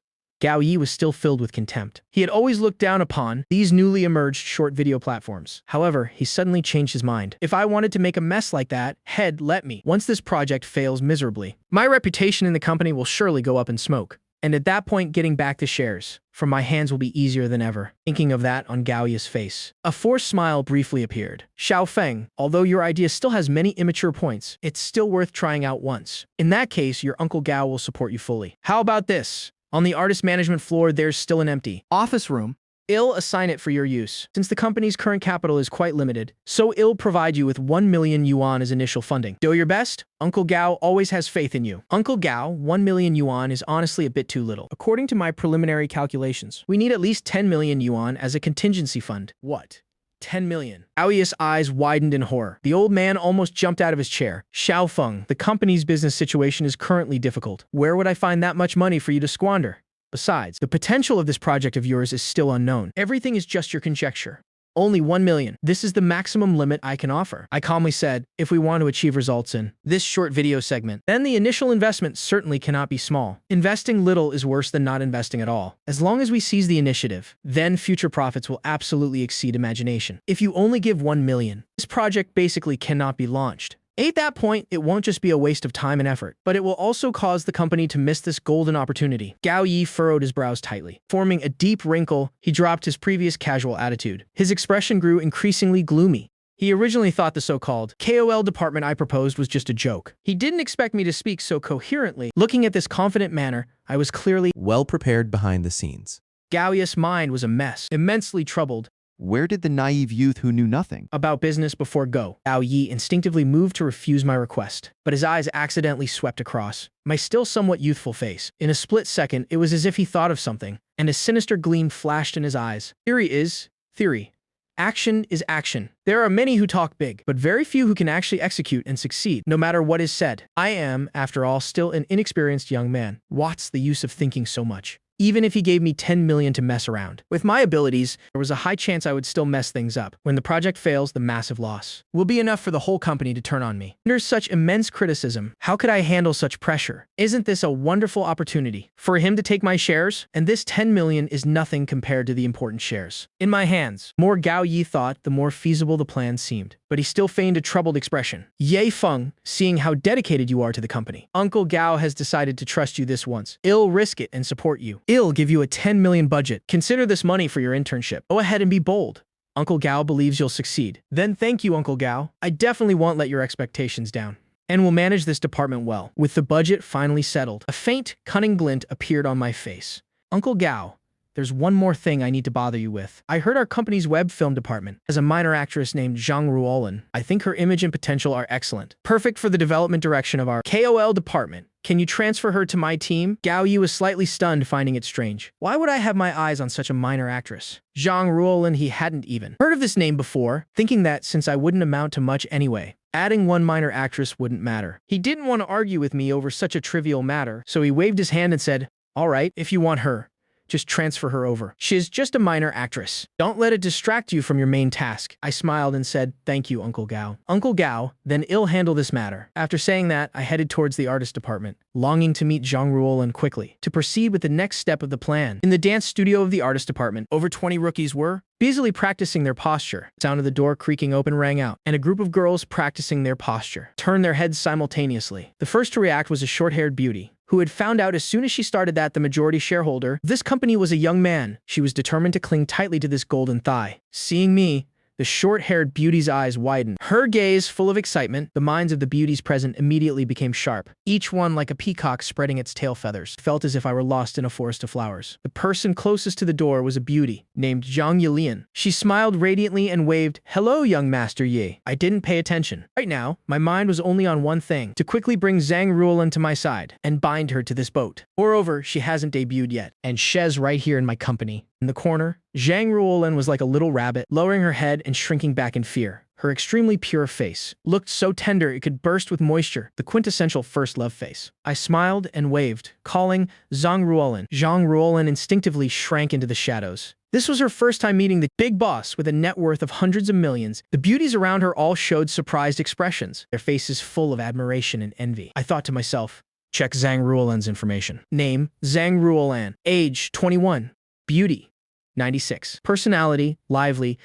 Gao Yi was still filled with contempt. He had always looked down upon these newly emerged short video platforms. However, he suddenly changed his mind. If I wanted to make a mess like that, head, let me. Once this project fails miserably, my reputation in the company will surely go up in smoke. And at that point, getting back the shares from my hands will be easier than ever. Thinking of that on Gao Yi's face, a forced smile briefly appeared. Xiao Feng, although your idea still has many immature points, it's still worth trying out once. In that case, your Uncle Gao will support you fully. How about this? On the artist management floor, there's still an empty office room. I'll assign it for your use. Since the company's current capital is quite limited, so I'll provide you with 1 million yuan as initial funding. Do your best. Uncle Gao always has faith in you. Uncle Gao, 1 million yuan is honestly a bit too little. According to my preliminary calculations, we need at least 10 million yuan as a contingency fund. What? 10 million. Aoya's eyes widened in horror. The old man almost jumped out of his chair. Xiao Feng, the company's business situation is currently difficult. Where would I find that much money for you to squander? Besides, the potential of this project of yours is still unknown. Everything is just your conjecture. Only 1 million. This is the maximum limit I can offer. I calmly said, if we want to achieve results in this short video segment, then the initial investment certainly cannot be small. Investing little is worse than not investing at all. As long as we seize the initiative, then future profits will absolutely exceed imagination. If you only give 1 million, this project basically cannot be launched. At that point, it won't just be a waste of time and effort, but it will also cause the company to miss this golden opportunity. Gao Yi furrowed his brows tightly. Forming a deep wrinkle, he dropped his previous casual attitude. His expression grew increasingly gloomy. He originally thought the so-called KOL department I proposed was just a joke. He didn't expect me to speak so coherently. Looking at this confident manner, I was clearly well prepared behind the scenes. Gao Yi's mind was a mess, immensely troubled. Where did the naive youth who knew nothing About business before go? Gao Yi instinctively moved to refuse my request, but his eyes accidentally swept across my still somewhat youthful face. In a split second, it was as if he thought of something, and a sinister gleam flashed in his eyes. Theory is theory. Action is action. There are many who talk big, but very few who can actually execute and succeed, no matter what is said. I am, after all, still an inexperienced young man. What's the use of thinking so much? Even if he gave me 10 million to mess around. With my abilities, there was a high chance I would still mess things up. When the project fails, the massive loss will be enough for the whole company to turn on me. Under such immense criticism, how could I handle such pressure? Isn't this a wonderful opportunity for him to take my shares? And this 10 million is nothing compared to the important shares in my hands. More Gao Yi thought, the more feasible the plan seemed. But he still feigned a troubled expression. Ye Feng, seeing how dedicated you are to the company, Uncle Gao has decided to trust you this once. I'll risk it and support you. I'll give you a 10 million budget. Consider this money for your internship. Go ahead and be bold. Uncle Gao believes you'll succeed. Then thank you, Uncle Gao. I definitely won't let your expectations down. And will manage this department well. With the budget finally settled, a faint, cunning glint appeared on my face. Uncle Gao, there's one more thing I need to bother you with. I heard our company's web film department has a minor actress named Zhang Ruolin. I think her image and potential are excellent. Perfect for the development direction of our KOL department. Can you transfer her to my team? Gao Yi was slightly stunned, finding it strange. Why would I have my eyes on such a minor actress? Zhang Ruolin, he hadn't even heard of this name before, thinking that since I wouldn't amount to much anyway, adding one minor actress wouldn't matter. He didn't want to argue with me over such a trivial matter, so he waved his hand and said, "All right, if you want her, just transfer her over. She's just a minor actress. Don't let it distract you from your main task." I smiled and said, "Thank you, Uncle Gao." Uncle Gao, then I'll handle this matter. After saying that, I headed towards the artist department, longing to meet Zhang Ruolin quickly, to proceed with the next step of the plan. In the dance studio of the artist department, over 20 rookies were busily practicing their posture. The sound of the door creaking open rang out, and a group of girls practicing their posture turned their heads simultaneously. The first to react was a short-haired beauty, who had found out as soon as she started that the majority shareholder of this company was a young man. She was determined to cling tightly to this golden thigh. Seeing me, the short-haired beauty's eyes widened. Her gaze full of excitement, the minds of the beauties present immediately became sharp. Each one, like a peacock spreading its tail feathers, felt as if I were lost in a forest of flowers. The person closest to the door was a beauty named Zhang Yilian. She smiled radiantly and waved, "Hello, young Master Ye." I didn't pay attention. Right now, my mind was only on one thing, to quickly bring Zhang Ruolin to my side and bind her to this boat. Moreover, she hasn't debuted yet, and Shez right here in my company. In the corner, Zhang Ruolin was like a little rabbit, lowering her head and shrinking back in fear. Her extremely pure face looked so tender it could burst with moisture, the quintessential first love face. I smiled and waved, calling Zhang Ruolin. Zhang Ruolin instinctively shrank into the shadows. This was her first time meeting the big boss with a net worth of hundreds of millions. The beauties around her all showed surprised expressions, their faces full of admiration and envy. I thought to myself, check Zhang Ruolin's information. Name, Zhang Ruolin. Age, 21. Beauty, 96. Personality, lively.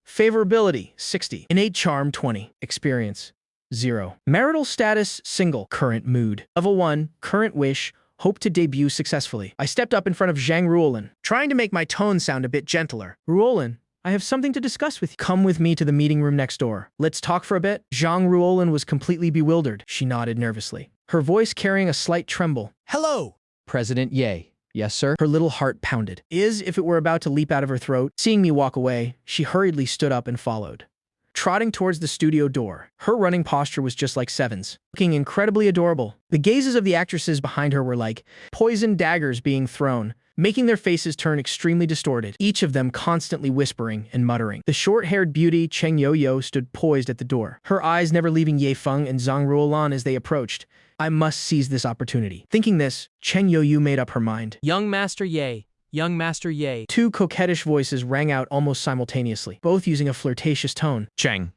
Favorability, 60. Innate charm, 20. Experience, 0. Marital status, single. Current mood, level 1. Current wish, hope to debut successfully. I stepped up in front of Zhang Ruolin, trying to make my tone sound a bit gentler. "Ruolin, I have something to discuss with you. Come with me to the meeting room next door. Let's talk for a bit." Zhang Ruolin was completely bewildered. She nodded nervously, her voice carrying a slight tremble. Hello, President Ye. Yes, sir? Her little heart pounded, as if it were about to leap out of her throat. Seeing me walk away, she hurriedly stood up and followed, trotting towards the studio door. Her running posture was just like Seven's, looking incredibly adorable. The gazes of the actresses behind her were like poisoned daggers being thrown, making their faces turn extremely distorted, each of them constantly whispering and muttering. The short-haired beauty Cheng Yo-Yo stood poised at the door, her eyes never leaving Ye Feng and Zhang Ruolin as they approached. I must seize this opportunity. Thinking this, Cheng Yo-Yu made up her mind. Young Master Ye, young Master Ye. Two coquettish voices rang out almost simultaneously, both using a flirtatious tone. Cheng,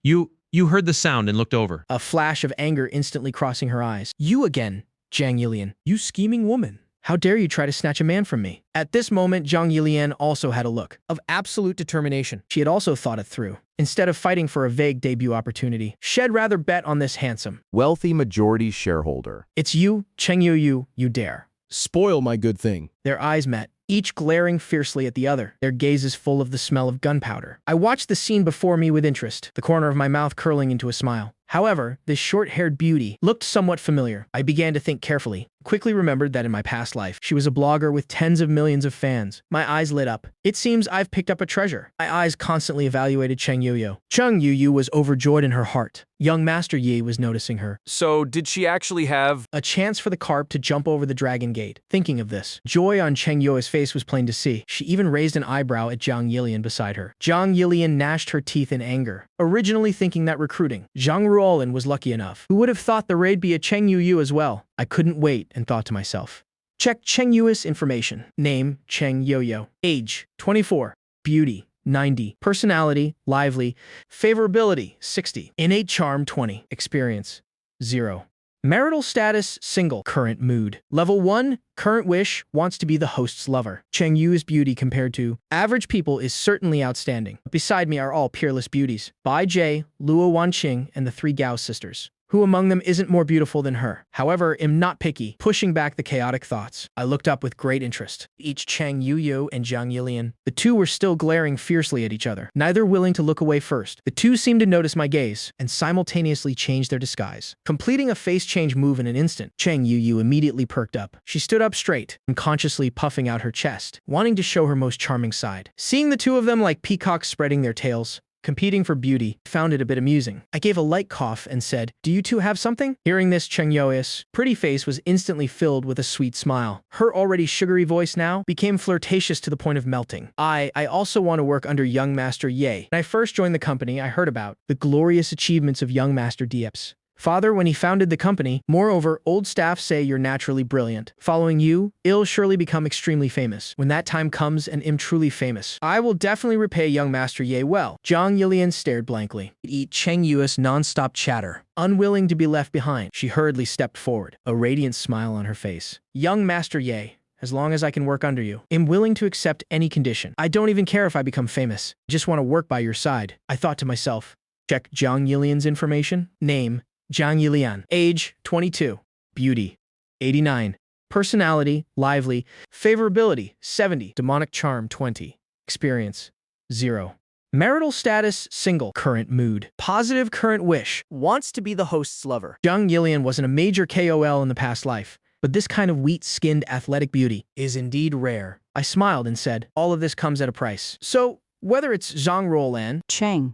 you heard the sound and looked over. A flash of anger instantly crossing her eyes. "You again, Zhang Yilian. You scheming woman. How dare you try to snatch a man from me? At this moment, Zhang Yilian also had a look of absolute determination. She had also thought it through. Instead of fighting for a vague debut opportunity, she'd rather bet on this handsome, wealthy majority shareholder. It's you, Cheng Yu, you dare. Spoil my good thing. Their eyes met, each glaring fiercely at the other, their gazes full of the smell of gunpowder. I watched the scene before me with interest, the corner of my mouth curling into a smile. However, this short-haired beauty looked somewhat familiar. I began to think carefully, quickly remembered that in my past life, she was a blogger with tens of millions of fans. My eyes lit up. It seems I've picked up a treasure. My eyes constantly evaluated Cheng Yu. Cheng Yu was overjoyed in her heart. Young Master Yi was noticing her. So, did she actually have a chance for the carp to jump over the dragon gate? Thinking of this, joy on Cheng Yu's face was plain to see. She even raised an eyebrow at Zhang Yilian beside her. Zhang Yilian gnashed her teeth in anger, originally thinking that recruiting Zhang Ruolin was lucky enough. Who would have thought the raid be a Cheng Yu as well? I couldn't wait and thought to myself. Check Cheng Yu's information. Name, Cheng Yo. Age, 24. Beauty, 90. Personality, lively. Favorability, 60. Innate charm, 20. Experience, 0. Marital status, single. Current mood. Level 1, current wish, wants to be the host's lover. Cheng Yu's beauty compared to average people is certainly outstanding. Beside me are all peerless beauties. Bai Jie, Luo Wanqing, and the three Gao sisters. Who among them isn't more beautiful than her? However, am not picky, pushing back the chaotic thoughts. I looked up with great interest. Each Cheng Yu and Zhang Yilian. The two were still glaring fiercely at each other, neither willing to look away first. The two seemed to notice my gaze and simultaneously change their disguise. Completing a face change move in an instant, Cheng Yu immediately perked up. She stood up straight, unconsciously puffing out her chest, wanting to show her most charming side. Seeing the two of them like peacocks spreading their tails, competing for beauty, found it a bit amusing. I gave a light cough and said, "Do you two have something?" Hearing this, Cheng Yu's pretty face was instantly filled with a sweet smile. Her already sugary voice now became flirtatious to the point of melting. I also want to work under young Master Ye. When I first joined the company, I heard about the glorious achievements of young Master Diep's father when he founded the company. Moreover, old staff say you're naturally brilliant. Following you, I'll surely become extremely famous. When that time comes and am truly famous, I will definitely repay young Master Ye well. Zhang Yilian stared blankly. Eat Cheng Yu's non-stop chatter. Unwilling to be left behind, she hurriedly stepped forward, a radiant smile on her face. Young Master Ye, as long as I can work under you, I'm willing to accept any condition. I don't even care if I become famous. I just want to work by your side. I thought to myself. Check Zhang Yilian's information. Name, Zhang Yilian. Age, 22. Beauty, 89. Personality, lively. Favorability, 70. Demonic charm, 20. Experience, 0. Marital status, single. Current mood, positive. Current wish, wants to be the host's lover. Zhang Yilian wasn't a major KOL in the past life, but this kind of wheat-skinned athletic beauty is indeed rare. I smiled and said, all of this comes at a price. So, whether it's Zhang Ruolin, Cheng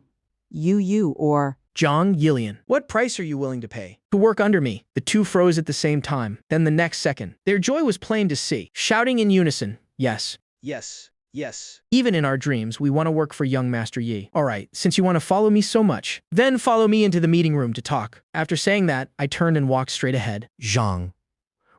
Yu or Zhang Yilian, what price are you willing to pay to work under me? The two froze at the same time. Then the next second, their joy was plain to see, shouting in unison, yes. Yes. Yes. Even in our dreams, we want to work for young Master Yi. All right, since you want to follow me so much, then follow me into the meeting room to talk. After saying that, I turned and walked straight ahead. Zhang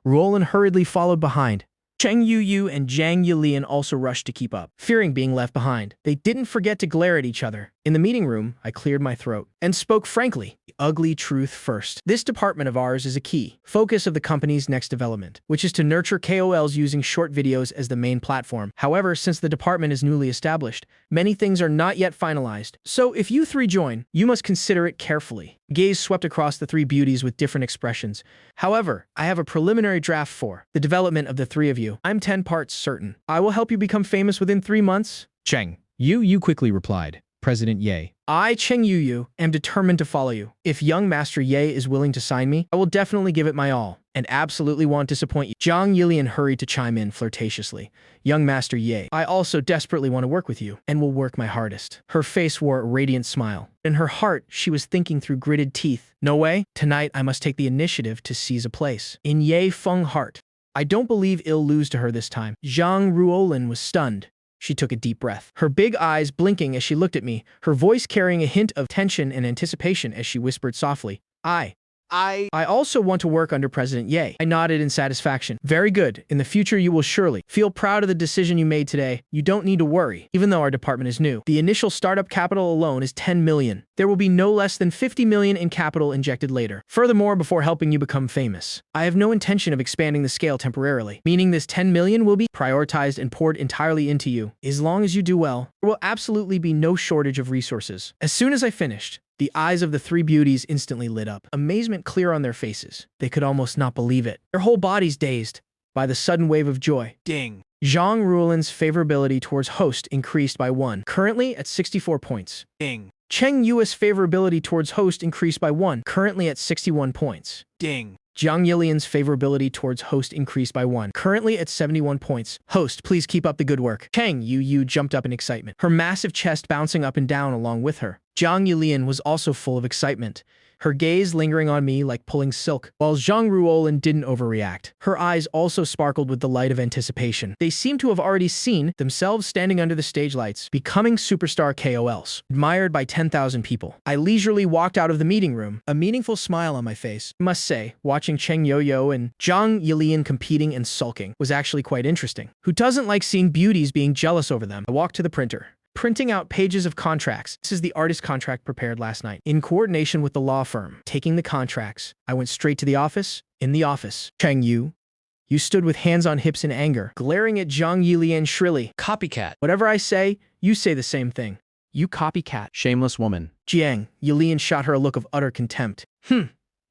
Ruolin hurriedly followed behind. Cheng Yu and Zhang Yilian also rushed to keep up, fearing being left behind. They didn't forget to glare at each other. In the meeting room, I cleared my throat and spoke frankly. The ugly truth first. This department of ours is a key focus of the company's next development, which is to nurture KOLs using short videos as the main platform. However, since the department is newly established, many things are not yet finalized. So if you three join, you must consider it carefully. Gaze swept across the three beauties with different expressions. However, I have a preliminary draft for the development of the three of you. I'm 10 parts certain. I will help you become famous within 3 months. Cheng Yu quickly replied. President Ye. I, Cheng Yu, am determined to follow you. If young Master Ye is willing to sign me, I will definitely give it my all, and absolutely won't disappoint you. Zhang Yilian hurried to chime in flirtatiously. Young Master Ye, I also desperately want to work with you, and will work my hardest. Her face wore a radiant smile. In her heart, she was thinking through gritted teeth. No way. Tonight, I must take the initiative to seize a place. In Ye Feng's heart, I don't believe I'll lose to her this time. Zhang Ruolin was stunned. She took a deep breath, her big eyes blinking as she looked at me, her voice carrying a hint of tension and anticipation as she whispered softly, I I also want to work under President Ye. I nodded in satisfaction. Very good. In the future, you will surely feel proud of the decision you made today. You don't need to worry, even though our department is new. The initial startup capital alone is 10 million. There will be no less than 50 million in capital injected later. Furthermore, before helping you become famous, I have no intention of expanding the scale temporarily, meaning this 10 million will be prioritized and poured entirely into you. As long as you do well, there will absolutely be no shortage of resources. As soon as I finished, the eyes of the three beauties instantly lit up, amazement clear on their faces. They could almost not believe it. Their whole bodies dazed by the sudden wave of joy. Ding. Zhang Ruolin's favorability towards host increased by 1, currently at 64 points. Ding. Cheng Yue's favorability towards host increased by 1, currently at 61 points. Ding. Jiang Yilian's favorability towards host increased by 1, currently at 71 points. Host, please keep up the good work. Cheng Yu jumped up in excitement, her massive chest bouncing up and down along with her. Jiang Yilian was also full of excitement, her gaze lingering on me like pulling silk, while Zhang Ruolin didn't overreact. Her eyes also sparkled with the light of anticipation. They seemed to have already seen themselves standing under the stage lights, becoming superstar KOLs, admired by 10,000 people. I leisurely walked out of the meeting room, a meaningful smile on my face. I must say, watching Cheng Yo and Zhang Yilian competing and sulking was actually quite interesting. Who doesn't like seeing beauties being jealous over them? I walked to the printer, printing out pages of contracts. This is the artist contract prepared last night, in coordination with the law firm. Taking the contracts, I went straight to the office. In the office, Cheng Yu stood with hands on hips in anger, glaring at Zhang Yilian shrilly. Copycat. Whatever I say, you say the same thing. You copycat. Shameless woman. Jiang Yilian shot her a look of utter contempt.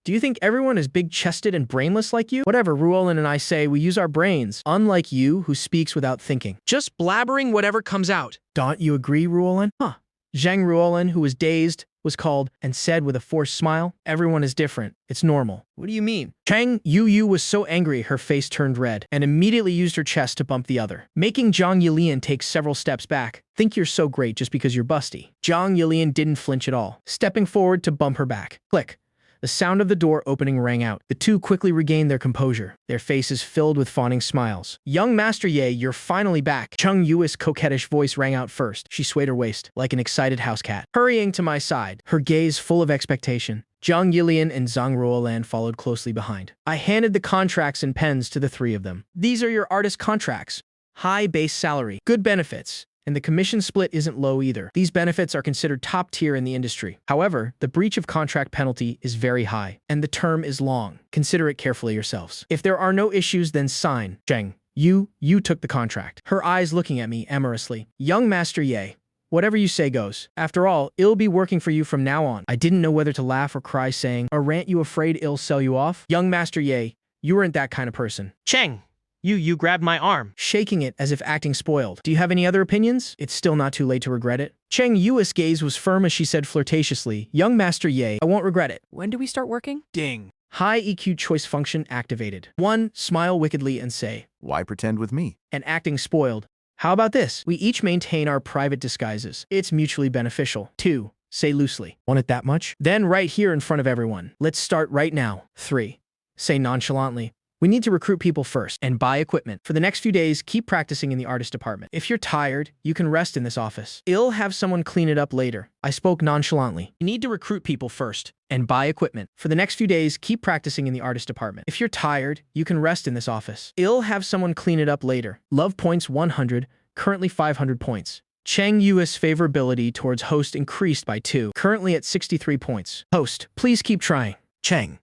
Do you think everyone is big-chested and brainless like you? Whatever Ruolin and I say, we use our brains, unlike you, who speaks without thinking. Just blabbering whatever comes out. Don't you agree, Ruolin? Zhang Ruolin, who was dazed, was called and said with a forced smile, everyone is different. It's normal. What do you mean? Cheng Yu was so angry her face turned red and immediately used her chest to bump the other, making Zhang Yilian take several steps back. Think you're so great just because you're busty. Zhang Yilian didn't flinch at all, stepping forward to bump her back. Click. The sound of the door opening rang out. The two quickly regained their composure, their faces filled with fawning smiles. Young Master Ye, you're finally back. Cheng Yu's coquettish voice rang out first. She swayed her waist, like an excited house cat, hurrying to my side, her gaze full of expectation. Zhang Yilian and Zhang Ruolan followed closely behind. I handed the contracts and pens to the three of them. These are your artist contracts. High base salary, good benefits, and the commission split isn't low either. These benefits are considered top tier in the industry. However, the breach of contract penalty is very high, and the term is long. Consider it carefully yourselves. If there are no issues, then sign. Zheng, you took the contract. Her eyes looking at me amorously. Young Master Ye, whatever you say goes. After all, it'll be working for you from now on. I didn't know whether to laugh or cry, saying, aren't you afraid it'll sell you off? Young Master Ye, you weren't that kind of person. Cheng, you grabbed my arm, shaking it as if acting spoiled. Do you have any other opinions? It's still not too late to regret it. Cheng Yu's gaze was firm as she said flirtatiously, Young Master Ye, I won't regret it. When do we start working? Ding. High EQ choice function activated. 1. Smile wickedly and say, why pretend with me? And acting spoiled. How about this? We each maintain our private disguises. It's mutually beneficial. 2. Say loosely. Want it that much? Then right here in front of everyone. Let's start right now. 3. Say nonchalantly. We need to recruit people first and buy equipment. For the next few days, keep practicing in the artist department. If you're tired, you can rest in this office. I'll have someone clean it up later. I spoke nonchalantly. We need to recruit people first and buy equipment. For the next few days, keep practicing in the artist department. If you're tired, you can rest in this office. I'll have someone clean it up later. Love points 100, currently 500 points. Cheng Yu's favorability towards host increased by 2, currently at 63 points. Host, please keep trying. Cheng.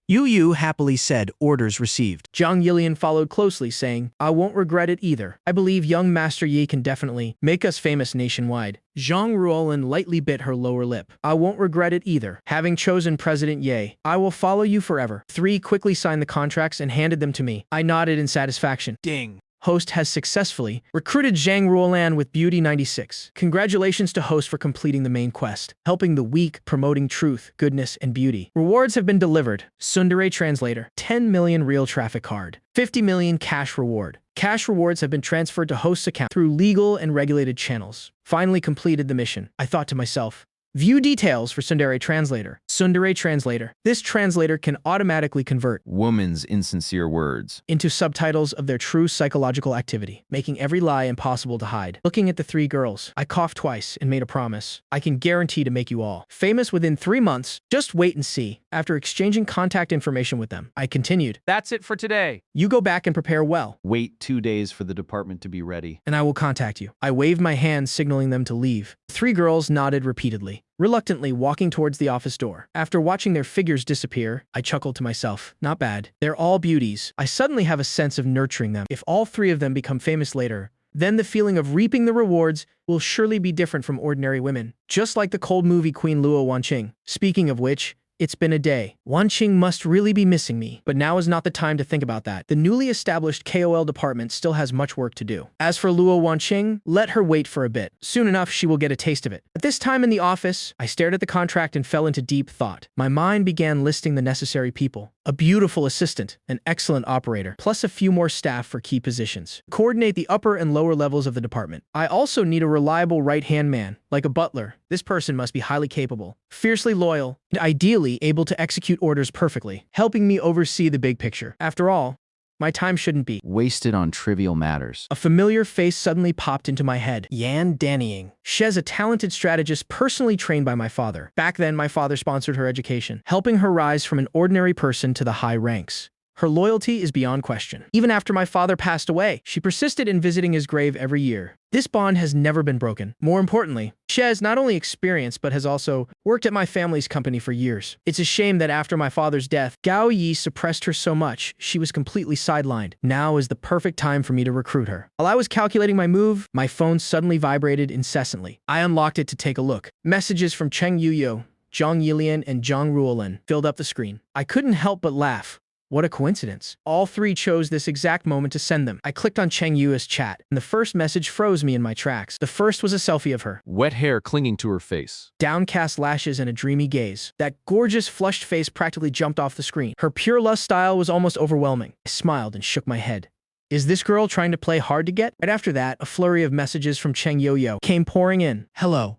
Yu happily said, orders received. Zhang Yilian followed closely, saying, I won't regret it either. I believe young Master Yi can definitely make us famous nationwide. Zhang Ruolin lightly bit her lower lip. I won't regret it either. Having chosen President Ye, I will follow you forever. 3 quickly signed the contracts and handed them to me. I nodded in satisfaction. Ding. Host has successfully recruited Zhang Ruolan with Beauty 96. Congratulations to Host for completing the main quest, helping the weak, promoting truth, goodness, and beauty. Rewards have been delivered. Sundere Translator, 10 million real traffic card, 50 million cash reward. Cash rewards have been transferred to Host's account through legal and regulated channels. Finally completed the mission. I thought to myself, View details for Tsundere Translator. Tsundere Translator. This translator can automatically convert woman's insincere words into subtitles of their true psychological activity, making every lie impossible to hide. Looking at the three girls, I coughed twice and made a promise. I can guarantee to make you all famous within 3 months. Just wait and see. After exchanging contact information with them, I continued. That's it for today. You go back and prepare well. Wait 2 days for the department to be ready. And I will contact you. I waved my hand, signaling them to leave. The three girls nodded repeatedly, reluctantly walking towards the office door. After watching their figures disappear, I chuckled to myself. Not bad. They're all beauties. I suddenly have a sense of nurturing them. If all three of them become famous later, then the feeling of reaping the rewards will surely be different from ordinary women. Just like the cold movie Queen Luo Wanqing. Speaking of which, it's been a day. Wanqing must really be missing me, but now is not the time to think about that. The newly established KOL department still has much work to do. As for Luo Wanqing, let her wait for a bit. Soon enough, she will get a taste of it. At this time in the office, I stared at the contract and fell into deep thought. My mind began listing the necessary people. A beautiful assistant, an excellent operator, plus a few more staff for key positions. Coordinate the upper and lower levels of the department. I also need a reliable right-hand man, like a butler. This person must be highly capable, fiercely loyal, and ideally able to execute orders perfectly, helping me oversee the big picture. After all, my time shouldn't be wasted on trivial matters. A familiar face suddenly popped into my head. Yan Dannying. She's a talented strategist personally trained by my father. Back then, my father sponsored her education, helping her rise from an ordinary person to the high ranks. Her loyalty is beyond question. Even after my father passed away, she persisted in visiting his grave every year. This bond has never been broken. More importantly, she has not only experienced but has also worked at my family's company for years. It's a shame that after my father's death, Gao Yi suppressed her so much, she was completely sidelined. Now is the perfect time for me to recruit her. While I was calculating my move, my phone suddenly vibrated incessantly. I unlocked it to take a look. Messages from Cheng Yuyo, Zhang Yilian, and Zhang Ruolin filled up the screen. I couldn't help but laugh. What a coincidence. All three chose this exact moment to send them. I clicked on Cheng Yu's chat, and the first message froze me in my tracks. The first was a selfie of her. Wet hair clinging to her face. Downcast lashes and a dreamy gaze. That gorgeous, flushed face practically jumped off the screen. Her pure lust style was almost overwhelming. I smiled and shook my head. Is this girl trying to play hard to get? Right after that, a flurry of messages from Cheng Yo came pouring in. Hello.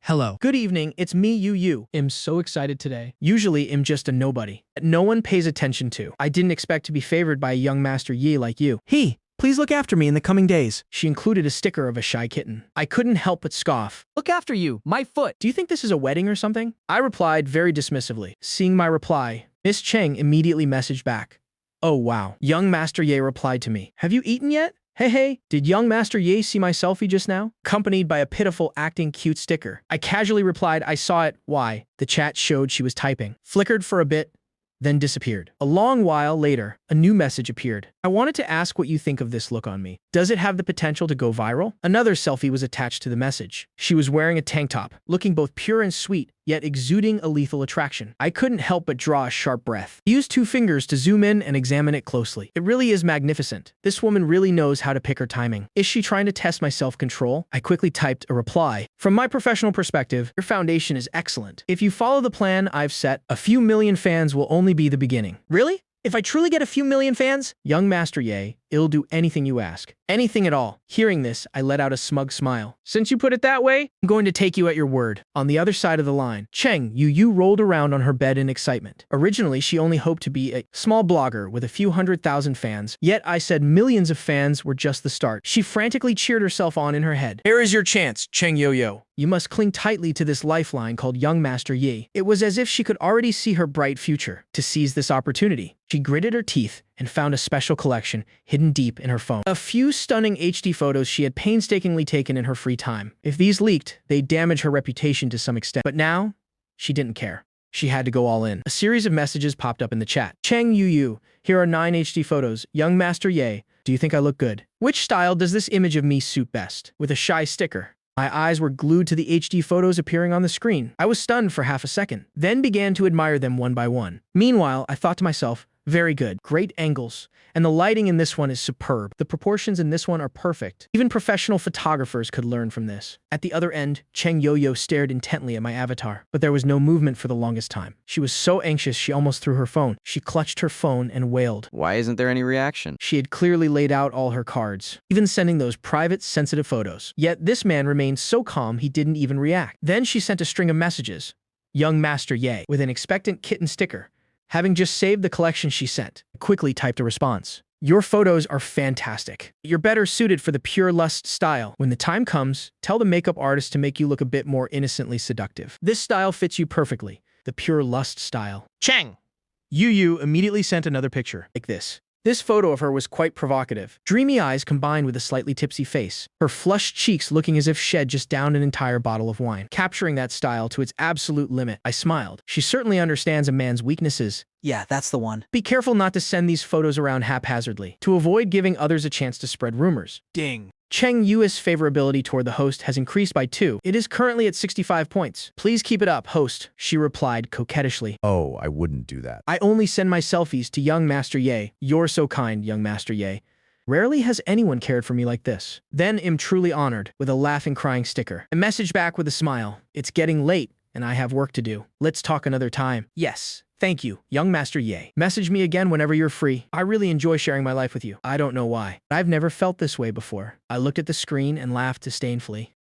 Hello. Good evening, it's me, Yu. I'm so excited today. Usually, I'm just a nobody that no one pays attention to. I didn't expect to be favored by a young Master Yi like you. Please look after me in the coming days. She included a sticker of a shy kitten. I couldn't help but scoff. Look after you, my foot. Do you think this is a wedding or something? I replied very dismissively. Seeing my reply, Miss Cheng immediately messaged back. Oh wow. Young Master Ye replied to me. Have you eaten yet? Hey, did young Master Ye see my selfie just now? Accompanied by a pitiful acting cute sticker. I casually replied, I saw it. Why? The chat showed she was typing. Flickered for a bit, then disappeared. A long while later, a new message appeared. I wanted to ask what you think of this look on me. Does it have the potential to go viral? Another selfie was attached to the message. She was wearing a tank top, looking both pure and sweet, yet exuding a lethal attraction. I couldn't help but draw a sharp breath. I used 2 fingers to zoom in and examine it closely. It really is magnificent. This woman really knows how to pick her timing. Is she trying to test my self-control? I quickly typed a reply. From my professional perspective, your foundation is excellent. If you follow the plan I've set, a few million fans will only be the beginning. Really? If I truly get a few million fans? Young Master Ye, it'll do anything you ask. Anything at all. Hearing this, I let out a smug smile. Since you put it that way, I'm going to take you at your word. On the other side of the line, Cheng Yu rolled around on her bed in excitement. Originally, she only hoped to be a small blogger with a few 100,000 fans, yet I said millions of fans were just the start. She frantically cheered herself on in her head. Here is your chance, Cheng Yo. You must cling tightly to this lifeline called Young Master Yi. It was as if she could already see her bright future. To seize this opportunity, she gritted her teeth and found a special collection hidden deep in her phone. A few stunning HD photos she had painstakingly taken in her free time. If these leaked, they'd damage her reputation to some extent. But now, she didn't care. She had to go all in. A series of messages popped up in the chat. Cheng Yu, here are 9 HD photos. Young Master Ye, do you think I look good? Which style does this image of me suit best? With a shy sticker. My eyes were glued to the HD photos appearing on the screen. I was stunned for half a second, then began to admire them one by one. Meanwhile, I thought to myself, Very good. Great angles. And the lighting in this one is superb. The proportions in this one are perfect. Even professional photographers could learn from this. At the other end, Cheng Yo-Yo stared intently at my avatar, but there was no movement for the longest time. She was so anxious she almost threw her phone. She clutched her phone and wailed. Why isn't there any reaction? She had clearly laid out all her cards, even sending those private, sensitive photos. Yet this man remained so calm he didn't even react. Then she sent a string of messages. Young Master Ye, with an expectant kitten sticker. Having just saved the collection she sent, I quickly typed a response. Your photos are fantastic. You're better suited for the pure lust style. When the time comes, tell the makeup artist to make you look a bit more innocently seductive. This style fits you perfectly. The pure lust style. Cheng! Yu immediately sent another picture, like this. This photo of her was quite provocative. Dreamy eyes combined with a slightly tipsy face. Her flushed cheeks looking as if Shed just downed an entire bottle of wine. Capturing that style to its absolute limit, I smiled. She certainly understands a man's weaknesses. Yeah, that's the one. Be careful not to send these photos around haphazardly, to avoid giving others a chance to spread rumors. Ding. Cheng Yu's favorability toward the host has increased by 2. It is currently at 65 points. Please keep it up, host, she replied coquettishly. Oh, I wouldn't do that. I only send my selfies to young Master Ye. You're so kind, young Master Ye. Rarely has anyone cared for me like this. Then am truly honored, with a laughing crying sticker. I message back with a smile. It's getting late, and I have work to do. Let's talk another time. Yes. Thank you, young Master Ye. Message me again whenever you're free. I really enjoy sharing my life with you. I don't know why. I've never felt this way before. I looked at the screen and laughed disdainfully.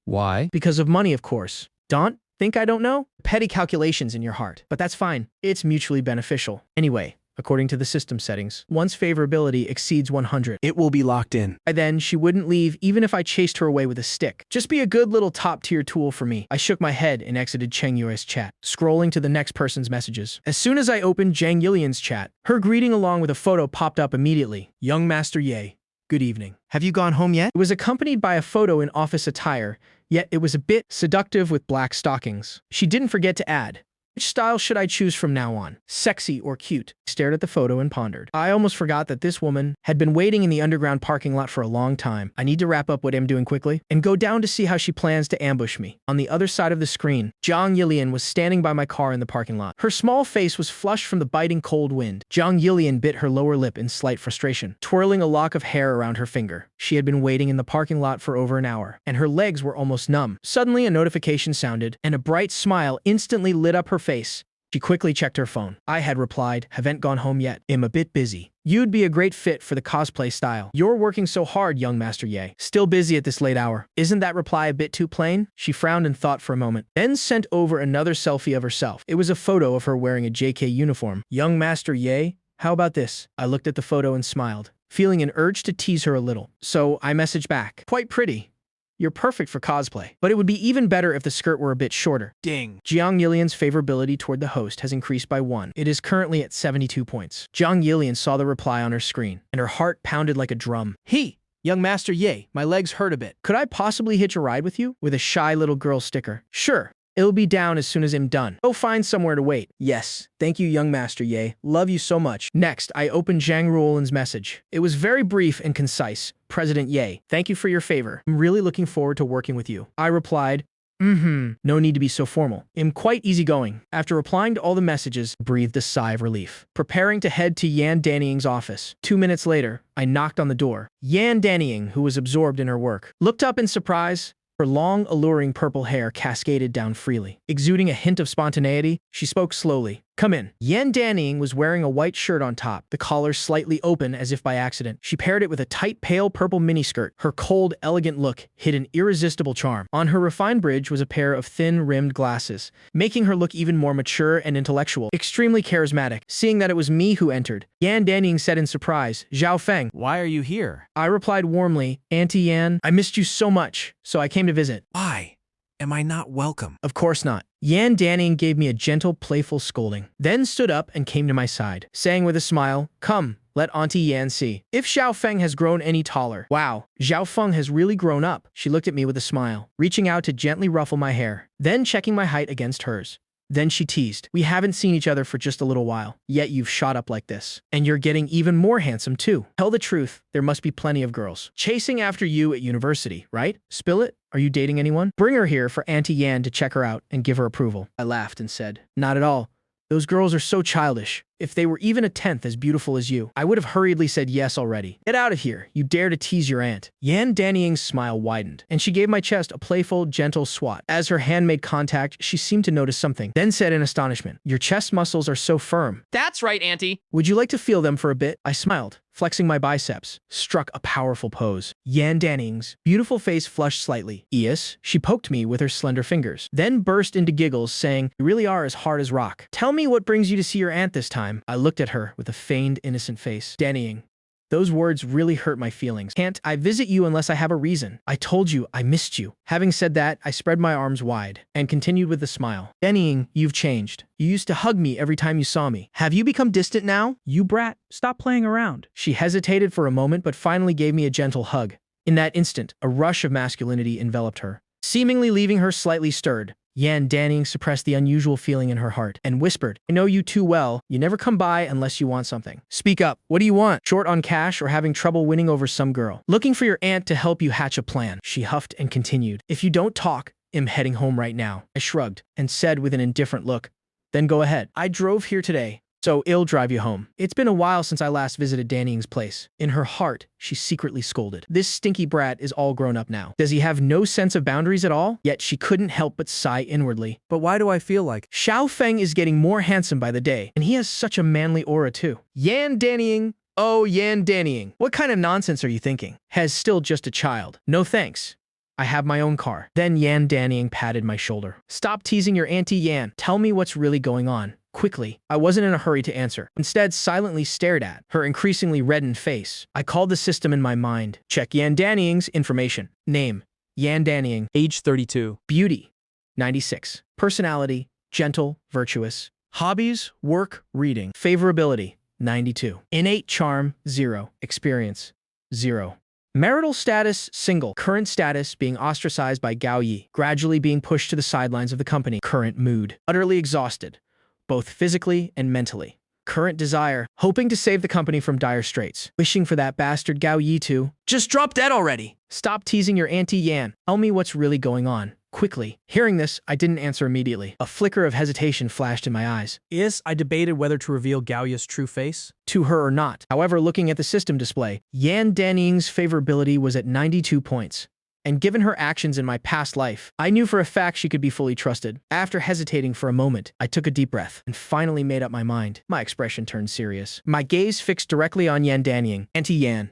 Why? Because of money, of course. Don't think I don't know? Petty calculations in your heart. But that's fine. It's mutually beneficial. Anyway, according to the system settings, once favorability exceeds 100, it will be locked in. Then she wouldn't leave even if I chased her away with a stick. Just be a good little top-tier tool for me. I shook my head and exited Cheng Yu's chat, scrolling to the next person's messages. As soon as I opened Zhang Yilian's chat, her greeting along with a photo popped up immediately. Young Master Ye, good evening. Have you gone home yet? It was accompanied by a photo in office attire, yet it was a bit seductive with black stockings. She didn't forget to add, which style should I choose from now on? Sexy or cute? I stared at the photo and pondered. I almost forgot that this woman had been waiting in the underground parking lot for a long time. I need to wrap up what I'm doing quickly and go down to see how she plans to ambush me. On the other side of the screen, Zhang Yilian was standing by my car in the parking lot. Her small face was flushed from the biting cold wind. Zhang Yilian bit her lower lip in slight frustration, twirling a lock of hair around her finger. She had been waiting in the parking lot for over an hour, and her legs were almost numb. Suddenly, a notification sounded, and a bright smile instantly lit up her face. She quickly checked her phone. I had replied, haven't gone home yet. Am a bit busy. You'd be a great fit for the cosplay style. You're working so hard, young Master Ye. Still busy at this late hour. Isn't that reply a bit too plain? She frowned and thought for a moment, then sent over another selfie of herself. It was a photo of her wearing a JK uniform. Young Master Ye, how about this? I looked at the photo and smiled, feeling an urge to tease her a little. So I messaged back. Quite pretty. You're perfect for cosplay, but it would be even better if the skirt were a bit shorter. Ding. Jiang Yilian's favorability toward the host has increased by 1. It is currently at 72 points. Jiang Yilian saw the reply on her screen, and her heart pounded like a drum. He, young Master Ye, my legs hurt a bit. Could I possibly hitch a ride with you? With a shy little girl sticker. Sure. It'll be down as soon as I'm done. Go find somewhere to wait. Yes. Thank you, young Master Ye. Love you so much. Next, I opened Zhang Ruolin's message. It was very brief and concise. President Ye, thank you for your favor. I'm really looking forward to working with you. I replied, no need to be so formal. I'm quite easygoing. After replying to all the messages, I breathed a sigh of relief. Preparing to head to Yan Danying's office. 2 minutes later, I knocked on the door. Yan Danying, who was absorbed in her work, looked up in surprise. Her long, alluring purple hair cascaded down freely. Exuding a hint of spontaneity, she spoke slowly. Come in. Yan Danying was wearing a white shirt on top, the collar slightly open as if by accident. She paired it with a tight, pale purple miniskirt. Her cold, elegant look hid an irresistible charm. On her refined bridge was a pair of thin-rimmed glasses, making her look even more mature and intellectual. Extremely charismatic. Seeing that it was me who entered, Yan Danying said in surprise, Zhao Feng. Why are you here? I replied warmly, Auntie Yan, I missed you so much, so I came to visit. Why? Am I not welcome? Of course not. Yan Danying gave me a gentle, playful scolding, then stood up and came to my side, saying with a smile, come, let Auntie Yan see if Xiao Feng has grown any taller. Wow, Xiao Feng has really grown up. She looked at me with a smile, reaching out to gently ruffle my hair, then checking my height against hers. Then she teased, we haven't seen each other for just a little while, yet you've shot up like this. And you're getting even more handsome too. Tell the truth, there must be plenty of girls chasing after you at university, right? Spill it? Are you dating anyone? Bring her here for Auntie Yan to check her out and give her approval. I laughed and said, not at all. Those girls are so childish. If they were even a tenth as beautiful as you, I would have hurriedly said yes already. Get out of here. You dare to tease your aunt. Yan Danying's smile widened, and she gave my chest a playful, gentle swat. As her hand made contact, she seemed to notice something, then said in astonishment, "Your chest muscles are so firm. That's right, Auntie. Would you like to feel them for a bit?" I smiled, flexing my biceps, struck a powerful pose. Yan Danning's beautiful face flushed slightly. "Yes," she poked me with her slender fingers, then burst into giggles, saying, "You really are as hard as rock. Tell me what brings you to see your aunt this time." I looked at her with a feigned, innocent face. Dannying. Those words really hurt my feelings. "Can't I visit you unless I have a reason? I told you I missed you." Having said that, I spread my arms wide and continued with a smile. "Dannying, you've changed. You used to hug me every time you saw me. Have you become distant now?" You brat, stop playing around. She hesitated for a moment but finally gave me a gentle hug. In that instant, a rush of masculinity enveloped her, seemingly leaving her slightly stirred. Yan Danning suppressed the unusual feeling in her heart and whispered, "I know you too well. You never come by unless you want something. Speak up. What do you want? Short on cash or having trouble winning over some girl? Looking for your aunt to help you hatch a plan." She huffed and continued, "If you don't talk, I'm heading home right now." I shrugged and said with an indifferent look, "Then go ahead. I drove here today, so I'll drive you home." It's been a while since I last visited Danning's place. In her heart, she secretly scolded. This stinky brat is all grown up now. Does he have no sense of boundaries at all? Yet she couldn't help but sigh inwardly. But why do I feel like Xiao Feng is getting more handsome by the day, and he has such a manly aura too. Yan Dannying. Oh, Yan Dannying. What kind of nonsense are you thinking? Has still just a child. No thanks. I have my own car. Then Yan Dannying patted my shoulder. "Stop teasing your Auntie Yan. Tell me what's really going on. Quickly." I wasn't in a hurry to answer. Instead, silently stared at her increasingly reddened face. I called the system in my mind. Check Yan Danning's information. Name, Yan Dannying. age 32? Beauty, 96. Personality, gentle, virtuous. Hobbies, work, reading. Favorability, 92. Innate charm, 0. Experience, 0. Marital status, single. Current status, being ostracized by Gao Yi. Gradually being pushed to the sidelines of the company. Current mood, utterly exhausted, both physically and mentally. Current desire, hoping to save the company from dire straits. Wishing for that bastard Gao Yi to just drop dead already. Stop teasing your Auntie Yan. Tell me what's really going on. Quickly. Hearing this, I didn't answer immediately. A flicker of hesitation flashed in my eyes. Yes, I debated whether to reveal Gaoya's true face to her or not. However, looking at the system display, Yan Danning's favorability was at 92 points. And given her actions in my past life, I knew for a fact she could be fully trusted. After hesitating for a moment, I took a deep breath and finally made up my mind. My expression turned serious. My gaze fixed directly on Yan Dannying. "Auntie Yan,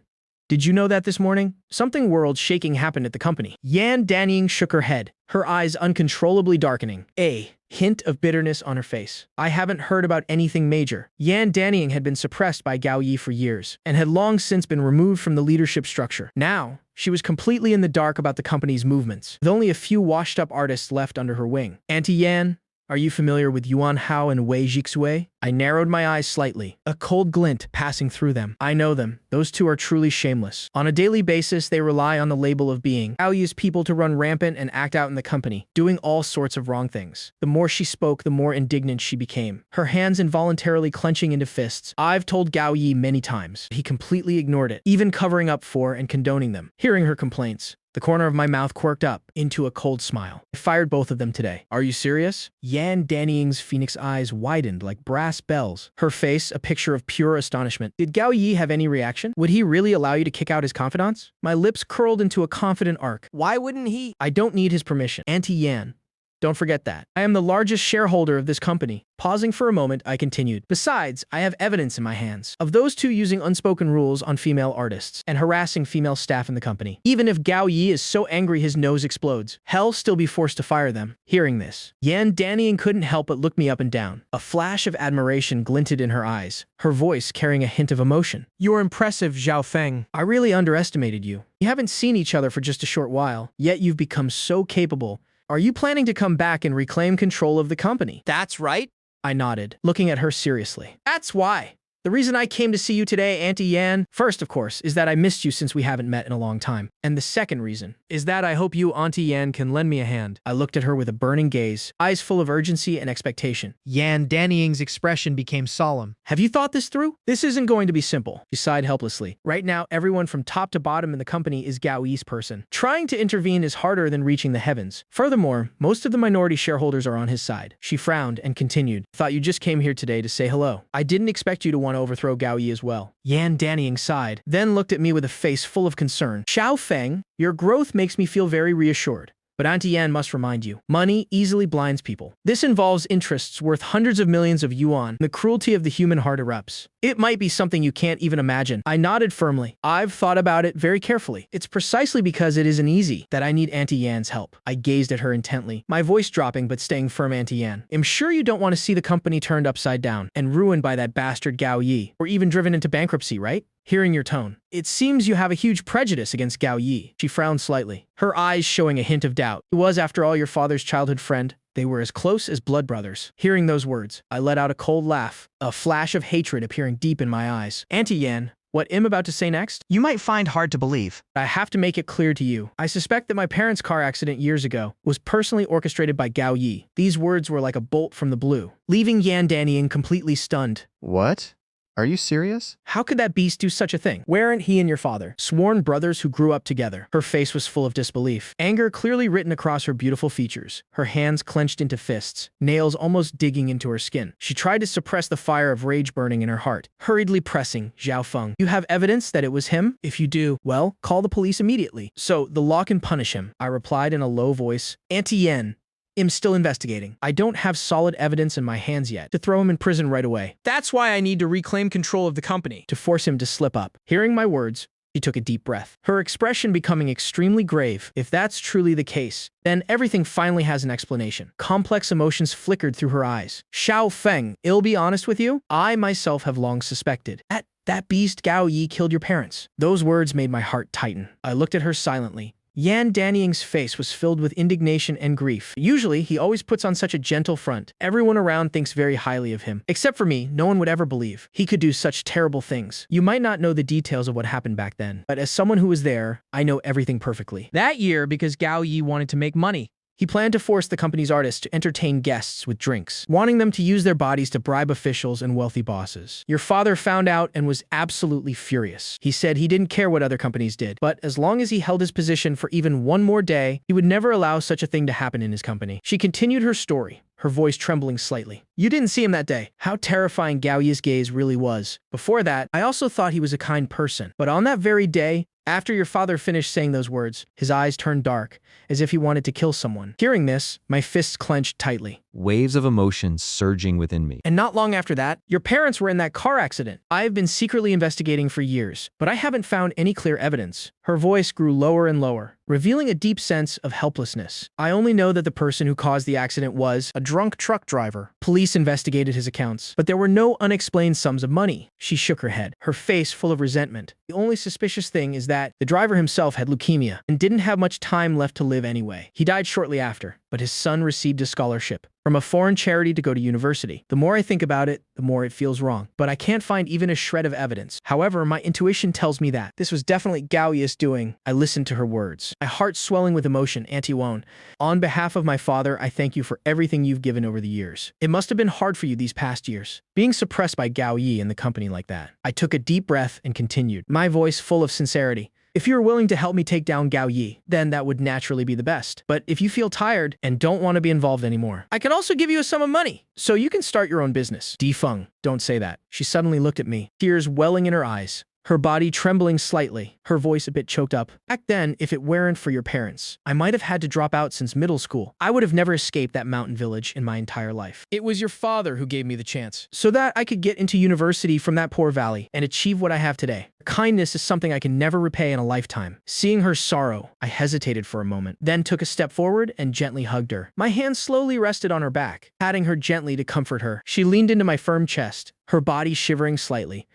did you know that this morning? Something world-shaking happened at the company." Yan Dannying shook her head, her eyes uncontrollably darkening. A hint of bitterness on her face. "I haven't heard about anything major." Yan Dannying had been suppressed by Gao Yi for years, and had long since been removed from the leadership structure. Now, she was completely in the dark about the company's movements, with only a few washed-up artists left under her wing. "Auntie Yan, are you familiar with Yuan Hao and Wei Jixue?" I narrowed my eyes slightly, a cold glint passing through them. "I know them. Those two are truly shameless. On a daily basis, they rely on the label of being Gao Yi's people to run rampant and act out in the company, doing all sorts of wrong things." The more she spoke, the more indignant she became, her hands involuntarily clenching into fists. "I've told Gao Yi many times. He completely ignored it, even covering up for and condoning them." Hearing her complaints, the corner of my mouth quirked up into a cold smile. "I fired both of them today." "Are you serious?" Yan Danning's phoenix eyes widened like brass bells, her face a picture of pure astonishment. "Did Gao Yi have any reaction? Would he really allow you to kick out his confidants?" My lips curled into a confident arc. Why wouldn't he? "I don't need his permission. Auntie Yan, don't forget that. I am the largest shareholder of this company." Pausing for a moment, I continued. "Besides, I have evidence in my hands of those two using unspoken rules on female artists and harassing female staff in the company. Even if Gao Yi is so angry his nose explodes, he'll still be forced to fire them." Hearing this, Yan Dannying couldn't help but look me up and down. A flash of admiration glinted in her eyes, her voice carrying a hint of emotion. "You're impressive, Xiao Feng. "I really underestimated you. We haven't seen each other for just a short while, yet you've become so capable. Are you planning to come back and reclaim control of the company?" That's right." I nodded, looking at her seriously. "That's why. The reason I came to see you today, Auntie Yan, first, of course, is that I missed you since we haven't met in a long time. And the second reason is that I hope you, Auntie Yan, can lend me a hand." I looked at her with a burning gaze, eyes full of urgency and expectation. Yan Dannying's expression became solemn, Have you thought this through? This isn't going to be simple. She sighed helplessly. Right now, everyone from top to bottom in the company is Gao Yi's person. Trying to intervene is harder than reaching the heavens. Furthermore, most of the minority shareholders are on his side. She frowned and continued. Thought you just came here today to say hello. I didn't expect you to want to overthrow Gao Yi as well. Yan Danying sighed, then looked at me with a face full of concern. Xiao Feng, your growth makes me feel very reassured. But Auntie Yan must remind you, money easily blinds people. This involves interests worth hundreds of millions of yuan. The cruelty of the human heart erupts. It might be something you can't even imagine. I nodded firmly. I've thought about it very carefully. It's precisely because it isn't easy that I need Auntie Yan's help. I gazed at her intently, my voice dropping but staying firm. Auntie Yan, I'm sure you don't want to see the company turned upside down and ruined by that bastard Gao Yi, or even driven into bankruptcy, right? Hearing your tone, it seems you have a huge prejudice against Gao Yi. She frowned slightly, her eyes showing a hint of doubt. He was, after all, your father's childhood friend. They were as close as blood brothers. Hearing those words, I let out a cold laugh, a flash of hatred appearing deep in my eyes. Auntie Yan, what I'm about to say next? You might find hard to believe. I have to make it clear to you. I suspect that my parents' car accident years ago was personally orchestrated by Gao Yi. These words were like a bolt from the blue, leaving Yan Danying completely stunned. What? Are you serious? How could that beast do such a thing? Weren't he and your father sworn brothers who grew up together? Her face was full of disbelief, anger clearly written across her beautiful features. Her hands clenched into fists, nails almost digging into her skin. She tried to suppress the fire of rage burning in her heart, hurriedly pressing Zhao Feng. You have evidence that it was him? If you do, well, call the police immediately, so the law can punish him. I replied in a low voice. Auntie Yan, I'm still investigating. I don't have solid evidence in my hands yet to throw him in prison right away. That's why I need to reclaim control of the company, to force him to slip up. Hearing my words, she took a deep breath, her expression becoming extremely grave. If that's truly the case, then everything finally has an explanation. Complex emotions flickered through her eyes. Xiao Feng, I'll be honest with you, I myself have long suspected that beast Gao Yi killed your parents. Those words made my heart tighten. I looked at her silently. Yan Danying's face was filled with indignation and grief. Usually, he always puts on such a gentle front. Everyone around thinks very highly of him. Except for me, no one would ever believe he could do such terrible things. You might not know the details of what happened back then, but as someone who was there, I know everything perfectly. That year, because Gao Yi wanted to make money, he planned to force the company's artists to entertain guests with drinks, wanting them to use their bodies to bribe officials and wealthy bosses. Your father found out and was absolutely furious. He said he didn't care what other companies did, but as long as he held his position for even one more day, he would never allow such a thing to happen in his company. She continued her story, her voice trembling slightly. You didn't see him that day. How terrifying Gao Yi's gaze really was. Before that, I also thought he was a kind person. But on that very day, after your father finished saying those words, his eyes turned dark, as if he wanted to kill someone. Hearing this, my fists clenched tightly. Waves of emotion surging within me. And not long after that, your parents were in that car accident. I have been secretly investigating for years, but I haven't found any clear evidence. Her voice grew lower and lower, revealing a deep sense of helplessness. I only know that the person who caused the accident was a drunk truck driver. Police investigated his accounts, but there were no unexplained sums of money. She shook her head, her face full of resentment. The only suspicious thing is that the driver himself had leukemia and didn't have much time left to live anyway. He died shortly after, but his son received a scholarship from a foreign charity to go to university. The more I think about it, the more it feels wrong. But I can't find even a shred of evidence. However, my intuition tells me that this was definitely Gao Yi's doing. I listened to her words, my heart swelling with emotion. Auntie Wan, on behalf of my father, I thank you for everything you've given over the years. It must have been hard for you these past years, being suppressed by Gao Yi and the company like that. I took a deep breath and continued, my voice full of sincerity. If you're willing to help me take down Gao Yi, then that would naturally be the best. But if you feel tired and don't want to be involved anymore, I can also give you a sum of money, so you can start your own business. Feng, don't say that. She suddenly looked at me, tears welling in her eyes, her body trembling slightly, her voice a bit choked up. Back then, if it weren't for your parents, I might have had to drop out since middle school. I would have never escaped that mountain village in my entire life. It was your father who gave me the chance, so that I could get into university from that poor valley and achieve what I have today. Kindness is something I can never repay in a lifetime. Seeing her sorrow, I hesitated for a moment, then took a step forward and gently hugged her. My hand slowly rested on her back, patting her gently to comfort her. She leaned into my firm chest, her body shivering slightly,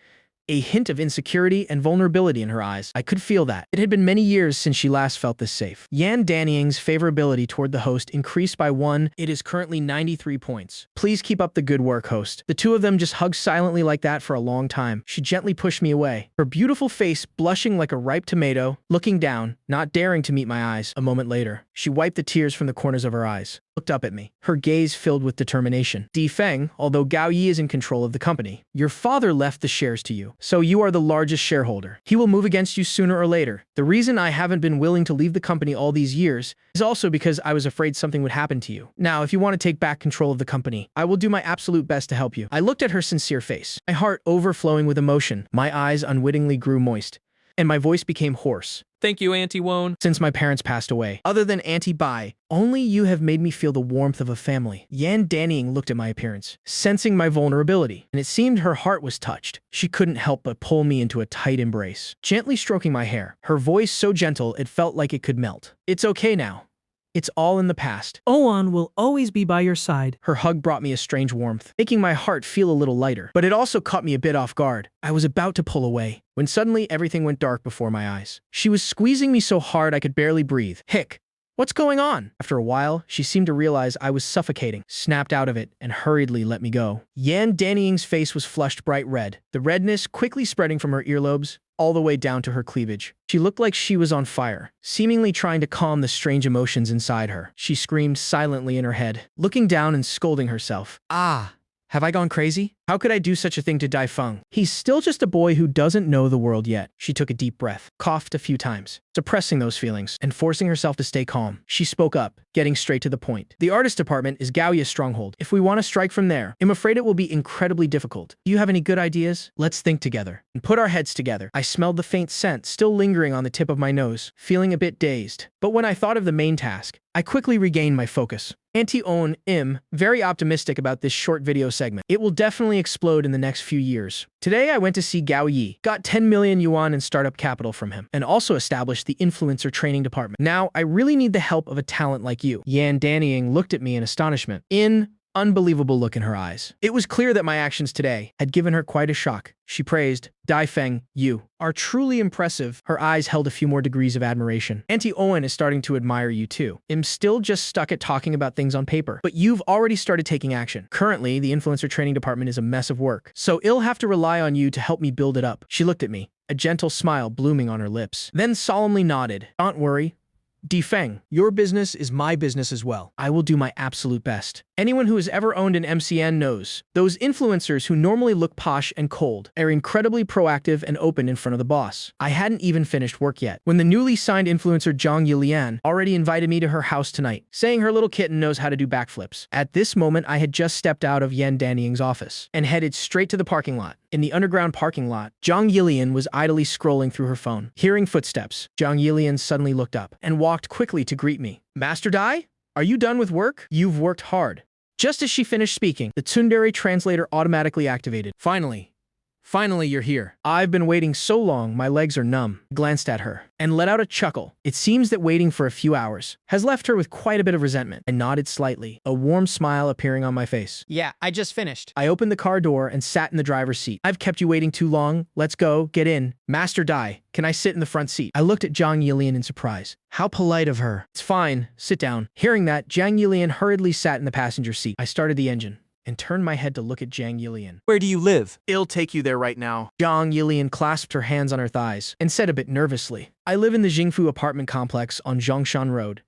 a hint of insecurity and vulnerability in her eyes. I could feel that. It had been many years since she last felt this safe. Yan Danying's favorability toward the host increased by 1. It is currently 93 points. Please keep up the good work, host. The two of them just hugged silently like that for a long time. She gently pushed me away, her beautiful face blushing like a ripe tomato, looking down, not daring to meet my eyes. A moment later, she wiped the tears from the corners of her eyes. looked up at me, her gaze filled with determination. Feng, although Gao Yi is in control of the company, your father left the shares to you, so you are the largest shareholder. He will move against you sooner or later. The reason I haven't been willing to leave the company all these years is also because I was afraid something would happen to you. Now, if you want to take back control of the company, I will do my absolute best to help you. I looked at her sincere face, my heart overflowing with emotion. My eyes unwittingly grew moist, and my voice became hoarse. Thank you, Auntie Won. Since my parents passed away, other than Auntie Bai, only you have made me feel the warmth of a family. Yan Dannying looked at my appearance, sensing my vulnerability, and it seemed her heart was touched. She couldn't help but pull me into a tight embrace, gently stroking my hair, her voice so gentle it felt like it could melt. It's okay now. It's all in the past. Oan will always be by your side. Her hug brought me a strange warmth, making my heart feel a little lighter, but it also caught me a bit off guard. I was about to pull away, when suddenly everything went dark before my eyes. She was squeezing me so hard I could barely breathe. Hick! What's going on? After a while, she seemed to realize I was suffocating, snapped out of it, and hurriedly let me go. Yan Dannying's face was flushed bright red, the redness quickly spreading from her earlobes all the way down to her cleavage. She looked like she was on fire, seemingly trying to calm the strange emotions inside her. She screamed silently in her head, looking down and scolding herself. Ah! Have I gone crazy? How could I do such a thing to Dai Feng? He's still just a boy who doesn't know the world yet. She took a deep breath, coughed a few times, suppressing those feelings, and forcing herself to stay calm. She spoke up, getting straight to the point. The artist department is Gaoya's stronghold. If we want to strike from there, I'm afraid it will be incredibly difficult. Do you have any good ideas? Let's think together and put our heads together. I smelled the faint scent still lingering on the tip of my nose, feeling a bit dazed. But when I thought of the main task, I quickly regained my focus. Auntie Owen im very optimistic about this short video segment. It will definitely explode in the next few years. Today I went to see Gao Yi, got 10 million yuan in startup capital from him, and also established the influencer training department. Now I really need the help of a talent like you. Yan Dannying looked at me in astonishment. Unbelievable look in her eyes. It was clear that my actions today had given her quite a shock. She praised, Dai Feng, you are truly impressive. Her eyes held a few more degrees of admiration. Auntie Owen is starting to admire you too. I'm still just stuck at talking about things on paper, but you've already started taking action. Currently, the influencer training department is a mess of work, so I'll have to rely on you to help me build it up. She looked at me, a gentle smile blooming on her lips, then solemnly nodded. Don't worry. Feng, your business is my business as well. I will do my absolute best. Anyone who has ever owned an MCN knows, those influencers who normally look posh and cold are incredibly proactive and open in front of the boss. I hadn't even finished work yet, when the newly signed influencer Zhang Yilian already invited me to her house tonight, saying her little kitten knows how to do backflips. At this moment, I had just stepped out of Yan Dannying's office and headed straight to the parking lot. In the underground parking lot, Zhang Yilian was idly scrolling through her phone. Hearing footsteps, Zhang Yilian suddenly looked up and walked quickly to greet me. Master Dai? Are you done with work? You've worked hard. Just as she finished speaking, the tsundere translator automatically activated. Finally, you're here. I've been waiting so long, my legs are numb. Glanced at her and let out a chuckle. It seems that waiting for a few hours has left her with quite a bit of resentment. I nodded slightly, a warm smile appearing on my face. Yeah, I just finished. I opened the car door and sat in the driver's seat. I've kept you waiting too long. Let's go. Get in. Master Dai, can I sit in the front seat? I looked at Zhang Yilian in surprise. How polite of her. It's fine. Sit down. Hearing that, Zhang Yilian hurriedly sat in the passenger seat. I started the engine and turned my head to look at Zhang Yilian. Where do you live? I'll take you there right now. Zhang Yilian clasped her hands on her thighs and said a bit nervously, I live in the Jingfu apartment complex on Zhongshan Road.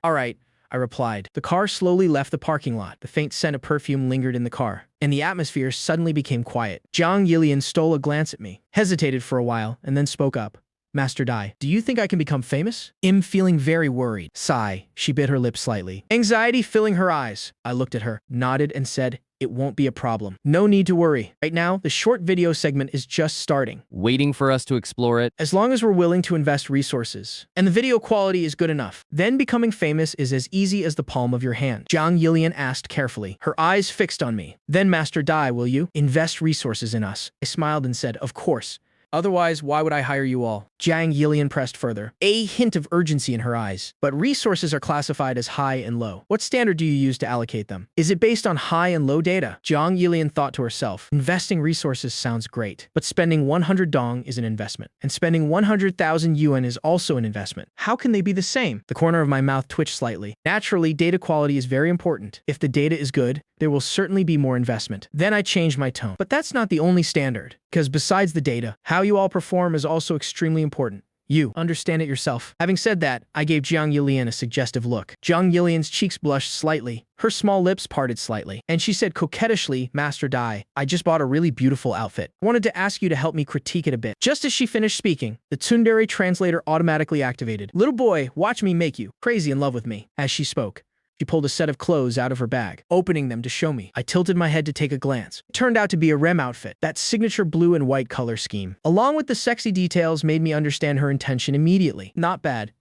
All right, I replied. The car slowly left the parking lot. The faint scent of perfume lingered in the car, and the atmosphere suddenly became quiet. Zhang Yilian stole a glance at me, hesitated for a while, and then spoke up. Master Dai, do you think I can become famous? I'm feeling very worried. Sigh, she bit her lip slightly. Anxiety filling her eyes. I looked at her, nodded, and said, it won't be a problem. No need to worry. Right now, the short video segment is just starting. Waiting for us to explore it. As long as we're willing to invest resources, and the video quality is good enough, then becoming famous is as easy as the palm of your hand. Zhang Yilian asked carefully, her eyes fixed on me. Then Master Dai, will you invest resources in us? I smiled and said, of course. Otherwise, why would I hire you all? Zhang Yilian pressed further, a hint of urgency in her eyes. But resources are classified as high and low. What standard do you use to allocate them? Is it based on high and low data? Zhang Yilian thought to herself, investing resources sounds great, but spending 100 dong is an investment, and spending 100,000 yuan is also an investment. How can they be the same? The corner of my mouth twitched slightly. Naturally, data quality is very important. If the data is good, there will certainly be more investment. Then I changed my tone. But that's not the only standard, because besides the data, how you all perform is also extremely important. You understand it yourself. Having said that, I gave Jiang Yilian a suggestive look. Jiang Yilian's cheeks blushed slightly, her small lips parted slightly, and she said coquettishly, Master Dai, I just bought a really beautiful outfit. I wanted to ask you to help me critique it a bit. Just as she finished speaking, the tsundere translator automatically activated. Little boy, watch me make you crazy in love with me. As she spoke, she pulled a set of clothes out of her bag, opening them to show me. I tilted my head to take a glance. It turned out to be a REM outfit, that signature blue and white color scheme. Along with the sexy details made me understand her intention immediately. Not bad.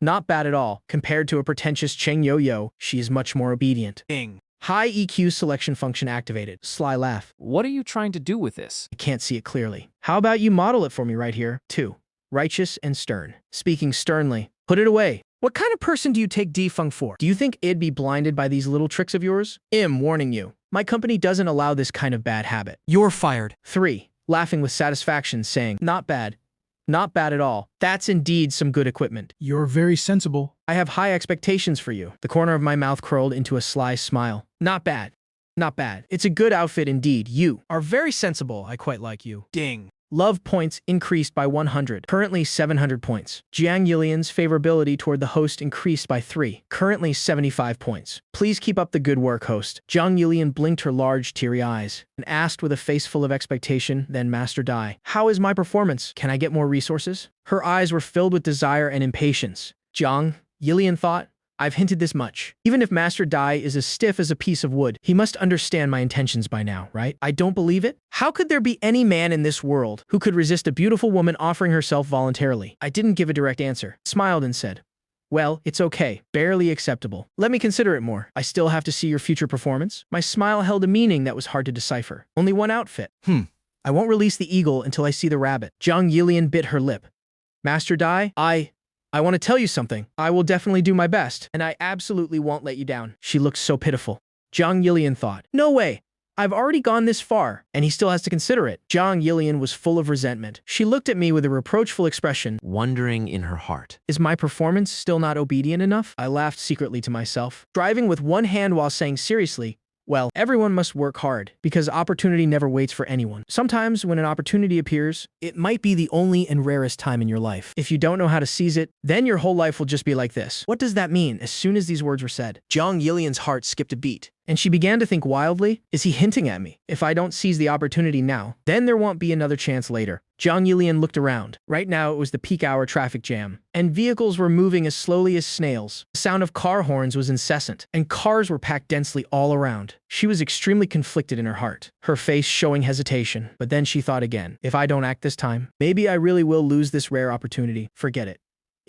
Not bad at all. Compared to a pretentious Cheng Yo-Yo, she is much more obedient. Ding. High EQ selection function activated. Sly laugh. What are you trying to do with this? I can't see it clearly. How about you model it for me right here? 2. Righteous and stern. Speaking sternly. Put it away. What kind of person do you take defeng for? Do you think it'd be blinded by these little tricks of yours? Warning you. My company doesn't allow this kind of bad habit. You're fired. 3. Laughing with satisfaction, saying, not bad. Not bad at all. That's indeed some good equipment. You're very sensible. I have high expectations for you. The corner of my mouth curled into a sly smile. Not bad. Not bad. It's a good outfit indeed. You Are very sensible. I quite like you. Ding. Love points increased by 100, currently 700 points. Jiang Yilian's favorability toward the host increased by 3, currently 75 points. Please keep up the good work, host. Jiang Yilian blinked her large, teary eyes and asked with a face full of expectation, then Master Dai, how is my performance? Can I get more resources? Her eyes were filled with desire and impatience. Jiang Yilian thought, I've hinted this much. Even if Master Dai is as stiff as a piece of wood, he must understand my intentions by now, right? I don't believe it. How could there be any man in this world who could resist a beautiful woman offering herself voluntarily? I didn't give a direct answer, smiled and said, well, it's okay, barely acceptable. Let me consider it more. I still have to see your future performance. My smile held a meaning that was hard to decipher. Only one outfit. I won't release the eagle until I see the rabbit. Jiang Yilian bit her lip. Master Dai, I want to tell you something. I will definitely do my best, and I absolutely won't let you down. She looked so pitiful. Jiang Yilian thought, no way. I've already gone this far, and he still has to consider it. Jiang Yilian was full of resentment. She looked at me with a reproachful expression, wondering in her heart. Is my performance still not obedient enough? I laughed secretly to myself, driving with one hand while saying seriously, well, everyone must work hard, because opportunity never waits for anyone. Sometimes when an opportunity appears, it might be the only and rarest time in your life. If you don't know how to seize it, then your whole life will just be like this. What does that mean? As soon as these words were said, Jiang Yilian's heart skipped a beat, and she began to think wildly, is he hinting at me? If I don't seize the opportunity now, then there won't be another chance later. Jiang Yilian looked around. Right now it was the peak hour traffic jam, and vehicles were moving as slowly as snails. The sound of car horns was incessant, and cars were packed densely all around. She was extremely conflicted in her heart, her face showing hesitation. But then she thought again, if I don't act this time, maybe I really will lose this rare opportunity. Forget it.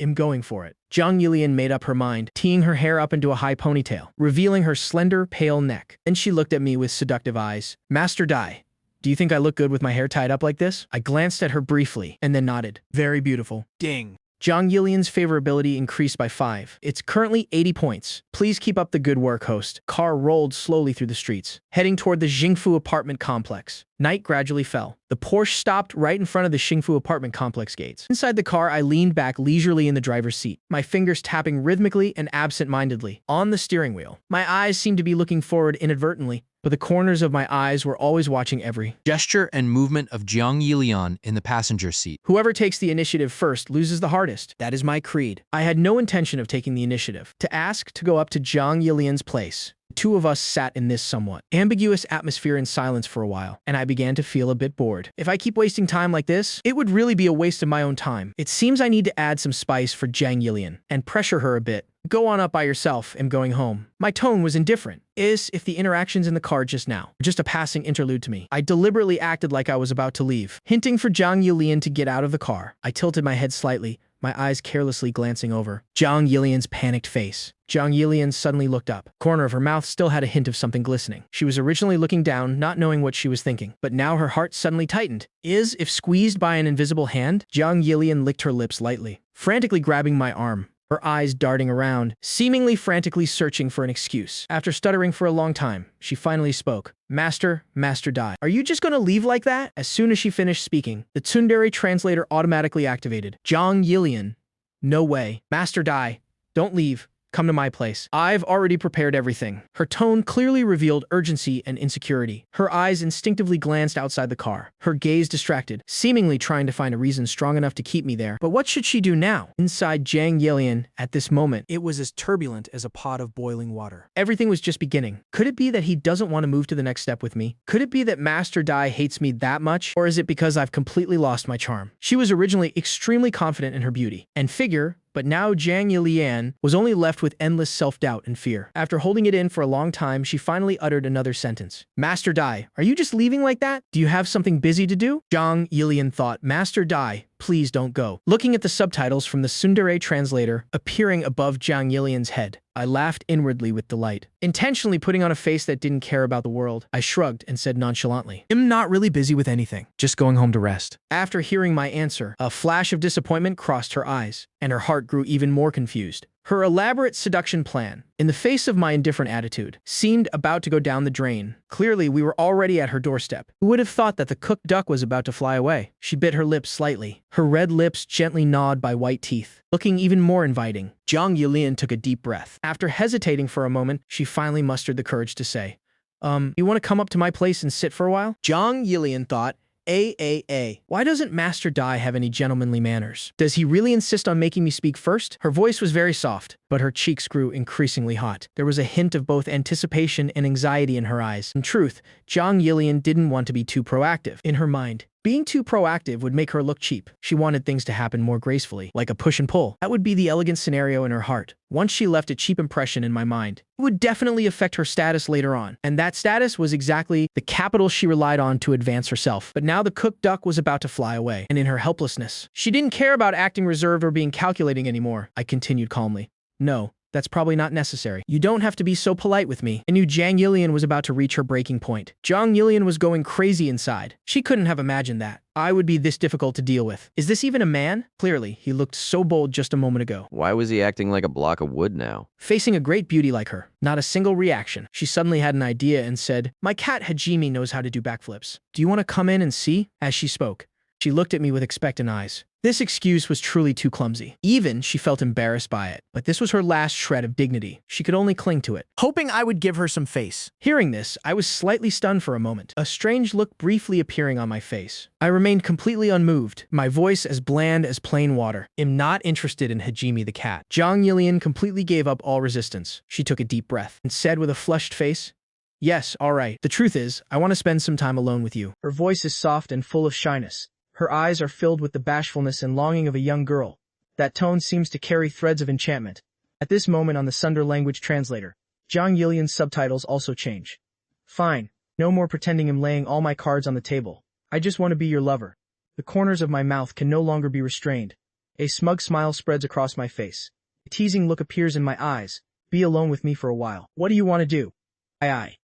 I'm going for it. Jiang Yilian made up her mind, teeing her hair up into a high ponytail, revealing her slender, pale neck. Then she looked at me with seductive eyes. Master Dai, do you think I look good with my hair tied up like this? I glanced at her briefly, and then nodded. Very beautiful. Ding. Jiang Yilian's favorability increased by 5. It's currently 80 points. Please keep up the good work, host. Car rolled slowly through the streets, heading toward the Xingfu apartment complex. Night gradually fell. The Porsche stopped right in front of the Xingfu apartment complex gates. Inside the car, I leaned back leisurely in the driver's seat, my fingers tapping rhythmically and absent-mindedly on the steering wheel. My eyes seemed to be looking forward inadvertently, but the corners of my eyes were always watching every gesture and movement of Jiang Yilian in the passenger seat. Whoever takes the initiative first loses the hardest. That is my creed. I had no intention of taking the initiative. To ask to go up to Jiang Yilian's place, the two of us sat in this somewhat ambiguous atmosphere in silence for a while, and I began to feel a bit bored. If I keep wasting time like this, it would really be a waste of my own time. It seems I need to add some spice for Jiang Yilian and pressure her a bit. Go on up by yourself. I'm going home. My tone was indifferent, as if the interactions in the car just now were just a passing interlude to me. I deliberately acted like I was about to leave, hinting for Jiang Yilian to get out of the car. I tilted my head slightly, my eyes carelessly glancing over Jiang Yilian's panicked face. Jiang Yilian suddenly looked up. Corner of her mouth still had a hint of something glistening. She was originally looking down, not knowing what she was thinking, but now her heart suddenly tightened. As if squeezed by an invisible hand, Jiang Yilian licked her lips lightly, frantically grabbing my arm. Her eyes darting around, seemingly frantically searching for an excuse. After stuttering for a long time, she finally spoke. Master Dai, are you just gonna leave like that? As soon as she finished speaking, the tsundere translator automatically activated. Jiang Yilian, no way. Master Dai, don't leave. Come to my place. I've already prepared everything. Her tone clearly revealed urgency and insecurity. Her eyes instinctively glanced outside the car, her gaze distracted, seemingly trying to find a reason strong enough to keep me there. But what should she do now? Inside Zhang Yilian, at this moment, It was as turbulent as a pot of boiling water. everything was just beginning. Could it be that he doesn't want to move to the next step with me? Could it be that Master Dai hates me that much? Or is it because I've completely lost my charm? She was originally extremely confident in her beauty and figure, but now Zhang Yilian was only left with endless self-doubt and fear. After holding it in for a long time, she finally uttered another sentence. Master Dai, are you just leaving like that? Do you have something busy to do? Zhang Yilian thought, Master Dai, please don't go. Looking at the subtitles from the Tsundere translator appearing above Zhang Yilian's head, I laughed inwardly with delight. Intentionally putting on a face that didn't care about the world, I shrugged and said nonchalantly, I'm not really busy with anything, just going home to rest. After hearing my answer, a flash of disappointment crossed her eyes, and her heart grew even more confused. Her elaborate seduction plan, in the face of my indifferent attitude, seemed about to go down the drain. Clearly, we were already at her doorstep. Who would have thought that the cooked duck was about to fly away? She bit her lips slightly, her red lips gently gnawed by white teeth, looking even more inviting. Zhang Yilian took a deep breath. After hesitating for a moment, she finally mustered the courage to say, you want to come up to my place and sit for a while? Zhang Yilian thought, why doesn't Master Dai have any gentlemanly manners? Does he really insist on making me speak first? Her voice was very soft, but her cheeks grew increasingly hot. There was a hint of both anticipation and anxiety in her eyes. In truth, Zhang Yilian didn't want to be too proactive. In her mind, being too proactive would make her look cheap. She wanted things to happen more gracefully, like a push and pull. That would be the elegant scenario in her heart. Once she left a cheap impression in my mind, it would definitely affect her status later on. And that status was exactly the capital she relied on to advance herself. But now the cooked duck was about to fly away, and in her helplessness, she didn't care about acting reserved or being calculating anymore. I continued calmly. No. That's probably not necessary. You don't have to be so polite with me. I knew Zhang Yilian was about to reach her breaking point. Zhang Yilian was going crazy inside. She couldn't have imagined that I would be this difficult to deal with. Is this even a man? Clearly, he looked so bold just a moment ago. Why was he acting like a block of wood now? Facing a great beauty like her, not a single reaction. She suddenly had an idea and said, my cat Hajime knows how to do backflips. Do you want to come in and see? As she spoke, she looked at me with expectant eyes. This excuse was truly too clumsy. Even she felt embarrassed by it. But this was her last shred of dignity. She could only cling to it, hoping I would give her some face. Hearing this, I was slightly stunned for a moment, a strange look briefly appearing on my face. I remained completely unmoved, my voice as bland as plain water. Am not interested in Hajime the cat. Zhang Yilian completely gave up all resistance. She took a deep breath and said with a flushed face, yes, all right. The truth is, I want to spend some time alone with you. Her voice is soft and full of shyness. Her eyes are filled with the bashfulness and longing of a young girl. That tone seems to carry threads of enchantment. At this moment on the Sunder language translator, Zhang Yilian's subtitles also change. Fine. No more pretending I'm laying all my cards on the table. I just want to be your lover. The corners of my mouth can no longer be restrained. A smug smile spreads across my face. A teasing look appears in my eyes. Be alone with me for a while. What do you want to do? Aye.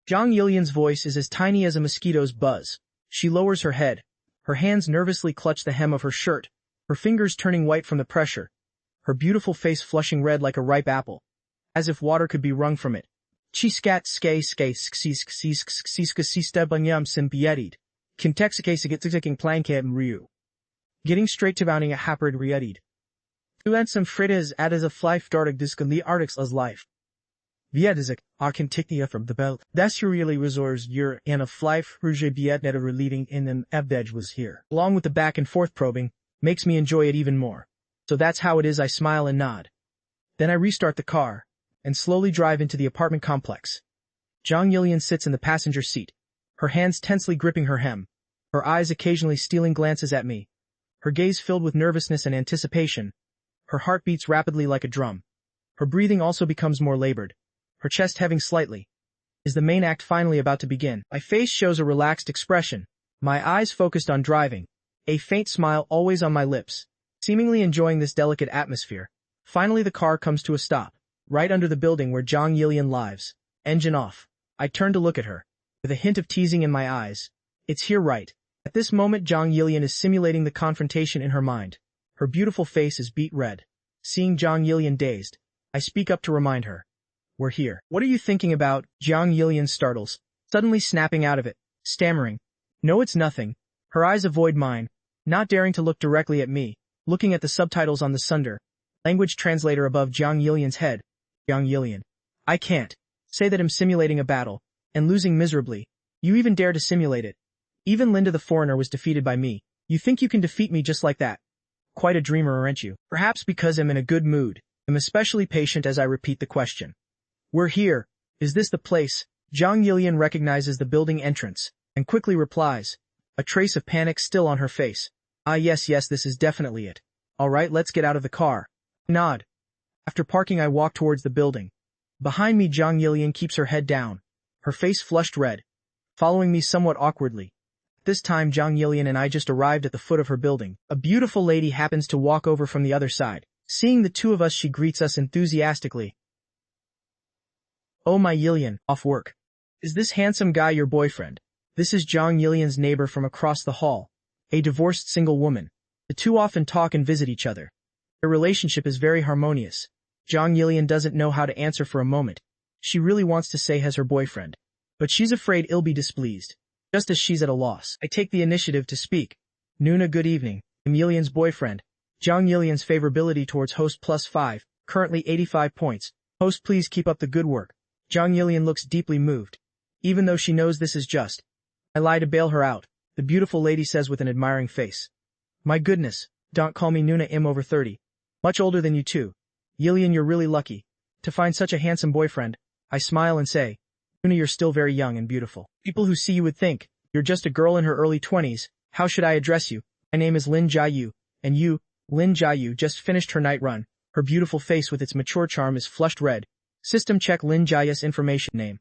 Zhang Yilian's voice is as tiny as a mosquito's buzz. She lowers her head. Her hands nervously clutch the hem of her shirt, her fingers turning white from the pressure, her beautiful face flushing red like a ripe apple, as if water could be wrung from it. Chi scat skay skay skisk skisk skiska sistebanyam simpietid. Contexicasigatsiking plankam ryu. Getting straight to bounding a haprid rietid. Uansum fritas as a flife dartig diskan the artix as life. Vietizik, Arkentiknia from the belt. That's really resource year and a flife Rouge Bietneta relating in an Evdej was here. Along with the back and forth probing, makes me enjoy it even more. So that's how it is. I smile and nod. Then I restart the car, and slowly drive into the apartment complex. Zhang Yilian sits in the passenger seat, her hands tensely gripping her hem, her eyes occasionally stealing glances at me, her gaze filled with nervousness and anticipation. Her heart beats rapidly like a drum. Her breathing also becomes more labored, her chest heaving slightly. Is the main act finally about to begin? My face shows a relaxed expression, my eyes focused on driving, a faint smile always on my lips, seemingly enjoying this delicate atmosphere. Finally the car comes to a stop, right under the building where Zhang Yilian lives. Engine off. I turn to look at her, with a hint of teasing in my eyes. It's here right. At this moment Zhang Yilian is simulating the confrontation in her mind. Her beautiful face is beet red. Seeing Zhang Yilian dazed, I speak up to remind her. We're here. What are you thinking about? Zhang Yilian startles, suddenly snapping out of it, stammering. No, it's nothing. Her eyes avoid mine, not daring to look directly at me, looking at the subtitles on the Sunder language translator above Zhang Yilian's head. Jiang Yilian. I can't. Say that I'm simulating a battle, and losing miserably. You even dare to simulate it. Even Linda the foreigner was defeated by me. You think you can defeat me just like that? Quite a dreamer, aren't you? Perhaps because I'm in a good mood. I'm especially patient as I repeat the question. We're here. Is this the place? Jiang Yilian recognizes the building entrance, and quickly replies, a trace of panic still on her face. Ah yes, this is definitely it. Alright, let's get out of the car. Nod. After parking I walk towards the building. Behind me Jiang Yilian keeps her head down, her face flushed red, following me somewhat awkwardly. This time Jiang Yilian and I just arrived at the foot of her building. A beautiful lady happens to walk over from the other side. Seeing the two of us she greets us enthusiastically. Oh my Yilian, off work. Is this handsome guy your boyfriend? This is Jiang Yilian's neighbor from across the hall, a divorced single woman. The two often talk and visit each other. Their relationship is very harmonious. Jiang Yilian doesn't know how to answer for a moment. She really wants to say has her boyfriend, but she's afraid he'll be displeased. Just as she's at a loss, I take the initiative to speak. Nuna, good evening. I'm Yilian's boyfriend. Jiang Yilian's favorability towards host +5, currently 85 points. Host, please keep up the good work. Jiang Yilian looks deeply moved. Even though she knows this is just, I lie to bail her out. The beautiful lady says with an admiring face. My goodness, don't call me Nuna, I'm over 30. Much older than you too. Yilian, you're really lucky to find such a handsome boyfriend. I smile and say, Nuna, you're still very young and beautiful. People who see you would think, you're just a girl in her early 20s. How should I address you? My name is Lin Jiayu, and you, Lin Jiayu, just finished her night run. Her beautiful face with its mature charm is flushed red. System check Lin Jiayu's information name.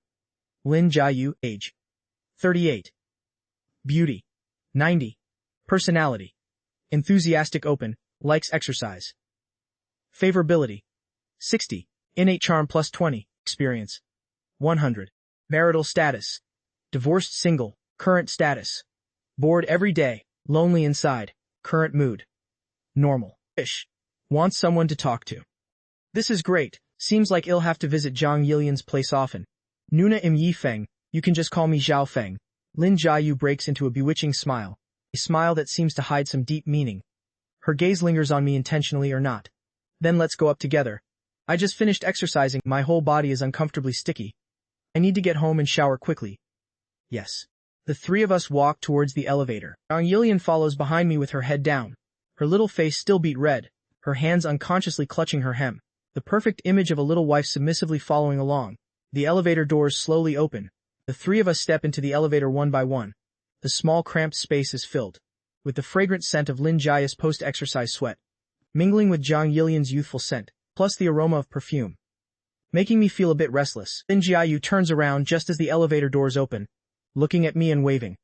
Lin Jiayu, age 38. Beauty 90. Personality enthusiastic, open, likes exercise. Favorability 60. Innate charm +20. Experience 100. Marital status divorced, single. Current status bored every day, lonely inside. Current mood normal ish. Wants someone to talk to. This is great. Seems like I'll have to visit Jiang Yilian's place often. Nuna im Yi Feng, you can just call me Zhao Feng. Lin Jiayu breaks into a bewitching smile. A smile that seems to hide some deep meaning. Her gaze lingers on me intentionally or not. Then let's go up together. I just finished exercising, my whole body is uncomfortably sticky. I need to get home and shower quickly. Yes. The three of us walk towards the elevator. Jiang Yilian follows behind me with her head down. Her little face still beat red, her hands unconsciously clutching her hem. The perfect image of a little wife submissively following along. The elevator doors slowly open. The three of us step into the elevator one by one. The small cramped space is filled with the fragrant scent of Lin Jiaya's post-exercise sweat, mingling with Jiang Yilian's youthful scent, plus the aroma of perfume, making me feel a bit restless. Lin Jiayu turns around just as the elevator doors open, looking at me and waving.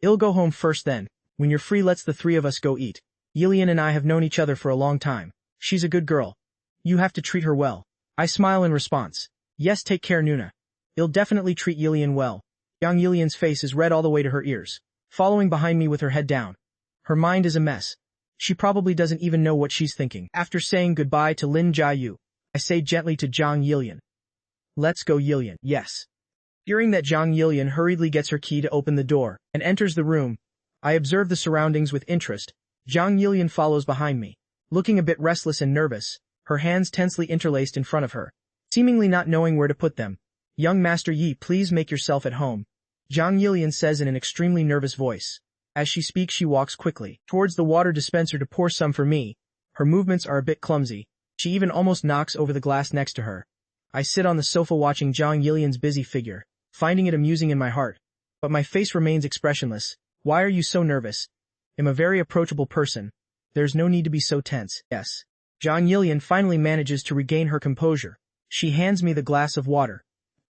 I'll go home first then. When you're free, let's the three of us go eat. Yilian and I have known each other for a long time. She's a good girl. You have to treat her well. I smile in response. Yes, take care, Nuna. I'll definitely treat Yilian well. Jiang Yilian's face is red all the way to her ears, following behind me with her head down. Her mind is a mess. She probably doesn't even know what she's thinking. After saying goodbye to Lin Jiayu, I say gently to Jiang Yilian. Let's go, Yilian. Yes. Hearing that, Jiang Yilian hurriedly gets her key to open the door and enters the room. I observe the surroundings with interest. Jiang Yilian follows behind me, looking a bit restless and nervous, her hands tensely interlaced in front of her, seemingly not knowing where to put them. Young Master Yi, please make yourself at home, Jiang Yilian says in an extremely nervous voice. As she speaks, she walks quickly towards the water dispenser to pour some for me. Her movements are a bit clumsy. She even almost knocks over the glass next to her. I sit on the sofa watching Jiang Yilian's busy figure, finding it amusing in my heart. But my face remains expressionless. Why are you so nervous? I'm a very approachable person. There's no need to be so tense. Yes. Jiang Yilian finally manages to regain her composure. She hands me the glass of water.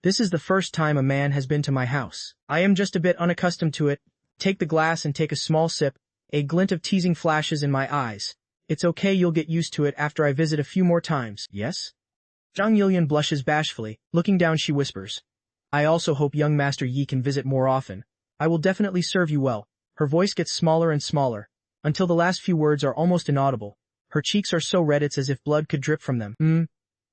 This is the first time a man has been to my house. I am just a bit unaccustomed to it. Take the glass and take a small sip. A glint of teasing flashes in my eyes. It's okay, you'll get used to it after I visit a few more times. Yes? Jiang Yilian blushes bashfully. Looking down, she whispers. I also hope young Master Yi can visit more often. I will definitely serve you well. Her voice gets smaller and smaller, until the last few words are almost inaudible. Her cheeks are so red it's as if blood could drip from them.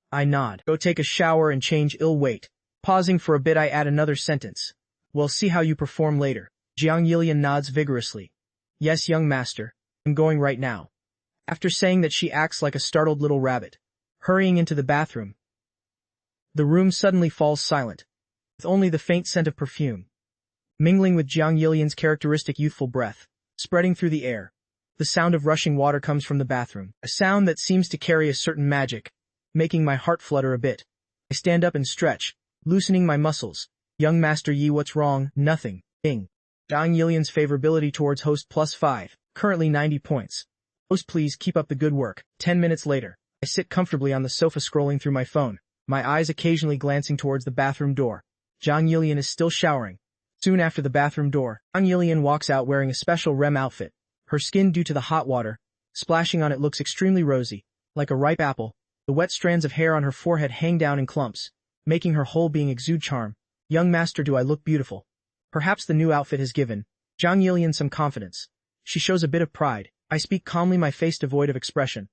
I nod. Go take a shower and change. I'll wait. Pausing for a bit, I add another sentence. We'll see how you perform later. Jiang Yilian nods vigorously. Yes, young master. I'm going right now. After saying that, she acts like a startled little rabbit, hurrying into the bathroom. The room suddenly falls silent, with only the faint scent of perfume, mingling with Jiang Yilian's characteristic youthful breath, spreading through the air. The sound of rushing water comes from the bathroom, a sound that seems to carry a certain magic, making my heart flutter a bit. I stand up and stretch, loosening my muscles. Young Master Yi, what's wrong? Nothing. Jiang Yilian's favorability towards host +5, currently 90 points. Host, please keep up the good work. 10 minutes later, I sit comfortably on the sofa scrolling through my phone, my eyes occasionally glancing towards the bathroom door. Jiang Yilian is still showering. Soon after the bathroom door, Jiang Yilian walks out wearing a special REM outfit. Her skin, due to the hot water splashing on it, looks extremely rosy, like a ripe apple. The wet strands of hair on her forehead hang down in clumps, making her whole being exude charm. Young master, do I look beautiful? Perhaps the new outfit has given Jiang Yilian some confidence. She shows a bit of pride. I speak calmly, my face devoid of expression.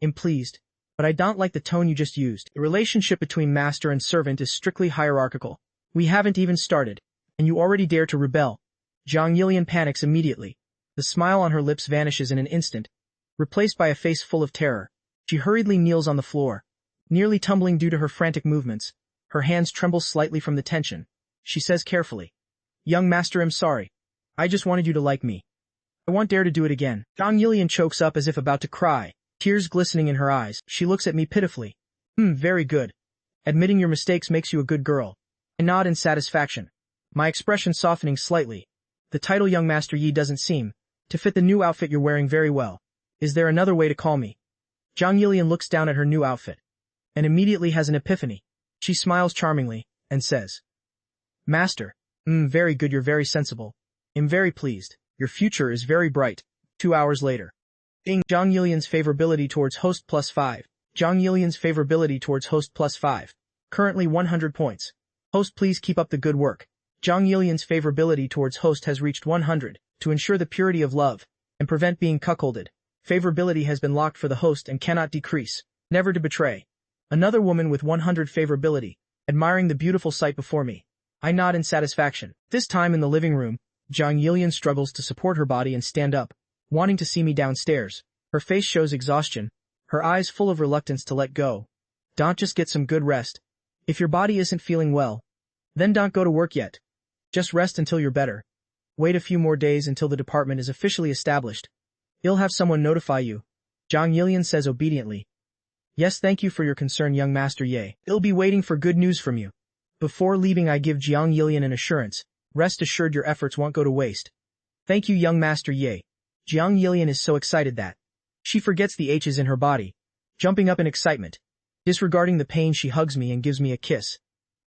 I'm pleased, but I don't like the tone you just used. The relationship between master and servant is strictly hierarchical. We haven't even started, and you already dare to rebel. Jiang Yilian panics immediately. The smile on her lips vanishes in an instant, replaced by a face full of terror. She hurriedly kneels on the floor, nearly tumbling due to her frantic movements. Her hands tremble slightly from the tension. She says carefully, "Young master, I'm sorry. I just wanted you to like me. I won't dare to do it again." Jiang Yilian chokes up as if about to cry, tears glistening in her eyes. She looks at me pitifully. Very good. Admitting your mistakes makes you a good girl. I nod in satisfaction, my expression softening slightly. The title Young Master Yi doesn't seem to fit the new outfit you're wearing very well. Is there another way to call me? Jiang Yilian looks down at her new outfit and immediately has an epiphany. She smiles charmingly and says, "Master, very good, you're very sensible. I'm very pleased. Your future is very bright." 2 hours later. Jiang Yilian's favorability towards host +5. Jiang Yilian's favorability towards host +5. Currently 100 points. Host, please keep up the good work. Jiang Yilian's favorability towards host has reached 100. To ensure the purity of love and prevent being cuckolded, favorability has been locked for the host and cannot decrease. Never to betray. Another woman with 100 favorability, admiring the beautiful sight before me. I nod in satisfaction. This time in the living room, Jiang Yilian struggles to support her body and stand up, wanting to see me downstairs. Her face shows exhaustion, her eyes full of reluctance to let go. Don't just get some good rest. If your body isn't feeling well, then don't go to work yet. Just rest until you're better. Wait a few more days until the department is officially established. You'll have someone notify you. Jiang Yilian says obediently. Yes, thank you for your concern, young Master Ye. I'll be waiting for good news from you. Before leaving, I give Jiang Yilian an assurance. Rest assured your efforts won't go to waste. Thank you, young Master Ye. Jiang Yilian is so excited that she forgets the H's in her body, jumping up in excitement. Disregarding the pain, she hugs me and gives me a kiss,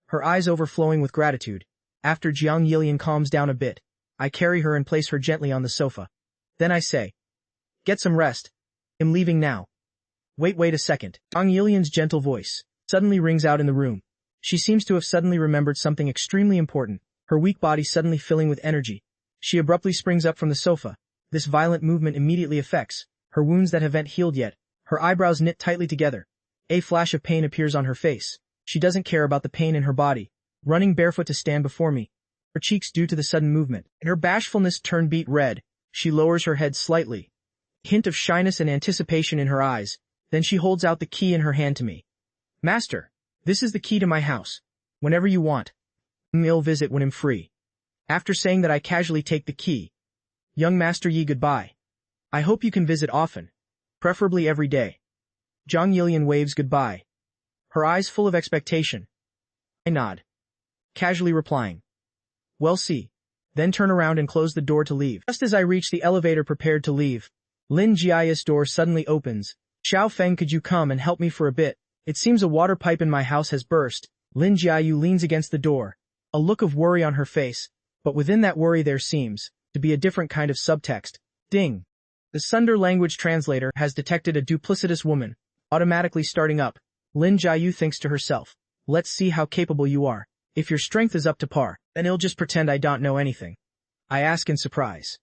her eyes overflowing with gratitude. After Jiang Yilian calms down a bit, I carry her and place her gently on the sofa. Then I say, "Get some rest. I'm leaving now." Wait a second. Jiang Yilian's gentle voice suddenly rings out in the room. She seems to have suddenly remembered something extremely important, her weak body suddenly filling with energy. She abruptly springs up from the sofa. This violent movement immediately affects her wounds that haven't healed yet. Her eyebrows knit tightly together. A flash of pain appears on her face. She doesn't care about the pain in her body, running barefoot to stand before me. Her cheeks, due to the sudden movement, and her bashfulness, turn beet red. She lowers her head slightly, hint of shyness and anticipation in her eyes. Then she holds out the key in her hand to me. "Master, this is the key to my house. Whenever you want, I'll visit when I'm free." After saying that, I casually take the key. "Young Master Yi, goodbye. I hope you can visit often, preferably every day." Jiang Yilian waves goodbye, her eyes full of expectation. I nod, casually replying, "Well, see." Then turn around and close the door to leave. Just as I reach the elevator prepared to leave, Lin Jiaya's door suddenly opens. "Xiao Feng, could you come and help me for a bit? It seems a water pipe in my house has burst." Lin Jiayu leans against the door, a look of worry on her face, but within that worry there seems to be a different kind of subtext. Ding. The Sunder language translator has detected a duplicitous woman, automatically starting up. Lin Jiayu thinks to herself, "Let's see how capable you are. If your strength is up to par, then I'll just pretend I don't know anything." I ask in surprise,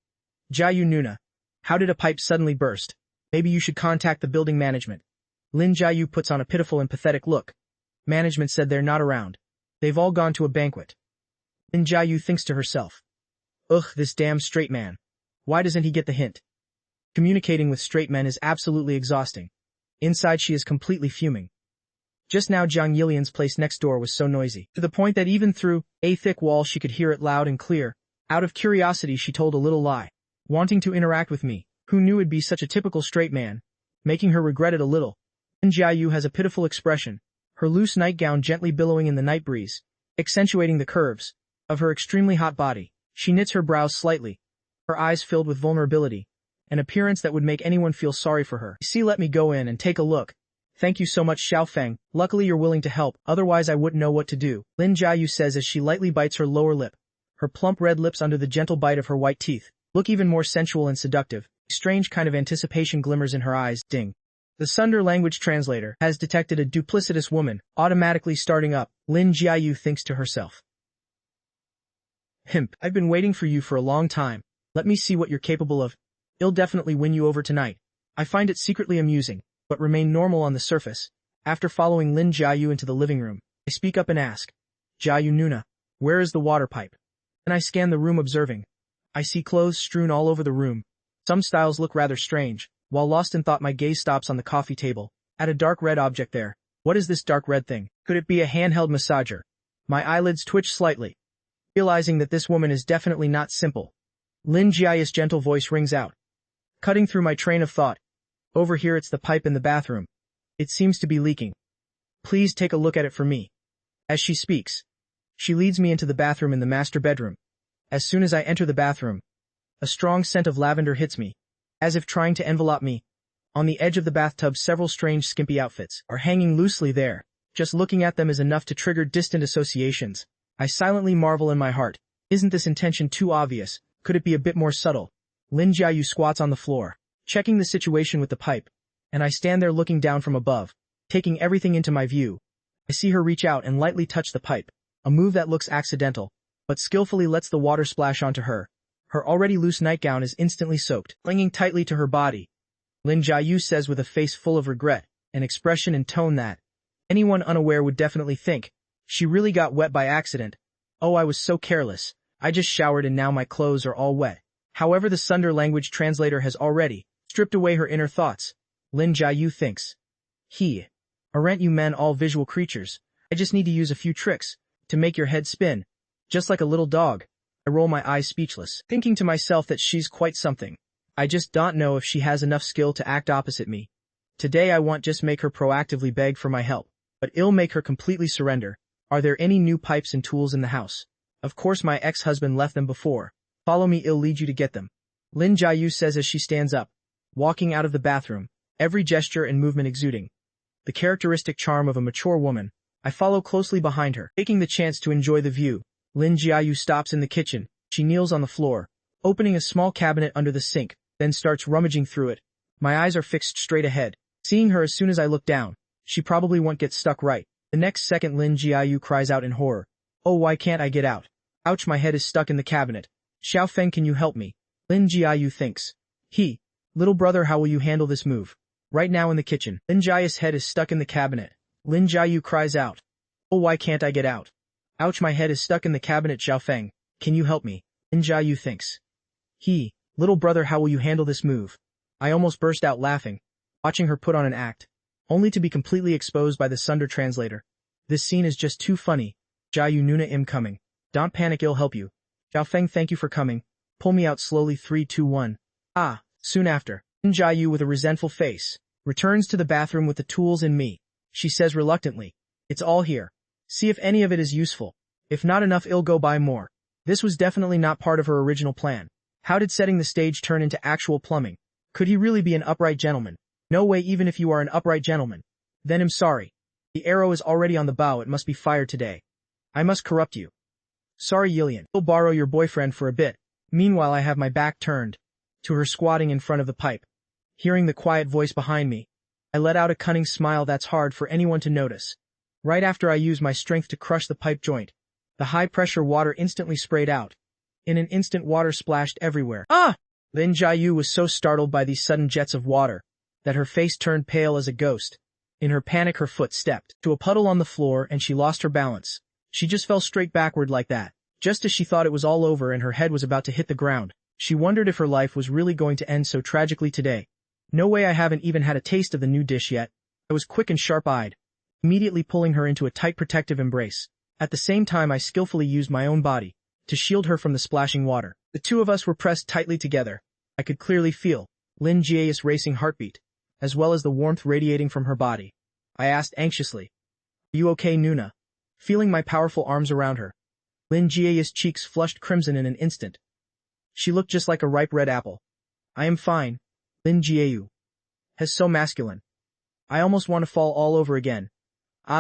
"Jiayu Nuna, how did a pipe suddenly burst? Maybe you should contact the building management." Lin Jiayu puts on a pitiful and pathetic look. "Management said they're not around. They've all gone to a banquet." Lin Jiayu thinks to herself, "Ugh, this damn straight man. Why doesn't he get the hint?" Communicating with straight men is absolutely exhausting. Inside she is completely fuming. Just now Jiang Yilian's place next door was so noisy, to the point that even through a thick wall she could hear it loud and clear. Out of curiosity she told a little lie, wanting to interact with me, who knew it'd be such a typical straight man, making her regret it a little. Lin Jiayu has a pitiful expression, her loose nightgown gently billowing in the night breeze, accentuating the curves of her extremely hot body. She knits her brows slightly, her eyes filled with vulnerability, an appearance that would make anyone feel sorry for her. See, let me go in and take a look. Thank you so much, Xiaofeng. Luckily you're willing to help, otherwise I wouldn't know what to do. Lin Jiayu says as she lightly bites her lower lip. Her plump red lips under the gentle bite of her white teeth look even more sensual and seductive. A strange kind of anticipation glimmers in her eyes. Ding. The Sunder language translator has detected a duplicitous woman, automatically starting up. Lin Jiayu thinks to herself. Himp, I've been waiting for you for a long time. Let me see what you're capable of. I'll definitely win you over tonight. I find it secretly amusing, but remain normal on the surface. After following Lin Jiayu into the living room, I speak up and ask, Jiayu Nuna, where is the water pipe? And I scan the room observing. I see clothes strewn all over the room. Some styles look rather strange. While lost in thought my gaze stops on the coffee table, at a dark red object there. What is this dark red thing? Could it be a handheld massager? My eyelids twitch slightly, realizing that this woman is definitely not simple. Lin Jiayu's gentle voice rings out, cutting through my train of thought. Over here it's the pipe in the bathroom. It seems to be leaking. Please take a look at it for me. As she speaks, she leads me into the bathroom in the master bedroom. As soon as I enter the bathroom, a strong scent of lavender hits me, as if trying to envelop me. On the edge of the bathtub several strange skimpy outfits are hanging loosely there. Just looking at them is enough to trigger distant associations. I silently marvel in my heart. Isn't this intention too obvious? Could it be a bit more subtle? Lin Jiayu squats on the floor, checking the situation with the pipe, and I stand there looking down from above, taking everything into my view. I see her reach out and lightly touch the pipe, a move that looks accidental, but skillfully lets the water splash onto her. Her already loose nightgown is instantly soaked, clinging tightly to her body. Lin Jiayu says with a face full of regret, an expression and tone that anyone unaware would definitely think she really got wet by accident. Oh, I was so careless. I just showered and now my clothes are all wet. However, the Sunder language translator has already stripped away her inner thoughts. Lin Jiayu thinks. Aren't you men all visual creatures? I just need to use a few tricks to make your head spin, just like a little dog. I roll my eyes speechless, thinking to myself that she's quite something. I just don't know if she has enough skill to act opposite me. Today I won't just make her proactively beg for my help, but I'll make her completely surrender. Are there any new pipes and tools in the house? Of course my ex-husband left them before. Follow me, I'll lead you to get them. Lin Jiayu says as she stands up, walking out of the bathroom, every gesture and movement exuding the characteristic charm of a mature woman. I follow closely behind her, taking the chance to enjoy the view. Lin Jiayu stops in the kitchen. She kneels on the floor, opening a small cabinet under the sink, then starts rummaging through it. My eyes are fixed straight ahead. Seeing her as soon as I look down, she probably won't get stuck right. The next second Lin Jiayu cries out in horror. Oh, why can't I get out? Ouch, my head is stuck in the cabinet. Xiaofeng, can you help me? Lin Jiayu thinks. Little brother, how will you handle this move? Right now in the kitchen, Lin Jiayu's head is stuck in the cabinet. Lin Jiayu cries out. Oh, why can't I get out? Ouch, my head is stuck in the cabinet. Xiaofeng, can you help me? Lin Jiayu thinks. Little brother, how will you handle this move? I almost burst out laughing, watching her put on an act, only to be completely exposed by the Sunder translator. This scene is just too funny. Jiayu Nuna, I'm coming. Don't panic, I'll help you. Xiaofeng, thank you for coming. Pull me out slowly. 3, 2, 1. Soon after, Lin Jiayu with a resentful face returns to the bathroom with the tools and me. She says reluctantly, it's all here. See if any of it is useful. If not enough, I'll go buy more. This was definitely not part of her original plan. How did setting the stage turn into actual plumbing? Could he really be an upright gentleman? No way. Even if you are an upright gentleman, then I'm sorry. The arrow is already on the bow. It must be fired today. I must corrupt you. Sorry, Yilian. I'll borrow your boyfriend for a bit. Meanwhile, I have my back turned to her squatting in front of the pipe. Hearing the quiet voice behind me, I let out a cunning smile that's hard for anyone to notice. Right after I use my strength to crush the pipe joint, the high-pressure water instantly sprayed out. In an instant, water splashed everywhere. Lin Jiayu was so startled by these sudden jets of water that her face turned pale as a ghost. In her panic, her foot stepped to a puddle on the floor and she lost her balance. She just fell straight backward like that. Just as she thought it was all over and her head was about to hit the ground, she wondered if her life was really going to end so tragically today. No way, I haven't even had a taste of the new dish yet. I was quick and sharp-eyed, immediately pulling her into a tight protective embrace. At the same time, I skillfully used my own body to shield her from the splashing water. The two of us were pressed tightly together. I could clearly feel Lin Jia's racing heartbeat, as well as the warmth radiating from her body. I asked anxiously, "Are you okay, Nuna?" Feeling my powerful arms around her, Lin Jia's cheeks flushed crimson in an instant. She looked just like a ripe red apple. "I am fine." Lin Jiayu has so masculine. I almost want to fall all over again.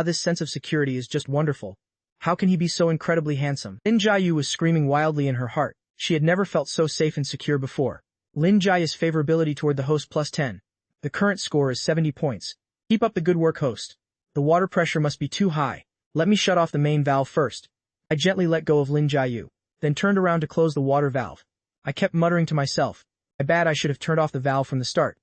This sense of security is just wonderful. How can he be so incredibly handsome? Lin Jiayu was screaming wildly in her heart. She had never felt so safe and secure before. Lin Jia's favorability toward the host +10. The current score is 70 points. Keep up the good work, host. The water pressure must be too high. Let me shut off the main valve first. I gently let go of Lin Jiayu, then turned around to close the water valve. I kept muttering to myself, I bet I should have turned off the valve from the start.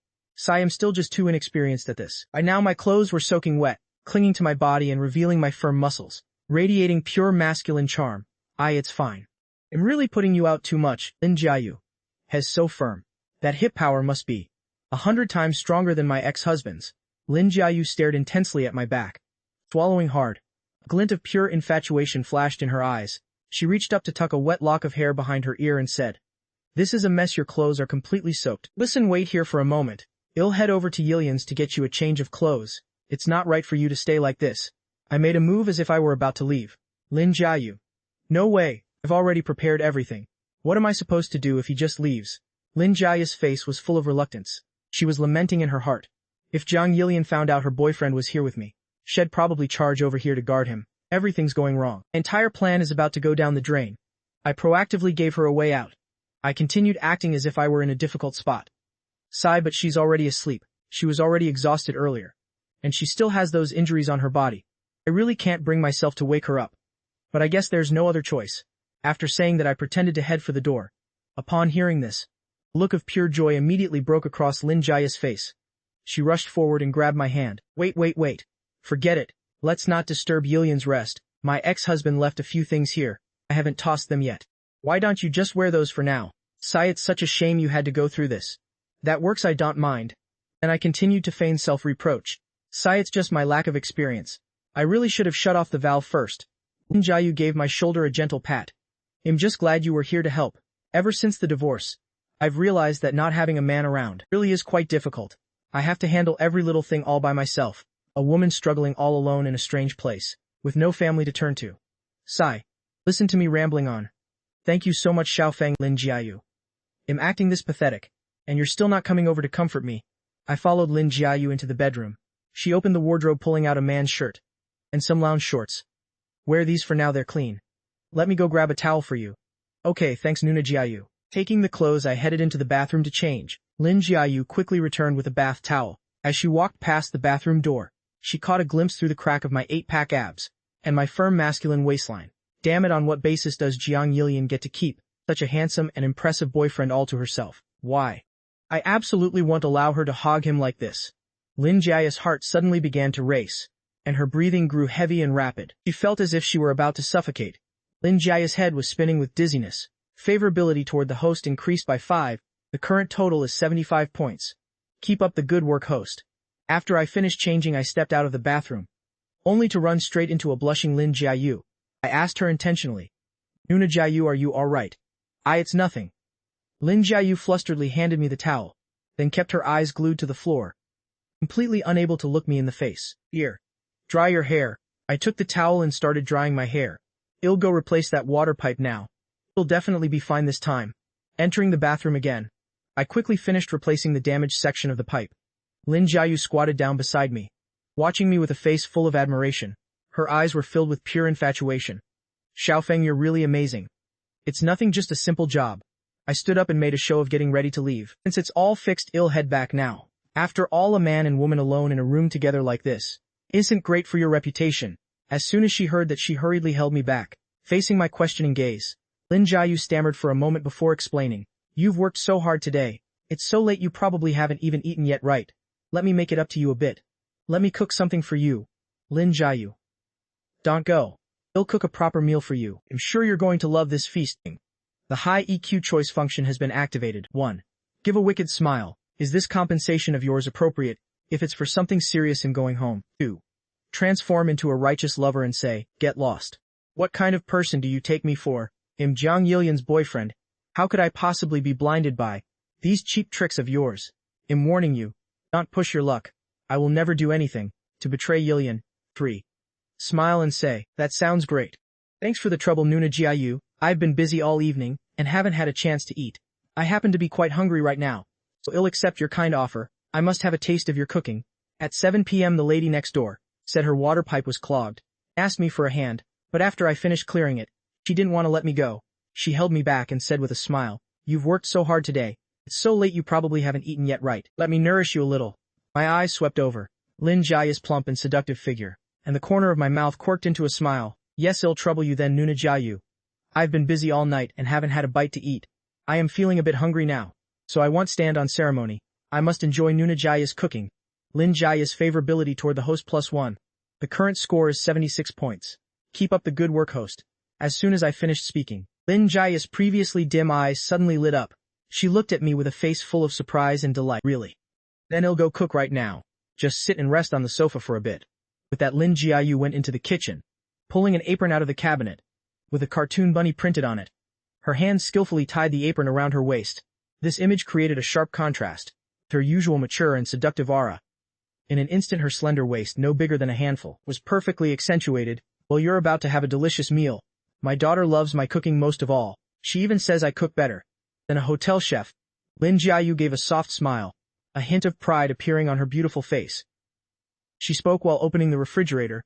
I am still just too inexperienced at this. By now my clothes were soaking wet, clinging to my body and revealing my firm muscles, radiating pure masculine charm. It's fine. I'm really putting you out too much. Lin Jiayu has so firm. That hip power must be 100 times stronger than my ex-husband's. Lin Jiayu stared intensely at my back. Swallowing hard, a glint of pure infatuation flashed in her eyes. She reached up to tuck a wet lock of hair behind her ear and said, "This is a mess, your clothes are completely soaked. Listen, wait here for a moment. I'll head over to Yillian's to get you a change of clothes. It's not right for you to stay like this." I made a move as if I were about to leave. Lin Jiayu. "No way, I've already prepared everything. What am I supposed to do if he just leaves?" Lin Jia's face was full of reluctance. She was lamenting in her heart. If Jiang Yilian found out her boyfriend was here with me, she'd probably charge over here to guard him. Everything's going wrong. Entire plan is about to go down the drain. I proactively gave her a way out. I continued acting as if I were in a difficult spot. But she's already asleep. She was already exhausted earlier. And she still has those injuries on her body. I really can't bring myself to wake her up. But I guess there's no other choice. After saying that, I pretended to head for the door. Upon hearing this, a look of pure joy immediately broke across Lin Jia's face. She rushed forward and grabbed my hand. Wait. Forget it. Let's not disturb Yilian's rest. My ex-husband left a few things here. I haven't tossed them yet. Why don't you just wear those for now? It's such a shame you had to go through this. That works, I don't mind. And I continued to feign self-reproach. It's just my lack of experience. I really should have shut off the valve first. Lin Jiayu gave my shoulder a gentle pat. I'm just glad you were here to help. Ever since the divorce, I've realized that not having a man around really is quite difficult. I have to handle every little thing all by myself. A woman struggling all alone in a strange place, with no family to turn to. Listen to me rambling on. Thank you so much, Xiaofeng. Lin Jiayu. I'm acting this pathetic, and you're still not coming over to comfort me. I followed Lin Jiayu into the bedroom. She opened the wardrobe, pulling out a man's shirt and some lounge shorts. Wear these for now, they're clean. Let me go grab a towel for you. Okay, thanks, Nuna Jiayu. Taking the clothes, I headed into the bathroom to change. Lin Jiayu quickly returned with a bath towel. As she walked past the bathroom door, she caught a glimpse through the crack of my 8-pack abs and my firm masculine waistline. Damn it, on what basis does Jiang Yilian get to keep such a handsome and impressive boyfriend all to herself? Why? I absolutely won't allow her to hog him like this. Lin Jia's heart suddenly began to race, and her breathing grew heavy and rapid. She felt as if she were about to suffocate. Lin Jia's head was spinning with dizziness. Favorability toward the host increased by 5. The current total is 75 points. Keep up the good work, host. After I finished changing, I stepped out of the bathroom, only to run straight into a blushing Lin Jiayu. I asked her intentionally, "Nuna Jiayu, are you all right?" It's nothing." Lin Jiayu flusteredly handed me the towel, then kept her eyes glued to the floor, completely unable to look me in the face. "Here, dry your hair." I took the towel and started drying my hair. "I'll go replace that water pipe now. It'll definitely be fine this time." Entering the bathroom again, I quickly finished replacing the damaged section of the pipe. Lin Jiayu squatted down beside me, watching me with a face full of admiration. Her eyes were filled with pure infatuation. "Xiaofeng, you're really amazing. It's nothing, just a simple job." I stood up and made a show of getting ready to leave. "Since it's all fixed, I'll head back now. After all, a man and woman alone in a room together like this isn't great for your reputation." As soon as she heard that, she hurriedly held me back, facing my questioning gaze. Lin Jiayu stammered for a moment before explaining, "You've worked so hard today. It's so late you probably haven't even eaten yet, right? Let me make it up to you a bit. Let me cook something for you." Lin Jiayu. "Don't go. I'll cook a proper meal for you. I'm sure you're going to love this feasting." The high EQ choice function has been activated. 1. Give a wicked smile. Is this compensation of yours appropriate if it's for something serious in going home? 2. transform into a righteous lover and say, get lost. What kind of person do you take me for? I'm Jiang Yilian's boyfriend. How could I possibly be blinded by these cheap tricks of yours? I'm warning you, don't push your luck. I will never do anything to betray Yilian. 3. Smile and say, that sounds great. Thanks for the trouble, Nuna Jiayu. I've been busy all evening and haven't had a chance to eat. I happen to be quite hungry right now, so I'll accept your kind offer. I must have a taste of your cooking. At 7 p.m. the lady next door said her water pipe was clogged, asked me for a hand, but after I finished clearing it, she didn't want to let me go. She held me back and said with a smile, you've worked so hard today. It's so late you probably haven't eaten yet, right? Let me nourish you a little. My eyes swept over Lin Jiaya's plump and seductive figure, and the corner of my mouth quirked into a smile. Yes, I'll trouble you then, Nuna Jiayu. I've been busy all night and haven't had a bite to eat. I am feeling a bit hungry now, so I won't stand on ceremony. I must enjoy Nuna Jiaya's cooking. Lin Jiaya's favorability toward the host +1. The current score is 76 points. Keep up the good work, host. As soon as I finished speaking, Lin Jiaya's previously dim eyes suddenly lit up. She looked at me with a face full of surprise and delight. Really? Then I'll go cook right now. Just sit and rest on the sofa for a bit. With that, Lin Jiayu went into the kitchen, pulling an apron out of the cabinet, with a cartoon bunny printed on it. Her hands skillfully tied the apron around her waist. This image created a sharp contrast with her usual mature and seductive aura. In an instant, her slender waist, no bigger than a handful, was perfectly accentuated. Well, you're about to have a delicious meal. My daughter loves my cooking most of all. She even says I cook better than a hotel chef. Lin Jiayu gave a soft smile, a hint of pride appearing on her beautiful face. She spoke while opening the refrigerator,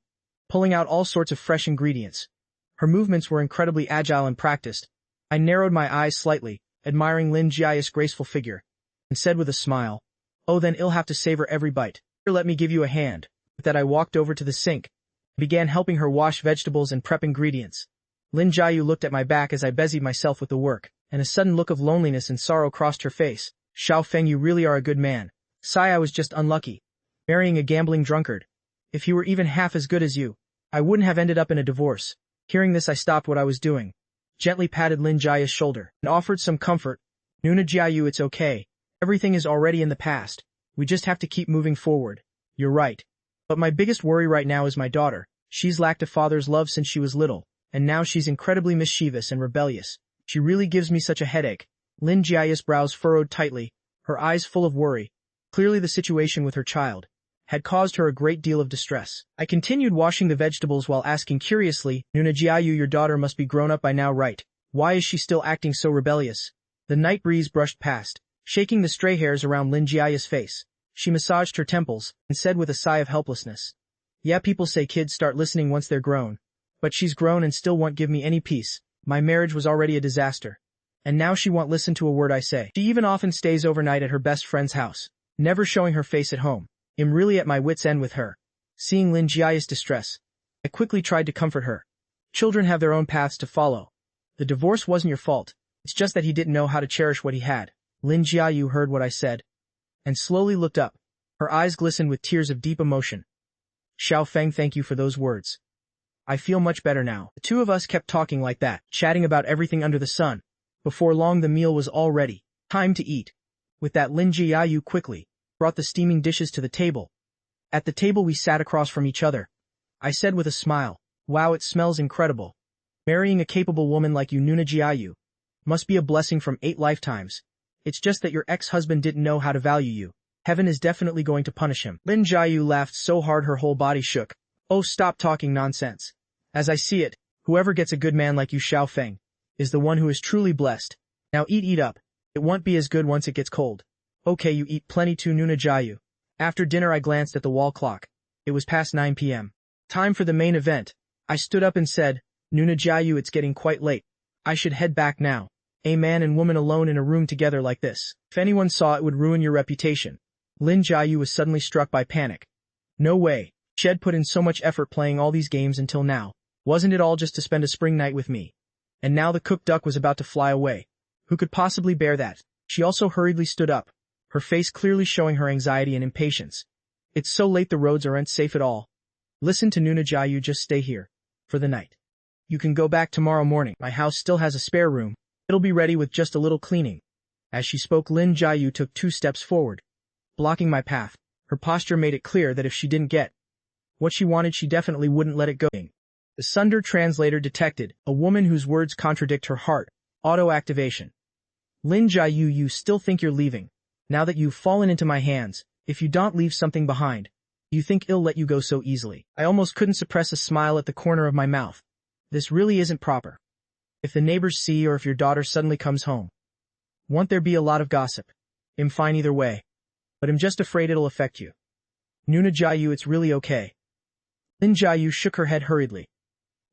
pulling out all sorts of fresh ingredients. Her movements were incredibly agile and practiced. I narrowed my eyes slightly, admiring Lin Jiaya's graceful figure, and said with a smile, oh, then I'll have to savor every bite. Here, let me give you a hand. With that, I walked over to the sink, began helping her wash vegetables and prep ingredients. Lin Jiayu looked at my back as I busied myself with the work, and a sudden look of loneliness and sorrow crossed her face. Xiao Feng, you really are a good man. Sigh, I was just unlucky, marrying a gambling drunkard. If he were even half as good as you, I wouldn't have ended up in a divorce. Hearing this, I stopped what I was doing, gently patted Lin Jiaya's shoulder, and offered some comfort. Nuna Jiayu, it's okay. Everything is already in the past. We just have to keep moving forward. You're right. But my biggest worry right now is my daughter. She's lacked a father's love since she was little, and now she's incredibly mischievous and rebellious. She really gives me such a headache. Lin Jiaya's brows furrowed tightly, her eyes full of worry. Clearly the situation with her child had caused her a great deal of distress. I continued washing the vegetables while asking curiously, Nuna Jiayu, your daughter must be grown up by now, right? Why is she still acting so rebellious? The night breeze brushed past, shaking the stray hairs around Lin Jiaya's face. She massaged her temples and said with a sigh of helplessness, yeah, people say kids start listening once they're grown. But she's grown and still won't give me any peace. My marriage was already a disaster. And now she won't listen to a word I say. She even often stays overnight at her best friend's house, never showing her face at home. I'm really at my wit's end with her. Seeing Lin Jiaya's distress, I quickly tried to comfort her. Children have their own paths to follow. The divorce wasn't your fault. It's just that he didn't know how to cherish what he had. Lin Jiayu heard what I said, and slowly looked up. Her eyes glistened with tears of deep emotion. Xiao Feng, thank you for those words. I feel much better now. The two of us kept talking like that, chatting about everything under the sun. Before long the meal was all ready. Time to eat. With that, Lin Jiayu quickly brought the steaming dishes to the table. At the table we sat across from each other. I said with a smile, wow, it smells incredible. Marrying a capable woman like you, Nuna Jiayu, must be a blessing from 8 lifetimes. It's just that your ex-husband didn't know how to value you. Heaven is definitely going to punish him. Lin Jiayu laughed so hard her whole body shook. Oh, stop talking nonsense. As I see it, whoever gets a good man like you, Xiao Feng, is the one who is truly blessed. Now eat up. It won't be as good once it gets cold. Okay, you eat plenty too, Nuna Jiayu. After dinner I glanced at the wall clock. It was past 9 p.m. Time for the main event. I stood up and said, Nuna Jiayu, it's getting quite late. I should head back now. A man and woman alone in a room together like this. If anyone saw it would ruin your reputation. Lin Jiayu was suddenly struck by panic. No way. Shed put in so much effort playing all these games until now. Wasn't it all just to spend a spring night with me? And now the cooked duck was about to fly away. Who could possibly bear that? She also hurriedly stood up, her face clearly showing her anxiety and impatience. It's so late, the roads aren't safe at all. Listen to Nuna Jiayu, just stay here for the night. You can go back tomorrow morning. My house still has a spare room. It'll be ready with just a little cleaning. As she spoke, Lin Jiayu took 2 steps forward, blocking my path. Her posture made it clear that if she didn't get What she wanted, she definitely wouldn't let it go. The Sunder translator detected, a woman whose words contradict her heart. Auto-activation. Lin Jiayu, you still think you're leaving. Now that you've fallen into my hands, if you don't leave something behind, you think I'll let you go so easily. I almost couldn't suppress a smile at the corner of my mouth. This really isn't proper. If the neighbors see or if your daughter suddenly comes home, won't there be a lot of gossip? I'm fine either way. But I'm just afraid it'll affect you. Nuna Jiayu, it's really okay. Lin Jiayu shook her head hurriedly.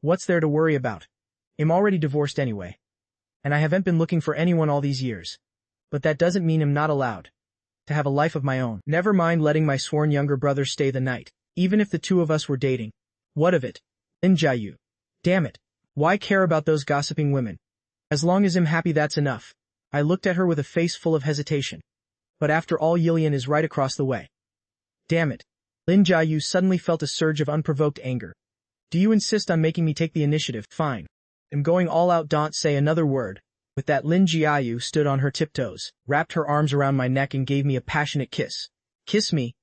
What's there to worry about? I'm already divorced anyway. And I haven't been looking for anyone all these years. But that doesn't mean I'm not allowed to have a life of my own. Never mind letting my sworn younger brother stay the night. Even if the two of us were dating. What of it? Lin Jiayu. Damn it. Why care about those gossiping women? As long as I'm happy, that's enough. I looked at her with a face full of hesitation. But after all, Yilian is right across the way. Damn it. Lin Jiayu suddenly felt a surge of unprovoked anger. Do you insist on making me take the initiative? Fine. I'm going all out, don't say another word. With that, Lin Jiayu stood on her tiptoes, wrapped her arms around my neck and gave me a passionate kiss. Kiss me?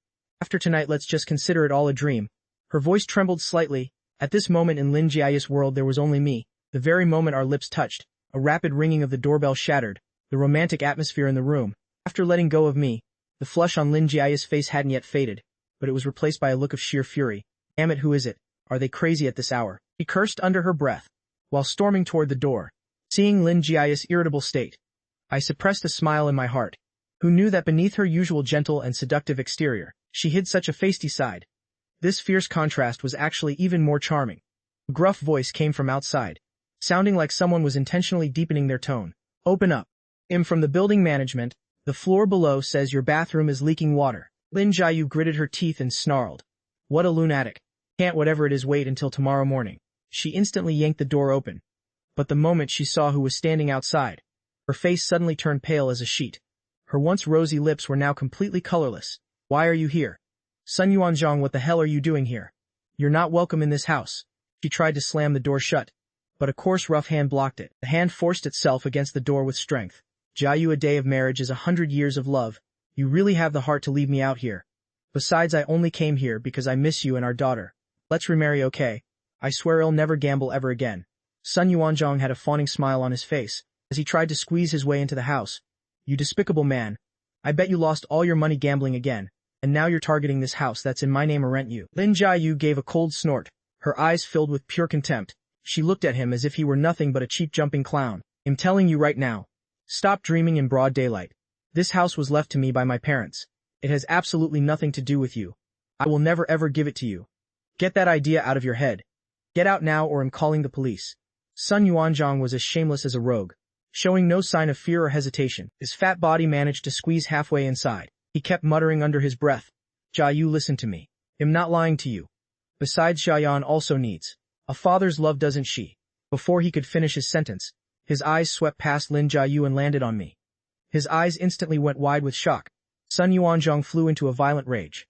After tonight, let's just consider it all a dream. Her voice trembled slightly. At this moment in Lin Jiayu's world there was only me. The very moment our lips touched, a rapid ringing of the doorbell shattered the romantic atmosphere in the room. After letting go of me, the flush on Lin Jiayu's face hadn't yet faded, but it was replaced by a look of sheer fury. Damn it, who is it? Are they crazy at this hour? She cursed under her breath, while storming toward the door. Seeing Lin Jiayu's irritable state, I suppressed a smile in my heart. Who knew that beneath her usual gentle and seductive exterior, she hid such a feisty side? This fierce contrast was actually even more charming. A gruff voice came from outside, sounding like someone was intentionally deepening their tone. Open up. I'm from the building management. The floor below says your bathroom is leaking water. Lin Jiayu gritted her teeth and snarled. What a lunatic. Can't whatever it is wait until tomorrow morning. She instantly yanked the door open. But the moment she saw who was standing outside, her face suddenly turned pale as a sheet. Her once rosy lips were now completely colorless. Why are you here? Sun Yuanzhang, what the hell are you doing here? You're not welcome in this house. She tried to slam the door shut, but a coarse rough hand blocked it. The hand forced itself against the door with strength. Jiayu, a day of marriage is 100 years of love. You really have the heart to leave me out here. Besides, I only came here because I miss you and our daughter. Let's remarry, okay? I swear I'll never gamble ever again. Sun Yuanzhang had a fawning smile on his face as he tried to squeeze his way into the house. You despicable man. I bet you lost all your money gambling again, and now you're targeting this house that's in my name or rent you. Lin Jiayu gave a cold snort, her eyes filled with pure contempt. She looked at him as if he were nothing but a cheap jumping clown. I'm telling you right now. Stop dreaming in broad daylight. This house was left to me by my parents. It has absolutely nothing to do with you. I will never ever give it to you. Get that idea out of your head. Get out now or I'm calling the police. Sun Yuanzhang was as shameless as a rogue, showing no sign of fear or hesitation. His fat body managed to squeeze halfway inside. He kept muttering under his breath. Jiayu, listen to me. I'm not lying to you. Besides, Xiaoyan also needs a father's love, doesn't she? Before he could finish his sentence, his eyes swept past Lin Jiayu and landed on me. His eyes instantly went wide with shock. Sun Yuanzhang flew into a violent rage.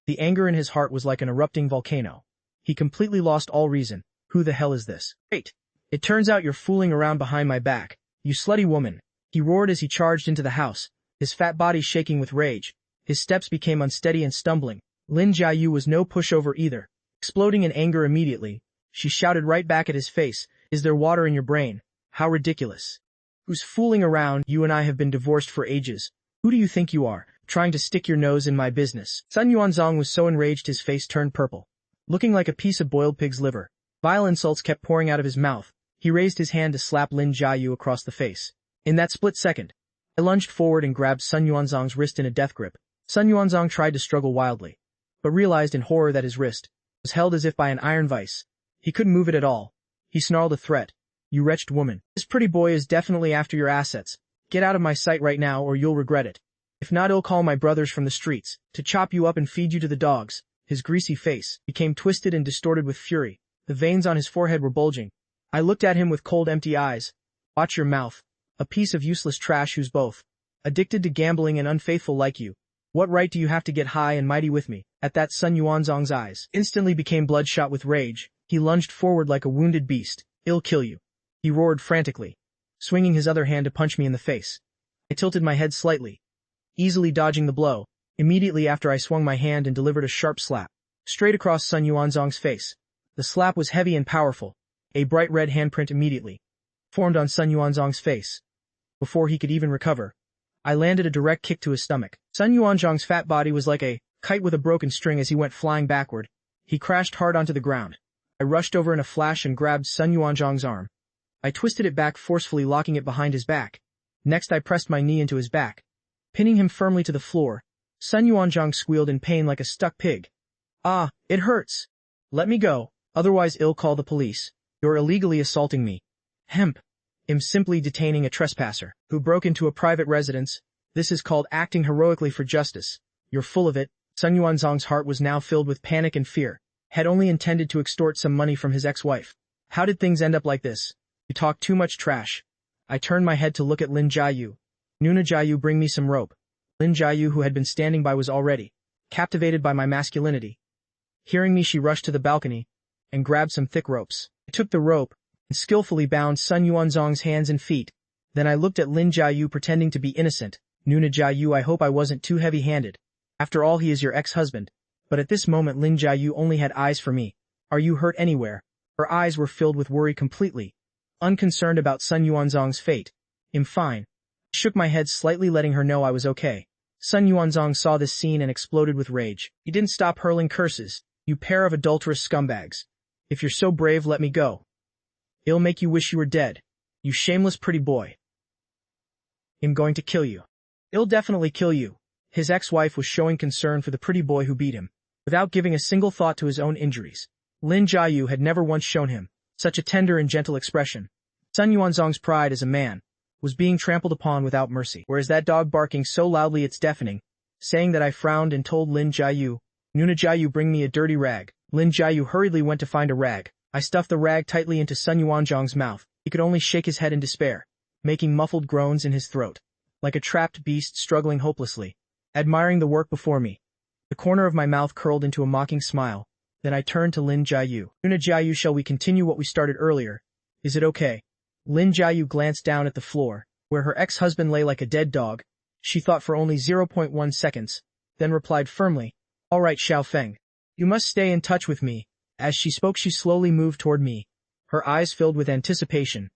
The anger in his heart was like an erupting volcano. He completely lost all reason. Who the hell is this? Wait. It turns out you're fooling around behind my back. You slutty woman. He roared as he charged into the house, his fat body shaking with rage. His steps became unsteady and stumbling. Lin Jiayu was no pushover either. Exploding in anger immediately, she shouted right back at his face, Is there water in your brain? How ridiculous. Who's fooling around? You and I have been divorced for ages. Who do you think you are, trying to stick your nose in my business? Sun Yuanzhang was so enraged his face turned purple, looking like a piece of boiled pig's liver. Vile insults kept pouring out of his mouth. He raised his hand to slap Lin Jiayu across the face. In that split second, I lunged forward and grabbed Sun Yuanzhang's wrist in a death grip. Sun Yuanzhang tried to struggle wildly, but realized in horror that his wrist was held as if by an iron vice. He couldn't move it at all. He snarled a threat. You wretched woman. This pretty boy is definitely after your assets. Get out of my sight right now or you'll regret it. If not, I'll call my brothers from the streets to chop you up and feed you to the dogs. His greasy face became twisted and distorted with fury. The veins on his forehead were bulging. I looked at him with cold, empty eyes. Watch your mouth. A piece of useless trash who's both addicted to gambling and unfaithful like you. What right do you have to get high and mighty with me? At that, Sun Yuanzhang's eyes instantly became bloodshot with rage. He lunged forward like a wounded beast. I'll kill you. He roared frantically, swinging his other hand to punch me in the face. I tilted my head slightly, easily dodging the blow. Immediately after, I swung my hand and delivered a sharp slap. straight across Sun Yuanzong's face. The slap was heavy and powerful. A bright red handprint immediately formed on Sun Yuanzong's face. Before he could even recover, I landed a direct kick to his stomach. Sun Yuanzong's fat body was like a kite with a broken string as he went flying backward. He crashed hard onto the ground. I rushed over in a flash and grabbed Sun Yuanzong's arm. I twisted it back forcefully, locking it behind his back. Next I pressed my knee into his back, pinning him firmly to the floor. Sun Yuanzong squealed in pain like a stuck pig. Ah, it hurts. Let me go, otherwise I'll call the police. You're illegally assaulting me. Hemp. I'm simply detaining a trespasser who broke into a private residence. This is called acting heroically for justice. You're full of it. Sun Yuanzong's heart was now filled with panic and fear. Had only intended to extort some money from his ex-wife. How did things end up like this? You talk too much trash. I turned my head to look at Lin Jiayu. Nuna Jiayu, bring me some rope. Lin Jiayu, who had been standing by, was already captivated by my masculinity. Hearing me, she rushed to the balcony and grabbed some thick ropes. I took the rope and skillfully bound Sun Yuanzong's hands and feet. Then I looked at Lin Jiayu, pretending to be innocent. Nuna Jiayu, I hope I wasn't too heavy-handed. After all, he is your ex-husband. But at this moment Lin Jiayu only had eyes for me. Are you hurt anywhere? Her eyes were filled with worry, completely unconcerned about Sun Yuanzong's fate. I'm fine. I shook my head slightly, letting her know I was okay. Sun Yuanzong saw this scene and exploded with rage. He didn't stop hurling curses. You pair of adulterous scumbags. If you're so brave, let me go. It'll make you wish you were dead. You shameless pretty boy. I'm going to kill you. It'll definitely kill you. His ex-wife was showing concern for the pretty boy who beat him, without giving a single thought to his own injuries. Lin Jiayu had never once shown him such a tender and gentle expression. Sun Yuanzong's pride as a man was being trampled upon without mercy, whereas that dog barking so loudly it's deafening. Saying that, I frowned and told Lin Jiayu, Nuna Jiayu, bring me a dirty rag. Lin Jiayu hurriedly went to find a rag. I stuffed the rag tightly into Sun Yuanzong's mouth. He could only shake his head in despair, making muffled groans in his throat, like a trapped beast struggling hopelessly. Admiring the work before me, the corner of my mouth curled into a mocking smile. Then I turned to Lin Jiayu. Nuna Jiayu, shall we continue what we started earlier? Is it okay? Lin Jiayu glanced down at the floor, where her ex-husband lay like a dead dog. She thought for only 0.1 seconds, then replied firmly, All right, Xiao Feng. You must stay in touch with me. As she spoke, she slowly moved toward me, her eyes filled with anticipation.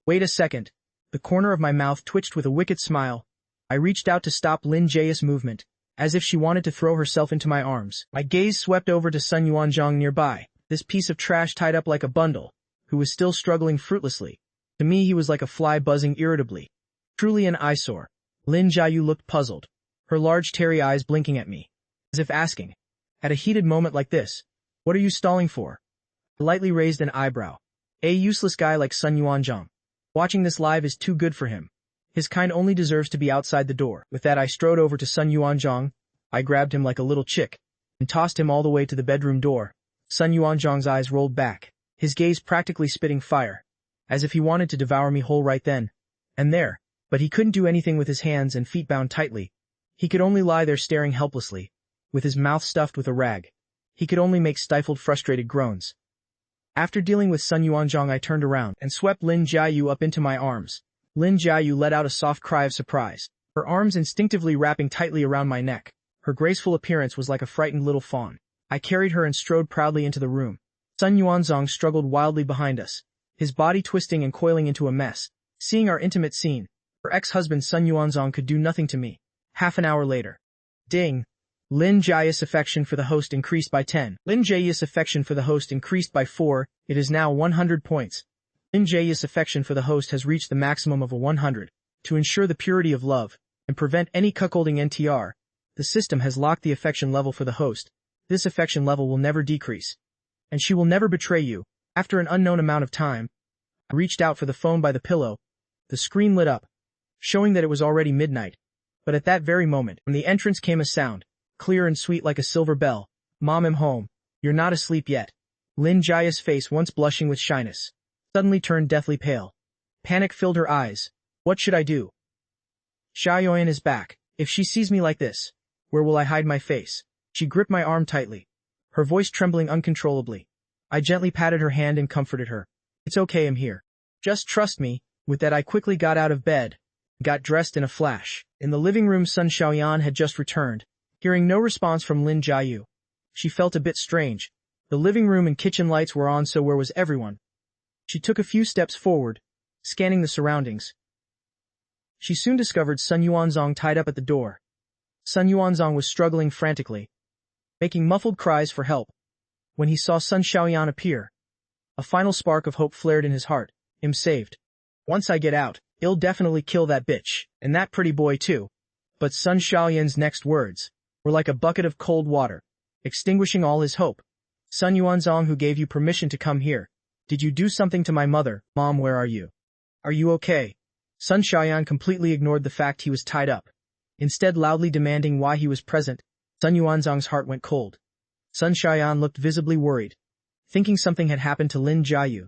Wait a second. The corner of my mouth twitched with a wicked smile. I reached out to stop Lin Jia's movement, as if she wanted to throw herself into my arms. My gaze swept over to Sun Yuanzong nearby, this piece of trash tied up like a bundle, who was still struggling fruitlessly. To me he was like a fly buzzing irritably. Truly an eyesore. Lin Jiayu looked puzzled, her large tarry eyes blinking at me, as if asking, at a heated moment like this, what are you stalling for? I lightly raised an eyebrow. A useless guy like Sun Yuanzong. Watching this live is too good for him. His kind only deserves to be outside the door. With that I strode over to Sun Yuanzong. I grabbed him like a little chick and tossed him all the way to the bedroom door. Sun Yuanzong's eyes rolled back, his gaze practically spitting fire, as if he wanted to devour me whole right then and there. But he couldn't do anything with his hands and feet bound tightly. He could only lie there staring helplessly, with his mouth stuffed with a rag. He could only make stifled, frustrated groans. After dealing with Sun Yuanzong, I turned around and swept Lin Jiayu up into my arms. Lin Jiayu let out a soft cry of surprise, her arms instinctively wrapping tightly around my neck. Her graceful appearance was like a frightened little fawn. I carried her and strode proudly into the room. Sun Yuanzong struggled wildly behind us, his body twisting and coiling into a mess. Seeing our intimate scene, her ex-husband Sun Yuanzong could do nothing to me. Half an hour later. Ding! Lin Jia's affection for the host increased by 10. Lin Jia's affection for the host increased by 4. It is now 100 points. Lin Jia's affection for the host has reached the maximum of a 100. To ensure the purity of love and prevent any cuckolding NTR, the system has locked the affection level for the host. This affection level will never decrease, and she will never betray you. After an unknown amount of time, I reached out for the phone by the pillow. The screen lit up, showing that it was already midnight. But at that very moment, from the entrance came a sound, clear and sweet like a silver bell. Mom, I'm home. You're not asleep yet. Lin Jia's face, once blushing with shyness, suddenly turned deathly pale. Panic filled her eyes. What should I do? Xiaoyan is back. If she sees me like this, where will I hide my face? She gripped my arm tightly, her voice trembling uncontrollably. I gently patted her hand and comforted her. It's okay, I'm here. Just trust me. With that I quickly got out of bed, got dressed in a flash. In the living room, Sun Xiaoyan had just returned. Hearing no response from Lin Jiayu, She felt a bit strange. The living room and kitchen lights were on, so where was everyone? She took a few steps forward, scanning the surroundings. She soon discovered Sun Yuanzong tied up at the door. Sun Yuanzong was struggling frantically, making muffled cries for help. When he saw Sun Xiaoyan appear, a final spark of hope flared in his heart. I'm saved. Once I get out, I'll definitely kill that bitch, and that pretty boy too. But Sun Xiaoyan's next words were like a bucket of cold water, extinguishing all his hope. Sun Yuanzong, who gave you permission to come here? Did you do something to my mother? Mom, where are you? Are you okay? Sun Xiaoyan completely ignored the fact he was tied up, instead loudly demanding why he was present. Sun Yuanzong's heart went cold. Sun Xiaoyan looked visibly worried, thinking something had happened to Lin Jiayu.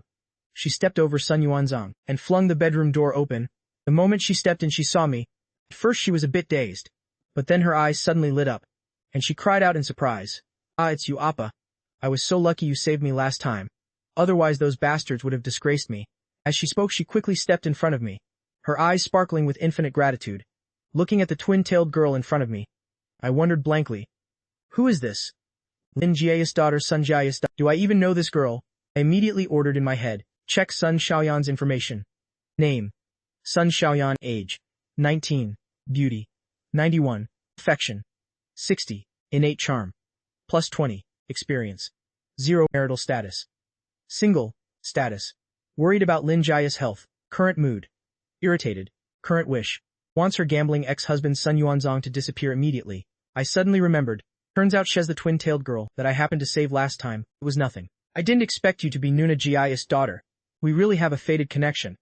She stepped over Sun Yuanzong and flung the bedroom door open. The moment she stepped in, she saw me. At first she was a bit dazed, but then her eyes suddenly lit up, and she cried out in surprise. Ah, it's you, Appa. I was so lucky you saved me last time. Otherwise those bastards would have disgraced me. As she spoke, she quickly stepped in front of me, her eyes sparkling with infinite gratitude. Looking at the twin-tailed girl in front of me, I wondered blankly, who is this? Lin Jia's daughter, Sun Jia's daughter. Do I even know this girl? I immediately ordered in my head. Check Sun Xiaoyan's information. Name: Sun Xiaoyan. Age: 19. Beauty: 91. Affection: 60. Innate charm: plus 20. Experience: 0. Marital status: single. Status: worried about Lin Jia's health. Current mood: irritated. Current wish: wants her gambling ex-husband Sun Yuanzong to disappear immediately. I suddenly remembered. Turns out she's the twin-tailed girl that I happened to save last time. It was nothing. I didn't expect you to be Nuna Jia's daughter. We really have a fated connection.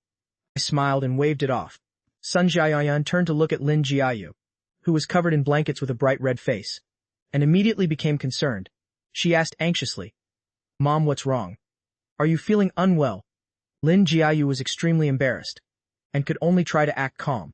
I smiled and waved it off. Sun Xiaoyan turned to look at Lin Jiayu, who was covered in blankets with a bright red face, and immediately became concerned. She asked anxiously, Mom, what's wrong? Are you feeling unwell? Lin Jiayu was extremely embarrassed, and could only try to act calm.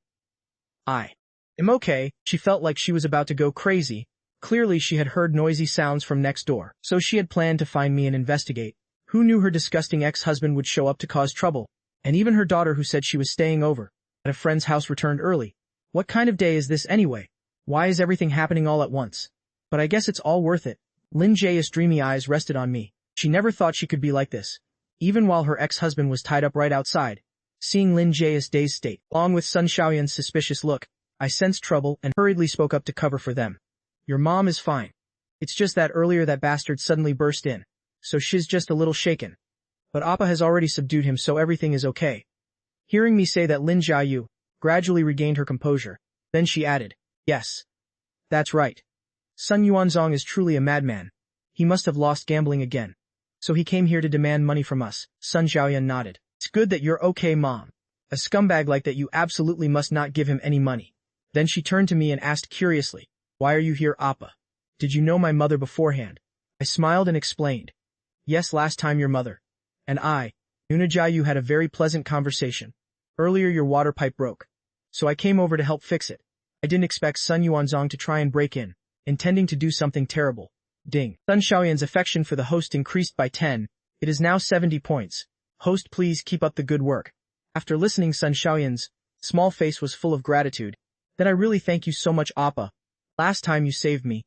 I am okay. She felt like she was about to go crazy. Clearly she had heard noisy sounds from next door, so she had planned to find me and investigate. Who knew her disgusting ex-husband would show up to cause trouble? And even her daughter, who said she was staying over at a friend's house, returned early. What kind of day is this anyway? Why is everything happening all at once? But I guess it's all worth it. Lin Jia's dreamy eyes rested on me. She never thought she could be like this, even while her ex-husband was tied up right outside. Seeing Lin Jia's dazed state, along with Sun Xiaoyan's suspicious look, I sensed trouble and hurriedly spoke up to cover for them. Your mom is fine. It's just that earlier that bastard suddenly burst in, so she's just a little shaken. But Appa has already subdued him, so everything is okay. Hearing me say that, Lin Jiayu gradually regained her composure. Then she added, yes, that's right. Sun Yuanzong is truly a madman. He must have lost gambling again. So he came here to demand money from us. Sun Xiaoyan nodded. It's good that you're okay, Mom. A scumbag like that, you absolutely must not give him any money. Then she turned to me and asked curiously, why are you here, Appa? Did you know my mother beforehand? I smiled and explained. Yes, last time your mother and I, Nuna Jiayu, had a very pleasant conversation. Earlier your water pipe broke, so I came over to help fix it. I didn't expect Sun Yuanzong to try and break in, intending to do something terrible. Ding. Sun Xiaoyan's affection for the host increased by 10. It is now 70 points. Host, please keep up the good work. After listening, Sun Xiaoyan's small face was full of gratitude. Then I really thank you so much, Appa. Last time you saved me,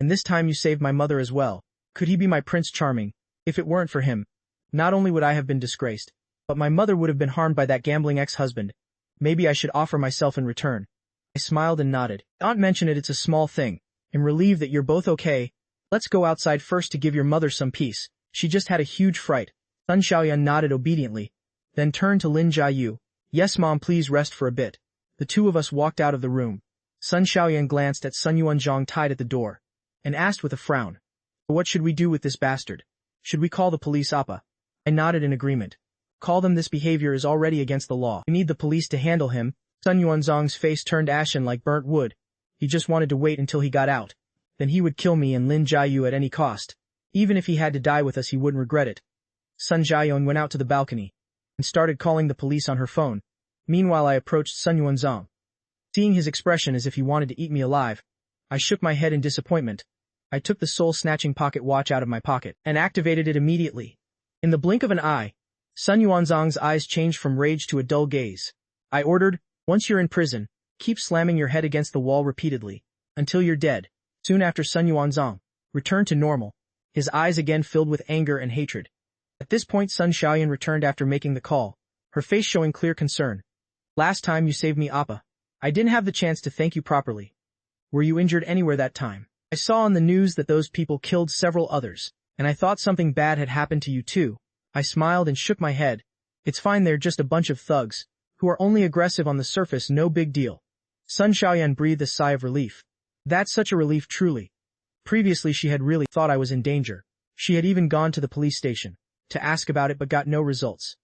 and this time you saved my mother as well. Could he be my Prince Charming? If it weren't for him, not only would I have been disgraced, but my mother would have been harmed by that gambling ex-husband. Maybe I should offer myself in return. I smiled and nodded. Don't mention it, it's a small thing. I'm relieved that you're both okay. Let's go outside first to give your mother some peace. She just had a huge fright. Sun Xiaoyan nodded obediently, then turned to Lin Jiayu. Yes, Mom, please rest for a bit. The two of us walked out of the room. Sun Xiaoyan glanced at Sun Yuanzong tied at the door, and asked with a frown, what should we do with this bastard? Should we call the police, Appa? I nodded in agreement. Call them. This behavior is already against the law. We need the police to handle him. Sun Yuanzong's face turned ashen like burnt wood. He just wanted to wait until he got out. Then he would kill me and Lin Jiayu at any cost. Even if he had to die with us, he wouldn't regret it. Sun Jiayon went out to the balcony and started calling the police on her phone. Meanwhile, I approached Sun Yuanzong. Seeing his expression as if he wanted to eat me alive, I shook my head in disappointment. I took the soul-snatching pocket watch out of my pocket and activated it immediately. In the blink of an eye, Sun Yuanzong's eyes changed from rage to a dull gaze. I ordered, once you're in prison, keep slamming your head against the wall repeatedly, until you're dead. Soon after, Sun Yuanzong returned to normal, his eyes again filled with anger and hatred. At this point Sun Xiaoyan returned after making the call, her face showing clear concern. Last time you saved me, Appa. I didn't have the chance to thank you properly. Were you injured anywhere that time? I saw on the news that those people killed several others, and I thought something bad had happened to you too. I smiled and shook my head. It's fine, they're just a bunch of thugs, who are only aggressive on the surface, no big deal. Sun Xiaoyan breathed a sigh of relief. That's such a relief, truly. Previously she had really thought I was in danger. She had even gone to the police station to ask about it but got no results.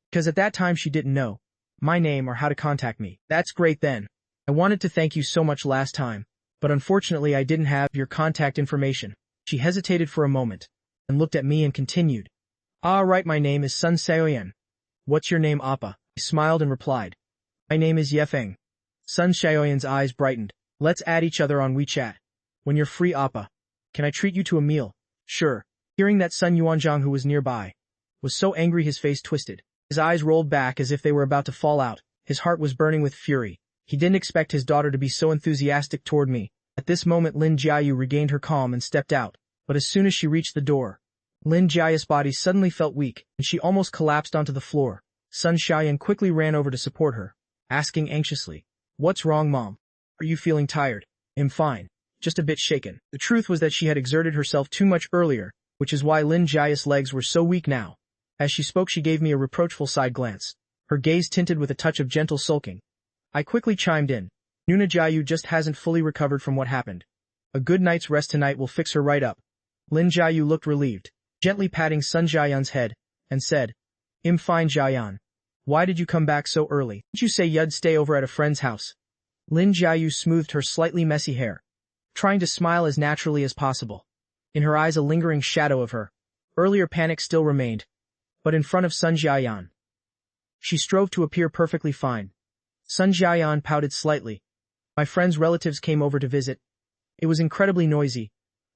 Because at that time she didn't know my name or how to contact me. That's great then. I wanted to thank you so much last time, but unfortunately I didn't have your contact information. She hesitated for a moment, and looked at me and continued. Ah, right, my name is Sun Xiaoyan. What's your name, Appa? I smiled and replied. My name is Yefeng. Sun Xiaoyan's eyes brightened. Let's add each other on WeChat. When you're free, Appa. Can I treat you to a meal? Sure. Hearing that, Sun Yuanzhang, who was nearby, was so angry his face twisted. His eyes rolled back as if they were about to fall out. His heart was burning with fury. He didn't expect his daughter to be so enthusiastic toward me. At this moment Lin Jiayu regained her calm and stepped out. But as soon as she reached the door, Lin Jiaya's body suddenly felt weak, and she almost collapsed onto the floor. Sun Xiaoyan quickly ran over to support her, asking anxiously, What's wrong, Mom? Are you feeling tired? I'm fine. Just a bit shaken. The truth was that she had exerted herself too much earlier, which is why Lin Jiaya's legs were so weak now. As she spoke she gave me a reproachful side glance, her gaze tinted with a touch of gentle sulking. I quickly chimed in. Nuna Jiayu just hasn't fully recovered from what happened. A good night's rest tonight will fix her right up. Lin Jiayu looked relieved, gently patting Sun Jiayan's head, and said, I'm fine, Jiayan. Why did you come back so early? Didn't you say you'd stay over at a friend's house? Lin Jiayu smoothed her slightly messy hair, trying to smile as naturally as possible. In her eyes a lingering shadow of her earlier panic still remained, but in front of Sun Jiayan, she strove to appear perfectly fine. Sun Jiayan pouted slightly. My friend's relatives came over to visit. It was incredibly noisy.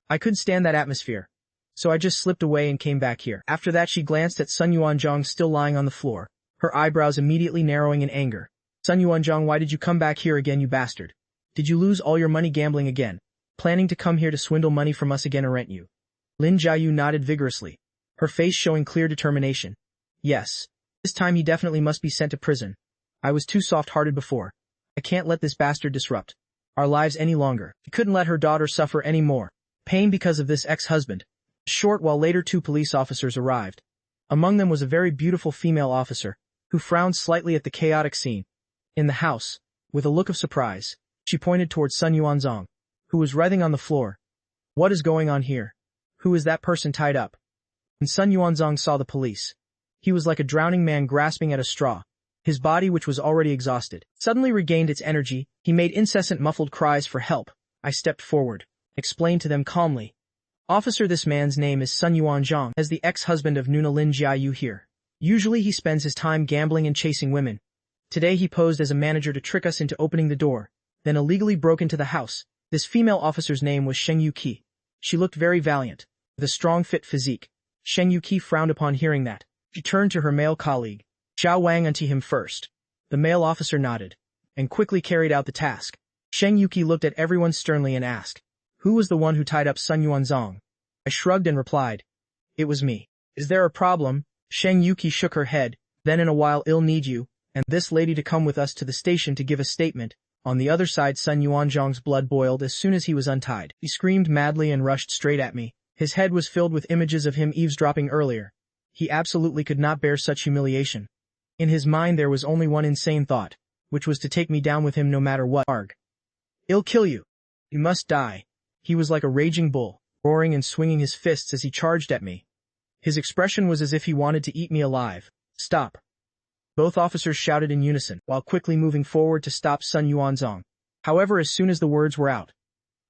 I couldn't stand that atmosphere, so I just slipped away and came back here. After that she glanced at Sun Yuanzhang still lying on the floor, her eyebrows immediately narrowing in anger. Sun Yuanzhang, why did you come back here again, you bastard? Did you lose all your money gambling again? Planning to come here to swindle money from us again, aren't you? Lin Jiayu nodded vigorously, her face showing clear determination. Yes. This time he definitely must be sent to prison. I was too soft-hearted before. I can't let this bastard disrupt our lives any longer. He couldn't let her daughter suffer any more pain because of this ex-husband. Short while later 2 police officers arrived. Among them was a very beautiful female officer, who frowned slightly at the chaotic scene. In the house, with a look of surprise, she pointed towards Sun Yuanzhang, who was writhing on the floor. What is going on here? Who is that person tied up? When Sun Yuanzhang saw the police, he was like a drowning man grasping at a straw. His body, which was already exhausted, suddenly regained its energy. He made incessant muffled cries for help. I stepped forward, explained to them calmly. Officer, this man's name is Sun Yuanzhang, as the ex-husband of Nuna Lin Jiayu here. Usually he spends his time gambling and chasing women. Today he posed as a manager to trick us into opening the door, then illegally broke into the house. This female officer's name was Sheng Yuqi. She looked very valiant, with a strong fit physique. Sheng Yuqi frowned upon hearing that. She turned to her male colleague. Xiao Wang, unto him first. The male officer nodded, and quickly carried out the task. Sheng Yuqi looked at everyone sternly and asked, Who was the one who tied up Sun Yuanzhang? I shrugged and replied, It was me. Is there a problem? Sheng Yuqi shook her head. Then in a while I'll need you, and this lady to come with us to the station to give a statement. On the other side Sun Yuanzhang's blood boiled as soon as he was untied. He screamed madly and rushed straight at me. His head was filled with images of him eavesdropping earlier. He absolutely could not bear such humiliation. In his mind there was only one insane thought, which was to take me down with him no matter what. Arg. I'll kill you. You must die. He was like a raging bull, roaring and swinging his fists as he charged at me. His expression was as if he wanted to eat me alive. Stop. Both officers shouted in unison, while quickly moving forward to stop Sun Yuanzhang. However, as soon as the words were out,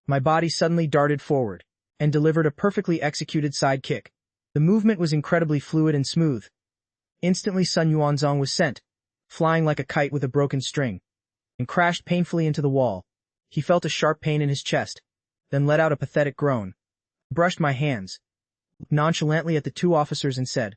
my body suddenly darted forward, and delivered a perfectly executed side kick. The movement was incredibly fluid and smooth. Instantly Sun Yuanzhang was sent, flying like a kite with a broken string, and crashed painfully into the wall. He felt a sharp pain in his chest, then let out a pathetic groan. I brushed my hands nonchalantly at the 2 officers and said,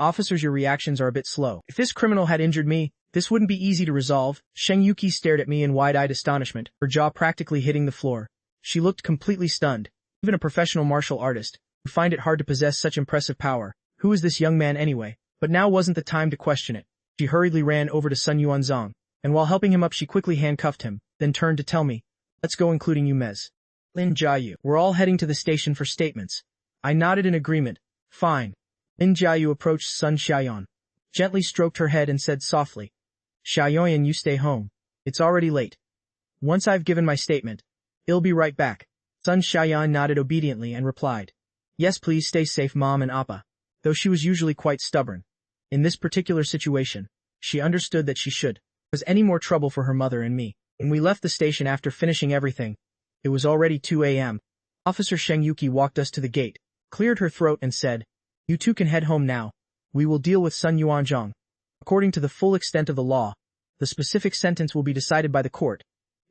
Officers, your reactions are a bit slow. If this criminal had injured me, this wouldn't be easy to resolve. Sheng Yuqi stared at me in wide-eyed astonishment, her jaw practically hitting the floor. She looked completely stunned. even a professional martial artist, would find it hard to possess such impressive power. Who is this young man anyway? But now wasn't the time to question it. She hurriedly ran over to Sun Yuanzong, and while helping him up she quickly handcuffed him, then turned to tell me, "Let's go, including you, Mez. Lin Jiayu. We're all heading to the station for statements." I nodded in agreement. "Fine." Lin Jiayu approached Sun Xiaoyan, gently stroked her head and said softly, "Xiaoyan, you stay home. It's already late. Once I've given my statement, I'll be right back." Sun Xiaoyan nodded obediently and replied, "Yes, please stay safe, Mom and Appa." Though she was usually quite stubborn, in this particular situation, she understood that she should. Was any more trouble for her mother and me. When we left the station after finishing everything, it was already 2 a.m. Officer Sheng Yuki walked us to the gate, cleared her throat and said, "You two can head home now. We will deal with Sun Yuanzhong. According to the full extent of the law, the specific sentence will be decided by the court.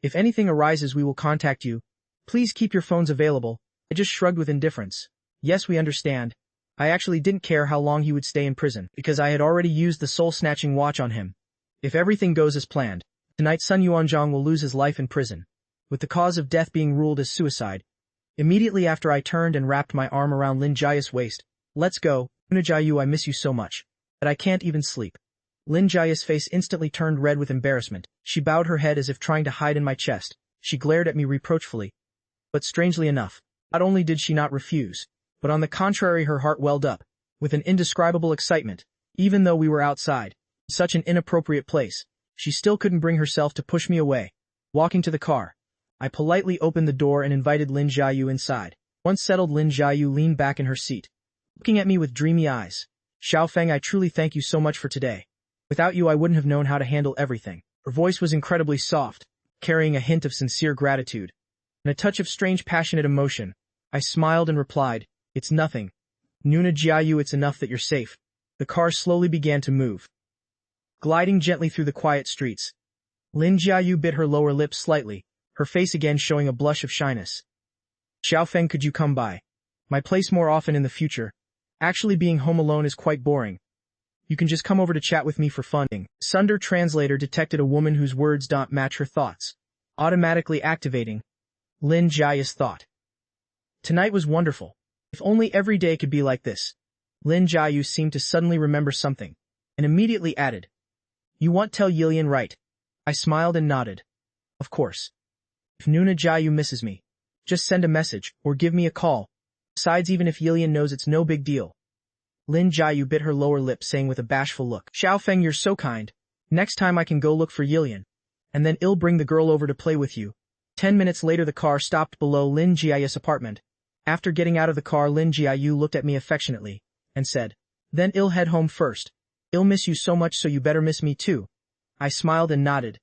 If anything arises we will contact you. Please keep your phones available." I just shrugged with indifference. Yes, we understand. I actually didn't care how long he would stay in prison, because I had already used the soul-snatching watch on him. If everything goes as planned, tonight Sun Yuanzhong will lose his life in prison, with the cause of death being ruled as suicide. Immediately after I turned and wrapped my arm around Lin Jia's waist. "Let's go, Jiayu, I miss you so much that I can't even sleep." Lin Jia's face instantly turned red with embarrassment. She bowed her head as if trying to hide in my chest. She glared at me reproachfully. But strangely enough, not only did she not refuse, but on the contrary her heart welled up, with an indescribable excitement. Even though we were outside, such an inappropriate place, she still couldn't bring herself to push me away. Walking to the car, I politely opened the door and invited Lin Jiayu inside. Once settled, Lin Jiayu leaned back in her seat, looking at me with dreamy eyes. "Xiaofeng, I truly thank you so much for today. Without you I wouldn't have known how to handle everything." Her voice was incredibly soft, carrying a hint of sincere gratitude, and a touch of strange passionate emotion. I smiled and replied, "It's nothing. Nuna Jiayu, it's enough that you're safe." The car slowly began to move, gliding gently through the quiet streets. Lin Jiayu bit her lower lip slightly, her face again showing a blush of shyness. "Xiaofeng, could you come by my place more often in the future? Actually, being home alone is quite boring. You can just come over to chat with me for fun." Sunder Translator detected a woman whose words don't match her thoughts, automatically activating Lin Jia's thought. Tonight was wonderful. If only every day could be like this. Lin Jiayu seemed to suddenly remember something, and immediately added, "You want tell Yilian, right?" I smiled and nodded. "Of course. If Nuna Jiayu misses me, just send a message, or give me a call. Besides, even if Yilian knows, it's no big deal." Lin Jiayu bit her lower lip, saying with a bashful look, "Xiaofeng, you're so kind. Next time I can go look for Yilian, and then I'll bring the girl over to play with you." 10 minutes later the car stopped below Lin Jia's apartment. After getting out of the car, Lin Jiayu looked at me affectionately, and said, "Then I'll head home first. I'll miss you so much, so you better miss me too." I smiled and nodded.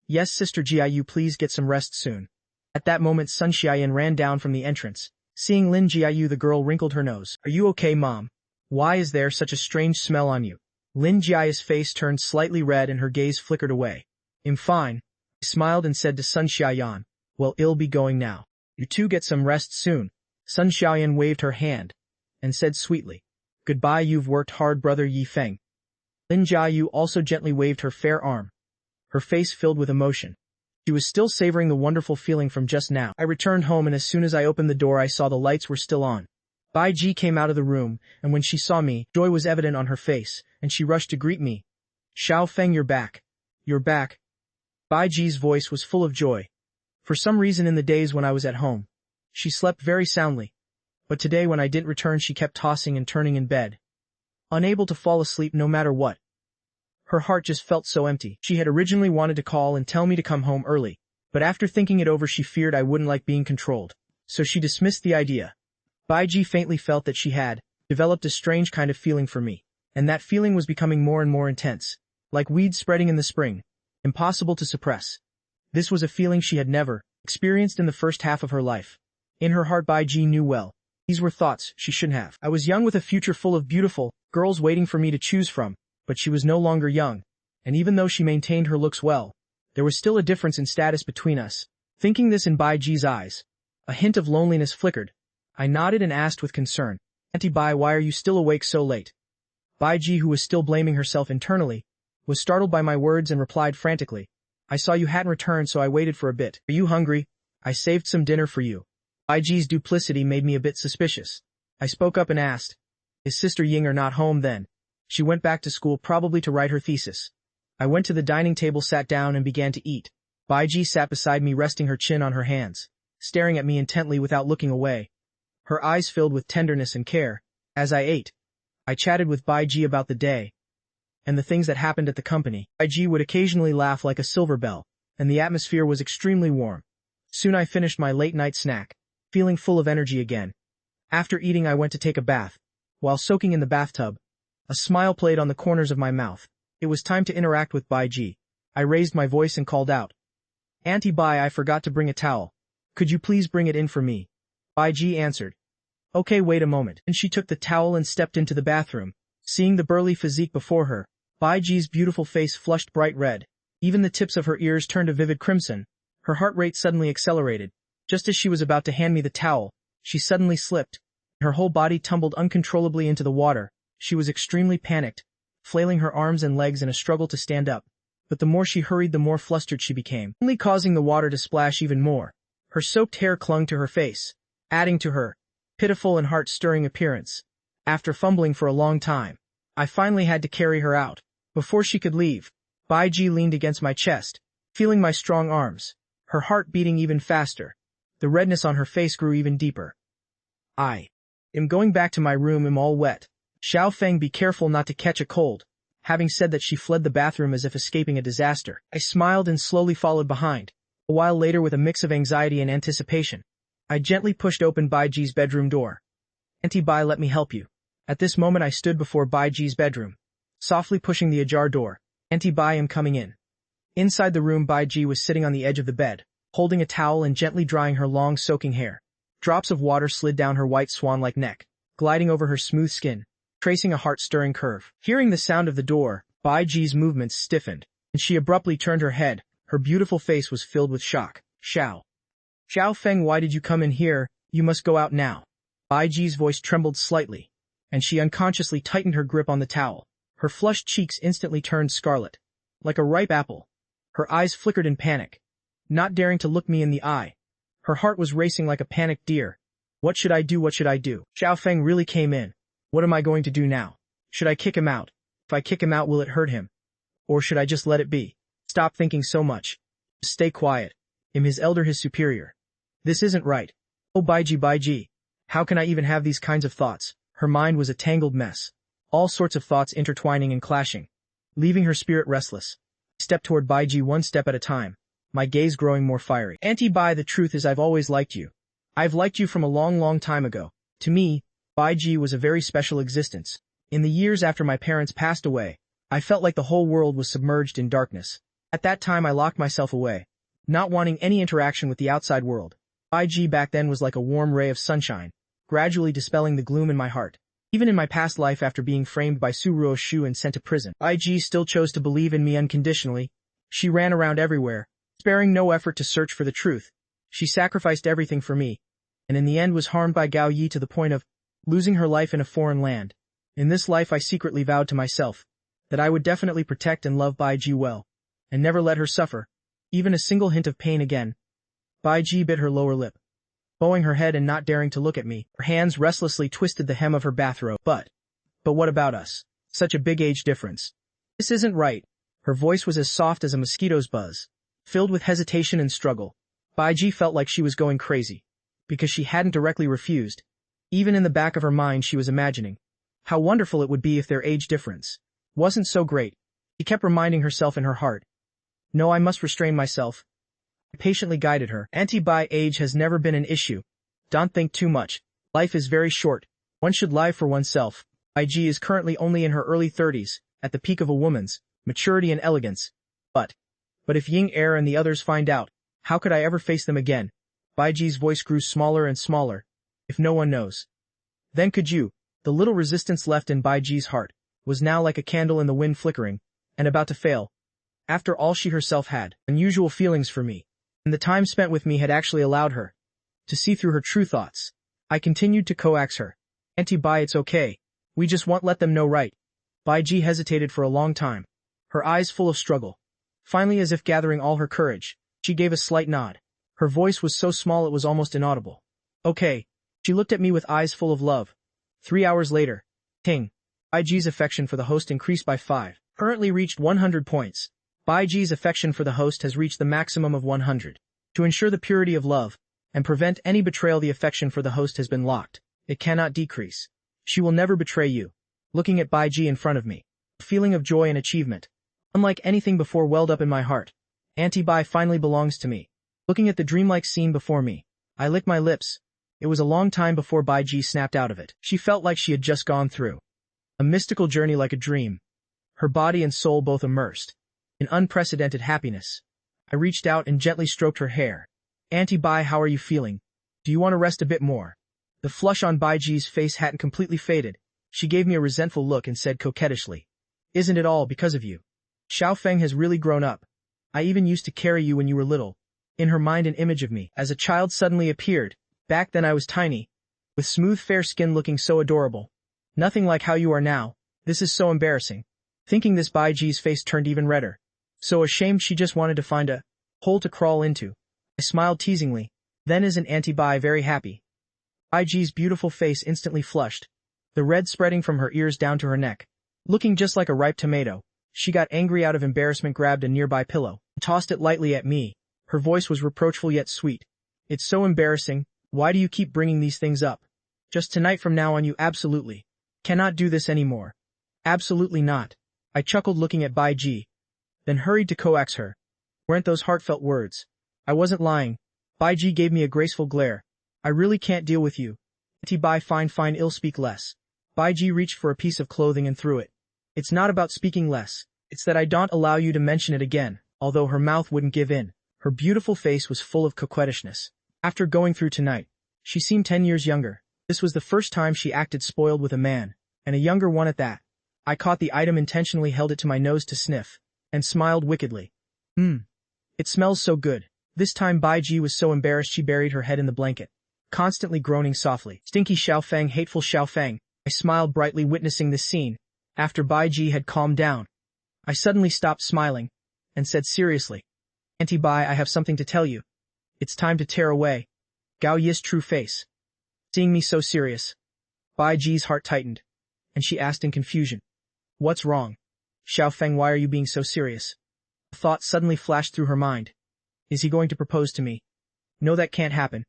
"Yes, Sister Jiayu, please get some rest soon." At that moment Sun Xiaoyan ran down from the entrance. Seeing Lin Jiayu, the girl wrinkled her nose. "Are you okay, Mom? Why is there such a strange smell on you?" Lin Jia's face turned slightly red and her gaze flickered away. "I'm fine." I smiled and said to Sun Xiaoyan, "Well, I'll be going now. You two get some rest soon." Sun Xiaoyan waved her hand and said sweetly, "Goodbye, you've worked hard, brother Yi Feng." Lin Jiayu also gently waved her fair arm, her face filled with emotion. She was still savoring the wonderful feeling from just now. I returned home, and as soon as I opened the door I saw the lights were still on. Bai Ji came out of the room, and when she saw me, joy was evident on her face, and she rushed to greet me. "Xiaofeng, you're back. You're back." Bai Ji's voice was full of joy. For some reason in the days when I was at home, she slept very soundly, but today when I didn't return she kept tossing and turning in bed, unable to fall asleep no matter what. Her heart just felt so empty. She had originally wanted to call and tell me to come home early, but after thinking it over she feared I wouldn't like being controlled, so she dismissed the idea. Bai Ji faintly felt that she had developed a strange kind of feeling for me, and that feeling was becoming more and more intense, like weeds spreading in the spring, impossible to suppress. This was a feeling she had never experienced in the first half of her life. In her heart Bai Ji knew well, these were thoughts she shouldn't have. I was young with a future full of beautiful girls waiting for me to choose from, but she was no longer young, and even though she maintained her looks well, there was still a difference in status between us. Thinking this in Bai Ji's eyes, a hint of loneliness flickered. I nodded and asked with concern, "Auntie Bai, why are you still awake so late?" Bai Ji, who was still blaming herself internally, was startled by my words and replied frantically, "I saw you hadn't returned, so I waited for a bit. Are you hungry? I saved some dinner for you." Baiji's duplicity made me a bit suspicious. I spoke up and asked, "Is Sister Ying not home then?" She went back to school probably to write her thesis. I went to the dining table, sat down, and began to eat. Baiji sat beside me, resting her chin on her hands, staring at me intently without looking away. Her eyes filled with tenderness and care. As I ate, I chatted with Baiji about the day and the things that happened at the company. Baiji would occasionally laugh like a silver bell, and the atmosphere was extremely warm. Soon I finished my late-night snack, feeling full of energy again. After eating, I went to take a bath. While soaking in the bathtub, a smile played on the corners of my mouth. It was time to interact with Baiji. I raised my voice and called out, "Auntie Bai, I forgot to bring a towel. Could you please bring it in for me?" Baiji answered, "Okay, wait a moment." And she took the towel and stepped into the bathroom. Seeing the burly physique before her, Baiji's beautiful face flushed bright red. Even the tips of her ears turned a vivid crimson. Her heart rate suddenly accelerated. Just as she was about to hand me the towel, she suddenly slipped. Her whole body tumbled uncontrollably into the water. She was extremely panicked, flailing her arms and legs in a struggle to stand up. But the more she hurried, the more flustered she became, only causing the water to splash even more. Her soaked hair clung to her face, adding to her pitiful and heart-stirring appearance. After fumbling for a long time, I finally had to carry her out. Before she could leave, Baiji leaned against my chest, feeling my strong arms, her heart beating even faster. The redness on her face grew even deeper. "I am going back to my room. I'm all wet. Xiao Feng, be careful not to catch a cold." Having said that, she fled the bathroom as if escaping a disaster. I smiled and slowly followed behind. A while later, with a mix of anxiety and anticipation, I gently pushed open Baiji's bedroom door. "Auntie Bai, let me help you." At this moment I stood before Baiji's bedroom, softly pushing the ajar door. "Auntie Bai, I'm coming in." Inside the room, Baiji was sitting on the edge of the bed, holding a towel and gently drying her long soaking hair. Drops of water slid down her white swan-like neck, gliding over her smooth skin, tracing a heart-stirring curve. Hearing the sound of the door, Baiji's movements stiffened, and she abruptly turned her head. Her beautiful face was filled with shock. Xiao Feng, why did you come in here? You must go out now." Baiji's voice trembled slightly, and she unconsciously tightened her grip on the towel. Her flushed cheeks instantly turned scarlet, like a ripe apple. Her eyes flickered in panic, not daring to look me in the eye. Her heart was racing like a panicked deer. What should I do? What should I do? Xiao Feng really came in. What am I going to do now? Should I kick him out? If I kick him out, will it hurt him? Or should I just let it be? Stop thinking so much. Just stay quiet. Am his elder his superior? This isn't right. Oh, Baiji, how can I even have these kinds of thoughts? Her mind was a tangled mess. All sorts of thoughts intertwining and clashing, leaving her spirit restless. I stepped toward Baiji one step at a time, my gaze growing more fiery. "Auntie Bai, the truth is I've always liked you. I've liked you from a long, long time ago. To me, Baiji was a very special existence. In the years after my parents passed away, I felt like the whole world was submerged in darkness. At that time I locked myself away, not wanting any interaction with the outside world. Baiji back then was like a warm ray of sunshine, gradually dispelling the gloom in my heart. Even in my past life, after being framed by Suruo Shu and sent to prison, Baiji still chose to believe in me unconditionally. She ran around everywhere, sparing no effort to search for the truth. She sacrificed everything for me, and in the end was harmed by Gao Yi to the point of losing her life in a foreign land. In this life I secretly vowed to myself that I would definitely protect and love Baiji well, and never let her suffer even a single hint of pain again. Baiji bit her lower lip, bowing her head and not daring to look at me. Her hands restlessly twisted the hem of her bathrobe. But what about us? Such a big age difference. This isn't right." Her voice was as soft as a mosquito's buzz, filled with hesitation and struggle. Baiji felt like she was going crazy, because she hadn't directly refused. Even in the back of her mind she was imagining how wonderful it would be if their age difference wasn't so great. She kept reminding herself in her heart, "No, I must restrain myself." I patiently guided her. "Auntie Bai, age has never been an issue. Don't think too much. Life is very short. One should live for oneself." Baiji is currently only in her early 30s, at the peak of a woman's maturity and elegance. But if Ying Er and the others find out, how could I ever face them again? Baiji's voice grew smaller and smaller. "If no one knows, then could you?" The little resistance left in Baiji's heart was now like a candle in the wind, flickering and about to fail. After all, she herself had unusual feelings for me, and the time spent with me had actually allowed her to see through her true thoughts. I continued to coax her. "Auntie Bai, it's okay. We just won't let them know, right?" Baiji hesitated for a long time, her eyes full of struggle. Finally, as if gathering all her courage, she gave a slight nod. Her voice was so small it was almost inaudible. Okay. She looked at me with eyes full of love. 3 hours later. Ting. Baiji's affection for the host increased by 5. Currently reached 100 points. Baiji's affection for the host has reached the maximum of 100. To ensure the purity of love and prevent any betrayal, the affection for the host has been locked. It cannot decrease. She will never betray you. Looking at Baiji in front of me, a feeling of joy and achievement, unlike anything before, welled up in my heart. Auntie Bai finally belongs to me. Looking at the dreamlike scene before me, I licked my lips. It was a long time before Baiji snapped out of it. She felt like she had just gone through a mystical journey, like a dream. Her body and soul both immersed in unprecedented happiness. I reached out and gently stroked her hair. Auntie Bai, how are you feeling? Do you want to rest a bit more? The flush on Baiji's face hadn't completely faded. She gave me a resentful look and said coquettishly, "Isn't it all because of you? Xiaofeng has really grown up. I even used to carry you when you were little." In her mind, an image of me as a child suddenly appeared. Back then I was tiny, with smooth fair skin, looking so adorable. Nothing like how you are now. This is so embarrassing. Thinking this, Baiji's face turned even redder. So ashamed she just wanted to find a hole to crawl into. I smiled teasingly. Then isn't Auntie Bai very happy? Baiji's beautiful face instantly flushed, the red spreading from her ears down to her neck. Looking just like a ripe tomato, she got angry out of embarrassment, grabbed a nearby pillow, and tossed it lightly at me. Her voice was reproachful yet sweet. "It's so embarrassing. Why do you keep bringing these things up? Just tonight from now on you absolutely cannot do this anymore." "Absolutely not." I chuckled, looking at Baiji, then hurried to coax her. Weren't those heartfelt words? I wasn't lying. Baiji gave me a graceful glare. "I really can't deal with you. Auntie Bai, fine, ill speak less." Baiji reached for a piece of clothing and threw it. "It's not about speaking less. It's that I don't allow you to mention it again." Although her mouth wouldn't give in, her beautiful face was full of coquettishness. After going through tonight, she seemed 10 years younger. This was the first time she acted spoiled with a man, and a younger one at that. I caught the item, intentionally held it to my nose to sniff, and smiled wickedly. It smells so good." This time Baiji was so embarrassed she buried her head in the blanket, constantly groaning softly. "Stinky Xiaofeng, hateful Xiaofeng." I smiled brightly, witnessing this scene. After Baiji had calmed down, I suddenly stopped smiling and said seriously, "Auntie Bai, I have something to tell you. It's time to tear away Gao Yi's true face." Seeing me so serious, Baiji's heart tightened, and she asked in confusion, "What's wrong? Xiaofeng, why are you being so serious?" A thought suddenly flashed through her mind. Is he going to propose to me? No, that can't happen.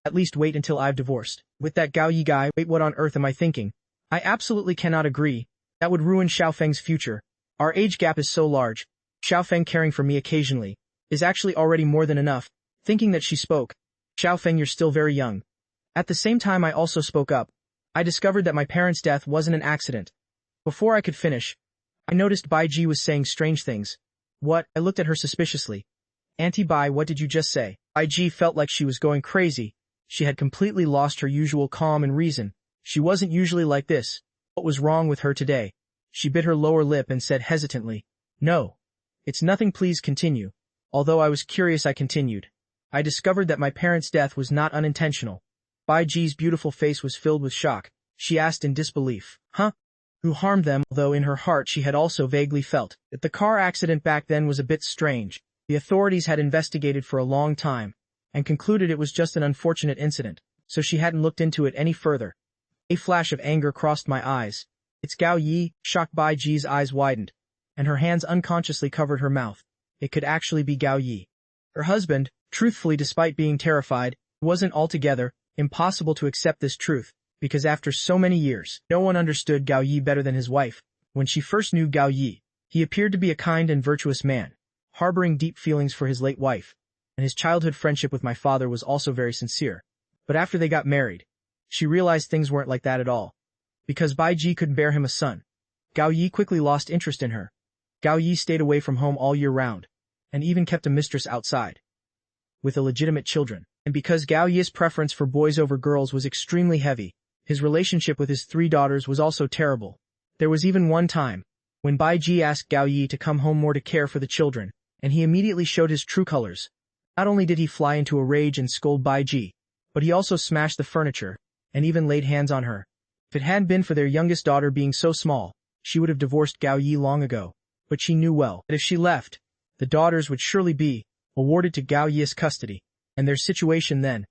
At least wait until I've divorced. With that Gao Yi guy, wait, what on earth am I thinking? I absolutely cannot agree. That would ruin Xiaofeng's future. Our age gap is so large. Xiaofeng caring for me occasionally is actually already more than enough. Thinking that she spoke, "Xiaofeng, you're still very young." At the same time I also spoke up. I discovered that my parents' death wasn't an accident. Before I could finish, I noticed Baiji was saying strange things. "What?" I looked at her suspiciously. "Auntie Bai, what did you just say?" Baiji felt like she was going crazy. She had completely lost her usual calm and reason. She wasn't usually like this. What was wrong with her today? She bit her lower lip and said hesitantly, "No. It's nothing, please continue." Although I was curious, I continued. I discovered that my parents' death was not unintentional. Baiji's beautiful face was filled with shock. She asked in disbelief, "Huh? Who harmed them?" Although in her heart she had also vaguely felt that the car accident back then was a bit strange. The authorities had investigated for a long time and concluded it was just an unfortunate incident, so she hadn't looked into it any further. A flash of anger crossed my eyes. "It's Gao Yi." Shocked, Baiji's eyes widened, and her hands unconsciously covered her mouth. It could actually be Gao Yi. Her husband. Truthfully, despite being terrified, it wasn't altogether impossible to accept this truth, because after so many years, no one understood Gao Yi better than his wife. When she first knew Gao Yi, he appeared to be a kind and virtuous man, harboring deep feelings for his late wife, and his childhood friendship with my father was also very sincere. But after they got married, she realized things weren't like that at all. Because Baiji couldn't bear him a son, Gao Yi quickly lost interest in her. Gao Yi stayed away from home all year round, and even kept a mistress outside, with illegitimate children. And because Gao Yi's preference for boys over girls was extremely heavy, his relationship with his 3 daughters was also terrible. There was even one time when Baiji asked Gao Yi to come home more to care for the children, and he immediately showed his true colors. Not only did he fly into a rage and scold Baiji, but he also smashed the furniture, and even laid hands on her. If it hadn't been for their youngest daughter being so small, she would have divorced Gao Yi long ago. But she knew well that if she left, the daughters would surely be awarded to Gao Yi's custody, and their situation then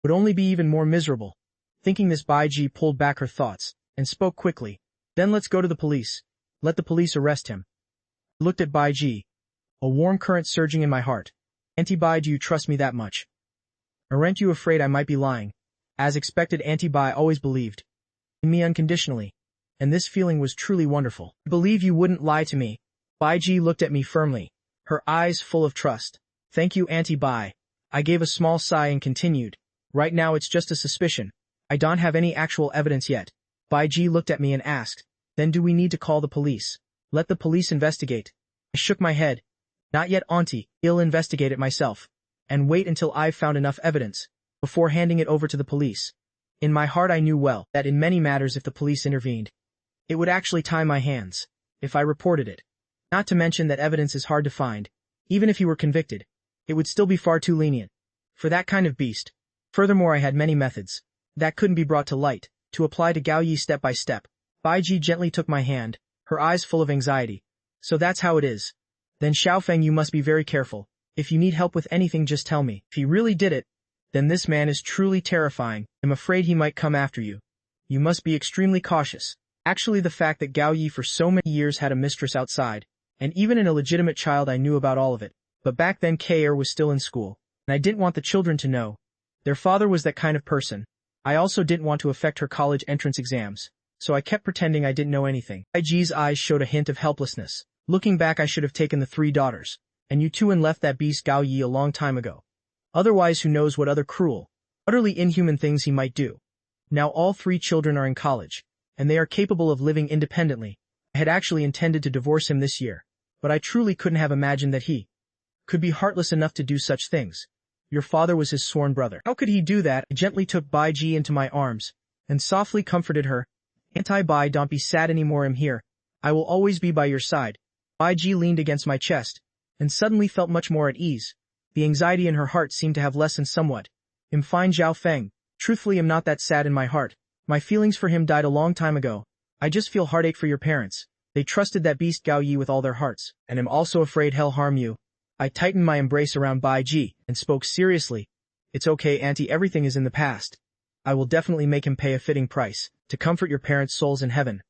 would only be even more miserable. Thinking this, Baiji pulled back her thoughts and spoke quickly. Then let's go to the police. Let the police arrest him. I looked at Baiji, a warm current surging in my heart. Auntie Bai, do you trust me that much? Or aren't you afraid I might be lying? As expected, Auntie Bai always believed in me unconditionally, and this feeling was truly wonderful. I believe you wouldn't lie to me. Baiji looked at me firmly, her eyes full of trust. Thank you, Auntie Bai. I gave a small sigh and continued. Right now it's just a suspicion. I don't have any actual evidence yet. Baiji looked at me and asked, then do we need to call the police? Let the police investigate. I shook my head. Not yet, Auntie. I'll investigate it myself. And wait until I've found enough evidence before handing it over to the police. In my heart I knew well that in many matters if the police intervened, it would actually tie my hands if I reported it. Not to mention that evidence is hard to find. Even if he were convicted, it would still be far too lenient for that kind of beast. Furthermore, I had many methods that couldn't be brought to light to apply to Gao Yi step by step. Baiji gently took my hand, her eyes full of anxiety. So that's how it is. Then Xiaofeng, you must be very careful. If you need help with anything, just tell me. If he really did it, then this man is truly terrifying. I'm afraid he might come after you. You must be extremely cautious. Actually, the fact that Gao Yi for so many years had a mistress outside, and even an illegitimate child, I knew about all of it. But back then Kair was still in school, and I didn't want the children to know. Their father was that kind of person. I also didn't want to affect her college entrance exams, so I kept pretending I didn't know anything. Baiji's eyes showed a hint of helplessness. Looking back, I should have taken the 3 daughters, and you two, and left that beast Gao Yi a long time ago. Otherwise, who knows what other cruel, utterly inhuman things he might do. Now all 3 children are in college, and they are capable of living independently. I had actually intended to divorce him this year, but I truly couldn't have imagined that he could be heartless enough to do such things. Your father was his sworn brother. How could he do that? I gently took Baiji into my arms and softly comforted her. Auntie Bai, don't be sad anymore. I'm here. I will always be by your side. Baiji leaned against my chest and suddenly felt much more at ease. The anxiety in her heart seemed to have lessened somewhat. I'm fine, Zhao Feng. Truthfully, I'm not that sad in my heart. My feelings for him died a long time ago. I just feel heartache for your parents. They trusted that beast Gao Yi with all their hearts, and I'm also afraid he'll harm you. I tightened my embrace around Baiji and spoke seriously. It's okay, Auntie, everything is in the past. I will definitely make him pay a fitting price to comfort your parents' souls in heaven.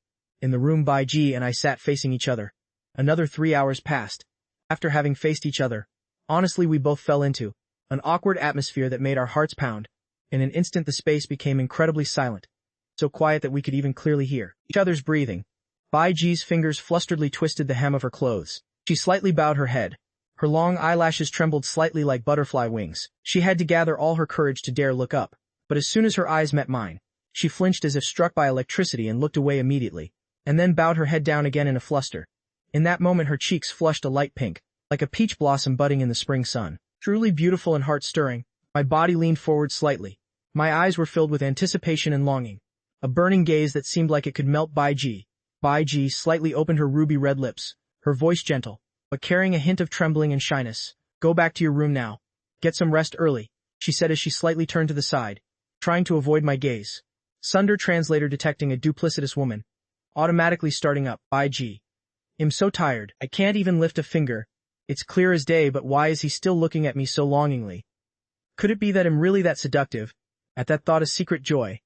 In the room, Baiji and I sat facing each other. Another 3 hours passed. After having faced each other, honestly, we both fell into an awkward atmosphere that made our hearts pound. In an instant, the space became incredibly silent, so quiet that we could even clearly hear each other's breathing. Baiji's fingers flusteredly twisted the hem of her clothes. She slightly bowed her head. Her long eyelashes trembled slightly like butterfly wings. She had to gather all her courage to dare look up, but as soon as her eyes met mine, she flinched as if struck by electricity and looked away immediately, and then bowed her head down again in a fluster. In that moment, her cheeks flushed a light pink, like a peach blossom budding in the spring sun. Truly beautiful and heart-stirring. My body leaned forward slightly. My eyes were filled with anticipation and longing. A burning gaze that seemed like it could melt Baiji. Baiji slightly opened her ruby red lips, her voice gentle, but carrying a hint of trembling and shyness. Go back to your room now. Get some rest early, she said as she slightly turned to the side, trying to avoid my gaze. Sunder translator detecting a duplicitous woman. Automatically starting up. Baiji. I'm so tired. I can't even lift a finger. It's clear as day, but why is he still looking at me so longingly? Could it be that I'm really that seductive? At that thought, a secret joy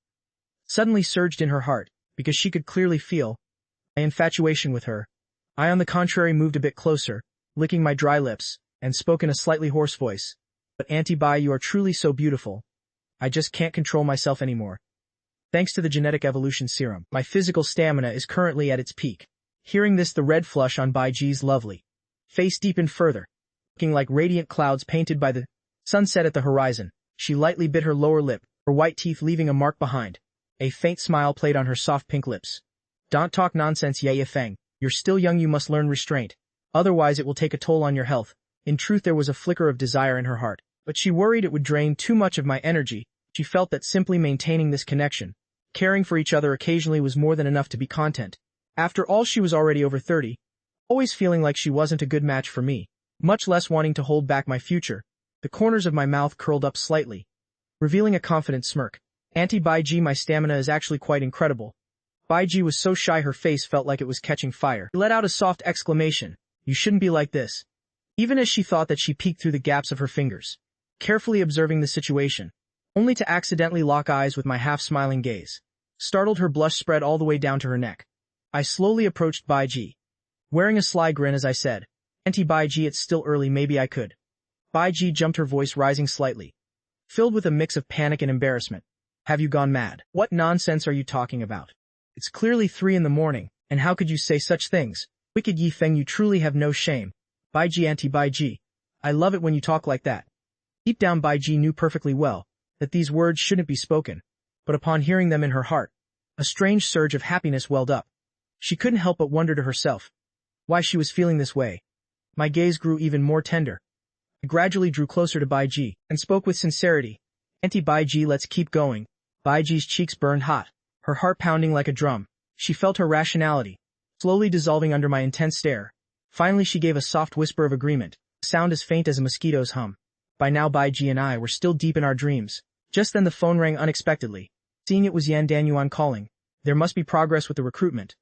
suddenly surged in her heart, because she could clearly feel my infatuation with her. I, on the contrary, moved a bit closer, licking my dry lips, and spoke in a slightly hoarse voice. But Auntie Bai, you are truly so beautiful. I just can't control myself anymore. Thanks to the genetic evolution serum, my physical stamina is currently at its peak. Hearing this, the red flush on Baiji's lovely face deepened further. Looking like radiant clouds painted by the sunset at the horizon, she lightly bit her lower lip, her white teeth leaving a mark behind. A faint smile played on her soft pink lips. Don't talk nonsense, Ye Feng. You're still young, you must learn restraint. Otherwise it will take a toll on your health. In truth, there was a flicker of desire in her heart, but she worried it would drain too much of my energy. She felt that simply maintaining this connection, caring for each other occasionally, was more than enough to be content. After all, she was already over 30, always feeling like she wasn't a good match for me, much less wanting to hold back my future. The corners of my mouth curled up slightly, revealing a confident smirk. Auntie Baiji, my stamina is actually quite incredible. Baiji was so shy her face felt like it was catching fire. She let out a soft exclamation. You shouldn't be like this. Even as she thought that, she peeked through the gaps of her fingers, carefully observing the situation. only to accidentally lock eyes with my half-smiling gaze. Startled, her blush spread all the way down to her neck. I slowly approached Baiji, wearing a sly grin as I said, "Auntie Baiji, it's still early, maybe I could." Baiji jumped, her voice rising slightly, filled with a mix of panic and embarrassment. "Have you gone mad? What nonsense are you talking about? It's clearly 3 in the morning, and how could you say such things? Wicked Yi Feng, you truly have no shame. Baiji, Auntie Baiji, I love it when you talk like that." Deep down, Baiji knew perfectly well that these words shouldn't be spoken, but upon hearing them in her heart, a strange surge of happiness welled up. She couldn't help but wonder to herself why she was feeling this way. My gaze grew even more tender. I gradually drew closer to Baiji and spoke with sincerity. "Auntie Baiji, let's keep going." Baiji's cheeks burned hot, her heart pounding like a drum. She felt her rationality slowly dissolving under my intense stare. Finally, she gave a soft whisper of agreement, a sound as faint as a mosquito's hum. By now, Baiji and I were still deep in our dreams. Just then the phone rang unexpectedly. Seeing it was Yan Danyuan calling, there must be progress with the recruitment.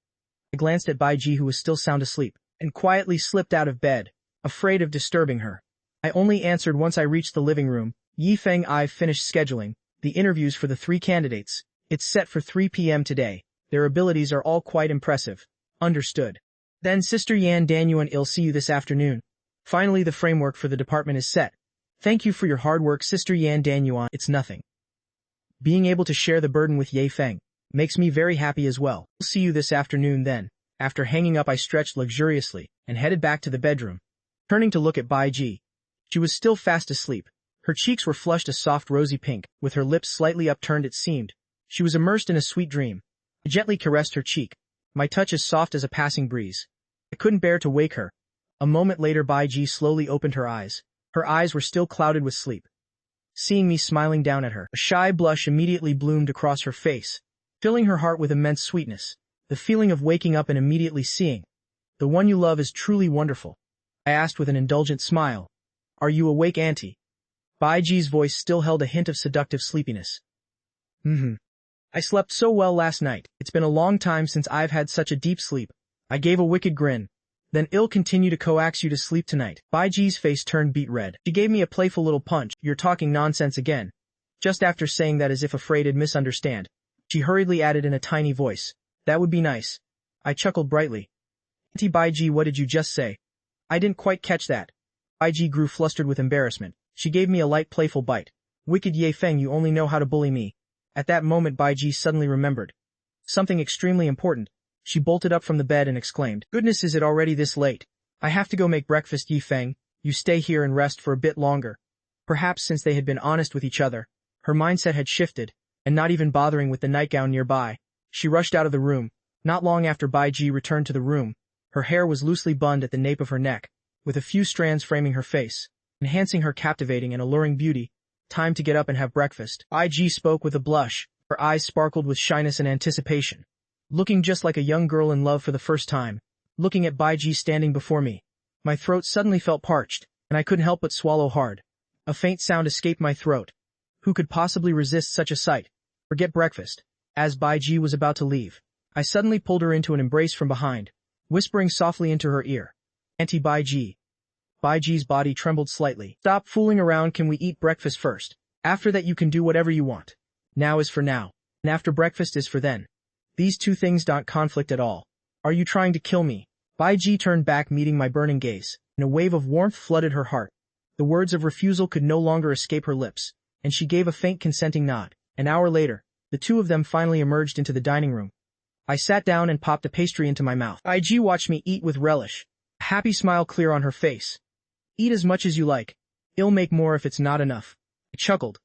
I glanced at Baiji, who was still sound asleep, and quietly slipped out of bed, afraid of disturbing her. I only answered once I reached the living room. "Yi Feng, I've finished scheduling the interviews for the 3 candidates. It's set for 3 p.m. today. Their abilities are all quite impressive." "Understood. Then Sister Yan Danyuan, I'll see you this afternoon." Finally, the framework for the department is set. "Thank you for your hard work, Sister Yan Danyuan. It's nothing. Being able to share the burden with Ye Feng makes me very happy as well. I'll see you this afternoon then." After hanging up, I stretched luxuriously and headed back to the bedroom. Turning to look at Baiji, she was still fast asleep. Her cheeks were flushed a soft rosy pink, with her lips slightly upturned. It seemed she was immersed in a sweet dream. I gently caressed her cheek, my touch as soft as a passing breeze. I couldn't bear to wake her. A moment later, Baiji slowly opened her eyes. Her eyes were still clouded with sleep. Seeing me smiling down at her, a shy blush immediately bloomed across her face, filling her heart with immense sweetness. The feeling of waking up and immediately seeing the one you love is truly wonderful. I asked with an indulgent smile, "Are you awake, Auntie?" Baiji's voice still held a hint of seductive sleepiness. I slept so well last night. It's been a long time since I've had such a deep sleep." I gave a wicked grin. "Then I'll continue to coax you to sleep tonight." Baiji's face turned beet red. She gave me a playful little punch. "You're talking nonsense again." Just after saying that, as if afraid I'd misunderstand, she hurriedly added in a tiny voice, "That would be nice." I chuckled brightly. "Auntie Baiji, what did you just say?" "I didn't quite catch that." Baiji grew flustered with embarrassment. She gave me a light playful bite. "Wicked Ye Feng, you only know how to bully me." At that moment, Baiji suddenly remembered something extremely important. She bolted up from the bed and exclaimed, "Goodness, is it already this late? I have to go make breakfast. Yi Feng, you stay here and rest for a bit longer." Perhaps since they had been honest with each other, her mindset had shifted, and not even bothering with the nightgown nearby, she rushed out of the room. Not long after, Baiji returned to the room. Her hair was loosely bunned at the nape of her neck, with a few strands framing her face, enhancing her captivating and alluring beauty. "Time to get up and have breakfast." Baiji spoke with a blush. Her eyes sparkled with shyness and anticipation. Looking just like a young girl in love for the first time, looking at Baiji standing before me, my throat suddenly felt parched, and I couldn't help but swallow hard. A faint sound escaped my throat. Who could possibly resist such a sight? Forget breakfast. As Baiji was about to leave, I suddenly pulled her into an embrace from behind, whispering softly into her ear, "Auntie Baiji." Baiji's body trembled slightly. "Stop fooling around. Can we eat breakfast first? After that you can do whatever you want. Now is for now, and after breakfast is for then. These two things don't conflict at all. Are you trying to kill me?" Baiji turned back, meeting my burning gaze, and a wave of warmth flooded her heart. The words of refusal could no longer escape her lips, and she gave a faint consenting nod. An hour later, the two of them finally emerged into the dining room. I sat down and popped a pastry into my mouth. Baiji watched me eat with relish, a happy smile clear on her face. "Eat as much as you like. I'll make more if it's not enough." I chuckled.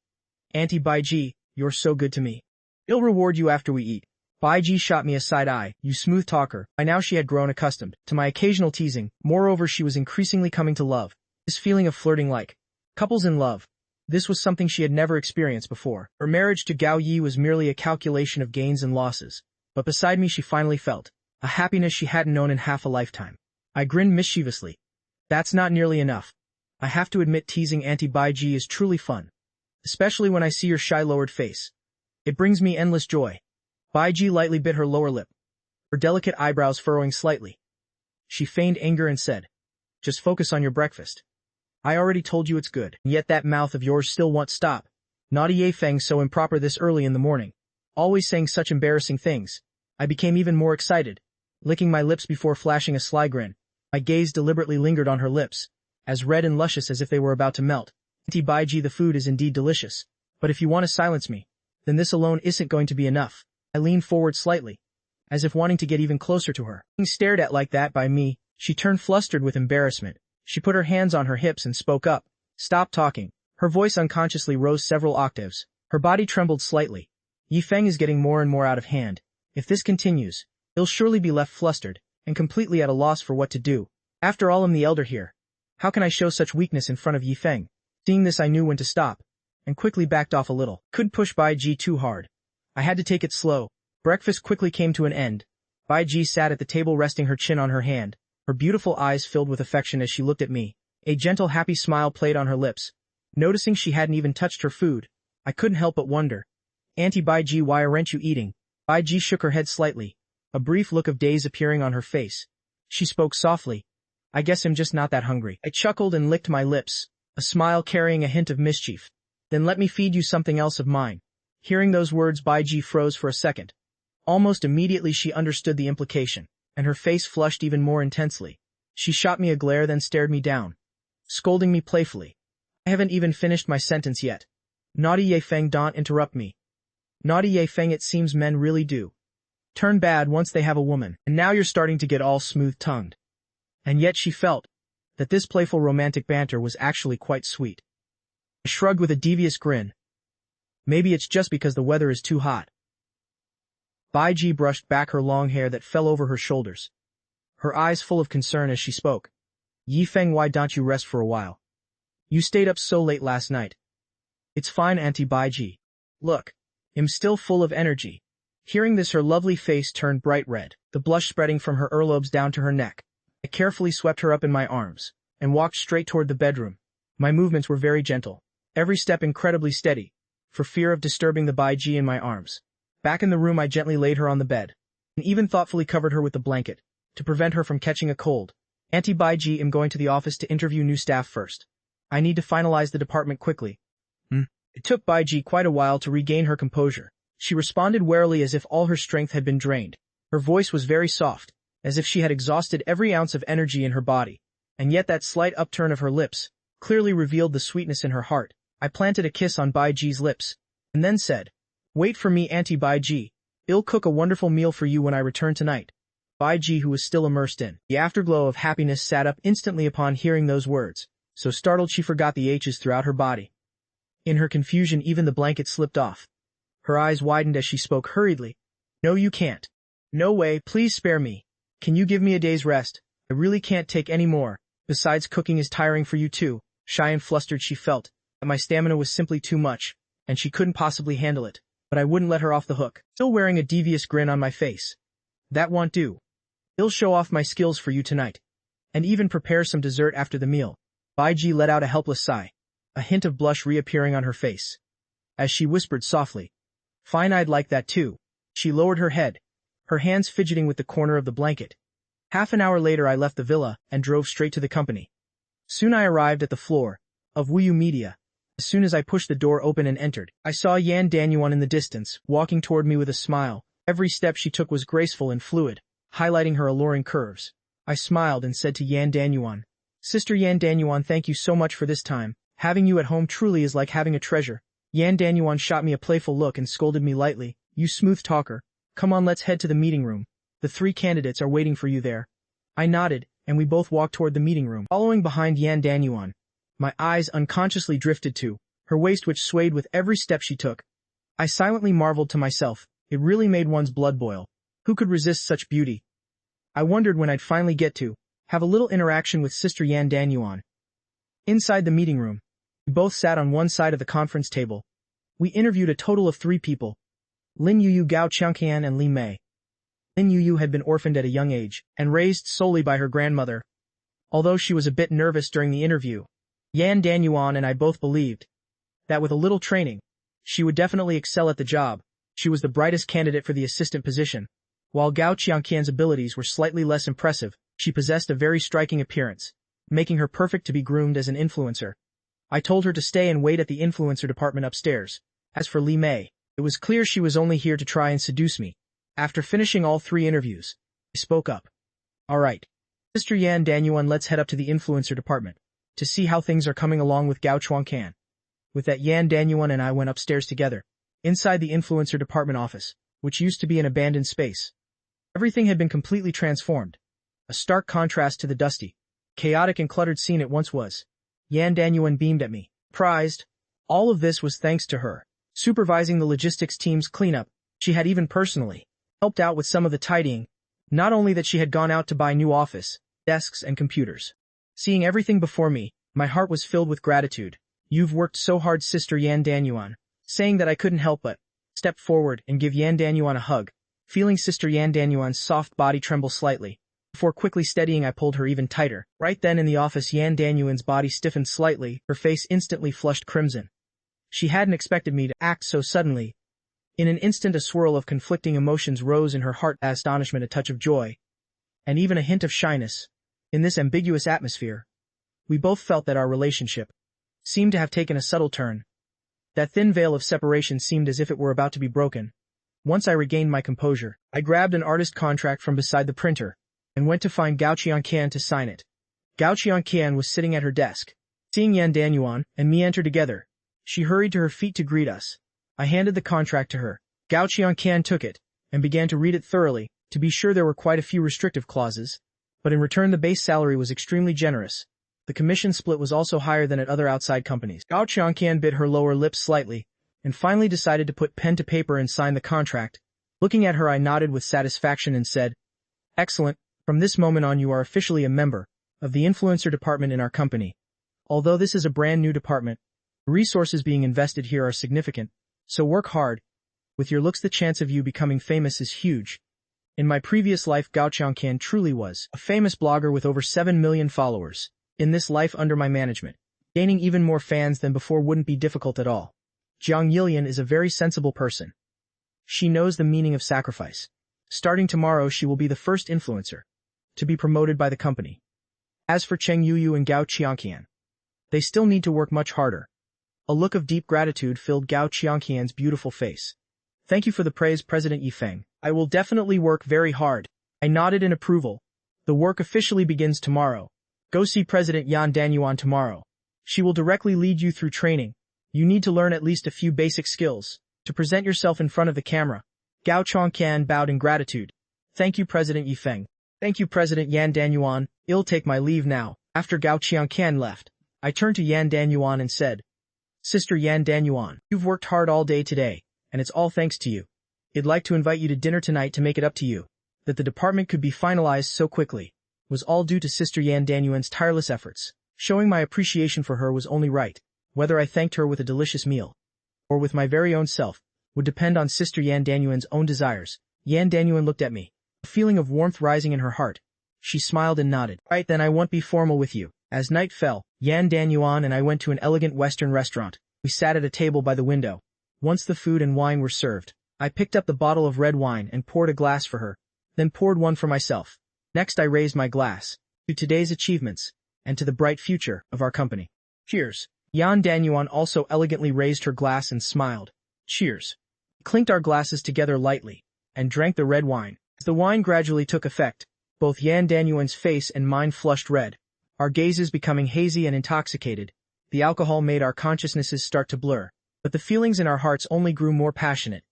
"Auntie Baiji, you're so good to me. I'll reward you after we eat." Baiji shot me a side eye. "You smooth talker." By now she had grown accustomed to my occasional teasing. Moreover, she was increasingly coming to love this feeling of flirting like couples in love. This was something she had never experienced before. Her marriage to Gao Yi was merely a calculation of gains and losses. But beside me she finally felt a happiness she hadn't known in half a lifetime. I grinned mischievously. "That's not nearly enough. I have to admit, teasing Auntie Baiji is truly fun. Especially when I see your shy lowered face. It brings me endless joy." Baiji lightly bit her lower lip, her delicate eyebrows furrowing slightly. She feigned anger and said, "Just focus on your breakfast. I already told you it's good, and yet that mouth of yours still won't stop." Naughty Ye Feng, so improper this early in the morning. Always saying such embarrassing things. I became even more excited, licking my lips before flashing a sly grin. My gaze deliberately lingered on her lips, as red and luscious as if they were about to melt. Auntie Baiji, the food is indeed delicious. But if you want to silence me, then this alone isn't going to be enough. I leaned forward slightly, as if wanting to get even closer to her. Being stared at like that by me, she turned flustered with embarrassment. She put her hands on her hips and spoke up. Stop talking. Her voice unconsciously rose several octaves. Her body trembled slightly. Yi Feng is getting more and more out of hand. If this continues, he'll surely be left flustered, and completely at a loss for what to do. After all, I'm the elder here. How can I show such weakness in front of Yi Feng? Seeing this, I knew when to stop, and quickly backed off a little. Couldn't push Bai Ji too hard. I had to take it slow. Breakfast quickly came to an end. Bai Ji sat at the table resting her chin on her hand. Her beautiful eyes filled with affection as she looked at me. A gentle, happy smile played on her lips. Noticing she hadn't even touched her food, I couldn't help but wonder. Auntie Bai Ji, why aren't you eating? Bai Ji shook her head slightly, a brief look of daze appearing on her face. She spoke softly. I guess I'm just not that hungry. I chuckled and licked my lips, a smile carrying a hint of mischief. Then let me feed you something else of mine. Hearing those words, Bai Ji froze for a second. Almost immediately she understood the implication, and her face flushed even more intensely. She shot me a glare, then stared me down, scolding me playfully. I haven't even finished my sentence yet. Naughty Ye Feng, don't interrupt me. Naughty Ye Feng, it seems men really do turn bad once they have a woman, and now you're starting to get all smooth-tongued. And yet she felt that this playful romantic banter was actually quite sweet. I shrugged with a devious grin. Maybe it's just because the weather is too hot. Bai Ji brushed back her long hair that fell over her shoulders, her eyes full of concern as she spoke. Yi Feng, why don't you rest for a while? You stayed up so late last night. It's fine, Auntie Bai Ji. Look, I'm still full of energy. Hearing this, her lovely face turned bright red, the blush spreading from her earlobes down to her neck. I carefully swept her up in my arms, and walked straight toward the bedroom. My movements were very gentle, every step incredibly steady, for fear of disturbing the Bai Ji in my arms. Back in the room, I gently laid her on the bed, and even thoughtfully covered her with the blanket, to prevent her from catching a cold. Auntie Bai Ji, I'm going to the office to interview new staff first. I need to finalize the department quickly. It took Bai Ji quite a while to regain her composure. She responded warily as if all her strength had been drained. Her voice was very soft, as if she had exhausted every ounce of energy in her body. And yet that slight upturn of her lips clearly revealed the sweetness in her heart. I planted a kiss on Bai Ji's lips, and then said, Wait for me, Auntie Bai Ji. I'll cook a wonderful meal for you when I return tonight. Bai Ji, who was still immersed in the afterglow of happiness, sat up instantly upon hearing those words. So startled she forgot the H's throughout her body. In her confusion, even the blanket slipped off. Her eyes widened as she spoke hurriedly. No, you can't. No way, please spare me. Can you give me a day's rest? I really can't take any more. Besides, cooking is tiring for you too. Shy and flustered she felt that my stamina was simply too much, and she couldn't possibly handle it. But I wouldn't let her off the hook, still wearing a devious grin on my face. That won't do. I'll show off my skills for you tonight, and even prepare some dessert after the meal. Bai Ji let out a helpless sigh, a hint of blush reappearing on her face, as she whispered softly, Fine, I'd like that too. She lowered her head, her hands fidgeting with the corner of the blanket. Half an hour later I left the villa and drove straight to the company. Soon I arrived at the floor of Wuyu Media. As soon as I pushed the door open and entered, I saw Yan Danyuan in the distance, walking toward me with a smile. Every step she took was graceful and fluid, highlighting her alluring curves. I smiled and said to Yan Danyuan, Sister Yan Danyuan, thank you so much for this time. Having you at home truly is like having a treasure. Yan Danyuan shot me a playful look and scolded me lightly. You smooth talker. Come on, let's head to the meeting room. The 3 candidates are waiting for you there. I nodded, and we both walked toward the meeting room, following behind Yan Danyuan. My eyes unconsciously drifted to her waist, which swayed with every step she took. I silently marveled to myself. It really made one's blood boil. Who could resist such beauty? I wondered when I'd finally get to have a little interaction with Sister Yan Danyuan. Inside the meeting room, we both sat on one side of the conference table. We interviewed a total of 3 people: Lin Yuyu, Gao Changqian, and Li Mei. Lin Yuyu had been orphaned at a young age and raised solely by her grandmother. Although she was a bit nervous during the interview, Yan Danyuan and I both believed that with a little training, she would definitely excel at the job. She was the brightest candidate for the assistant position. While Gao Qiangqian's abilities were slightly less impressive, she possessed a very striking appearance, making her perfect to be groomed as an influencer. I told her to stay and wait at the influencer department upstairs. As for Li Mei, it was clear she was only here to try and seduce me. After finishing all 3 interviews, I spoke up. Alright. Sister Yan Danyuan, let's head up to the influencer department to see how things are coming along with Gao Chuangcan. With that, Yan Danyuan and I went upstairs together, inside the influencer department office, which used to be an abandoned space. Everything had been completely transformed. A stark contrast to the dusty, chaotic and cluttered scene it once was. Yan Danyuan beamed at me, prized. All of this was thanks to her. Supervising the logistics team's cleanup, she had even personally helped out with some of the tidying. Not only that, she had gone out to buy new office, desks and computers. Seeing everything before me, my heart was filled with gratitude. You've worked so hard, Sister Yan Danyuan. Saying that, I couldn't help but step forward and give Yan Danyuan a hug, feeling Sister Yan Danyuan's soft body tremble slightly. Before quickly steadying, I pulled her even tighter. Right then in the office, Yan Danyuan's body stiffened slightly, her face instantly flushed crimson. She hadn't expected me to act so suddenly. In an instant, a swirl of conflicting emotions rose in her heart: astonishment, a touch of joy, and even a hint of shyness. In this ambiguous atmosphere, we both felt that our relationship seemed to have taken a subtle turn. That thin veil of separation seemed as if it were about to be broken. Once I regained my composure, I grabbed an artist contract from beside the printer and went to find Gao Qianqian to sign it. Gao Qianqian was sitting at her desk. Seeing Yan Danyuan and me enter together, she hurried to her feet to greet us. I handed the contract to her. Gao Qianqian took it and began to read it thoroughly. To be sure, there were quite a few restrictive clauses, but in return the base salary was extremely generous. The commission split was also higher than at other outside companies. Gao Qianqian bit her lower lip slightly and finally decided to put pen to paper and sign the contract. Looking at her, I nodded with satisfaction and said, "Excellent. From this moment on, you are officially a member of the influencer department in our company. Although this is a brand new department, the resources being invested here are significant, so work hard. With your looks, the chance of you becoming famous is huge." In my previous life, Gao Qianqian truly was a famous blogger with over 7 million followers. In this life under my management, gaining even more fans than before wouldn't be difficult at all. Jiang Yilian is a very sensible person. She knows the meaning of sacrifice. Starting tomorrow, she will be the first influencer to be promoted by the company. As for Cheng Yuyu and Gao Qianqian, they still need to work much harder. A look of deep gratitude filled Gao Qianqian's beautiful face. "Thank you for the praise, President Yifeng. I will definitely work very hard." I nodded in approval. "The work officially begins tomorrow. Go see President Yan Danyuan tomorrow. She will directly lead you through training. You need to learn at least a few basic skills to present yourself in front of the camera." Gao Qianqian bowed in gratitude. "Thank you, President Yifeng." "Thank you, President Yan Danyuan. I'll take my leave now." After Gao Qianqian left, I turned to Yan Danyuan and said, "Sister Yan Danyuan, you've worked hard all day today, and it's all thanks to you. I'd like to invite you to dinner tonight to make it up to you. That the department could be finalized so quickly was all due to Sister Yan Danyuan's tireless efforts. Showing my appreciation for her was only right. Whether I thanked her with a delicious meal or with my very own self would depend on Sister Yan Danyuan's own desires." Yan Danyuan looked at me, a feeling of warmth rising in her heart. She smiled and nodded. "Right then, I won't be formal with you." As night fell, Yan Danyuan and I went to an elegant Western restaurant. We sat at a table by the window. Once the food and wine were served, I picked up the bottle of red wine and poured a glass for her, then poured one for myself. Next, I raised my glass to today's achievements and to the bright future of our company. Cheers. Yan Danyuan also elegantly raised her glass and smiled. Cheers. We clinked our glasses together lightly and drank the red wine. As the wine gradually took effect, both Yan Danyuan's face and mine flushed red, our gazes becoming hazy and intoxicated. The alcohol made our consciousnesses start to blur, but the feelings in our hearts only grew more passionate.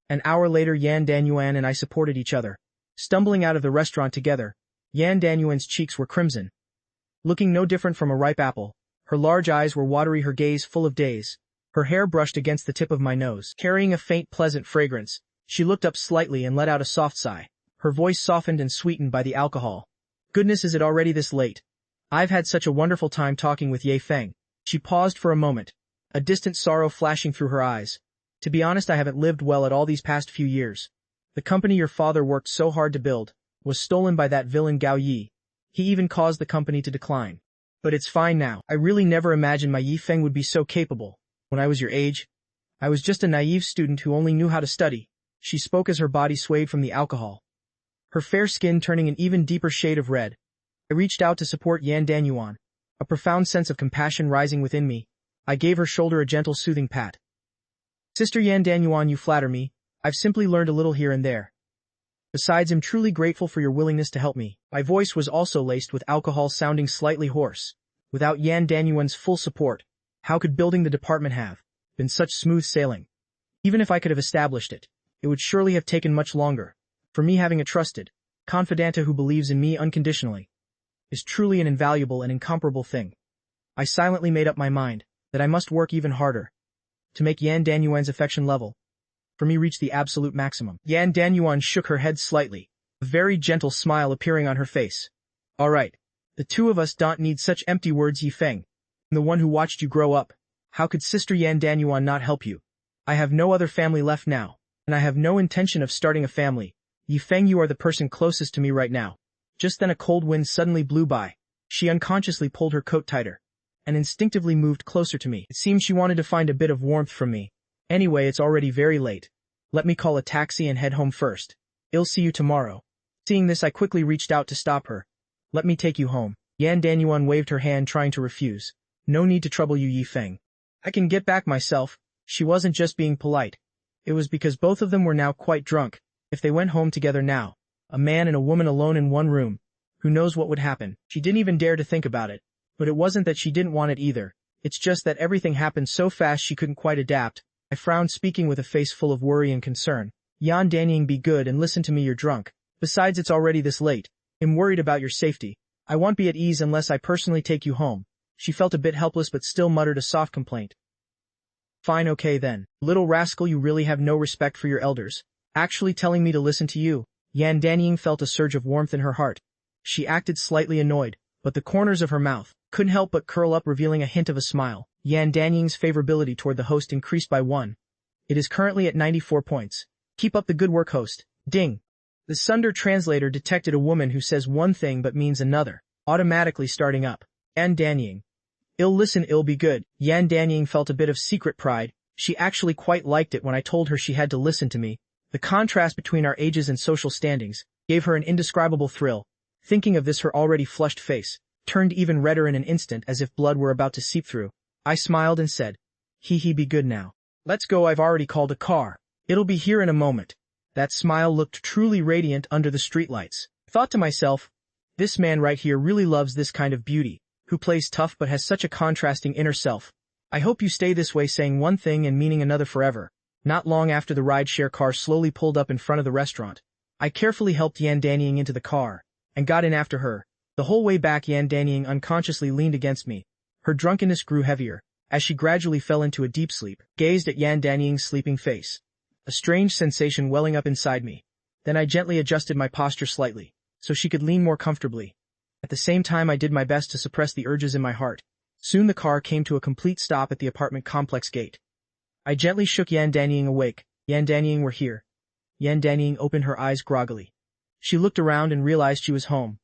An hour later, Yan Danyuan and I supported each other. Stumbling out of the restaurant together, Yan Danyuan's cheeks were crimson. Looking no different from a ripe apple, her large eyes were watery, her gaze full of daze. Her hair brushed against the tip of my nose, carrying a faint, pleasant fragrance. She looked up slightly and let out a soft sigh. Her voice softened and sweetened by the alcohol. "Goodness, is it already this late? I've had such a wonderful time talking with Ye Feng." She paused for a moment, a distant sorrow flashing through her eyes. "To be honest, I haven't lived well at all these past few years. The company your father worked so hard to build was stolen by that villain Gao Yi. He even caused the company to decline. But it's fine now. I really never imagined my Yi Feng would be so capable. When I was your age, I was just a naive student who only knew how to study." She spoke as her body swayed from the alcohol, her fair skin turning an even deeper shade of red. I reached out to support Yan Danyuan, a profound sense of compassion rising within me. I gave her shoulder a gentle soothing pat. Sister Yan Danyuan, you flatter me. I've simply learned a little here and there. Besides, I'm truly grateful for your willingness to help me. My voice was also laced with alcohol, sounding slightly hoarse. Without Yan Danyuan's full support, how could building the department have been such smooth sailing? Even if I could have established it, it would surely have taken much longer. For me, having a trusted confidante who believes in me unconditionally is truly an invaluable and incomparable thing. I silently made up my mind that I must work even harder to make Yan Danyuan's affection level for me reach the absolute maximum. Yan Danyuan shook her head slightly, a very gentle smile appearing on her face. All right, the two of us don't need such empty words, Yi Feng. I'm the one who watched you grow up. How could Sister Yan Danyuan not help you? I have no other family left now, and I have no intention of starting a family. Yi Feng, you are the person closest to me right now. Just then a cold wind suddenly blew by. She unconsciously pulled her coat tighter and instinctively moved closer to me. It seemed she wanted to find a bit of warmth from me. Anyway, it's already very late. Let me call a taxi and head home first. I'll see you tomorrow. Seeing this, I quickly reached out to stop her. Let me take you home. Yan Danyuan waved her hand, trying to refuse. No need to trouble you, Yi Feng. I can get back myself. She wasn't just being polite. It was because both of them were now quite drunk. If they went home together now, a man and a woman alone in one room, who knows what would happen? She didn't even dare to think about it. But it wasn't that she didn't want it either. It's just that everything happened so fast she couldn't quite adapt. I frowned, speaking with a face full of worry and concern. Yan Danying, be good and listen to me, you're drunk. Besides, it's already this late. I'm worried about your safety. I won't be at ease unless I personally take you home. She felt a bit helpless but still muttered a soft complaint. Fine, okay then. Little rascal, you really have no respect for your elders. Actually telling me to listen to you. Yan Danying felt a surge of warmth in her heart. She acted slightly annoyed, but the corners of her mouth couldn't help but curl up, revealing a hint of a smile. Yan Danying's favorability toward the host increased by 1. It is currently at 94 points. Keep up the good work, host. Ding. The Sunder translator detected a woman who says one thing but means another, automatically starting up. Yan Danying. I'll listen, I'll be good. Yan Danying felt a bit of secret pride. She actually quite liked it when I told her she had to listen to me. The contrast between our ages and social standings gave her an indescribable thrill. Thinking of this, her already flushed face turned even redder in an instant, as if blood were about to seep through. I smiled and said, He, be good now. Let's go, I've already called a car. It'll be here in a moment. That smile looked truly radiant under the streetlights. Thought to myself, this man right here really loves this kind of beauty, who plays tough but has such a contrasting inner self. I hope you stay this way, saying one thing and meaning another forever. Not long after the rideshare car slowly pulled up in front of the restaurant, I carefully helped Yan Danying into the car and got in after her. The whole way back, Yan Danying unconsciously leaned against me. Her drunkenness grew heavier as she gradually fell into a deep sleep. Gazed at Yan Danying's sleeping face, a strange sensation welling up inside me. Then I gently adjusted my posture slightly so she could lean more comfortably. At the same time, I did my best to suppress the urges in my heart. Soon the car came to a complete stop at the apartment complex gate. I gently shook Yan Danying awake. Yan Danying, we're here. Yan Danying opened her eyes groggily. She looked around and realized she was home.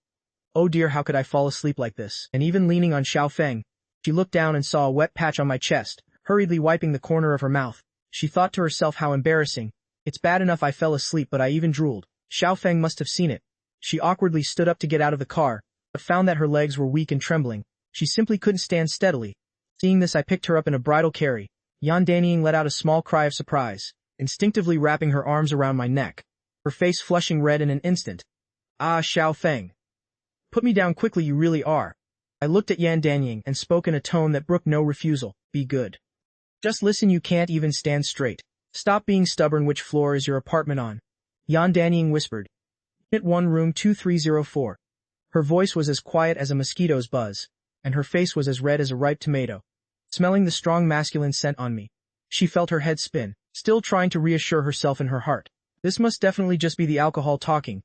Oh dear, how could I fall asleep like this? And even leaning on Xiao Feng, she looked down and saw a wet patch on my chest. Hurriedly wiping the corner of her mouth, she thought to herself, how embarrassing. It's bad enough I fell asleep, but I even drooled. Xiao Feng must have seen it. She awkwardly stood up to get out of the car, but found that her legs were weak and trembling. She simply couldn't stand steadily. Seeing this, I picked her up in a bridal carry. Yan Danying let out a small cry of surprise, instinctively wrapping her arms around my neck, her face flushing red in an instant. Ah, Xiao Feng. Put me down quickly, you really are. I looked at Yan Danying and spoke in a tone that brooked no refusal. Be good. Just listen, you can't even stand straight. Stop being stubborn. Which floor is your apartment on? Yan Danying whispered. Unit 1, room 2304. Her voice was as quiet as a mosquito's buzz, and her face was as red as a ripe tomato. Smelling the strong masculine scent on me, she felt her head spin, still trying to reassure herself in her heart. This must definitely just be the alcohol talking.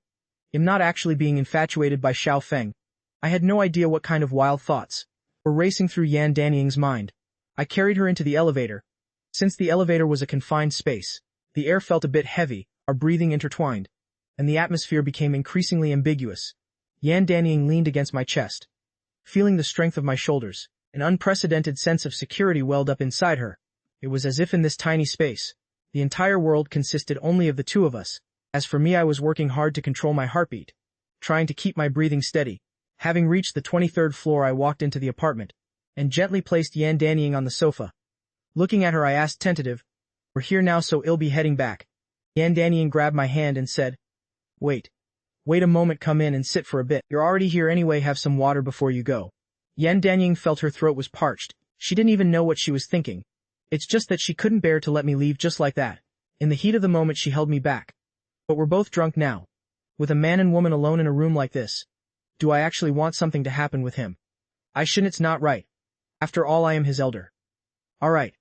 I'm not actually being infatuated by Xiao Feng. I had no idea what kind of wild thoughts were racing through Yan Danying's mind. I carried her into the elevator. Since the elevator was a confined space, the air felt a bit heavy, our breathing intertwined, and the atmosphere became increasingly ambiguous. Yan Danying leaned against my chest. Feeling the strength of my shoulders, an unprecedented sense of security welled up inside her. It was as if in this tiny space, the entire world consisted only of the two of us. As for me, I was working hard to control my heartbeat, trying to keep my breathing steady. Having reached the 23rd floor, I walked into the apartment. and gently placed Yan Danying on the sofa. Looking at her, I asked tentative, "We're here now, so I'll be heading back." Yan Danying grabbed my hand and said, Wait a moment, come in and sit for a bit. You're already here anyway, have some water before you go." Yan Danying felt her throat was parched. She didn't even know what she was thinking. It's just that she couldn't bear to let me leave just like that. In the heat of the moment she held me back. But we're both drunk now. With a man and woman alone in a room like this. Do I actually want something to happen with him? I shouldn't, it's not right. After all, I am his elder. Alright.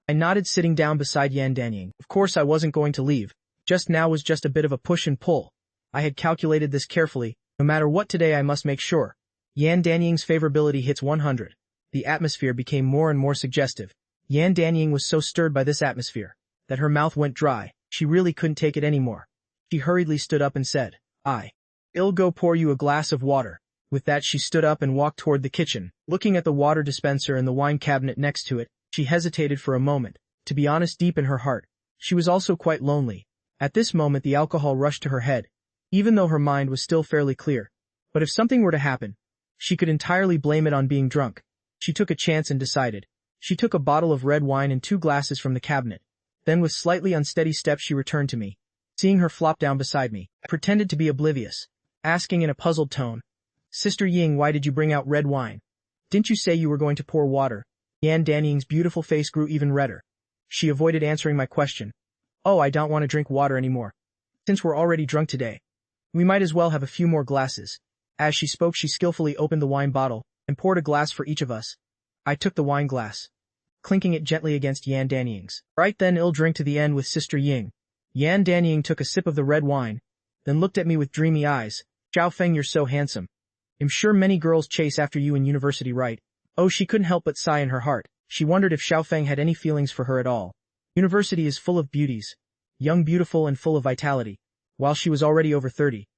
I nodded, sitting down beside Yan Danying. Of course I wasn't going to leave. Just now was just a bit of a push and pull. I had calculated this carefully. No matter what today, I must make sure. Yan Danying's favorability hits 100. The atmosphere became more and more suggestive. Yan Danying was so stirred by this atmosphere that her mouth went dry. She really couldn't take it anymore. She hurriedly stood up and said, I'll go pour you a glass of water. With that, she stood up and walked toward the kitchen. Looking at the water dispenser and the wine cabinet next to it, she hesitated for a moment. To be honest, deep in her heart, she was also quite lonely. At this moment, the alcohol rushed to her head, even though her mind was still fairly clear. But if something were to happen, she could entirely blame it on being drunk. She took a chance and decided. She took a bottle of red wine and 2 glasses from the cabinet. Then with slightly unsteady steps she returned to me. Seeing her flop down beside me, I pretended to be oblivious, asking in a puzzled tone, "Sister Ying, why did you bring out red wine? Didn't you say you were going to pour water?" Yan Danying's beautiful face grew even redder. She avoided answering my question. "Oh, I don't want to drink water anymore. Since we're already drunk today, we might as well have a few more glasses." As she spoke, she skillfully opened the wine bottle and poured a glass for each of us. I took the wine glass, clinking it gently against Yan Danying's. "Right then, I'll drink to the end with Sister Ying." Yan Danying took a sip of the red wine, then looked at me with dreamy eyes. "Xiao Feng, you're so handsome. I'm sure many girls chase after you in university, right?" Oh, she couldn't help but sigh in her heart. She wondered if Xiao Feng had any feelings for her at all. University is full of beauties, young, beautiful, and full of vitality. While she was already over 30,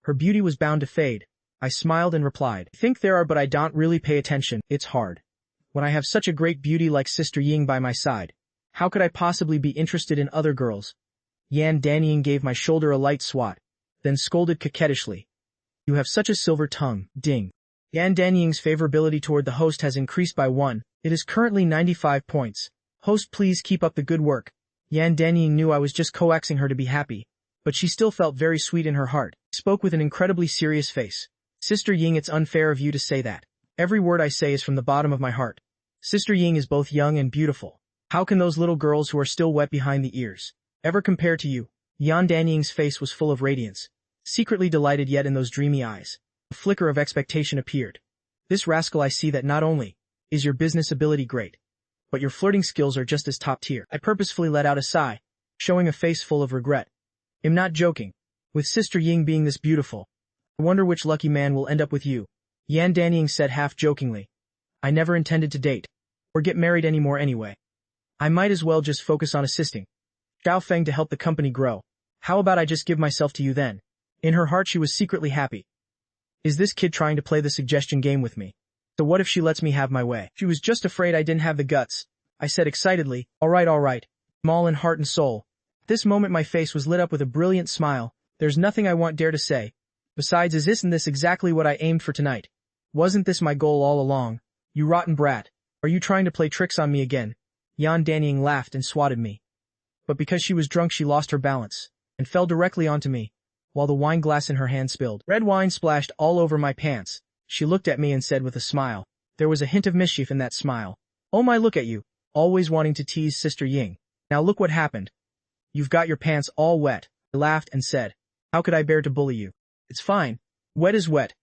her beauty was bound to fade. I smiled and replied, "I think there are, but I don't really pay attention. It's hard. When I have such a great beauty like Sister Ying by my side, how could I possibly be interested in other girls?" Yan Danying gave my shoulder a light swat, then scolded coquettishly, "You have such a silver tongue, ding." Yan Danying's favorability toward the host has increased by 1. It is currently 95 points. "Host, please keep up the good work." Yan Danying knew I was just coaxing her to be happy, but she still felt very sweet in her heart. Spoke with an incredibly serious face. "Sister Ying, it's unfair of you to say that. Every word I say is from the bottom of my heart. Sister Ying is both young and beautiful. How can those little girls who are still wet behind the ears ever compare to you?" Yan Danying's face was full of radiance, secretly delighted, yet in those dreamy eyes a flicker of expectation appeared. "This rascal, I see that not only is your business ability great, but your flirting skills are just as top tier." I purposefully let out a sigh, showing a face full of regret. "I'm not joking. With Sister Ying being this beautiful, I wonder which lucky man will end up with you." Yan Danying said half jokingly, "I never intended to date or get married anymore anyway. I might as well just focus on assisting Xiao Feng to help the company grow. How about I just give myself to you then?" In her heart she was secretly happy. Is this kid trying to play the suggestion game with me? So what if she lets me have my way? She was just afraid I didn't have the guts. I said excitedly, all right. I'm all in heart and soul." At this moment my face was lit up with a brilliant smile. "There's nothing I won't dare to say. Besides, isn't this exactly what I aimed for tonight? Wasn't this my goal all along? You rotten brat. Are you trying to play tricks on me again?" Yan Danying laughed and swatted me. But because she was drunk she lost her balance and fell directly onto me, while the wine glass in her hand spilled. Red wine splashed all over my pants. She looked at me and said with a smile. There was a hint of mischief in that smile. "Oh my, look at you, always wanting to tease Sister Ying. Now look what happened. You've got your pants all wet." I laughed and said, "How could I bear to bully you? It's fine. Wet is wet.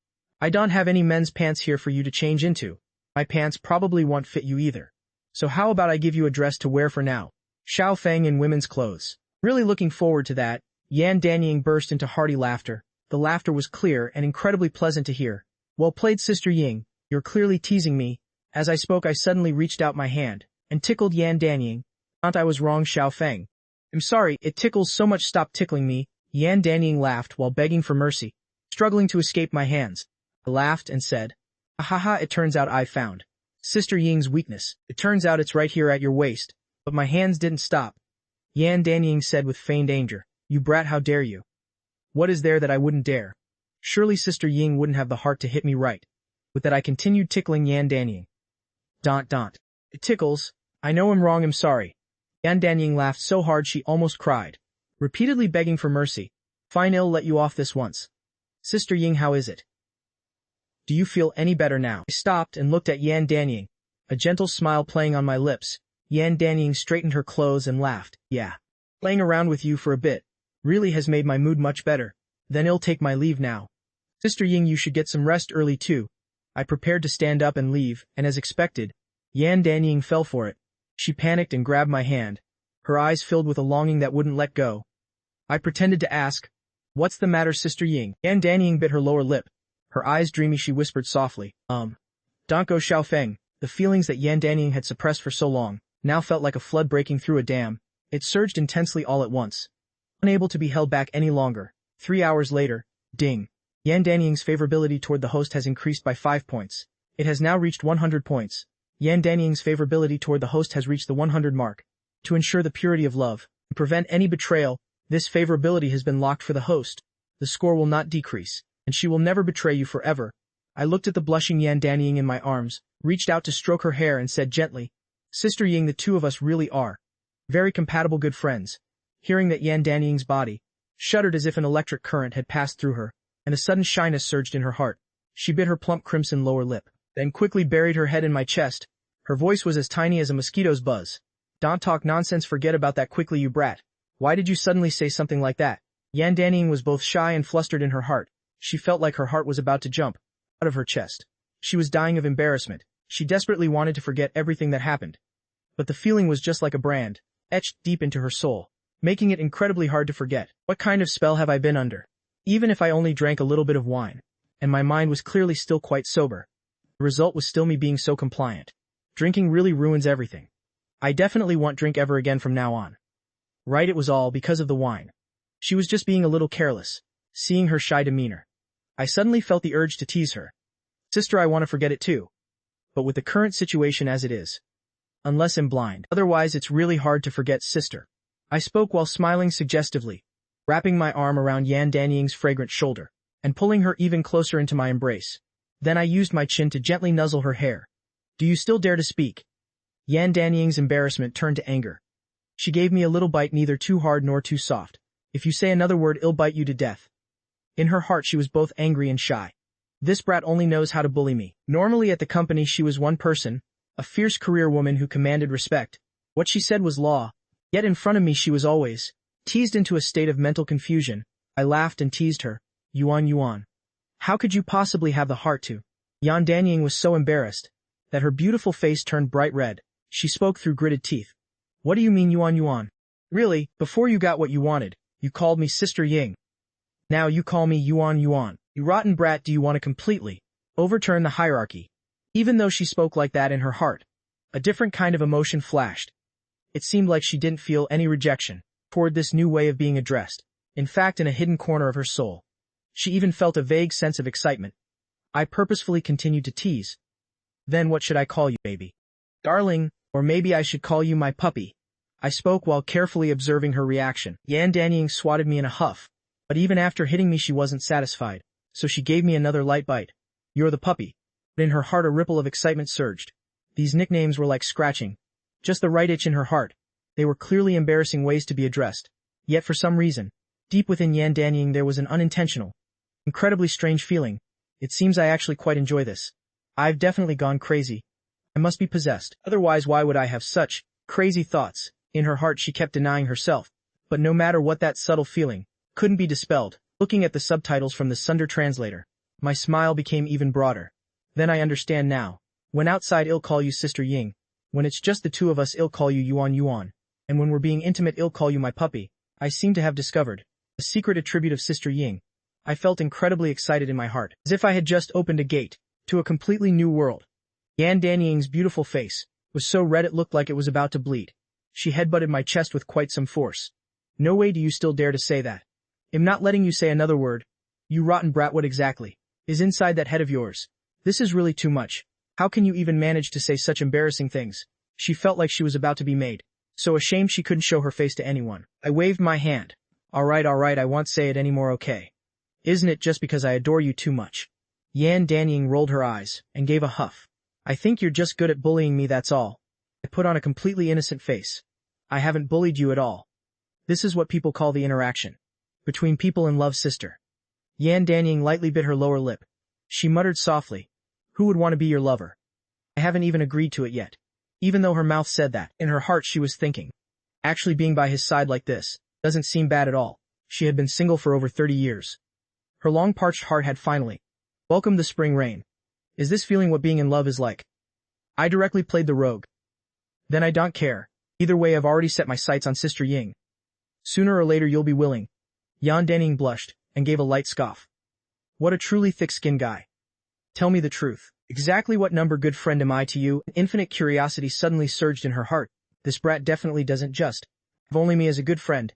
I don't have any men's pants here for you to change into. My pants probably won't fit you either. So how about I give you a dress to wear for now? Xiao Feng in women's clothes." Really looking forward to that. Yan Danying burst into hearty laughter. The laughter was clear and incredibly pleasant to hear. "Well played, Sister Ying. You're clearly teasing me." As I spoke I suddenly reached out my hand and tickled Yan Danying. "Aunt, I was wrong, Xiao Feng. I'm sorry, it tickles so much, stop tickling me." Yan Danying laughed while begging for mercy, struggling to escape my hands. I laughed and said, "Ahaha, it turns out I found Sister Ying's weakness. It turns out it's right here at your waist." But my hands didn't stop. Yan Danying said with feigned anger, "You brat, how dare you? What is there that I wouldn't dare? Surely Sister Ying wouldn't have the heart to hit me, right?" With that I continued tickling Yan Danying. It tickles. I know I'm wrong, I'm sorry. Yan Danying laughed so hard she almost cried, repeatedly begging for mercy. Fine, I'll let you off this once. Sister Ying, how is it? Do you feel any better now? I stopped and looked at Yan Danying, a gentle smile playing on my lips. Yan Danying straightened her clothes and laughed. Yeah. Playing around with you for a bit really has made my mood much better. Then I'll take my leave now. Sister Ying, you should get some rest early too. I prepared to stand up and leave, and as expected, Yan Danying fell for it. She panicked and grabbed my hand, her eyes filled with a longing that wouldn't let go. I pretended to ask, "What's the matter, Sister Ying?" Yan Danying bit her lower lip. Her eyes dreamy, she whispered softly, Don't go Xiaofeng." The feelings that Yan Danying had suppressed for so long now felt like a flood breaking through a dam. It surged intensely all at once, unable to be held back any longer. 3 hours later, ding. Yan Danying's favorability toward the host has increased by 5 points. It has now reached 100 points. Yan Danying's favorability toward the host has reached the 100 mark. To ensure the purity of love and prevent any betrayal, this favorability has been locked for the host. The score will not decrease, and she will never betray you forever. I looked at the blushing Yan Danying in my arms, reached out to stroke her hair and said gently, "Sister Ying, the two of us really are very compatible good friends." Hearing that, Yan Danying's body shuddered as if an electric current had passed through her, and a sudden shyness surged in her heart. She bit her plump crimson lower lip, then quickly buried her head in my chest. Her voice was as tiny as a mosquito's buzz. "Don't talk nonsense, forget about that quickly, you brat. Why did you suddenly say something like that?" Yan Danying was both shy and flustered in her heart. She felt like her heart was about to jump out of her chest. She was dying of embarrassment. She desperately wanted to forget everything that happened. But the feeling was just like a brand, etched deep into her soul, making it incredibly hard to forget. What kind of spell have I been under? Even if I only drank a little bit of wine, and my mind was clearly still quite sober, the result was still me being so compliant. Drinking really ruins everything. I definitely won't drink ever again from now on. Right, it was all because of the wine. She was just being a little careless. Seeing her shy demeanor, I suddenly felt the urge to tease her. "Sister, I want to forget it too. But with the current situation as it is, unless I'm blind, otherwise it's really hard to forget, sister." I spoke while smiling suggestively, wrapping my arm around Yan Danying's fragrant shoulder, and pulling her even closer into my embrace. Then I used my chin to gently nuzzle her hair. "Do you still dare to speak?" Yan Danying's embarrassment turned to anger. She gave me a little bite, neither too hard nor too soft. "If you say another word, I'll bite you to death." In her heart she was both angry and shy. This brat only knows how to bully me. Normally at the company she was one person, a fierce career woman who commanded respect. What she said was law. Yet in front of me she was always teased into a state of mental confusion. I laughed and teased her. Yuan. How could you possibly have the heart to?" Yan Danying was so embarrassed that her beautiful face turned bright red. She spoke through gritted teeth. "What do you mean Yuan? Really, before you got what you wanted, you called me Sister Ying. Now you call me Yuan. You rotten brat, do you want to completely overturn the hierarchy?" Even though she spoke like that, in her heart, a different kind of emotion flashed. It seemed like she didn't feel any rejection toward this new way of being addressed. In fact, in a hidden corner of her soul, she even felt a vague sense of excitement. I purposefully continued to tease. "Then what should I call you, baby? Darling, or maybe I should call you my puppy?" I spoke while carefully observing her reaction. Yan Danying swatted me in a huff, but even after hitting me she wasn't satisfied, so she gave me another light bite. "You're the puppy." But in her heart a ripple of excitement surged. These nicknames were like scratching just the right itch in her heart. They were clearly embarrassing ways to be addressed. Yet for some reason, deep within Yan Danying there was an unintentional, incredibly strange feeling. It seems I actually quite enjoy this. I've definitely gone crazy. I must be possessed. Otherwise why would I have such crazy thoughts? In her heart she kept denying herself. But no matter what, that subtle feeling couldn't be dispelled. Looking at the subtitles from the Sunder translator, my smile became even broader. Then I understand now. When outside I'll call you Sister Ying. When it's just the two of us I'll call you Yuan. And when we're being intimate I'll call you my puppy. I seem to have discovered a secret attribute of Sister Ying. I felt incredibly excited in my heart, as if I had just opened a gate to a completely new world. Yan Danying's beautiful face was so red it looked like it was about to bleed. She headbutted my chest with quite some force. "No way, do you still dare to say that? I'm not letting you say another word. You rotten brat, what exactly is inside that head of yours? This is really too much. How can you even manage to say such embarrassing things?" She felt like she was about to be made so ashamed she couldn't show her face to anyone. I waved my hand. All right, I won't say it anymore, okay? Isn't it just because I adore you too much?" Yan Danying rolled her eyes and gave a huff. I think you're just good at bullying me, that's all. I put on a completely innocent face. I haven't bullied you at all. This is what people call the interaction between people in love, sister. Yan Danying lightly bit her lower lip. She muttered softly, who would want to be your lover? I haven't even agreed to it yet. Even though her mouth said that, in her heart she was thinking, actually being by his side like this doesn't seem bad at all. She had been single for over 30 years. Her long parched heart had finally welcomed the spring rain. Is this feeling what being in love is like? I directly played the rogue. Then I don't care. Either way, I've already set my sights on Sister Ying. Sooner or later you'll be willing. Yan Danying blushed and gave a light scoff. What a truly thick-skinned guy. Tell me the truth. Exactly what number good friend am I to you? An infinite curiosity suddenly surged in her heart. This brat definitely doesn't just have only me as a good friend.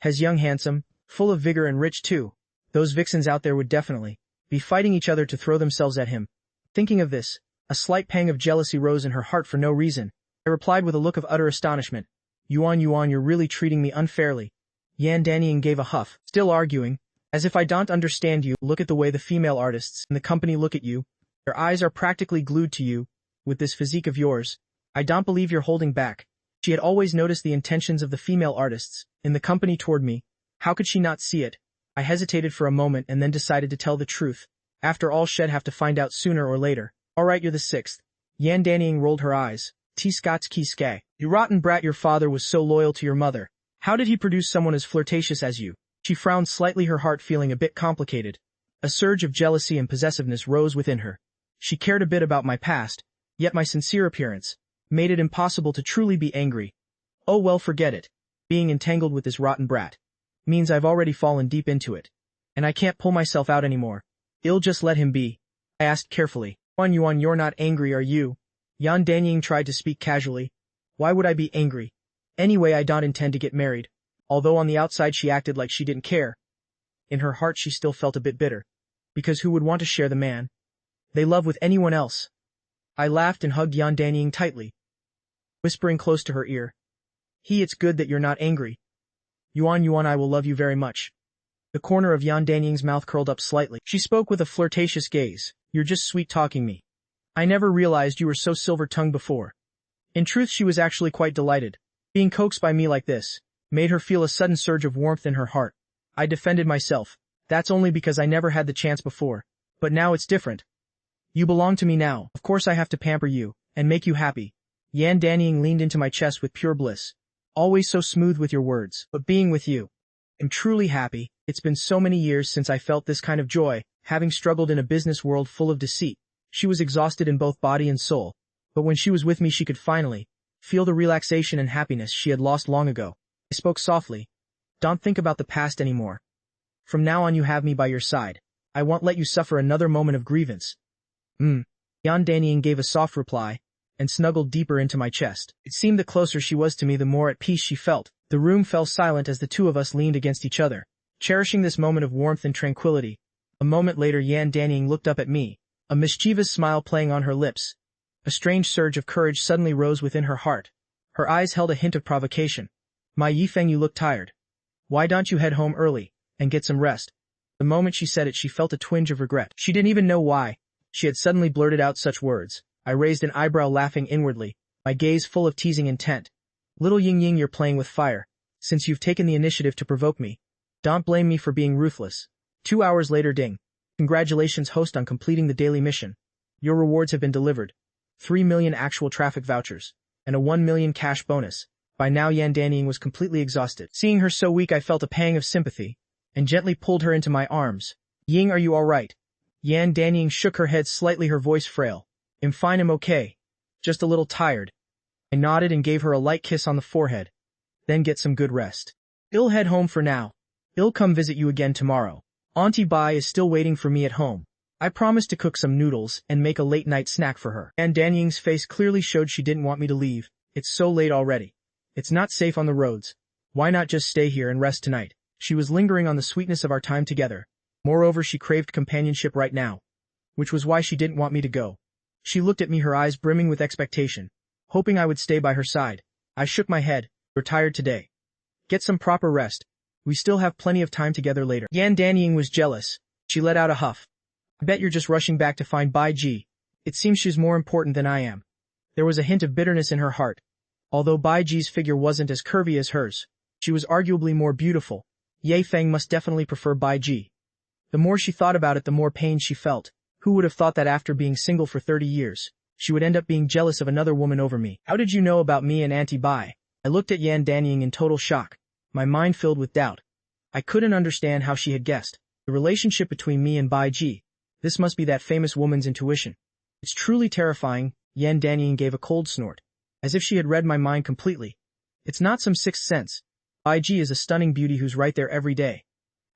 Has young, handsome, full of vigor and rich too. Those vixens out there would definitely be fighting each other to throw themselves at him. Thinking of this, a slight pang of jealousy rose in her heart for no reason. I replied with a look of utter astonishment. Yuan, you're really treating me unfairly. Yan Danying gave a huff, still arguing, as if I don't understand you. Look at the way the female artists in the company look at you. Their eyes are practically glued to you. With this physique of yours, I don't believe you're holding back. She had always noticed the intentions of the female artists in the company toward me. How could she not see it? I hesitated for a moment and then decided to tell the truth. After all, she'd have to find out sooner or later. All right, you're the sixth. Yan Danying rolled her eyes. T-Scots Kiske. You rotten brat, your father was so loyal to your mother. How did he produce someone as flirtatious as you? She frowned slightly, her heart feeling a bit complicated. A surge of jealousy and possessiveness rose within her. She cared a bit about my past, yet my sincere appearance made it impossible to truly be angry. Oh well, forget it. Being entangled with this rotten brat means I've already fallen deep into it, and I can't pull myself out anymore. I'll just let him be. I asked carefully. Yuan, you're not angry, are you? Yan Danying tried to speak casually. Why would I be angry? Anyway, I don't intend to get married. Although on the outside she acted like she didn't care, in her heart she still felt a bit bitter. Because who would want to share the man they love with anyone else? I laughed and hugged Yan Danying tightly, whispering close to her ear. It's good that you're not angry. Yuan, I will love you very much. The corner of Yan Danying's mouth curled up slightly. She spoke with a flirtatious gaze. You're just sweet-talking me. I never realized you were so silver-tongued before. In truth, she was actually quite delighted. Being coaxed by me like this made her feel a sudden surge of warmth in her heart. I defended myself. That's only because I never had the chance before. But now it's different. You belong to me now. Of course I have to pamper you and make you happy. Yan Danying leaned into my chest with pure bliss. Always so smooth with your words. But being with you, I'm truly happy. It's been so many years since I felt this kind of joy, having struggled in a business world full of deceit. She was exhausted in both body and soul. But when she was with me, she could finally feel the relaxation and happiness she had lost long ago. I spoke softly. Don't think about the past anymore. From now on you have me by your side. I won't let you suffer another moment of grievance. Yan Danying gave a soft reply and snuggled deeper into my chest. It seemed the closer she was to me, the more at peace she felt. The room fell silent as the two of us leaned against each other, cherishing this moment of warmth and tranquility. A moment later, Yan Danying looked up at me, a mischievous smile playing on her lips. A strange surge of courage suddenly rose within her heart. Her eyes held a hint of provocation. My Yifeng, you look tired. Why don't you head home early and get some rest? The moment she said it, she felt a twinge of regret. She didn't even know why she had suddenly blurted out such words. I raised an eyebrow, laughing inwardly, my gaze full of teasing intent. Little Ying, you're playing with fire. Since you've taken the initiative to provoke me, don't blame me for being ruthless. 2 hours later, ding. Congratulations, host, on completing the daily mission. Your rewards have been delivered. 3 million actual traffic vouchers, and a 1 million cash bonus. By now Yan Danying was completely exhausted. Seeing her so weak, I felt a pang of sympathy, and gently pulled her into my arms. Ying, are you all right? Yan Danying shook her head slightly, her voice frail. I'm fine, I'm okay. Just a little tired. I nodded and gave her a light kiss on the forehead. Then get some good rest. I'll head home for now. I'll come visit you again tomorrow. Auntie Bai is still waiting for me at home. I promised to cook some noodles and make a late-night snack for her. Yan Danying's face clearly showed she didn't want me to leave. It's so late already. It's not safe on the roads. Why not just stay here and rest tonight? She was lingering on the sweetness of our time together. Moreover, she craved companionship right now, which was why she didn't want me to go. She looked at me, her eyes brimming with expectation, hoping I would stay by her side. I shook my head. We're tired today. Get some proper rest. We still have plenty of time together later. Yan Danying was jealous. She let out a huff. I bet you're just rushing back to find Bai Ji. It seems she's more important than I am. There was a hint of bitterness in her heart. Although Bai Ji's figure wasn't as curvy as hers, she was arguably more beautiful. Ye Feng must definitely prefer Bai Ji. The more she thought about it, the more pain she felt. Who would have thought that after being single for 30 years, she would end up being jealous of another woman over me? How did you know about me and Auntie Bai? I looked at Yan Danying in total shock, my mind filled with doubt. I couldn't understand how she had guessed. The relationship between me and Bai Ji. This must be that famous woman's intuition. It's truly terrifying. Yan Danying gave a cold snort, as if she had read my mind completely. It's not some sixth sense. Bai Ji is a stunning beauty who's right there every day.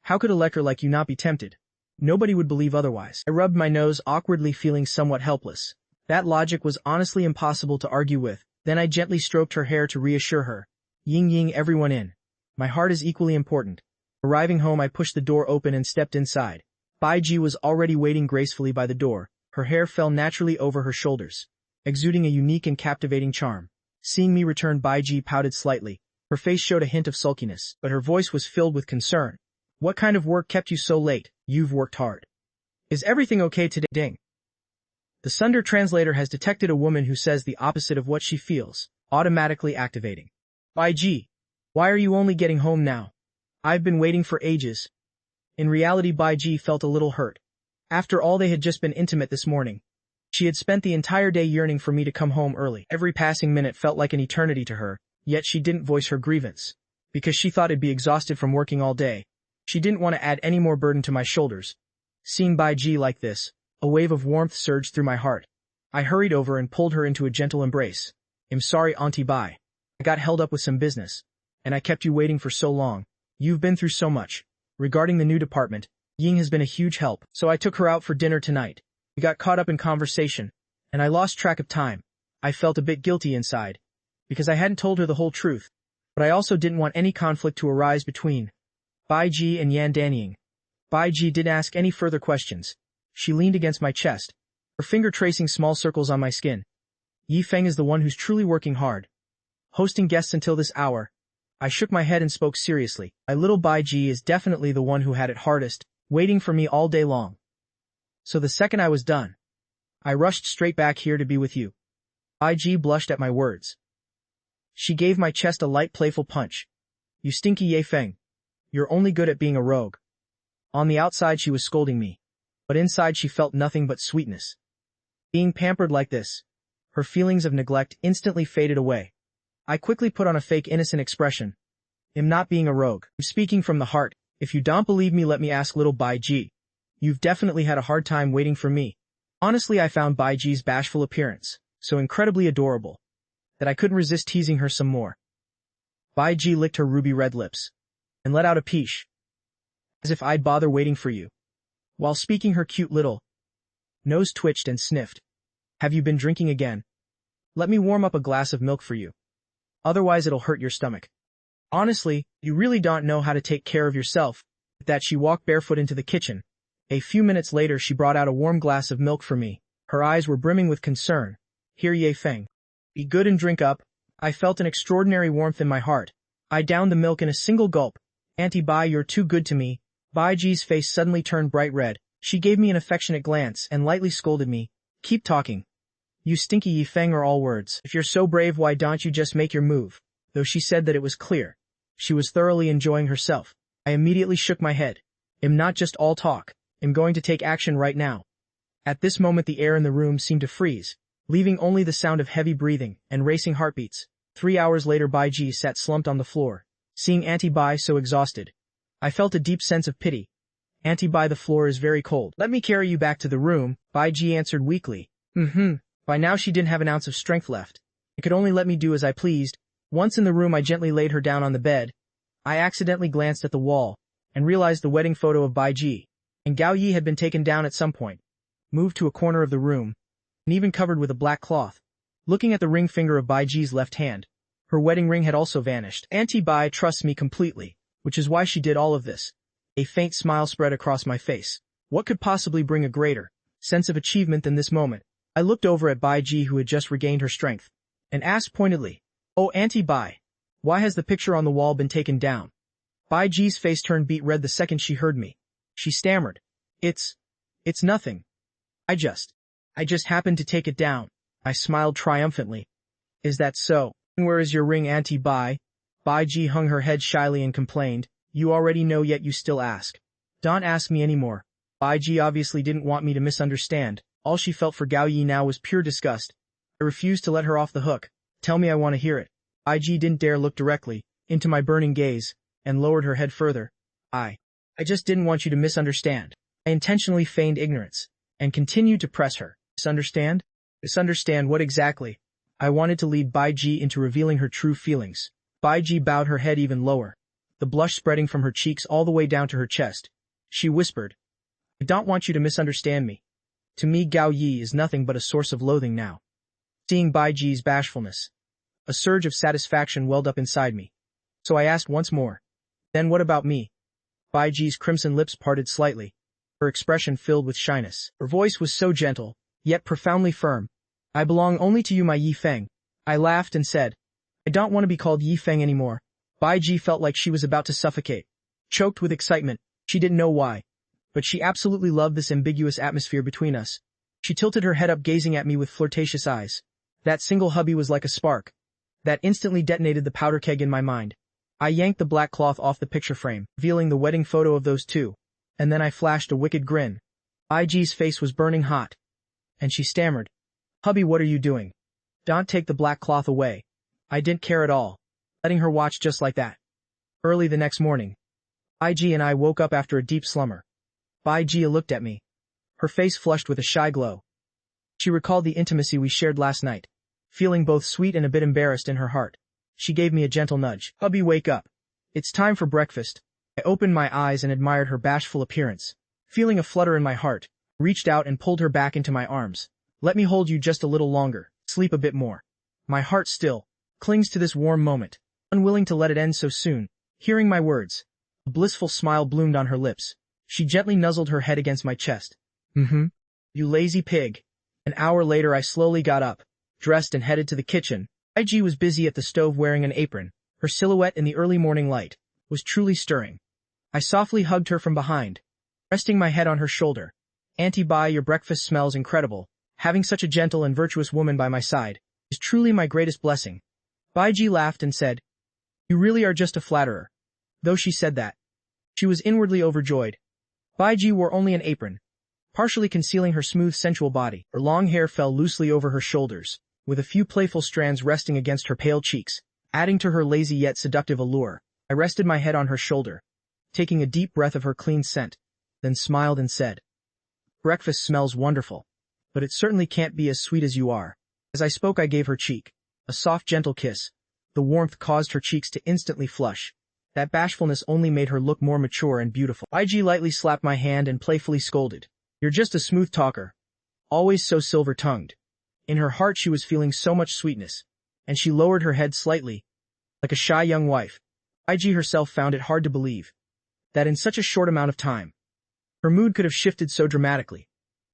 How could a lecker like you not be tempted? Nobody would believe otherwise. I rubbed my nose awkwardly, feeling somewhat helpless. That logic was honestly impossible to argue with. Then I gently stroked her hair to reassure her. Ying everyone in. My heart is equally important. Arriving home, I pushed the door open and stepped inside. Bai Ji was already waiting gracefully by the door. Her hair fell naturally over her shoulders, exuding a unique and captivating charm. Seeing me return, Bai Ji pouted slightly. Her face showed a hint of sulkiness, but her voice was filled with concern. What kind of work kept you so late? You've worked hard. Is everything okay today? Ding. The Sunder translator has detected a woman who says the opposite of what she feels, automatically activating. Bai Ji, why are you only getting home now? I've been waiting for ages. In reality, Bai Ji felt a little hurt. After all, they had just been intimate this morning. She had spent the entire day yearning for me to come home early. Every passing minute felt like an eternity to her, yet she didn't voice her grievance. Because she thought I'd be exhausted from working all day. She didn't want to add any more burden to my shoulders. Seeing Bai Ji like this, a wave of warmth surged through my heart. I hurried over and pulled her into a gentle embrace. I'm sorry, Auntie Bai. I got held up with some business, and I kept you waiting for so long. You've been through so much. Regarding the new department, Ying has been a huge help, so I took her out for dinner tonight. We got caught up in conversation, and I lost track of time. I felt a bit guilty inside, because I hadn't told her the whole truth, but I also didn't want any conflict to arise between Bai Ji and Yan Danying. Bai Ji didn't ask any further questions. She leaned against my chest, her finger tracing small circles on my skin. Yi Feng is the one who's truly working hard, hosting guests until this hour. I shook my head and spoke seriously. My little Bai Ji is definitely the one who had it hardest, waiting for me all day long. So the second I was done, I rushed straight back here to be with you. Bai Ji blushed at my words. She gave my chest a light, playful punch. You stinky Ye Feng. You're only good at being a rogue. On the outside she was scolding me, but inside she felt nothing but sweetness. Being pampered like this, her feelings of neglect instantly faded away. I quickly put on a fake innocent expression. I'm not being a rogue. I'm speaking from the heart. If you don't believe me, let me ask little Bai Ji. You've definitely had a hard time waiting for me. Honestly, I found Bai Ji's bashful appearance so incredibly adorable that I couldn't resist teasing her some more. Bai Ji licked her ruby red lips and let out a peesh, as if I'd bother waiting for you. While speaking, her cute little nose twitched and sniffed. Have you been drinking again? Let me warm up a glass of milk for you. Otherwise it'll hurt your stomach. Honestly, you really don't know how to take care of yourself. With that, she walked barefoot into the kitchen. A few minutes later, she brought out a warm glass of milk for me. Her eyes were brimming with concern. Here, Ye Feng. Be good and drink up. I felt an extraordinary warmth in my heart. I downed the milk in a single gulp. Auntie Bai, you're too good to me. Bai Ji's face suddenly turned bright red. She gave me an affectionate glance and lightly scolded me. Keep talking. You stinky Ye Feng are all words. If you're so brave, why don't you just make your move? Though she said that it was clear she was thoroughly enjoying herself, I immediately shook my head. I'm not just all talk. I'm going to take action right now. At this moment, the air in the room seemed to freeze, leaving only the sound of heavy breathing and racing heartbeats. 3 hours later, Bai Ji sat slumped on the floor. Seeing Auntie Bai so exhausted, I felt a deep sense of pity. Auntie Bai, the floor is very cold. Let me carry you back to the room, Bai Ji answered weakly. By now she didn't have an ounce of strength left. It could only let me do as I pleased. Once in the room, I gently laid her down on the bed. I accidentally glanced at the wall and realized the wedding photo of Bai Ji and Gao Yi had been taken down at some point, moved to a corner of the room, and even covered with a black cloth. Looking at the ring finger of Bai Ji's left hand, her wedding ring had also vanished. Auntie Bai trusts me completely, which is why she did all of this. A faint smile spread across my face. What could possibly bring a greater sense of achievement than this moment? I looked over at Bai Ji, who had just regained her strength, and asked pointedly, Oh, Auntie Bai, why has the picture on the wall been taken down? Bai Ji's face turned beet red the second she heard me. She stammered, It's nothing. I just happened to take it down. I smiled triumphantly. Is that so? Where is your ring, Auntie Bai? Bai Ji hung her head shyly and complained, you already know yet you still ask. Don't ask me anymore. Bai Ji obviously didn't want me to misunderstand. All she felt for Gao Yi now was pure disgust. I refused to let her off the hook. Tell me, I want to hear it. Bai Ji didn't dare look directly into my burning gaze and lowered her head further. I just didn't want you to misunderstand. I intentionally feigned ignorance and continued to press her. Misunderstand? Misunderstand what exactly? I wanted to lead Bai Ji into revealing her true feelings. Bai Ji bowed her head even lower, the blush spreading from her cheeks all the way down to her chest. She whispered, I don't want you to misunderstand me. To me, Gao Yi is nothing but a source of loathing now. Seeing Bai Ji's bashfulness, a surge of satisfaction welled up inside me. So I asked once more, then what about me? Bai Ji's crimson lips parted slightly, her expression filled with shyness. Her voice was so gentle, yet profoundly firm. I belong only to you, my Yi Feng. I laughed and said, I don't want to be called Yi Feng anymore. Bai Ji felt like she was about to suffocate. Choked with excitement, she didn't know why, but she absolutely loved this ambiguous atmosphere between us. She tilted her head up, gazing at me with flirtatious eyes. That single hubby was like a spark that instantly detonated the powder keg in my mind. I yanked the black cloth off the picture frame, revealing the wedding photo of those two, and then I flashed a wicked grin. Bai Ji's face was burning hot, and she stammered, Hubby, what are you doing? Don't take the black cloth away. I didn't care at all, letting her watch just like that. Early the next morning, Bai Ji and I woke up after a deep slumber. Bai Ji looked at me, her face flushed with a shy glow. She recalled the intimacy we shared last night, feeling both sweet and a bit embarrassed in her heart. She gave me a gentle nudge. Hubby, wake up. It's time for breakfast. I opened my eyes and admired her bashful appearance. Feeling a flutter in my heart, reached out and pulled her back into my arms. Let me hold you just a little longer, sleep a bit more. My heart still clings to this warm moment, unwilling to let it end so soon. Hearing my words, a blissful smile bloomed on her lips. She gently nuzzled her head against my chest. You lazy pig. An hour later I slowly got up, dressed and headed to the kitchen. IG was busy at the stove wearing an apron. Her silhouette in the early morning light was truly stirring. I softly hugged her from behind, resting my head on her shoulder. Auntie Bai, your breakfast smells incredible. Having such a gentle and virtuous woman by my side is truly my greatest blessing. Bai Ji laughed and said, You really are just a flatterer. Though she said that, she was inwardly overjoyed. Bai Ji wore only an apron, partially concealing her smooth sensual body. Her long hair fell loosely over her shoulders, with a few playful strands resting against her pale cheeks, adding to her lazy yet seductive allure. I rested my head on her shoulder, taking a deep breath of her clean scent, then smiled and said, Breakfast smells wonderful, but it certainly can't be as sweet as you are. As I spoke, I gave her cheek a soft, gentle kiss. The warmth caused her cheeks to instantly flush. That bashfulness only made her look more mature and beautiful. IG lightly slapped my hand and playfully scolded, You're just a smooth talker, always so silver-tongued. In her heart she was feeling so much sweetness, and she lowered her head slightly, like a shy young wife. IG herself found it hard to believe that in such a short amount of time, her mood could have shifted so dramatically.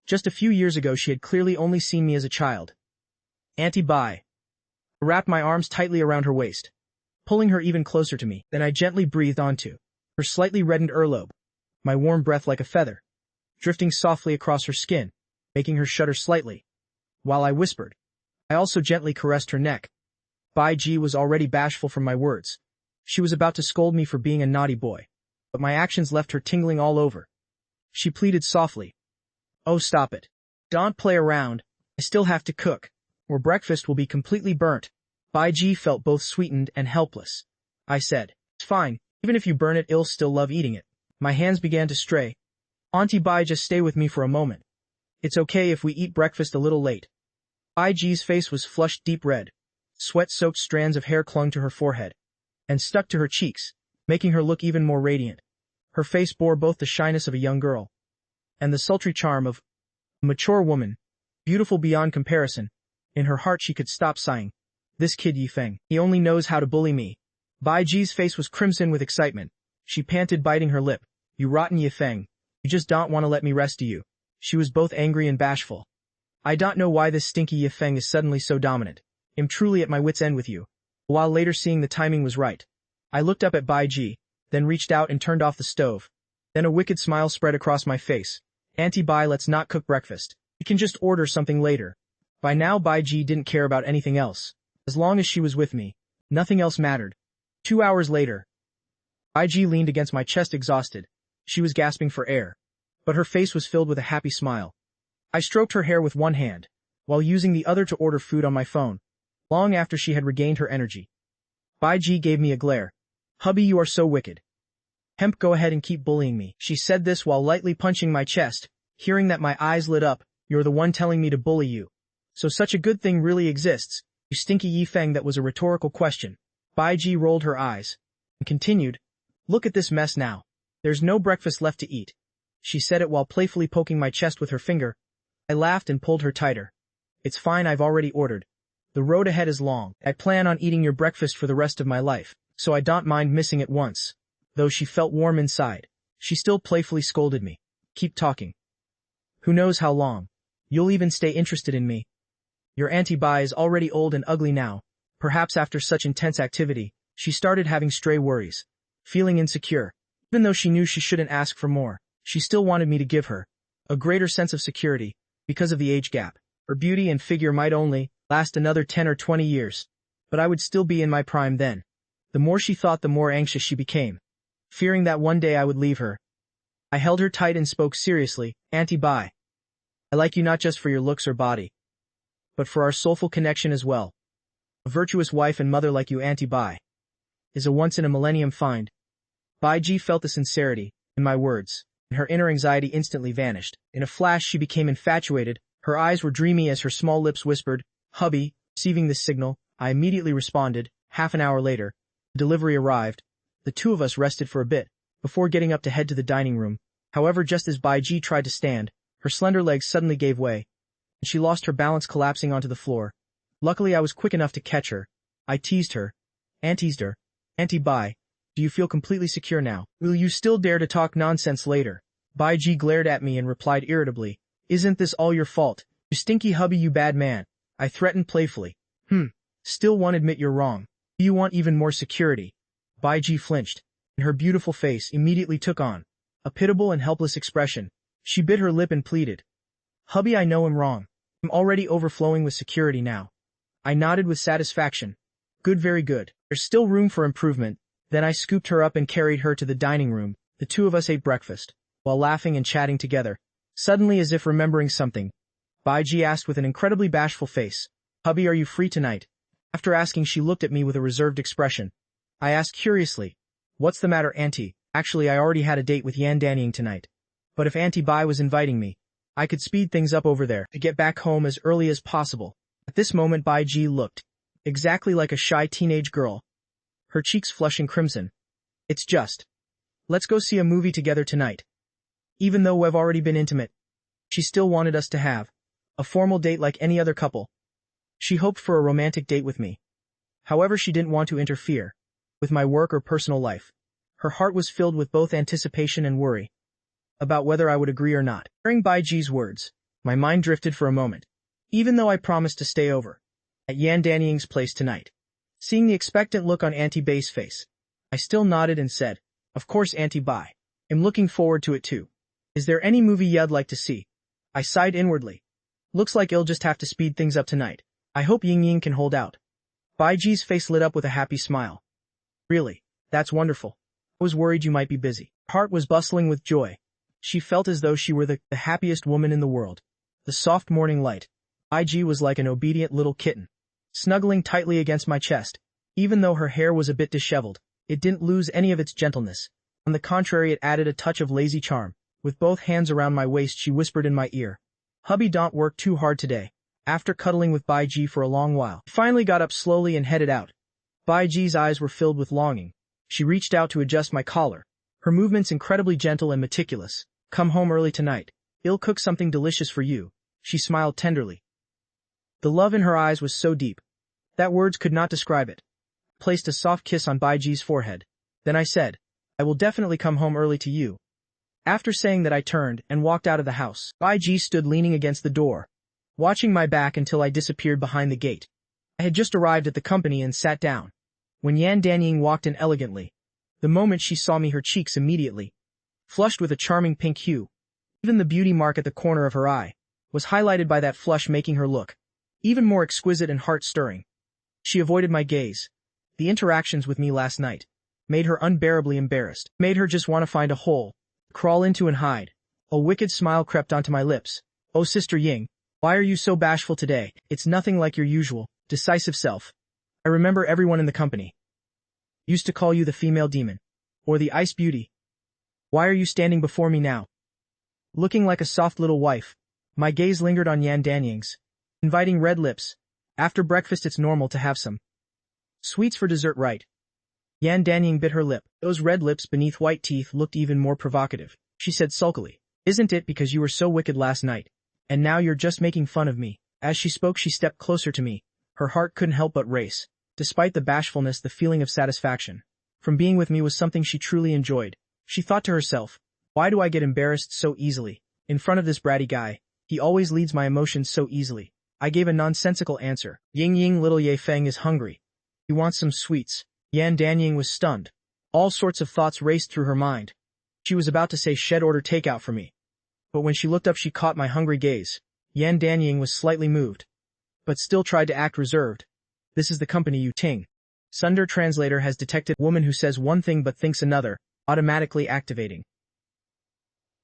Just a few years ago she had clearly only seen me as a child. Auntie Bai. I wrapped my arms tightly around her waist, pulling her even closer to me. Then I gently breathed onto her slightly reddened earlobe, my warm breath like a feather, drifting softly across her skin, making her shudder slightly. While I whispered, I also gently caressed her neck. Bai Ji was already bashful from my words. She was about to scold me for being a naughty boy, but my actions left her tingling all over. She pleaded softly, Oh, stop it. Don't play around. I still have to cook, or breakfast will be completely burnt. Bai Ji felt both sweetened and helpless. I said, It's fine, even if you burn it, I'll still love eating it. My hands began to stray. Auntie Bai, just stay with me for a moment. It's okay if we eat breakfast a little late. Bai Ji's face was flushed deep red. Sweat-soaked strands of hair clung to her forehead and stuck to her cheeks, making her look even more radiant. Her face bore both the shyness of a young girl and the sultry charm of a mature woman, beautiful beyond comparison. In her heart she could stop sighing. This kid Yi Feng, he only knows how to bully me. Bai Ji's face was crimson with excitement. She panted, biting her lip. You rotten Yi Feng. You just don't want to let me rest, do you? She was both angry and bashful. I don't know why this stinky Yi Feng is suddenly so dominant. I'm truly at my wit's end with you. While later seeing the timing was right, I looked up at Bai Ji, then reached out and turned off the stove. Then a wicked smile spread across my face. Auntie Bai, let's not cook breakfast. I can just order something later. By now Baiji didn't care about anything else. As long as she was with me, nothing else mattered. 2 hours later, Baiji leaned against my chest exhausted. She was gasping for air, but her face was filled with a happy smile. I stroked her hair with one hand, while using the other to order food on my phone, long after she had regained her energy. Baiji gave me a glare. Hubby, you are so wicked. Hemp, go ahead and keep bullying me. She said this while lightly punching my chest. Hearing that, my eyes lit up. You're the one telling me to bully you. So such a good thing really exists, you stinky Yifeng. That was a rhetorical question. Baiji rolled her eyes and continued, look at this mess now. There's no breakfast left to eat. She said it while playfully poking my chest with her finger. I laughed and pulled her tighter. It's fine, I've already ordered. The road ahead is long. I plan on eating your breakfast for the rest of my life, so I don't mind missing it once. Though she felt warm inside, she still playfully scolded me. Keep talking. Who knows how long? You'll even stay interested in me. Your Auntie Bai is already old and ugly now. Perhaps after such intense activity, she started having stray worries. Feeling insecure. Even though she knew she shouldn't ask for more, she still wanted me to give her a greater sense of security, because of the age gap. Her beauty and figure might only last another 10 or 20 years, but I would still be in my prime then. The more she thought, the more anxious she became, fearing that one day I would leave her. I held her tight and spoke seriously. Auntie Bai, I like you not just for your looks or body, but for our soulful connection as well. A virtuous wife and mother like you, Auntie Bai, is a once-in-a-millennium find. Baiji felt the sincerity in my words, and her inner anxiety instantly vanished. In a flash she became infatuated. Her eyes were dreamy as her small lips whispered, Hubby. Receiving this signal, I immediately responded. Half an hour later, the delivery arrived. The two of us rested for a bit, before getting up to head to the dining room. However, just as Baiji tried to stand, her slender legs suddenly gave way, and she lost her balance, collapsing onto the floor. Luckily, I was quick enough to catch her. I teased her. Auntie Bai, do you feel completely secure now? Will you still dare to talk nonsense later? Baiji glared at me and replied irritably, Isn't this all your fault? You stinky hubby, you bad man. I threatened playfully. Still won't admit you're wrong. Do you want even more security? Baiji flinched, and her beautiful face immediately took on a pitiable and helpless expression. She bit her lip and pleaded, Hubby, I know I'm wrong. I'm already overflowing with security now. I nodded with satisfaction. Good, very good. There's still room for improvement. Then I scooped her up and carried her to the dining room. The two of us ate breakfast, while laughing and chatting together. Suddenly, as if remembering something, Baiji asked with an incredibly bashful face, Hubby, are you free tonight? After asking, she looked at me with a reserved expression. I asked curiously, What's the matter, Auntie? Actually, I already had a date with Yan Danying tonight. But if Auntie Bai was inviting me, I could speed things up over there to get back home as early as possible. At this moment, Baiji looked exactly like a shy teenage girl, her cheeks flushing crimson. It's just, let's go see a movie together tonight. Even though we've already been intimate, she still wanted us to have a formal date like any other couple. She hoped for a romantic date with me. However, she didn't want to interfere with my work or personal life. Her heart was filled with both anticipation and worry about whether I would agree or not. Hearing Baiji's words, my mind drifted for a moment. Even though I promised to stay over at Yan Danying's place tonight, seeing the expectant look on Auntie Bai's face, I still nodded and said, Of course, Auntie Bai. I'm looking forward to it too. Is there any movie you'd like to see? I sighed inwardly. Looks like I'll just have to speed things up tonight. I hope Ying Ying can hold out. Baiji's face lit up with a happy smile. Really? That's wonderful. I was worried you might be busy. Her heart was bustling with joy. She felt as though she were the happiest woman in the world. The soft morning light. Baiji was like an obedient little kitten, snuggling tightly against my chest. Even though her hair was a bit disheveled, it didn't lose any of its gentleness. On the contrary, it added a touch of lazy charm. With both hands around my waist, she whispered in my ear, Hubby, don't work too hard today. After cuddling with Baiji for a long while, I finally got up slowly and headed out. Baiji's eyes were filled with longing. She reached out to adjust my collar, her movements incredibly gentle and meticulous. Come home early tonight. I'll cook something delicious for you. She smiled tenderly. The love in her eyes was so deep that words could not describe it. I placed a soft kiss on Baiji's forehead. Then I said, I will definitely come home early to you. After saying that, I turned and walked out of the house. Baiji stood leaning against the door, watching my back until I disappeared behind the gate. I had just arrived at the company and sat down when Yan Danying walked in elegantly. The moment she saw me, her cheeks immediately flushed with a charming pink hue. Even the beauty mark at the corner of her eye was highlighted by that flush, making her look even more exquisite and heart-stirring. She avoided my gaze. The interactions with me last night made her unbearably embarrassed, made her just want to find a hole, crawl into and hide. A wicked smile crept onto my lips. Oh, Sister Ying, why are you so bashful today? It's nothing like your usual decisive self. I remember everyone in the company used to call you the female demon, or the ice beauty. Why are you standing before me now, looking like a soft little wife? My gaze lingered on Yan Danying's inviting red lips. After breakfast it's normal to have some sweets for dessert, right? Yan Danying bit her lip. Those red lips beneath white teeth looked even more provocative. She said sulkily, "Isn't it because you were so wicked last night, and now you're just making fun of me?" As she spoke she stepped closer to me. Her heart couldn't help but race. Despite the bashfulness, the feeling of satisfaction from being with me was something she truly enjoyed. She thought to herself, why do I get embarrassed so easily in front of this bratty guy? He always leads my emotions so easily. I gave a nonsensical answer. Ying Ying, little Ye Feng is hungry. He wants some sweets. Yan Danying was stunned. All sorts of thoughts raced through her mind. She was about to say shed order takeout for me. But when she looked up she caught my hungry gaze. Yan Danying was slightly moved, but still tried to act reserved. This is the company you ting. Sunder translator has detected woman who says one thing but thinks another, automatically activating.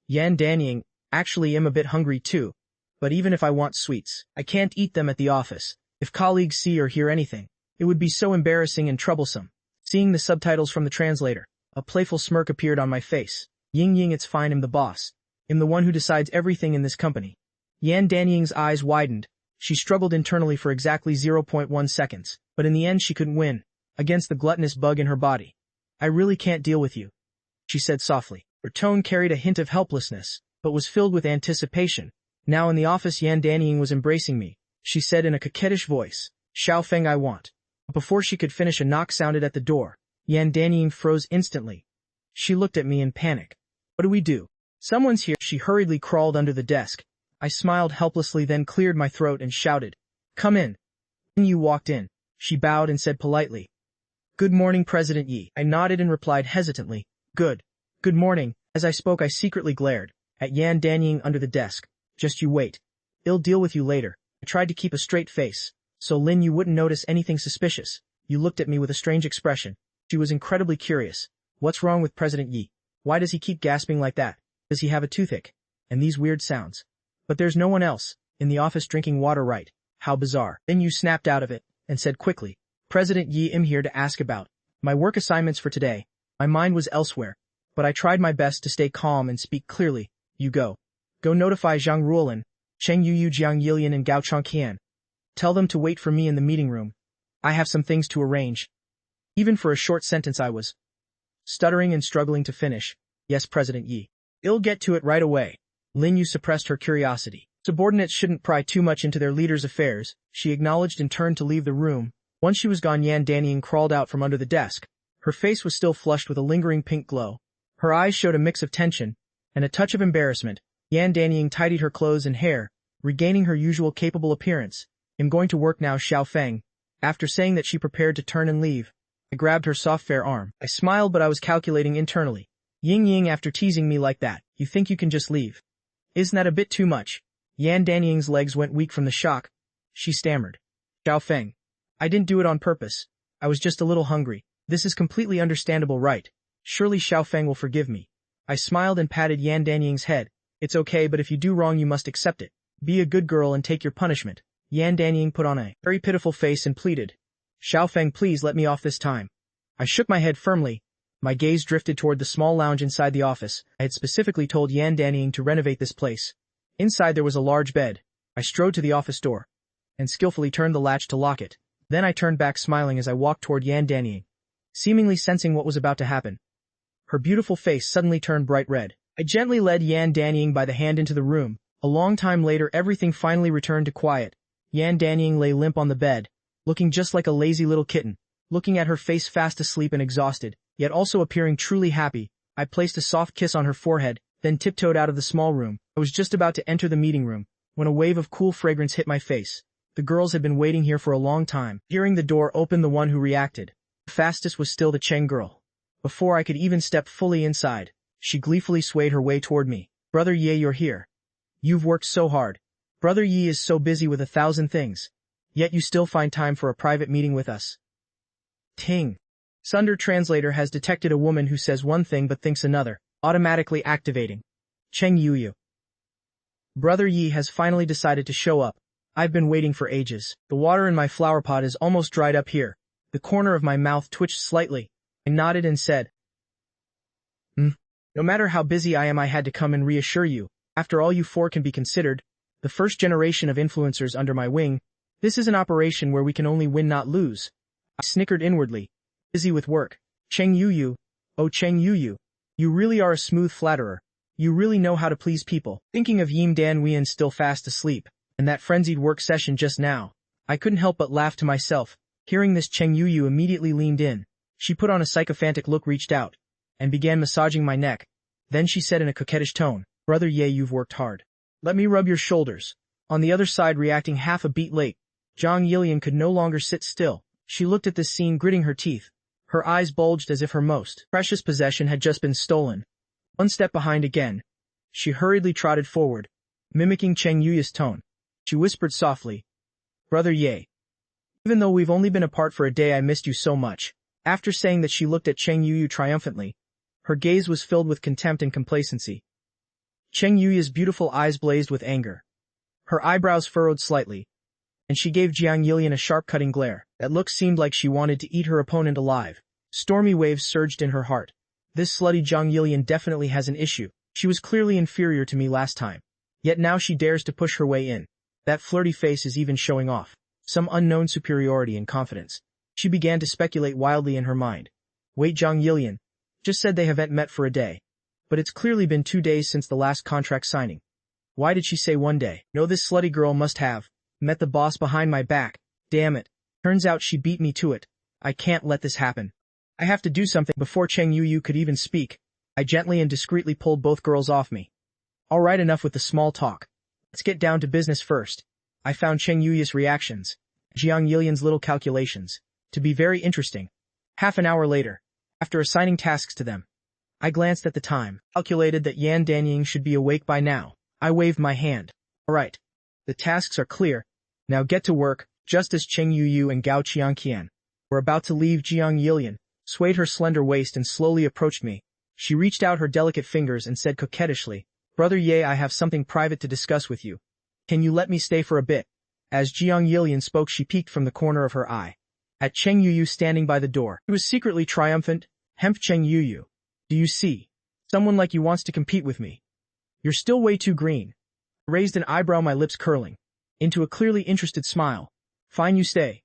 Yan Danying, actually am a bit hungry too, but even if I want sweets, I can't eat them at the office. If colleagues see or hear anything, it would be so embarrassing and troublesome. Seeing the subtitles from the translator, a playful smirk appeared on my face. Ying Ying, it's fine, I'm the boss. I'm the one who decides everything in this company. Yan Danying's eyes widened. She struggled internally for exactly 0.1 seconds, but in the end she couldn't win against the gluttonous bug in her body. I really can't deal with you, she said softly. Her tone carried a hint of helplessness, but was filled with anticipation. Now in the office Yan Danying was embracing me. She said in a coquettish voice, Xiao Feng, I want. Before she could finish a knock sounded at the door. Yan Danying froze instantly. She looked at me in panic. What do we do? Someone's here. She hurriedly crawled under the desk. I smiled helplessly, then cleared my throat and shouted, come in. Yu walked in. She bowed and said politely, good morning, President Yi. I nodded and replied hesitantly, good morning. As I spoke I secretly glared at Yan Danying under the desk. Just you wait. I'll deal with you later. I tried to keep a straight face, so Lin Yu wouldn't notice anything suspicious. You looked at me with a strange expression. She was incredibly curious. What's wrong with President Yi? Why does he keep gasping like that? Does he have a toothache? And these weird sounds. But there's no one else in the office drinking water, right? How bizarre. Then you snapped out of it and said quickly, President Yi, I'm here to ask about my work assignments for today. My mind was elsewhere, but I tried my best to stay calm and speak clearly. You go notify Zhang Ruolin, Cheng Yu, Jiang Yilian and Gao Chongqian. Tell them to wait for me in the meeting room. I have some things to arrange. Even for a short sentence I was stuttering and struggling to finish. Yes, President Yi. I'll get to it right away. Lin Yu suppressed her curiosity. Subordinates shouldn't pry too much into their leaders' affairs, she acknowledged and turned to leave the room. Once she was gone Yan Danying crawled out from under the desk. Her face was still flushed with a lingering pink glow. Her eyes showed a mix of tension and a touch of embarrassment. Yan Danying tidied her clothes and hair, regaining her usual capable appearance. I'm going to work now, Xiao Feng. After saying that she prepared to turn and leave, I grabbed her soft fair arm. I smiled, but I was calculating internally. Ying Ying, after teasing me like that, you think you can just leave? Isn't that a bit too much? Yan Danying's legs went weak from the shock. She stammered. Xiao Feng. I didn't do it on purpose. I was just a little hungry. This is completely understandable, right? Surely Xiao Feng will forgive me. I smiled and patted Yan Danying's head. It's okay, but if you do wrong you must accept it. Be a good girl and take your punishment. Yan Danying put on a very pitiful face and pleaded. Xiao Feng, please let me off this time. I shook my head firmly. My gaze drifted toward the small lounge inside the office. I had specifically told Yan Danying to renovate this place. Inside there was a large bed. I strode to the office door and skillfully turned the latch to lock it. Then I turned back smiling as I walked toward Yan Danying, seemingly sensing what was about to happen. Her beautiful face suddenly turned bright red. I gently led Yan Danying by the hand into the room. A long time later everything finally returned to quiet. Yan Danying lay limp on the bed, looking just like a lazy little kitten. Looking at her face fast asleep and exhausted, yet also appearing truly happy, I placed a soft kiss on her forehead, then tiptoed out of the small room. I was just about to enter the meeting room, when a wave of cool fragrance hit my face. The girls had been waiting here for a long time. Hearing the door open, the one who reacted the fastest was still the Cheng girl. Before I could even step fully inside, she gleefully swayed her way toward me. Brother Ye, you're here. You've worked so hard. Brother Yi is so busy with 1,000 things. Yet you still find time for a private meeting with us. Ting. Sunder Translator has detected a woman who says one thing but thinks another, automatically activating. Cheng Yuyu. Brother Yi has finally decided to show up. I've been waiting for ages. The water in my flower pot is almost dried up here. The corner of my mouth twitched slightly. I nodded and said, No matter how busy I am, I had to come and reassure you. After all, you four can be considered the first generation of influencers under my wing. This is an operation where we can only win, not lose. I snickered inwardly. Busy with work. Cheng Yuyu. Oh, Cheng Yuyu. You really are a smooth flatterer. You really know how to please people. Thinking of Yim Dan Wian still fast asleep, and that frenzied work session just now, I couldn't help but laugh to myself. Hearing this, Cheng Yuyu immediately leaned in. She put on a sycophantic look, reached out, and began massaging my neck. Then she said in a coquettish tone, Brother Ye, you've worked hard. Let me rub your shoulders. On the other side, reacting half a beat late, Zhang Yilian could no longer sit still. She looked at this scene, gritting her teeth. Her eyes bulged as if her most precious possession had just been stolen. One step behind again. She hurriedly trotted forward, mimicking Cheng Yuyu's tone. She whispered softly, Brother Ye. Even though we've only been apart for a day, I missed you so much. After saying that, she looked at Cheng Yuyu triumphantly. Her gaze was filled with contempt and complacency. Cheng Yuyu's beautiful eyes blazed with anger. Her eyebrows furrowed slightly, and she gave Jiang Yilian a sharp cutting glare. That look seemed like she wanted to eat her opponent alive. Stormy waves surged in her heart. This slutty Zhang Yilian definitely has an issue. She was clearly inferior to me last time. Yet now she dares to push her way in. That flirty face is even showing off some unknown superiority and confidence. She began to speculate wildly in her mind. Wait, Zhang Yilian just said they haven't met for a day. But it's clearly been 2 days since the last contract signing. Why did she say 1 day? No, this slutty girl must have met the boss behind my back. Damn it. Turns out she beat me to it. I can't let this happen. I have to do something. Before Cheng Yuyu could even speak, I gently and discreetly pulled both girls off me. All right, enough with the small talk. Let's get down to business first. I found Cheng Yuyu's reactions, Jiang Yilian's little calculations, to be very interesting. Half an hour later, after assigning tasks to them, I glanced at the time, calculated that Yan Danying should be awake by now. I waved my hand. All right. The tasks are clear. Now get to work. Just as Cheng Yuyu and Gao Qianqian were about to leave, Jiang Yilian swayed her slender waist and slowly approached me. She reached out her delicate fingers and said coquettishly, Brother Ye, I have something private to discuss with you. Can you let me stay for a bit? As Jiang Yilian spoke, she peeked from the corner of her eye at Cheng Yuyu standing by the door. He was secretly triumphant. Hemp Cheng Yuyu. Do you see? Someone like you wants to compete with me. You're still way too green. I raised an eyebrow, my lips curling into a clearly interested smile. Fine, you stay.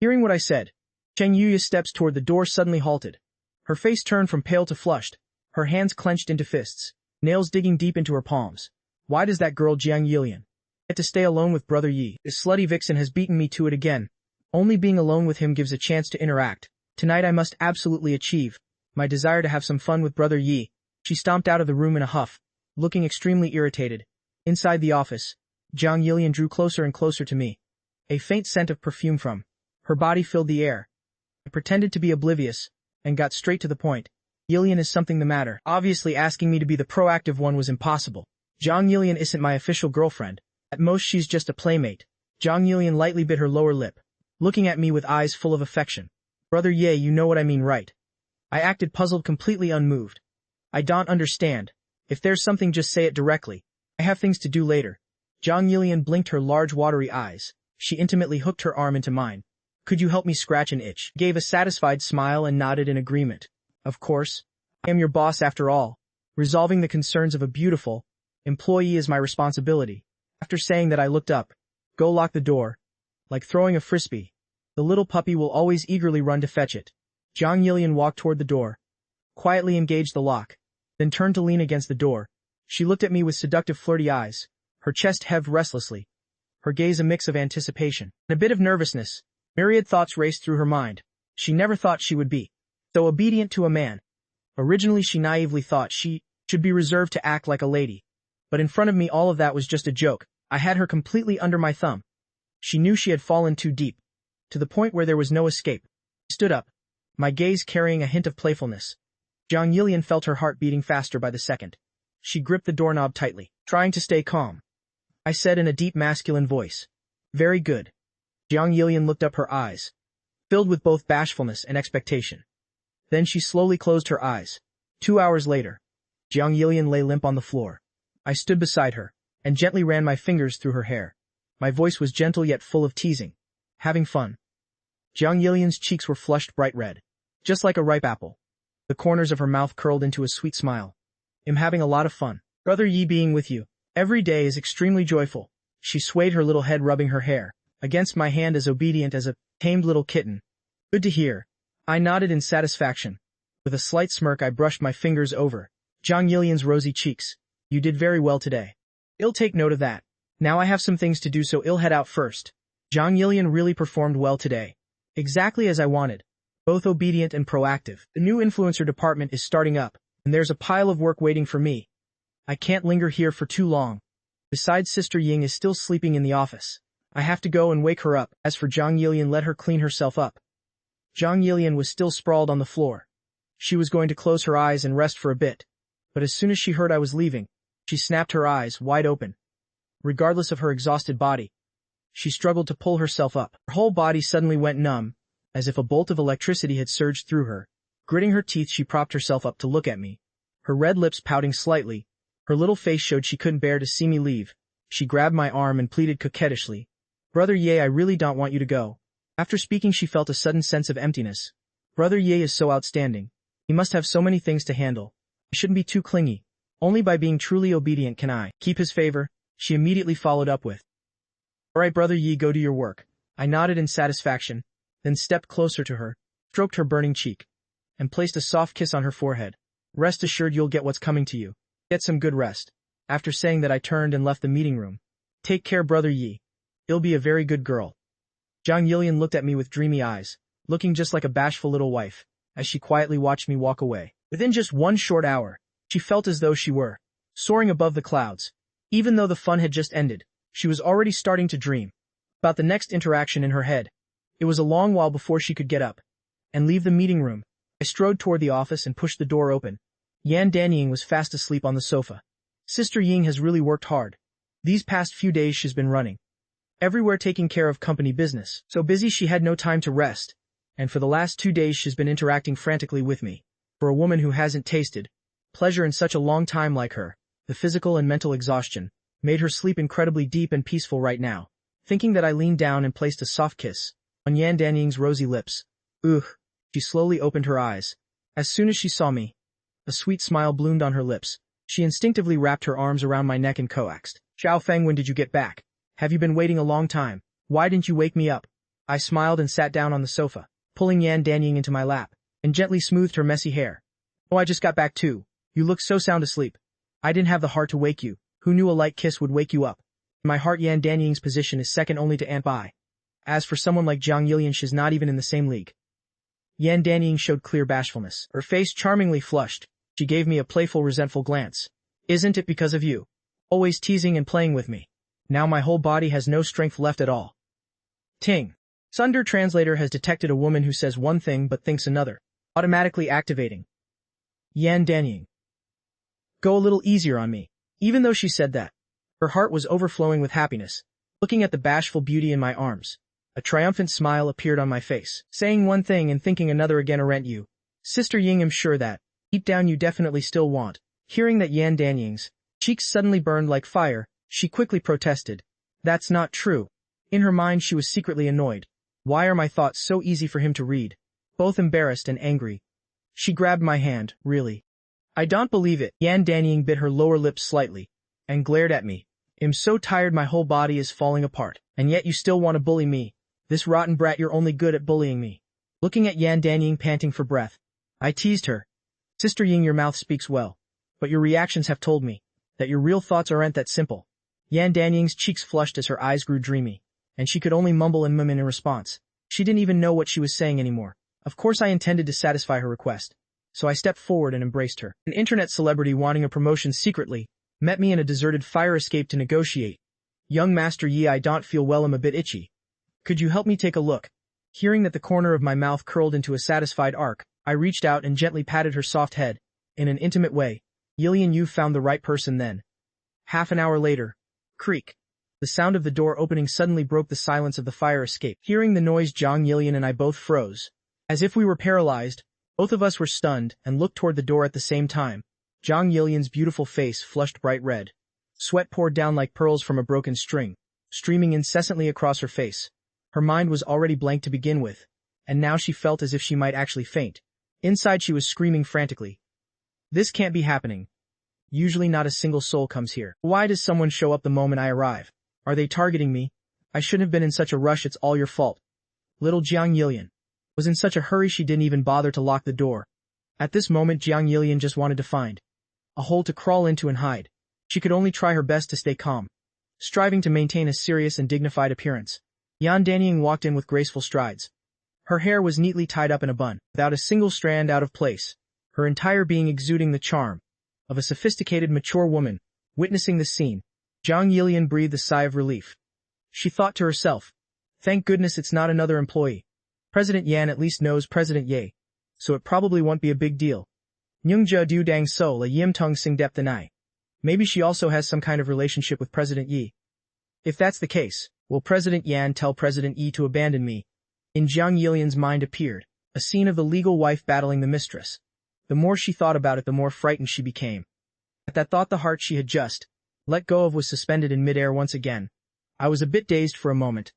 Hearing what I said, Cheng Yuya's steps toward the door suddenly halted. Her face turned from pale to flushed, her hands clenched into fists, nails digging deep into her palms. Why does that girl Jiang Yilian get to stay alone with Brother Yi? This slutty vixen has beaten me to it again. Only being alone with him gives a chance to interact. Tonight I must absolutely achieve my desire to have some fun with Brother Yi. She stomped out of the room in a huff, looking extremely irritated. Inside the office, Jiang Yilian drew closer and closer to me. A faint scent of perfume from her body filled the air. I pretended to be oblivious and got straight to the point. Yilian, is something the matter? Obviously asking me to be the proactive one was impossible. Zhang Yilian isn't my official girlfriend. At most she's just a playmate. Zhang Yilian lightly bit her lower lip, looking at me with eyes full of affection. Brother Ye, you know what I mean, right? I acted puzzled, completely unmoved. I don't understand. If there's something, just say it directly. I have things to do later. Zhang Yilian blinked her large watery eyes. She intimately hooked her arm into mine. Could you help me scratch an itch? Gave a satisfied smile and nodded in agreement. Of course. I am your boss after all. Resolving the concerns of a beautiful employee is my responsibility. After saying that, I looked up. Go lock the door. Like throwing a frisbee, the little puppy will always eagerly run to fetch it. Zhang Yilian walked toward the door, quietly engaged the lock, then turned to lean against the door. She looked at me with seductive flirty eyes. Her chest heaved restlessly, her gaze a mix of anticipation and a bit of nervousness. Myriad thoughts raced through her mind. She never thought she would be so obedient to a man. Originally she naively thought she should be reserved to act like a lady. But in front of me all of that was just a joke. I had her completely under my thumb. She knew she had fallen too deep, to the point where there was no escape. I stood up, my gaze carrying a hint of playfulness. Zhang Yilian felt her heart beating faster by the second. She gripped the doorknob tightly, trying to stay calm. I said in a deep masculine voice. Very good. Jiang Yilian looked up her eyes, filled with both bashfulness and expectation. Then she slowly closed her eyes. 2 hours later, Jiang Yilian lay limp on the floor. I stood beside her, and gently ran my fingers through her hair. My voice was gentle yet full of teasing. Having fun. Jiang Yilian's cheeks were flushed bright red, just like a ripe apple. The corners of her mouth curled into a sweet smile. I'm having a lot of fun. Brother Yi being with you every day is extremely joyful. She swayed her little head, rubbing her hair against my hand, as obedient as a tamed little kitten. Good to hear. I nodded in satisfaction. With a slight smirk, I brushed my fingers over Jiang Yilian's rosy cheeks. You did very well today. I'll take note of that. Now I have some things to do, so I'll head out first. Jiang Yilian really performed well today. Exactly as I wanted. Both obedient and proactive. The new influencer department is starting up, and there's a pile of work waiting for me. I can't linger here for too long. Besides, Sister Ying is still sleeping in the office. I have to go and wake her up. As for Jiang Yilian, let her clean herself up. Jiang Yilian was still sprawled on the floor. She was going to close her eyes and rest for a bit. But as soon as she heard I was leaving, she snapped her eyes wide open. Regardless of her exhausted body, she struggled to pull herself up. Her whole body suddenly went numb, as if a bolt of electricity had surged through her. Gritting her teeth, she propped herself up to look at me. Her red lips pouting slightly, her little face showed she couldn't bear to see me leave. She grabbed my arm and pleaded coquettishly. Brother Ye, I really don't want you to go. After speaking, she felt a sudden sense of emptiness. Brother Ye is so outstanding. He must have so many things to handle. I shouldn't be too clingy. Only by being truly obedient can I keep his favor. She immediately followed up with, All right, Brother Yi, go do your work. I nodded in satisfaction, then stepped closer to her, stroked her burning cheek, and placed a soft kiss on her forehead. Rest assured you'll get what's coming to you. Get some good rest. After saying that, I turned and left the meeting room. Take care, Brother Yi. You'll be a very good girl. Jiang Yilian looked at me with dreamy eyes, looking just like a bashful little wife, as she quietly watched me walk away. Within just 1 short hour, she felt as though she were soaring above the clouds. Even though the fun had just ended, she was already starting to dream about the next interaction in her head. It was a long while before she could get up and leave the meeting room. I strode toward the office and pushed the door open. Yan Danying was fast asleep on the sofa. Sister Ying has really worked hard. These past few days she's been running everywhere, taking care of company business. So busy she had no time to rest. And for the last 2 days she's been interacting frantically with me. For a woman who hasn't tasted pleasure in such a long time like her, the physical and mental exhaustion made her sleep incredibly deep and peaceful right now. Thinking that, I leaned down and placed a soft kiss on Yan Danying's rosy lips. Ugh. She slowly opened her eyes. As soon as she saw me, a sweet smile bloomed on her lips. She instinctively wrapped her arms around my neck and coaxed. Xiao Feng, when did you get back? Have you been waiting a long time? Why didn't you wake me up? I smiled and sat down on the sofa, pulling Yan Danying into my lap, and gently smoothed her messy hair. Oh, I just got back too. You look so sound asleep. I didn't have the heart to wake you. Who knew a light kiss would wake you up? In my heart, Yan Danying's position is second only to Aunt Bai. As for someone like Jiang Yilian, she's not even in the same league. Yan Danying showed clear bashfulness. Her face charmingly flushed. She gave me a playful, resentful glance. Isn't it because of you? Always teasing and playing with me. Now my whole body has no strength left at all. Ting. Sunder Translator has detected a woman who says one thing but thinks another. Automatically activating. Yan Danying. Go a little easier on me. Even though she said that, her heart was overflowing with happiness. Looking at the bashful beauty in my arms, a triumphant smile appeared on my face. Saying one thing and thinking another again aren't you. Sister Ying, I'm sure that, deep down, you definitely still want. Hearing that, Yan Danying's cheeks suddenly burned like fire. She quickly protested. That's not true. In her mind she was secretly annoyed. Why are my thoughts so easy for him to read? Both embarrassed and angry. She grabbed my hand. Really? I don't believe it. Yan Danying bit her lower lip slightly and glared at me. I'm so tired, my whole body is falling apart. And yet you still want to bully me. This rotten brat, you're only good at bullying me. Looking at Yan Danying panting for breath, I teased her. Sister Ying, your mouth speaks well, but your reactions have told me that your real thoughts aren't that simple. Yan Danying's cheeks flushed as her eyes grew dreamy, and she could only mumble and mum in response. She didn't even know what she was saying anymore. Of course I intended to satisfy her request, so I stepped forward and embraced her. An internet celebrity wanting a promotion secretly met me in a deserted fire escape to negotiate. Young Master Yi, I don't feel well, I'm a bit itchy. Could you help me take a look? Hearing that, the corner of my mouth curled into a satisfied arc, I reached out and gently patted her soft head. In an intimate way. Yilian, you found the right person then. Half an hour later. Creak. The sound of the door opening suddenly broke the silence of the fire escape. Hearing the noise, Zhang Yilian and I both froze. As if we were paralyzed, both of us were stunned and looked toward the door at the same time. Zhang Yilian's beautiful face flushed bright red. Sweat poured down like pearls from a broken string, streaming incessantly across her face. Her mind was already blank to begin with, and now she felt as if she might actually faint. Inside she was screaming frantically. This can't be happening. Usually not a single soul comes here. Why does someone show up the moment I arrive? Are they targeting me? I shouldn't have been in such a rush, it's all your fault. Little Zhang Yilian was in such a hurry she didn't even bother to lock the door. At this moment Zhang Yilian just wanted to find a hole to crawl into and hide. She could only try her best to stay calm, striving to maintain a serious and dignified appearance. Yan Danying walked in with graceful strides. Her hair was neatly tied up in a bun, without a single strand out of place, her entire being exuding the charm of a sophisticated, mature woman. Witnessing the scene, Zhang Yilian breathed a sigh of relief. She thought to herself, thank goodness it's not another employee. President Yan at least knows President Ye, so it probably won't be a big deal. Nyungja du dang so la yim tung sing dep denai. Maybe she also has some kind of relationship with President Yi. If that's the case, will President Yan tell President Yi to abandon me? In Zhang Yilian's mind appeared a scene of the legal wife battling the mistress. The more she thought about it, the more frightened she became. At that thought, the heart she had just let go of was suspended in midair once again. I was a bit dazed for a moment.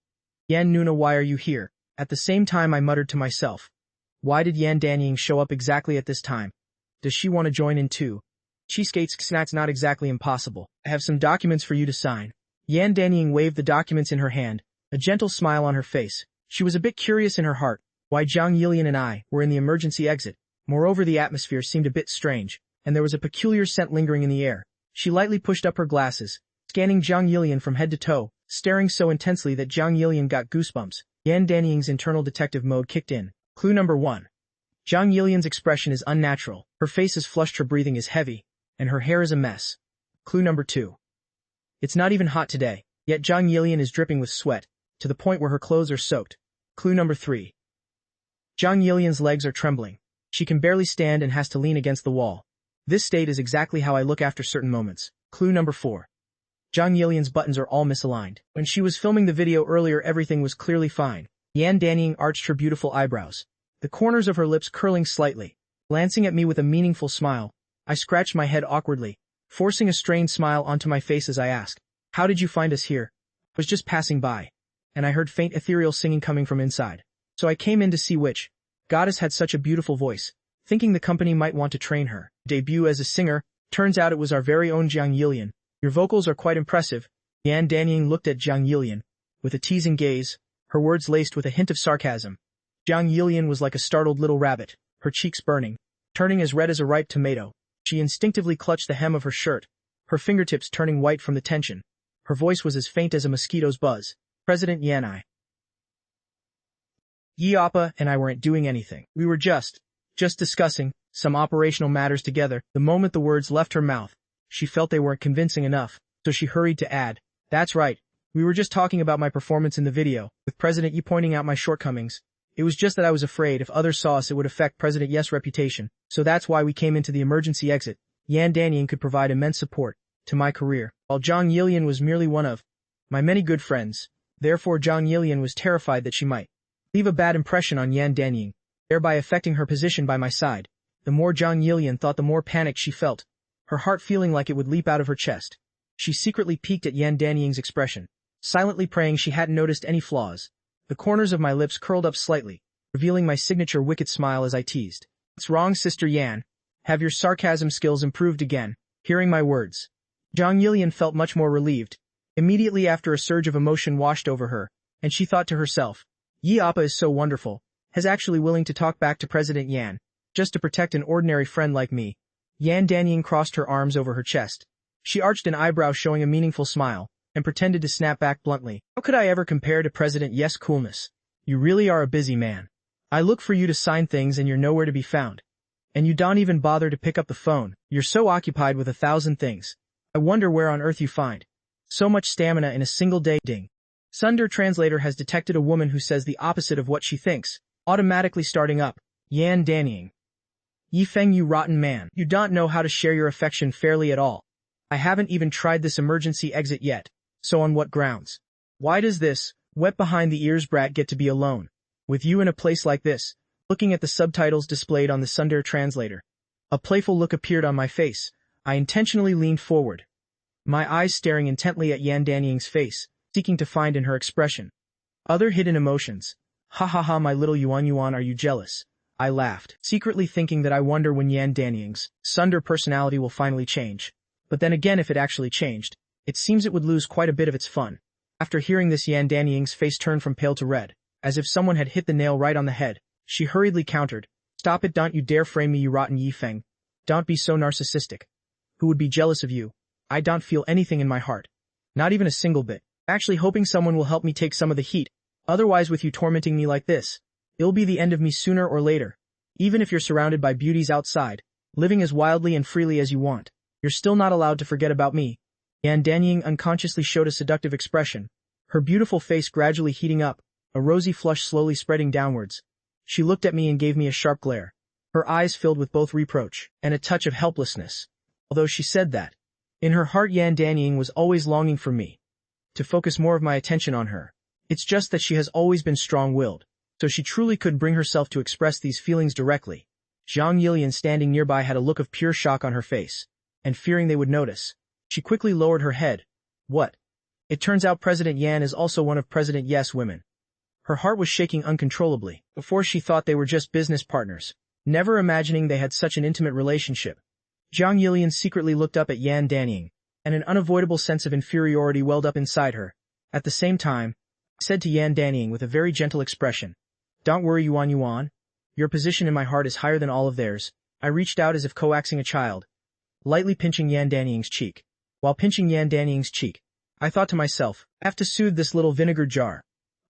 Yan Nuna, why are you here? At the same time I muttered to myself, why did Yan Danying show up exactly at this time? Does she want to join in too? Cheesecake's snack's not exactly impossible. I have some documents for you to sign. Yan Danying waved the documents in her hand, a gentle smile on her face. She was a bit curious in her heart why Zhang Yilian and I were in the emergency exit. Moreover, the atmosphere seemed a bit strange, and there was a peculiar scent lingering in the air. She lightly pushed up her glasses, scanning Zhang Yilian from head to toe, staring so intensely that Zhang Yilian got goosebumps. Yan Danying's internal detective mode kicked in. Clue number 1. Zhang Yilian's expression is unnatural. Her face is flushed, her breathing is heavy, and her hair is a mess. Clue number 2. It's not even hot today, yet Zhang Yilian is dripping with sweat, to the point where her clothes are soaked. Clue number 3. Zhang Yilian's legs are trembling. She can barely stand and has to lean against the wall. This state is exactly how I look after certain moments. Clue number 4. Zhang Yilian's buttons are all misaligned. When she was filming the video earlier, everything was clearly fine. Yan Danying arched her beautiful eyebrows, the corners of her lips curling slightly. Glancing at me with a meaningful smile, I scratched my head awkwardly, forcing a strained smile onto my face as I asked, how did you find us here? I was just passing by, and I heard faint ethereal singing coming from inside. So I came in to see which goddess had such a beautiful voice, thinking the company might want to train her. Debut as a singer, turns out it was our very own Zhang Yilian. Your vocals are quite impressive. Yan Danying looked at Zhang Yilian with a teasing gaze, her words laced with a hint of sarcasm. Zhang Yilian was like a startled little rabbit, her cheeks burning, turning as red as a ripe tomato. She instinctively clutched the hem of her shirt, her fingertips turning white from the tension. Her voice was as faint as a mosquito's buzz. President Yan Yi Appa and I weren't doing anything. We were just discussing some operational matters together. The moment the words left her mouth, she felt they weren't convincing enough, so she hurried to add, that's right. We were just talking about my performance in the video, with President Yi pointing out my shortcomings. It was just that I was afraid if others saw us it would affect President Ye's reputation, so that's why we came into the emergency exit. Yan Danying could provide immense support to my career, while Zhang Yilian was merely one of my many good friends. Therefore Zhang Yilian was terrified that she might leave a bad impression on Yan Danying, thereby affecting her position by my side. The more Zhang Yilian thought, the more panic she felt, her heart feeling like it would leap out of her chest. She secretly peeked at Yan Danying's expression, silently praying she hadn't noticed any flaws. The corners of my lips curled up slightly, revealing my signature wicked smile as I teased. What's wrong, Sister Yan? Have your sarcasm skills improved again? Hearing my words, Zhang Yilian felt much more relieved. Immediately after, a surge of emotion washed over her, and she thought to herself, Yi Appa is so wonderful, is actually willing to talk back to President Yan, just to protect an ordinary friend like me. Yan Danying crossed her arms over her chest. She arched an eyebrow showing a meaningful smile, and pretended to snap back bluntly. How could I ever compare to President Ye's coolness? You really are a busy man. I look for you to sign things and you're nowhere to be found. And you don't even bother to pick up the phone. You're so occupied with 1,000 things. I wonder where on earth you find so much stamina in a single day. Ding. Sunder Translator has detected a woman who says the opposite of what she thinks, automatically starting up. Yan Danying. Yi Feng, you rotten man. You don't know how to share your affection fairly at all. I haven't even tried this emergency exit yet. So on what grounds? Why does this, wet behind the ears brat get to be alone? With you in a place like this, looking at the subtitles displayed on the Sundar translator. A playful look appeared on my face. I intentionally leaned forward, my eyes staring intently at Yan Danying's face, seeking to find in her expression other hidden emotions. Ha ha ha, my little Yuan, are you jealous? I laughed, secretly thinking that I wonder when Yan Danying's Sundar personality will finally change. But then again, if it actually changed, it seems it would lose quite a bit of its fun. After hearing this, Yan Danying's face turned from pale to red, as if someone had hit the nail right on the head. She hurriedly countered, "Stop it, don't you dare frame me, you rotten Yifeng. Don't be so narcissistic. Who would be jealous of you? I don't feel anything in my heart. Not even a single bit. Actually hoping someone will help me take some of the heat. Otherwise, with you tormenting me like this, it'll be the end of me sooner or later. Even if you're surrounded by beauties outside, living as wildly and freely as you want, you're still not allowed to forget about me." Yan Danying unconsciously showed a seductive expression, her beautiful face gradually heating up, a rosy flush slowly spreading downwards. She looked at me and gave me a sharp glare, her eyes filled with both reproach and a touch of helplessness. Although she said that, in her heart Yan Danying was always longing for me to focus more of my attention on her. It's just that she has always been strong-willed, so she truly could bring herself to express these feelings directly. Zhang Yilian standing nearby had a look of pure shock on her face, and fearing they would notice, she quickly lowered her head. What? It turns out President Yan is also one of President Ye's women. Her heart was shaking uncontrollably. Before she thought they were just business partners, never imagining they had such an intimate relationship. Zhang Yilian secretly looked up at Yan Danying, and an unavoidable sense of inferiority welled up inside her. At the same time, I said to Yan Danying with a very gentle expression, "Don't worry, Yuan. Your position in my heart is higher than all of theirs." I reached out as if coaxing a child, lightly pinching Yan Danying's cheek. While pinching Yan Danying's cheek, I thought to myself, I have to soothe this little vinegar jar.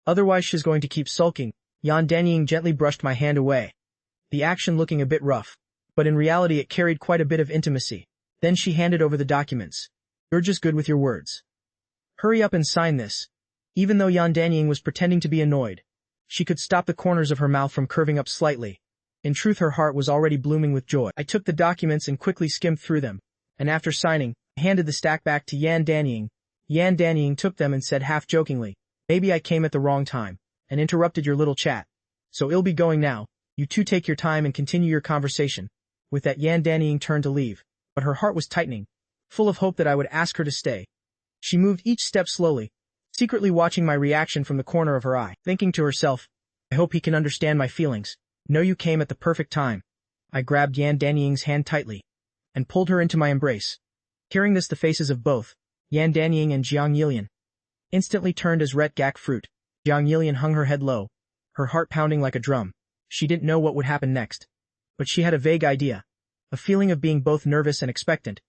Otherwise she's going to keep sulking. Yan Danying gently brushed my hand away, the action looking a bit rough, but in reality it carried quite a bit of intimacy. Then she handed over the documents. "You're just good with your words. Hurry up and sign this." Even though Yan Danying was pretending to be annoyed, she could stop the corners of her mouth from curving up slightly. In truth, her heart was already blooming with joy. I took the documents and quickly skimmed through them, and after signing, I handed the stack back to Yan Danying. Yan Danying took them and said half-jokingly, "Maybe I came at the wrong time, and interrupted your little chat. So I'll be going now. You two take your time and continue your conversation." With that, Yan Danying turned to leave, but her heart was tightening, full of hope that I would ask her to stay. She moved each step slowly, secretly watching my reaction from the corner of her eye, thinking to herself, "I hope he can understand my feelings. No, you came at the perfect time." I grabbed Yan Danying's hand tightly, and pulled her into my embrace. Hearing this, the faces of both Yan Danying and Zhang Yilian instantly turned as red gak fruit. Zhang Yilian hung her head low, her heart pounding like a drum. She didn't know what would happen next, but she had a vague idea, a feeling of being both nervous and expectant.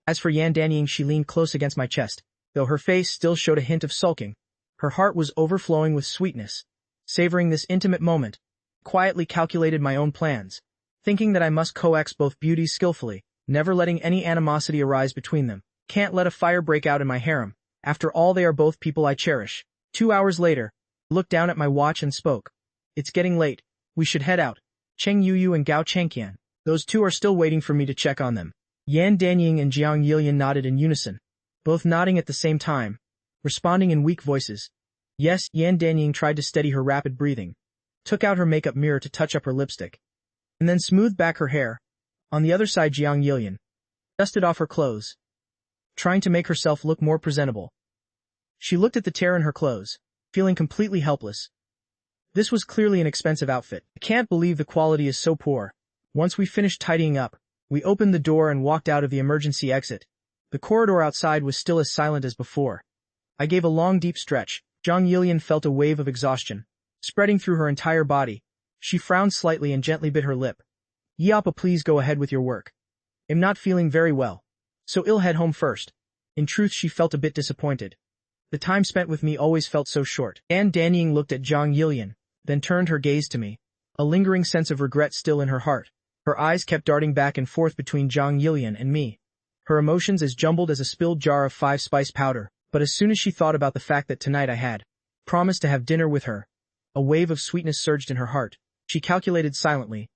As for Yan Danying, she leaned close against my chest, though her face still showed a hint of sulking. Her heart was overflowing with sweetness. Savoring this intimate moment, quietly calculated my own plans, thinking that I must coax both beauties skillfully, never letting any animosity arise between them. Can't let a fire break out in my harem. After all, they are both people I cherish. 2 hours later, I looked down at my watch and spoke. "It's getting late. We should head out." Cheng Yuyu and Gao Chengqian, those two are still waiting for me to check on them. Yan Danying and Zhang Yilian nodded in unison, both nodding at the same time, responding in weak voices. Yes. Yan Danying tried to steady her rapid breathing, took out her makeup mirror to touch up her lipstick, and then smoothed back her hair. On the other side, Zhang Yilian dusted off her clothes, trying to make herself look more presentable. She looked at the tear in her clothes, feeling completely helpless. This was clearly an expensive outfit. I can't believe the quality is so poor. Once we finished tidying up, we opened the door and walked out of the emergency exit. The corridor outside was still as silent as before. I gave a long deep stretch. Zhang Yilian felt a wave of exhaustion spreading through her entire body. She frowned slightly and gently bit her lip. "Yappa, please go ahead with your work. I'm not feeling very well, so I'll head home first." In truth, she felt a bit disappointed. The time spent with me always felt so short. Yan Danying looked at Zhang Yilian, then turned her gaze to me, a lingering sense of regret still in her heart. Her eyes kept darting back and forth between Zhang Yilian and me, her emotions as jumbled as a spilled jar of 5-spice powder. But as soon as she thought about the fact that tonight I had promised to have dinner with her, a wave of sweetness surged in her heart. She calculated silently.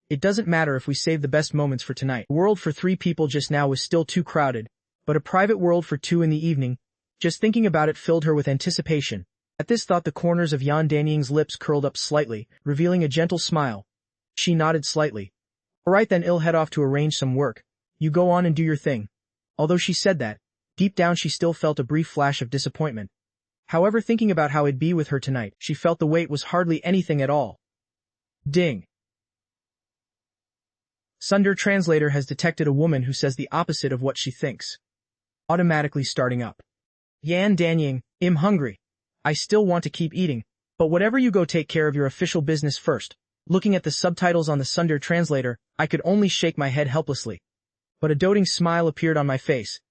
It doesn't matter if we save the best moments for tonight. The world for 3 people just now was still too crowded, but a private world for 2 in the evening, Just thinking about it filled her with anticipation. At this thought, the corners of Yan Danying's lips curled up slightly, revealing a gentle smile. She nodded slightly. All right then, I'll head off to arrange some work. You go on and do your thing. Although she said that, deep down she still felt a brief flash of disappointment. However, thinking about how it'd be with her tonight, she felt the wait was hardly anything at all. Ding. Sunder Translator has detected a woman who says the opposite of what she thinks. Automatically starting up. Yan Danying, I'm hungry. I still want to keep eating, but whatever you go, take care of your official business first. Looking at the subtitles on the Sunder Translator, I could only shake my head helplessly. But a doting smile appeared on my face.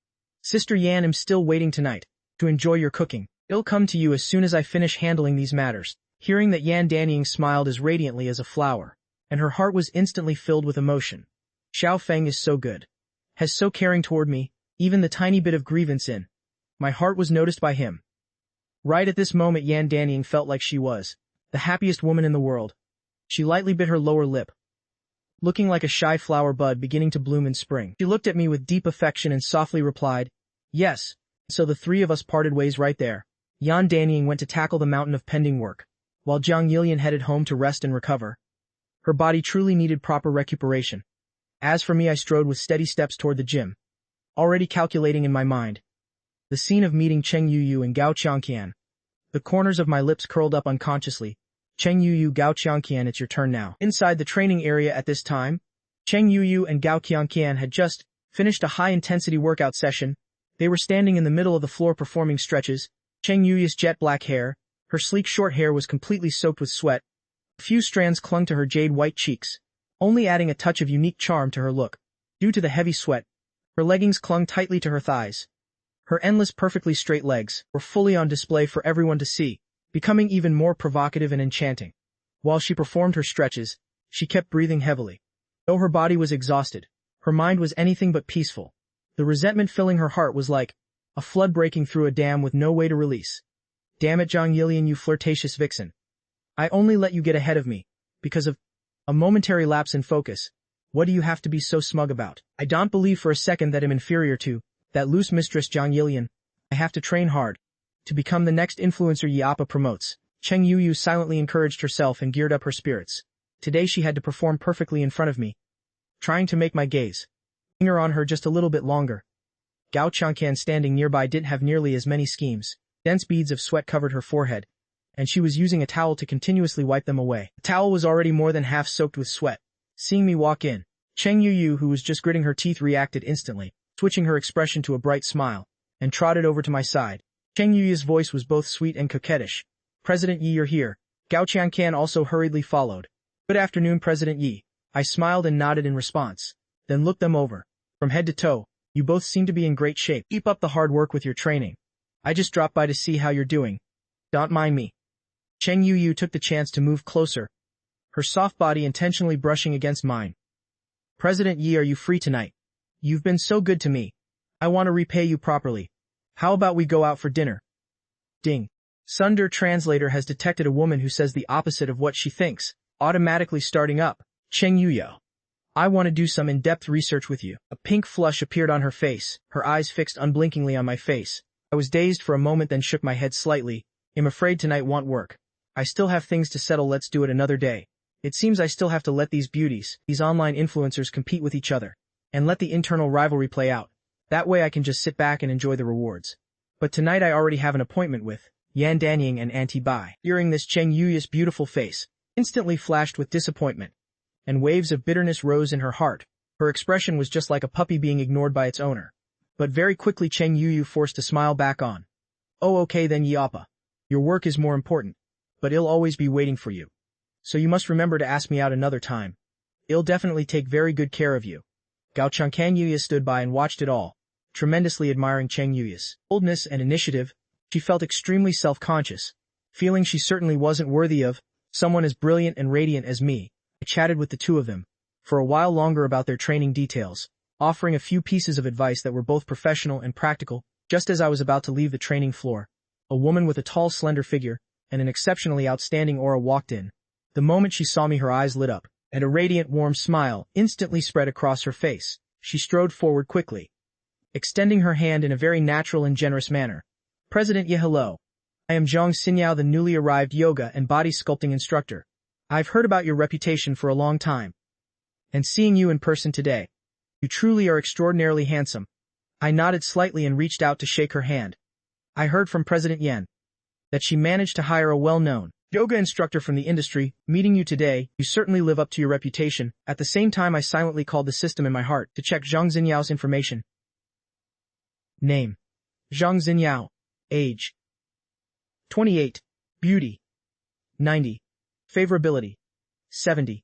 Sister Yan, I'm still waiting tonight to enjoy your cooking. I'll come to you as soon as I finish handling these matters. Hearing that, Yan Danying smiled as radiantly as a flower, and her heart was instantly filled with emotion. Xiao Feng is so good. Has so caring toward me, even the tiny bit of grievance in my heart was noticed by him. Right at this moment, Yan Danying felt like she was the happiest woman in the world. She lightly bit her lower lip, looking like a shy flower bud beginning to bloom in spring. She looked at me with deep affection and softly replied, yes. So the three of us parted ways right there. Yan Danying went to tackle the mountain of pending work, while Jiang Yilian headed home to rest and recover. Her body truly needed proper recuperation. As for me, I strode with steady steps toward the gym, already calculating in my mind the scene of meeting Cheng Yuyu and Gao Qiangqian. The corners of my lips curled up unconsciously. Cheng Yuyu, Gao Qiangqian, it's your turn now. Inside the training area at this time, Cheng Yuyu and Gao Qiangqian had just finished a high-intensity workout session. They were standing in the middle of the floor performing stretches. Cheng Yuyu's jet black hair, her sleek short hair, was completely soaked with sweat. A few strands clung to her jade-white cheeks, only adding a touch of unique charm to her look. Due to the heavy sweat, her leggings clung tightly to her thighs. Her endless, perfectly straight legs were fully on display for everyone to see, becoming even more provocative and enchanting. While she performed her stretches, she kept breathing heavily. Though her body was exhausted, her mind was anything but peaceful. The resentment filling her heart was like a flood breaking through a dam with no way to release. Damn it, Jiang Yilian, you flirtatious vixen. I only let you get ahead of me because of a momentary lapse in focus. What do you have to be so smug about? I don't believe for a second that I'm inferior to that loose mistress Jiang Yilian. I have to train hard to become the next influencer Yi Appa promotes. Cheng Yuyu silently encouraged herself and geared up her spirits. Today she had to perform perfectly in front of me, trying to make my gaze linger on her just a little bit longer. Gao Qiangqian, standing nearby, didn't have nearly as many schemes. Dense beads of sweat covered her forehead, and she was using a towel to continuously wipe them away. The towel was already more than half soaked with sweat. Seeing me walk in, Cheng Yuyu, who was just gritting her teeth, reacted instantly, switching her expression to a bright smile, and trotted over to my side. Cheng Yuyu's voice was both sweet and coquettish. President Yi, you're here. Gao Qiangqian also hurriedly followed. Good afternoon, President Yi. I smiled and nodded in response, then looked them over. From head to toe, you both seem to be in great shape. Keep up the hard work with your training. I just dropped by to see how you're doing. Don't mind me. Cheng Yuyu took the chance to move closer, her soft body intentionally brushing against mine. President Yi, are you free tonight? You've been so good to me. I want to repay you properly. How about we go out for dinner? Ding. Sunder Translator has detected a woman who says the opposite of what she thinks, automatically starting up. Cheng Yuyu, I want to do some in-depth research with you. A pink flush appeared on her face, her eyes fixed unblinkingly on my face. I was dazed for a moment, then shook my head slightly. I'm afraid tonight won't work. I still have things to settle. Let's do it another day. It seems I still have to let these beauties, these online influencers, compete with each other, and let the internal rivalry play out. That way I can just sit back and enjoy the rewards. But tonight I already have an appointment with Yan Danying and Auntie Bai. Hearing this, Cheng Yuyu's beautiful face instantly flashed with disappointment, and waves of bitterness rose in her heart. Her expression was just like a puppy being ignored by its owner. But very quickly Cheng Yuyu forced a smile back on. Oh, okay then, Yi Appa. Your work is more important, but I'll always be waiting for you. So you must remember to ask me out another time. I'll definitely take very good care of you. Gao Qiangqian Yuya stood by and watched it all, tremendously admiring Cheng Yuya's boldness and initiative. She felt extremely self-conscious, feeling she certainly wasn't worthy of someone as brilliant and radiant as me. I chatted with the two of them for a while longer about their training details, offering a few pieces of advice that were both professional and practical. Just as I was about to leave the training floor, a woman with a tall, slender figure and an exceptionally outstanding aura walked in. The moment she saw me, her eyes lit up, and a radiant, warm smile instantly spread across her face. She strode forward quickly, extending her hand in a very natural and generous manner. President Ye, hello. I am Zhang Xinyao, the newly arrived yoga and body sculpting instructor. I've heard about your reputation for a long time. And seeing you in person today, you truly are extraordinarily handsome. I nodded slightly and reached out to shake her hand. I heard from President Yen that she managed to hire a well-known yoga instructor from the industry. Meeting you today, you certainly live up to your reputation. At the same time, I silently called the system in my heart to check Zhang Xinyao's information. Name: Zhang Xinyao. Age: 28. Beauty: 90. Favorability: 70.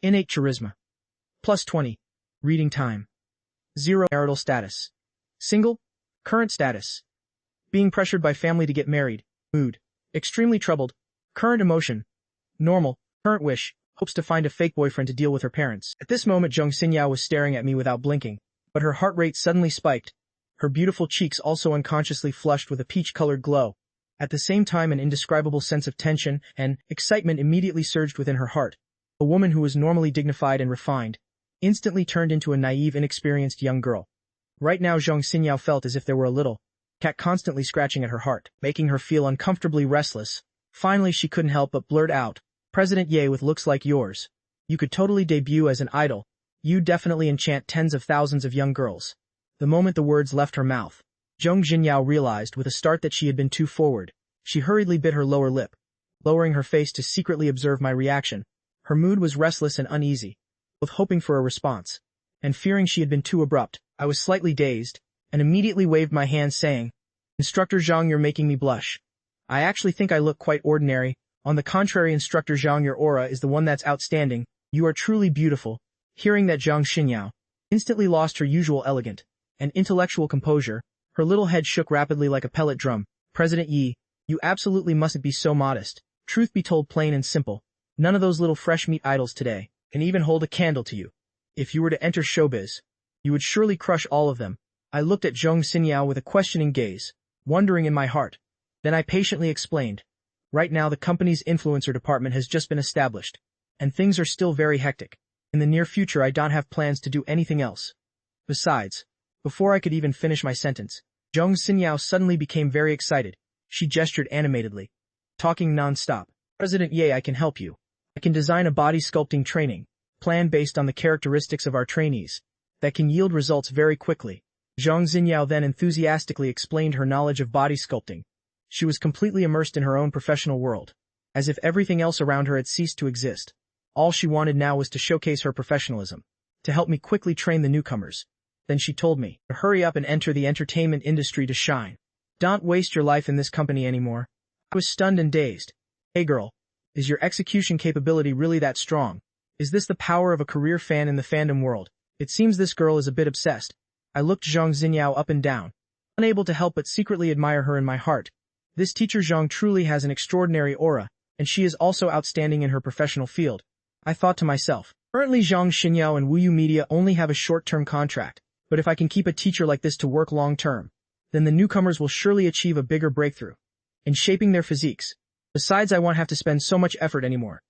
Innate charisma: +20. Reading time: 0. Marital status: single. Current status: being pressured by family to get married. Mood: extremely troubled. Current emotion: normal. Current wish: hopes to find a fake boyfriend to deal with her parents. At this moment, Zhang Xinyao was staring at me without blinking, but her heart rate suddenly spiked. Her beautiful cheeks also unconsciously flushed with a peach-colored glow. At the same time, an indescribable sense of tension and excitement immediately surged within her heart. A woman who was normally dignified and refined instantly turned into a naive, inexperienced young girl. Right now, Zhang Xinyao felt as if there were a little cat constantly scratching at her heart, making her feel uncomfortably restless. Finally, she couldn't help but blurt out, "President Ye, with looks like yours, you could totally debut as an idol. You definitely enchant tens of thousands of young girls." The moment the words left her mouth, Zhang Xinyao realized with a start that she had been too forward. She hurriedly bit her lower lip, lowering her face to secretly observe my reaction. Her mood was restless and uneasy, both hoping for a response and fearing she had been too abrupt. I was slightly dazed and immediately waved my hand saying, "Instructor Zhang, you're making me blush. I actually think I look quite ordinary. On the contrary, Instructor Zhang, your aura is the one that's outstanding. You are truly beautiful." Hearing that, Zhang Xinyao instantly lost her usual elegant and intellectual composure. Her little head shook rapidly like a pellet drum. "President Yi, you absolutely mustn't be so modest. Truth be told, plain and simple, none of those little fresh meat idols today can even hold a candle to you. If you were to enter showbiz, you would surely crush all of them." I looked at Zhang Xinyao with a questioning gaze, wondering in my heart. Then I patiently explained. Right now, the company's influencer department has just been established, and things are still very hectic. In the near future, I don't have plans to do anything else. Besides, before I could even finish my sentence, Zhang Xinyao suddenly became very excited. She gestured animatedly, talking non-stop. "President Ye, I can help you. I can design a body sculpting training plan based on the characteristics of our trainees that can yield results very quickly." Zhang Xinyao then enthusiastically explained her knowledge of body sculpting. She was completely immersed in her own professional world, as if everything else around her had ceased to exist. All she wanted now was to showcase her professionalism, to help me quickly train the newcomers. Then she told me to hurry up and enter the entertainment industry to shine. Don't waste your life in this company anymore. I was stunned and dazed. "Hey girl, is your execution capability really that strong? Is this the power of a career fan in the fandom world?" It seems this girl is a bit obsessed. I looked Zhang Xinyao up and down, unable to help but secretly admire her in my heart. This teacher Zhang truly has an extraordinary aura, and she is also outstanding in her professional field. I thought to myself, currently Zhang Xinyao and Wuyu Media only have a short-term contract. But if I can keep a teacher like this to work long-term, then the newcomers will surely achieve a bigger breakthrough in shaping their physiques. Besides, I won't have to spend so much effort anymore.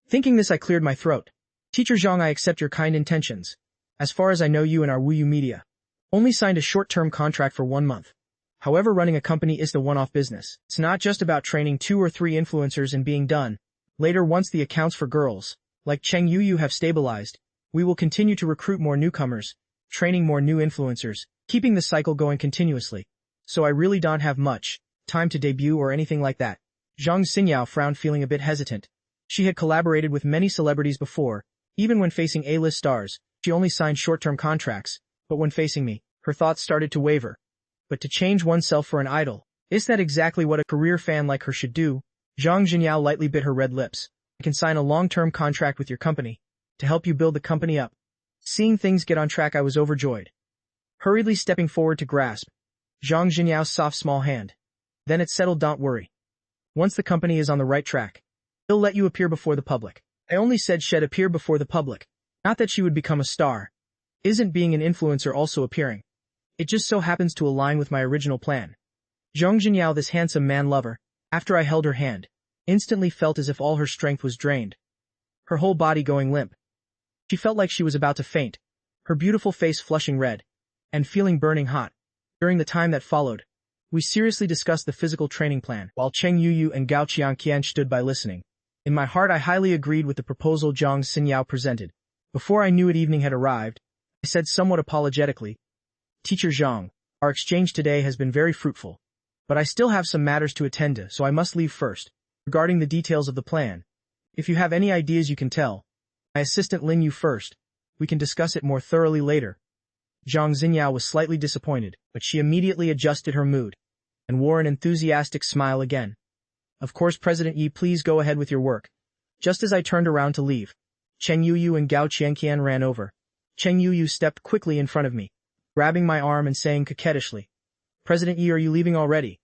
Thinking this, I cleared my throat. "Teacher Zhang, I accept your kind intentions. As far as I know, you and our Wuyu Media only signed a short-term contract for 1 month. However, running a company is the one-off business. It's not just about training 2 or 3 influencers and being done. Later, once the accounts for girls like Cheng Yu have stabilized, we will continue to recruit more newcomers, training more new influencers, keeping the cycle going continuously. So I really don't have much time to debut or anything like that." Zhang Xinyao frowned, feeling a bit hesitant. She had collaborated with many celebrities before. Even when facing A-list stars, she only signed short-term contracts. But when facing me, her thoughts started to waver. But to change oneself for an idol, is that exactly what a career fan like her should do? Zhang Xinyao lightly bit her red lips. "I can sign a long-term contract with your company to help you build the company up." Seeing things get on track, I was overjoyed. Hurriedly stepping forward to grasp Zhang Xinyao soft small hand. Then it settled. "Don't worry. Once the company is on the right track, he'll let you appear before the public." I only said she'd appear before the public, not that she would become a star. Isn't being an influencer also appearing? It just so happens to align with my original plan. Zhang Xinyao, this handsome man lover, after I held her hand, instantly felt as if all her strength was drained, her whole body going limp. She felt like she was about to faint, her beautiful face flushing red and feeling burning hot. During the time that followed, We seriously discussed the physical training plan, while Cheng Yuyu and Gao Qianqian stood by listening. In my heart I highly agreed with the proposal Zhang Xinyao presented. Before I knew it evening had arrived, I said somewhat apologetically, "Teacher Zhang, our exchange today has been very fruitful. But I still have some matters to attend to, so I must leave first. Regarding the details of the plan, if you have any ideas you can tell my assistant Lin Yu first. We can discuss it more thoroughly later." Zhang Xinyao was slightly disappointed, but she immediately adjusted her mood and wore an enthusiastic smile again. "Of course, President Yi, please go ahead with your work." Just as I turned around to leave, Cheng Yuyu and Gao Qianqian ran over. Cheng Yuyu stepped quickly in front of me, grabbing my arm and saying coquettishly, "President Yi, are you leaving already?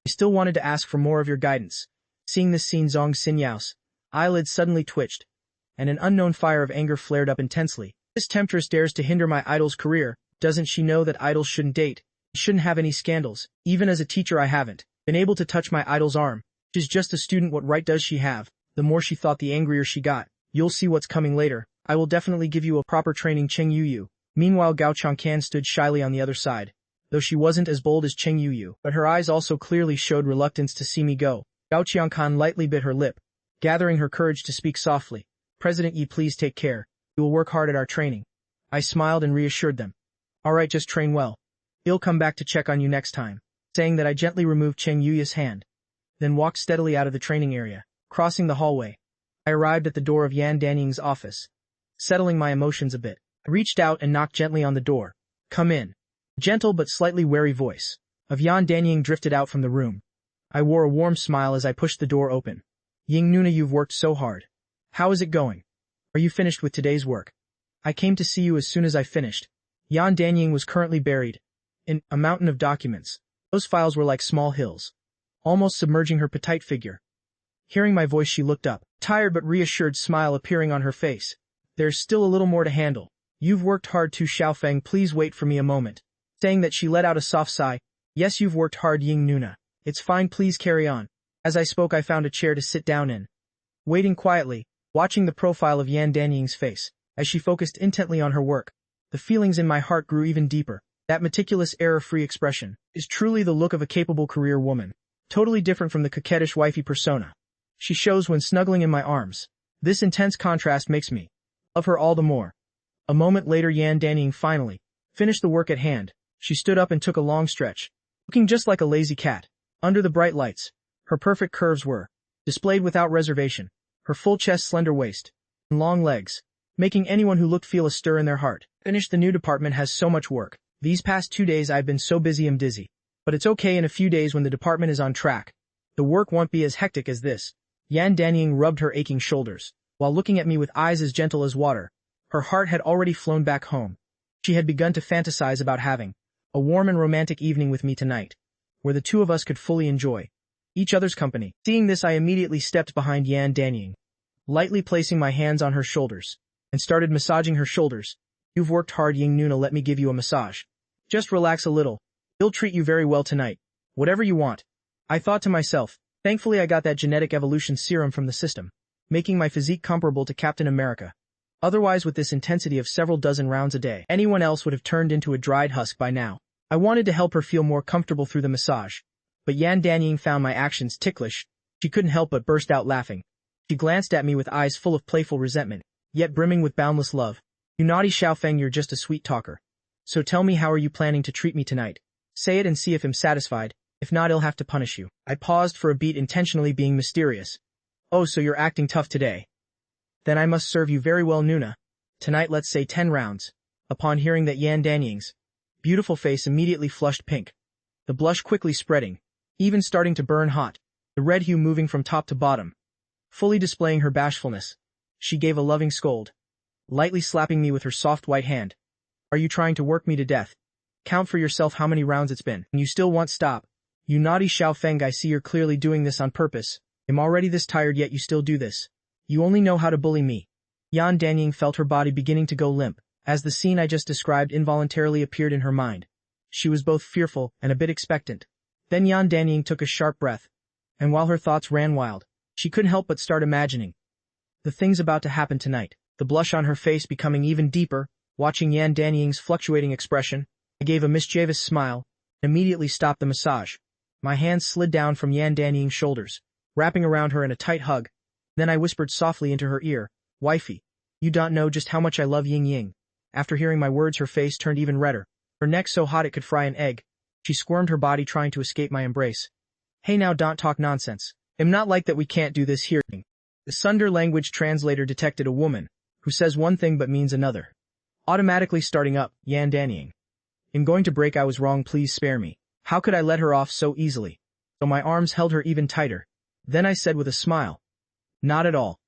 I still wanted to ask for more of your guidance." Seeing this scene, Zhang Xinyao's eyelids suddenly twitched, and an unknown fire of anger flared up intensely. "This temptress dares to hinder my idol's career. Doesn't she know that idols shouldn't date? Shouldn't have any scandals? Even as a teacher I haven't been able to touch my idol's arm. She's just a student, what right does she have?" The more she thought, the angrier she got. "You'll see what's coming later. I will definitely give you a proper training, Cheng Yuyu." Meanwhile, Gao Changcan stood shyly on the other side. Though she wasn't as bold as Cheng Yuyu, but her eyes also clearly showed reluctance to see me go. Gao Qianqian lightly bit her lip, gathering her courage to speak softly. "President Yi, please take care. We will work hard at our training." I smiled and reassured them. "All right, just train well. He'll come back to check on you next time." Saying that, I gently removed Cheng Yuyu's hand, then walked steadily out of the training area. Crossing the hallway, I arrived at the door of Yan Danying's office. Settling my emotions a bit, I reached out and knocked gently on the door. "Come in." A gentle but slightly wary voice of Yan Danying drifted out from the room. I wore a warm smile as I pushed the door open. "Ying Nuna, you've worked so hard. How is it going? Are you finished with today's work?" "I came to see you as soon as I finished." Yan Danying was currently buried in a mountain of documents. Those files were like small hills, almost submerging her petite figure. Hearing my voice, she looked up, tired but reassured smile appearing on her face. "There's still a little more to handle. You've worked hard too, Xiaofeng, please wait for me a moment." Saying that, she let out a soft sigh. "Yes, you've worked hard, Ying Nuna. It's fine, please carry on." As I spoke, I found a chair to sit down in, waiting quietly, watching the profile of Yan Danying's face as she focused intently on her work. The feelings in my heart grew even deeper. That meticulous, error-free expression is truly the look of a capable career woman, totally different from the coquettish wifey persona she shows when snuggling in my arms. This intense contrast makes me love her all the more. A moment later, Yan Danying finally finished the work at hand. She stood up and took a long stretch, looking just like a lazy cat. Under the bright lights, her perfect curves were displayed without reservation, her full chest, slender waist, and long legs, making anyone who looked feel a stir in their heart. "Finished. The new department has so much work. These past 2 days I've been so busy I'm dizzy. But it's okay, in a few days when the department is on track, the work won't be as hectic as this." Yan Danying rubbed her aching shoulders, while looking at me with eyes as gentle as water. Her heart had already flown back home. She had begun to fantasize about having a warm and romantic evening with me tonight, where the two of us could fully enjoy each other's company. Seeing this, I immediately stepped behind Yan Danying, lightly placing my hands on her shoulders, and started massaging her shoulders. "You've worked hard, Ying Nuna, let me give you a massage. Just relax a little. He'll treat you very well tonight. Whatever you want." I thought to myself. Thankfully, I got that genetic evolution serum from the system, making my physique comparable to Captain America. Otherwise, with this intensity of several dozen rounds a day, anyone else would have turned into a dried husk by now. I wanted to help her feel more comfortable through the massage, but Yan Danying found my actions ticklish. She couldn't help but burst out laughing. She glanced at me with eyes full of playful resentment, yet brimming with boundless love. "You naughty Xiaofeng, you're just a sweet talker. So tell me, how are you planning to treat me tonight? Say it and see if I'm satisfied. If not, I'll have to punish you." I paused for a beat, intentionally being mysterious. "Oh, so you're acting tough today? Then I must serve you very well, Nuna. Tonight let's say 10 rounds. Upon hearing that, Yan Danying's beautiful face immediately flushed pink, the blush quickly spreading, even starting to burn hot, the red hue moving from top to bottom, fully displaying her bashfulness. She gave a loving scold, lightly slapping me with her soft white hand. "Are you trying to work me to death? Count for yourself how many rounds it's been. And you still won't stop. You naughty Xiaofeng, I see you're clearly doing this on purpose. I'm already this tired, yet you still do this. You only know how to bully me." Yan Danying felt her body beginning to go limp, as the scene I just described involuntarily appeared in her mind. She was both fearful and a bit expectant. Then Yan Danying took a sharp breath, and while her thoughts ran wild, she couldn't help but start imagining the things about to happen tonight. The blush on her face becoming even deeper. Watching Yan Danying's fluctuating expression, I gave a mischievous smile and immediately stopped the massage. My hands slid down from Yan Danying's shoulders, wrapping around her in a tight hug. Then I whispered softly into her ear, "Wifey, you don't know just how much I love Ying Ying." After hearing my words, her face turned even redder, her neck so hot it could fry an egg. She squirmed her body trying to escape my embrace. "Hey now, don't talk nonsense. I'm not like that, we can't do this here." The Sunder language translator detected a woman who says one thing but means another. Automatically starting up, Yan Danying. "I'm going to break, I was wrong, please spare me." How could I let her off so easily? So my arms held her even tighter. Then I said with a smile, "Not at all.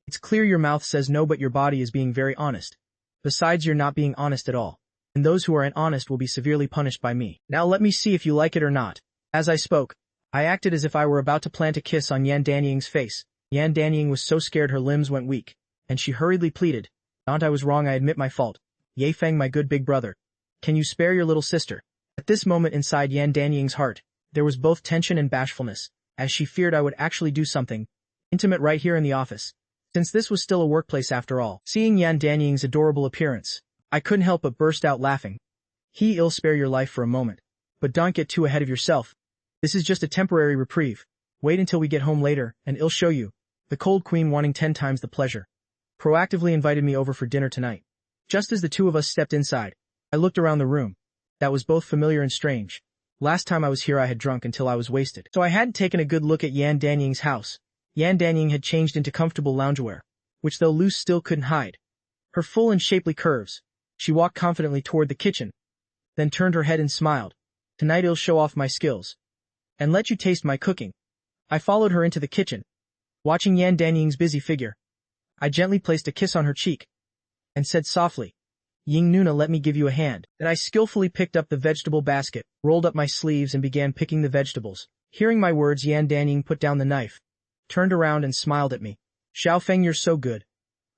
It's clear your mouth says no, but your body is being very honest. Besides, you're not being honest at all. And those who are honest will be severely punished by me. Now let me see if you like it or not." As I spoke, I acted as if I were about to plant a kiss on Yan Danying's face. Yan Danying was so scared her limbs went weak, and she hurriedly pleaded, "Aunt, I was wrong, I admit my fault. Ye Feng, my good big brother. Can you spare your little sister?" At this moment inside Yan Danying's heart, there was both tension and bashfulness, as she feared I would actually do something intimate right here in the office, since this was still a workplace after all. Seeing Yan Danying's adorable appearance, I couldn't help but burst out laughing. "He'll spare your life for a moment. But don't get too ahead of yourself. This is just a temporary reprieve. Wait until we get home later, and I'll show you." The cold queen, wanting 10 times the pleasure, proactively invited me over for dinner tonight. Just as the two of us stepped inside, I looked around the room. That was both familiar and strange. Last time I was here I had drunk until I was wasted. So I hadn't taken a good look at Yan Danying's house. Yan Danying had changed into comfortable loungewear, which though loose still couldn't hide her full and shapely curves. She walked confidently toward the kitchen, then turned her head and smiled. "Tonight I'll show off my skills and let you taste my cooking." I followed her into the kitchen. Watching Yan Danying's busy figure, I gently placed a kiss on her cheek and said softly, "Ying Nuna, let me give you a hand." Then I skillfully picked up the vegetable basket, rolled up my sleeves and began picking the vegetables. Hearing my words, Yan Danying put down the knife, turned around and smiled at me. "Xiao Feng, you're so good."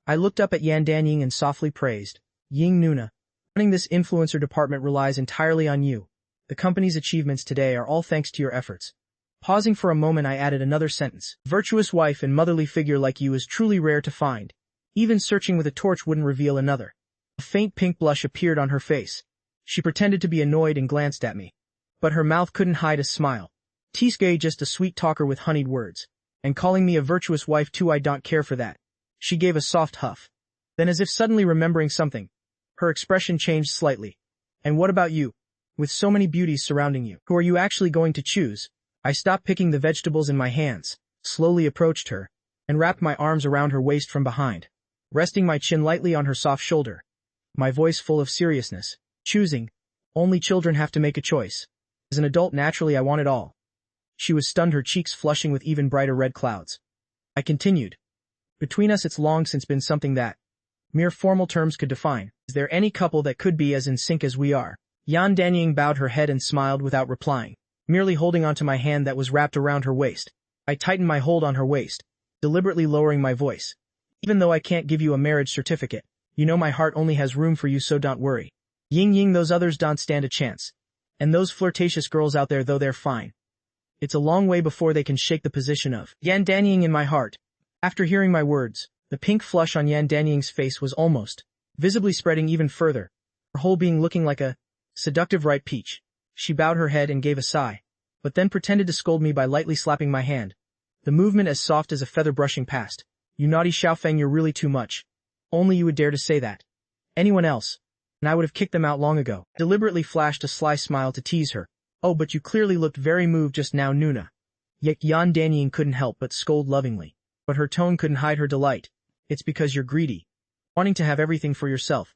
I looked up at Yan Danying and softly praised, "Ying Nuna, running this influencer department relies entirely on you. The company's achievements today are all thanks to your efforts." Pausing for a moment, I added another sentence. "Virtuous wife and motherly figure like you is truly rare to find. Even searching with a torch wouldn't reveal another." A faint pink blush appeared on her face. She pretended to be annoyed and glanced at me, but her mouth couldn't hide a smile. "Tiske, just a sweet talker with honeyed words. And calling me a virtuous wife too, I don't care for that." She gave a soft huff. Then, as if suddenly remembering something, her expression changed slightly. "And what about you? With so many beauties surrounding you, who are you actually going to choose?" I stopped picking the vegetables in my hands, slowly approached her, and wrapped my arms around her waist from behind, resting my chin lightly on her soft shoulder. My voice full of seriousness. "Choosing. Only children have to make a choice. As an adult, naturally I want it all." She was stunned, her cheeks flushing with even brighter red clouds. I continued, "Between us it's long since been something that mere formal terms could define. Is there any couple that could be as in sync as we are?" Yan Danying bowed her head and smiled without replying, merely holding onto my hand that was wrapped around her waist. I tightened my hold on her waist, deliberately lowering my voice. "Even though I can't give you a marriage certificate, you know my heart only has room for you, so don't worry. Ying Ying, those others don't stand a chance. And those flirtatious girls out there, though they're fine, it's a long way before they can shake the position of Yan Danying in my heart." After hearing my words, the pink flush on Yan Danying's face was almost visibly spreading even further, her whole being looking like a seductive ripe peach. She bowed her head and gave a sigh, but then pretended to scold me by lightly slapping my hand, the movement as soft as a feather brushing past. "You naughty Xiaofeng, you're really too much. Only you would dare to say that. Anyone else, and I would have kicked them out long ago." Deliberately flashed a sly smile to tease her. "Oh, but you clearly looked very moved just now, Nuna." Yet Yan Danying couldn't help but scold lovingly, but her tone couldn't hide her delight. "It's because you're greedy, wanting to have everything for yourself.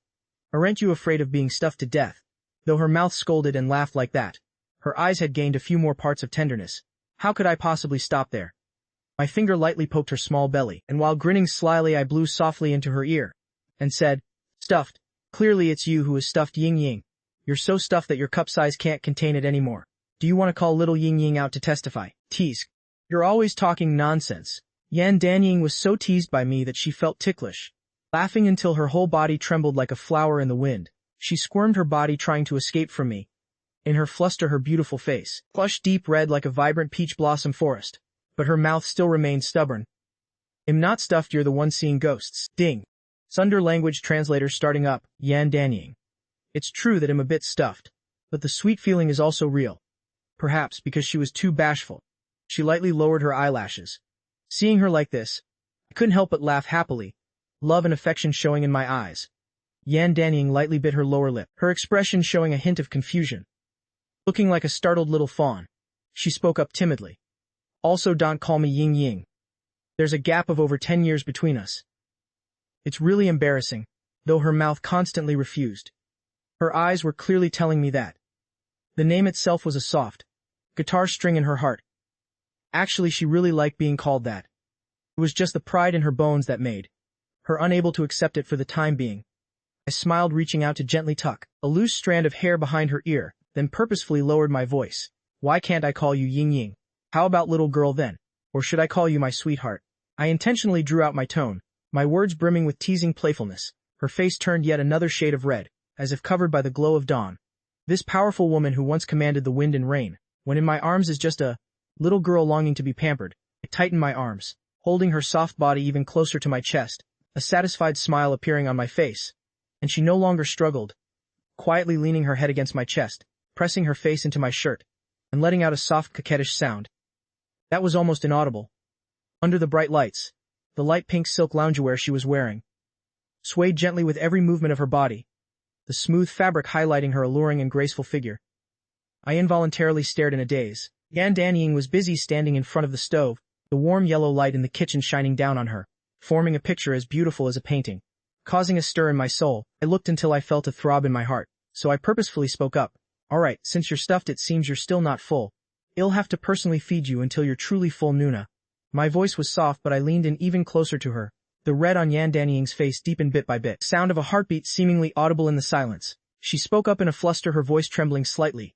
Aren't you afraid of being stuffed to death?" Though her mouth scolded and laughed like that, her eyes had gained a few more parts of tenderness. How could I possibly stop there? My finger lightly poked her small belly, and while grinning slyly I blew softly into her ear, and said, "Stuffed? Clearly it's you who is stuffed, Ying Ying. You're so stuffed that your cup size can't contain it anymore. Do you want to call little Ying Ying out to testify?" Tease. "You're always talking nonsense." Yan Danying was so teased by me that she felt ticklish. Laughing until her whole body trembled like a flower in the wind, she squirmed her body trying to escape from me. In her fluster, her beautiful face flushed deep red like a vibrant peach blossom forest, but her mouth still remained stubborn. "I'm not stuffed, you're the one seeing ghosts." Ding. Sunder language translator starting up, Yan Danying. "It's true that I'm a bit stuffed, but the sweet feeling is also real. Perhaps because she was too bashful. She lightly lowered her eyelashes. Seeing her like this, I couldn't help but laugh happily, love and affection showing in my eyes. Yan Danying lightly bit her lower lip, her expression showing a hint of confusion. Looking like a startled little fawn, she spoke up timidly. Also, don't call me Ying Ying. There's a gap of over 10 years between us. It's really embarrassing, though her mouth constantly refused. Her eyes were clearly telling me that. The name itself was a soft guitar string in her heart. Actually, she really liked being called that. It was just the pride in her bones that made her unable to accept it for the time being. I smiled, reaching out to gently tuck a loose strand of hair behind her ear, then purposefully lowered my voice. Why can't I call you Ying Ying? How about little girl then? Or should I call you my sweetheart? I intentionally drew out my tone, my words brimming with teasing playfulness. Her face turned yet another shade of red, as if covered by the glow of dawn. This powerful woman who once commanded the wind and rain, when in my arms is just a little girl longing to be pampered. I tightened my arms, holding her soft body even closer to my chest, a satisfied smile appearing on my face. And she no longer struggled, quietly leaning her head against my chest, pressing her face into my shirt, and letting out a soft coquettish sound. That was almost inaudible. Under the bright lights, the light pink silk loungewear she was wearing swayed gently with every movement of her body, the smooth fabric highlighting her alluring and graceful figure. I involuntarily stared in a daze. Yan Danying was busy standing in front of the stove, the warm yellow light in the kitchen shining down on her, forming a picture as beautiful as a painting. Causing a stir in my soul, I looked until I felt a throb in my heart, so I purposefully spoke up. All right, since you're stuffed it seems you're still not full. I'll have to personally feed you until you're truly full, Nuna. My voice was soft, but I leaned in even closer to her. The red on Yan Danying's face deepened bit by bit. Sound of a heartbeat seemingly audible in the silence. She spoke up in a fluster, her voice trembling slightly.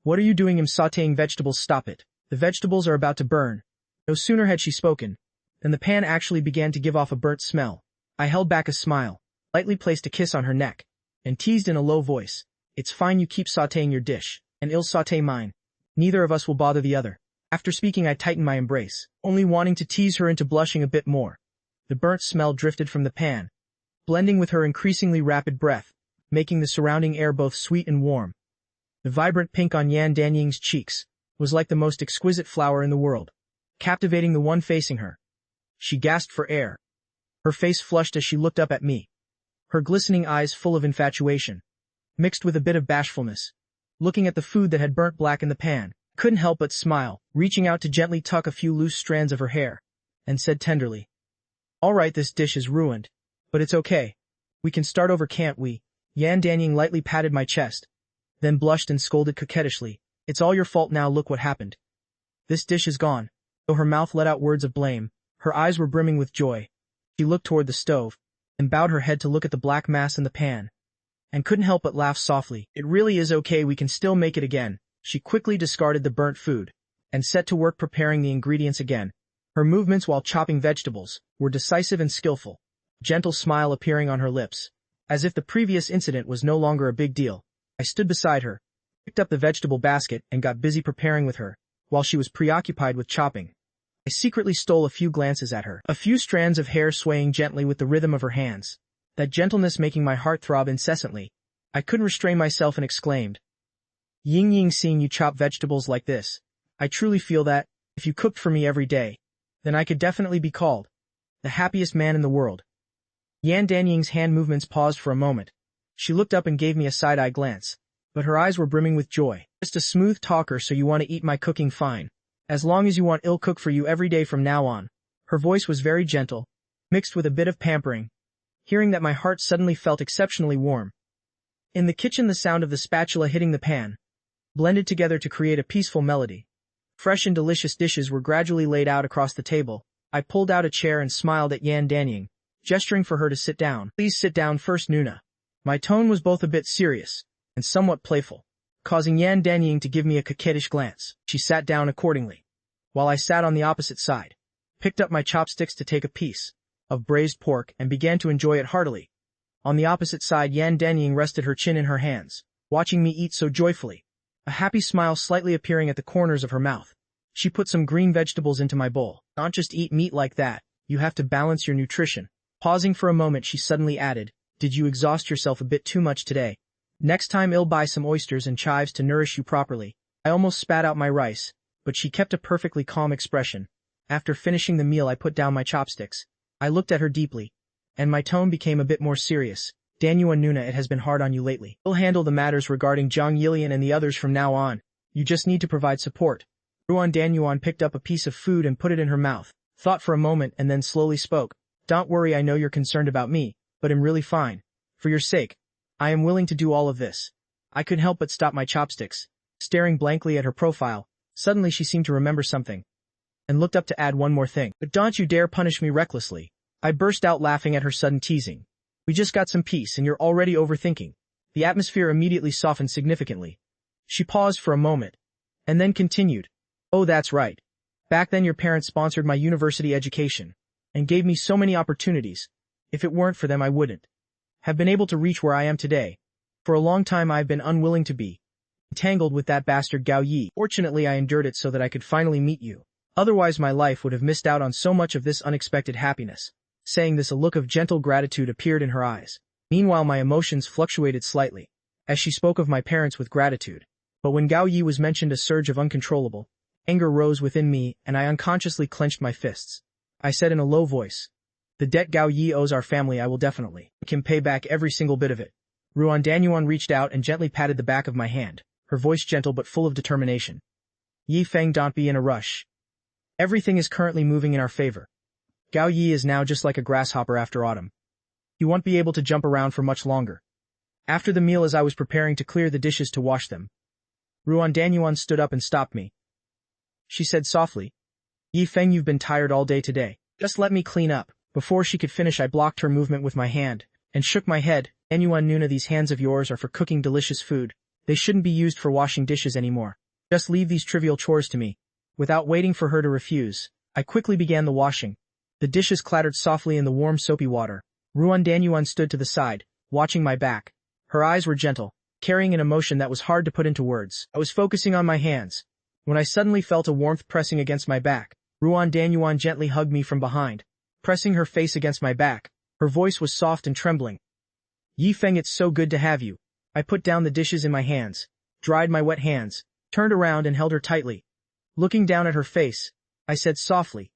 What are you doing? I'm sautéing vegetables. Stop it. The vegetables are about to burn. No sooner had she spoken than the pan actually began to give off a burnt smell. I held back a smile, lightly placed a kiss on her neck, and teased in a low voice. It's fine, you keep sautéing your dish, and I'll sauté mine. Neither of us will bother the other. After speaking, I tightened my embrace, only wanting to tease her into blushing a bit more. The burnt smell drifted from the pan, blending with her increasingly rapid breath, making the surrounding air both sweet and warm. The vibrant pink on Yan Danying's cheeks was like the most exquisite flower in the world, captivating the one facing her. She gasped for air. Her face flushed as she looked up at me, her glistening eyes full of infatuation, mixed with a bit of bashfulness. Looking at the food that had burnt black in the pan, couldn't help but smile, reaching out to gently tuck a few loose strands of her hair, and said tenderly, all right, this dish is ruined, but it's okay. We can start over, can't we? Yan Danying lightly patted my chest, then blushed and scolded coquettishly. It's all your fault now, look what happened. This dish is gone. Though her mouth let out words of blame, her eyes were brimming with joy. She looked toward the stove, and bowed her head to look at the black mass in the pan, and couldn't help but laugh softly. It really is okay, we can still make it again. She quickly discarded the burnt food, and set to work preparing the ingredients again. Her movements while chopping vegetables were decisive and skillful, a gentle smile appearing on her lips, as if the previous incident was no longer a big deal. I stood beside her, picked up the vegetable basket, and got busy preparing with her, while she was preoccupied with chopping. I secretly stole a few glances at her, a few strands of hair swaying gently with the rhythm of her hands, that gentleness making my heart throb incessantly. I couldn't restrain myself and exclaimed, Ying Ying, seeing you chop vegetables like this, I truly feel that, if you cooked for me every day, then I could definitely be called the happiest man in the world. Yan Danying's hand movements paused for a moment. She looked up and gave me a side-eye glance, but her eyes were brimming with joy. Just a smooth talker, so you want to eat my cooking, fine. As long as you want, I'll cook for you every day from now on. Her voice was very gentle, mixed with a bit of pampering. Hearing that, my heart suddenly felt exceptionally warm. In the kitchen, the sound of the spatula hitting the pan blended together to create a peaceful melody. Fresh and delicious dishes were gradually laid out across the table. I pulled out a chair and smiled at Yan Danying, gesturing for her to sit down. Please sit down first, Nuna. My tone was both a bit serious and somewhat playful, causing Yan Danying to give me a coquettish glance. She sat down accordingly, while I sat on the opposite side, picked up my chopsticks to take a piece of braised pork and began to enjoy it heartily. On the opposite side, Yan Danying rested her chin in her hands, watching me eat so joyfully, a happy smile slightly appearing at the corners of her mouth. She put some green vegetables into my bowl. Don't just eat meat like that, you have to balance your nutrition. Pausing for a moment, she suddenly added, did you exhaust yourself a bit too much today? Next time I'll buy some oysters and chives to nourish you properly. I almost spat out my rice, but she kept a perfectly calm expression. After finishing the meal, I put down my chopsticks. I looked at her deeply, and my tone became a bit more serious. Danyuan Nuna, it has been hard on you lately. We'll handle the matters regarding Jiang Yilian and the others from now on. You just need to provide support. Ruan Danyuan picked up a piece of food and put it in her mouth, thought for a moment and then slowly spoke. Don't worry, I know you're concerned about me, but I'm really fine. For your sake, I am willing to do all of this. I couldn't help but stop my chopsticks, staring blankly at her profile. Suddenly she seemed to remember something, and looked up to add one more thing. But don't you dare punish me recklessly. I burst out laughing at her sudden teasing. We just got some peace and you're already overthinking. The atmosphere immediately softened significantly. She paused for a moment, and then continued. Oh, that's right. Back then your parents sponsored my university education, and gave me so many opportunities. If it weren't for them, I wouldn't have been able to reach where I am today. For a long time I've been unwilling to be entangled with that bastard Gao Yi. Fortunately I endured it so that I could finally meet you. Otherwise my life would have missed out on so much of this unexpected happiness. Saying this, a look of gentle gratitude appeared in her eyes. Meanwhile my emotions fluctuated slightly, as she spoke of my parents with gratitude. But when Gao Yi was mentioned, a surge of uncontrollable anger rose within me, and I unconsciously clenched my fists. I said in a low voice, the debt Gao Yi owes our family I will definitely can pay back every single bit of it. Ruan Danyuan reached out and gently patted the back of my hand, her voice gentle but full of determination. Yi Feng, don't be in a rush. Everything is currently moving in our favor. Gao Yi is now just like a grasshopper after autumn. He won't be able to jump around for much longer. After the meal, as I was preparing to clear the dishes to wash them, Ruan Danyuan stood up and stopped me. She said softly, Yi Feng, you've been tired all day today. Just let me clean up. Before she could finish, I blocked her movement with my hand, and shook my head. Danyuan Nuna, these hands of yours are for cooking delicious food. They shouldn't be used for washing dishes anymore. Just leave these trivial chores to me. Without waiting for her to refuse, I quickly began the washing. The dishes clattered softly in the warm soapy water. Ruan Danyuan stood to the side, watching my back. Her eyes were gentle, carrying an emotion that was hard to put into words. I was focusing on my hands, when I suddenly felt a warmth pressing against my back. Ruan Danyuan gently hugged me from behind, pressing her face against my back. Her voice was soft and trembling. Yi Feng, it's so good to have you. I put down the dishes in my hands, dried my wet hands, turned around and held her tightly. Looking down at her face, I said softly,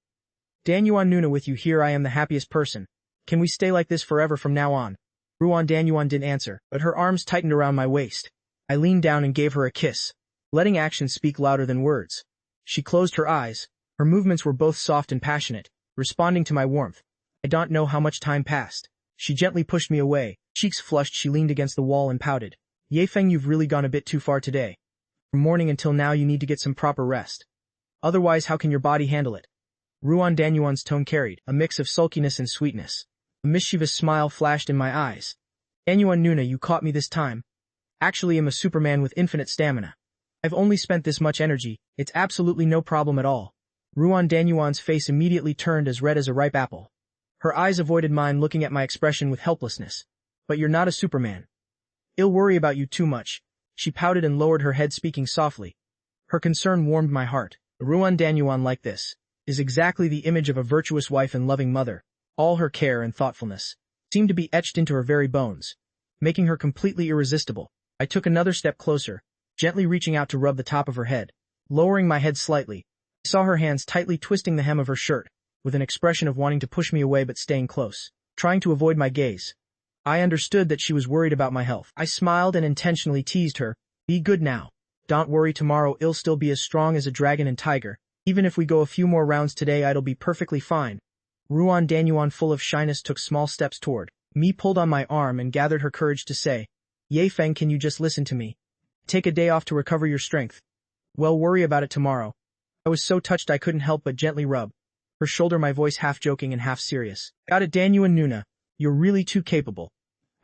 Danyuan Nuna, with you here I am the happiest person. Can we stay like this forever from now on? Ruan Danyuan didn't answer, but her arms tightened around my waist. I leaned down and gave her a kiss, letting actions speak louder than words. She closed her eyes. Her movements were both soft and passionate, responding to my warmth. I don't know how much time passed. She gently pushed me away. Cheeks flushed, she leaned against the wall and pouted. Ye Feng, you've really gone a bit too far today. From morning until now you need to get some proper rest. Otherwise, how can your body handle it? Ruan Danyuan's tone carried a mix of sulkiness and sweetness. A mischievous smile flashed in my eyes. Danyuan Nuna, you caught me this time. Actually, I'm a Superman with infinite stamina. I've only spent this much energy. It's absolutely no problem at all. Ruan Danyuan's face immediately turned as red as a ripe apple. Her eyes avoided mine, looking at my expression with helplessness. But you're not a Superman. I'll worry about you too much. She pouted and lowered her head, speaking softly. Her concern warmed my heart. Ruan Danyuan like this is exactly the image of a virtuous wife and loving mother. All her care and thoughtfulness seemed to be etched into her very bones, making her completely irresistible. I took another step closer, gently reaching out to rub the top of her head. Lowering my head slightly, I saw her hands tightly twisting the hem of her shirt, with an expression of wanting to push me away but staying close, trying to avoid my gaze. I understood that she was worried about my health. I smiled and intentionally teased her. Be good now. Don't worry, tomorrow I'll still be as strong as a dragon and tiger. Even if we go a few more rounds today, I'll be perfectly fine. Ruan Danyuan, full of shyness, took small steps toward me, pulled on my arm and gathered her courage to say, Ye Feng, can you just listen to me? Take a day off to recover your strength. Well, worry about it tomorrow. I was so touched I couldn't help but gently rub her shoulder, my voice half joking and half serious. Got it, Danyuan Nuna. You're really too capable.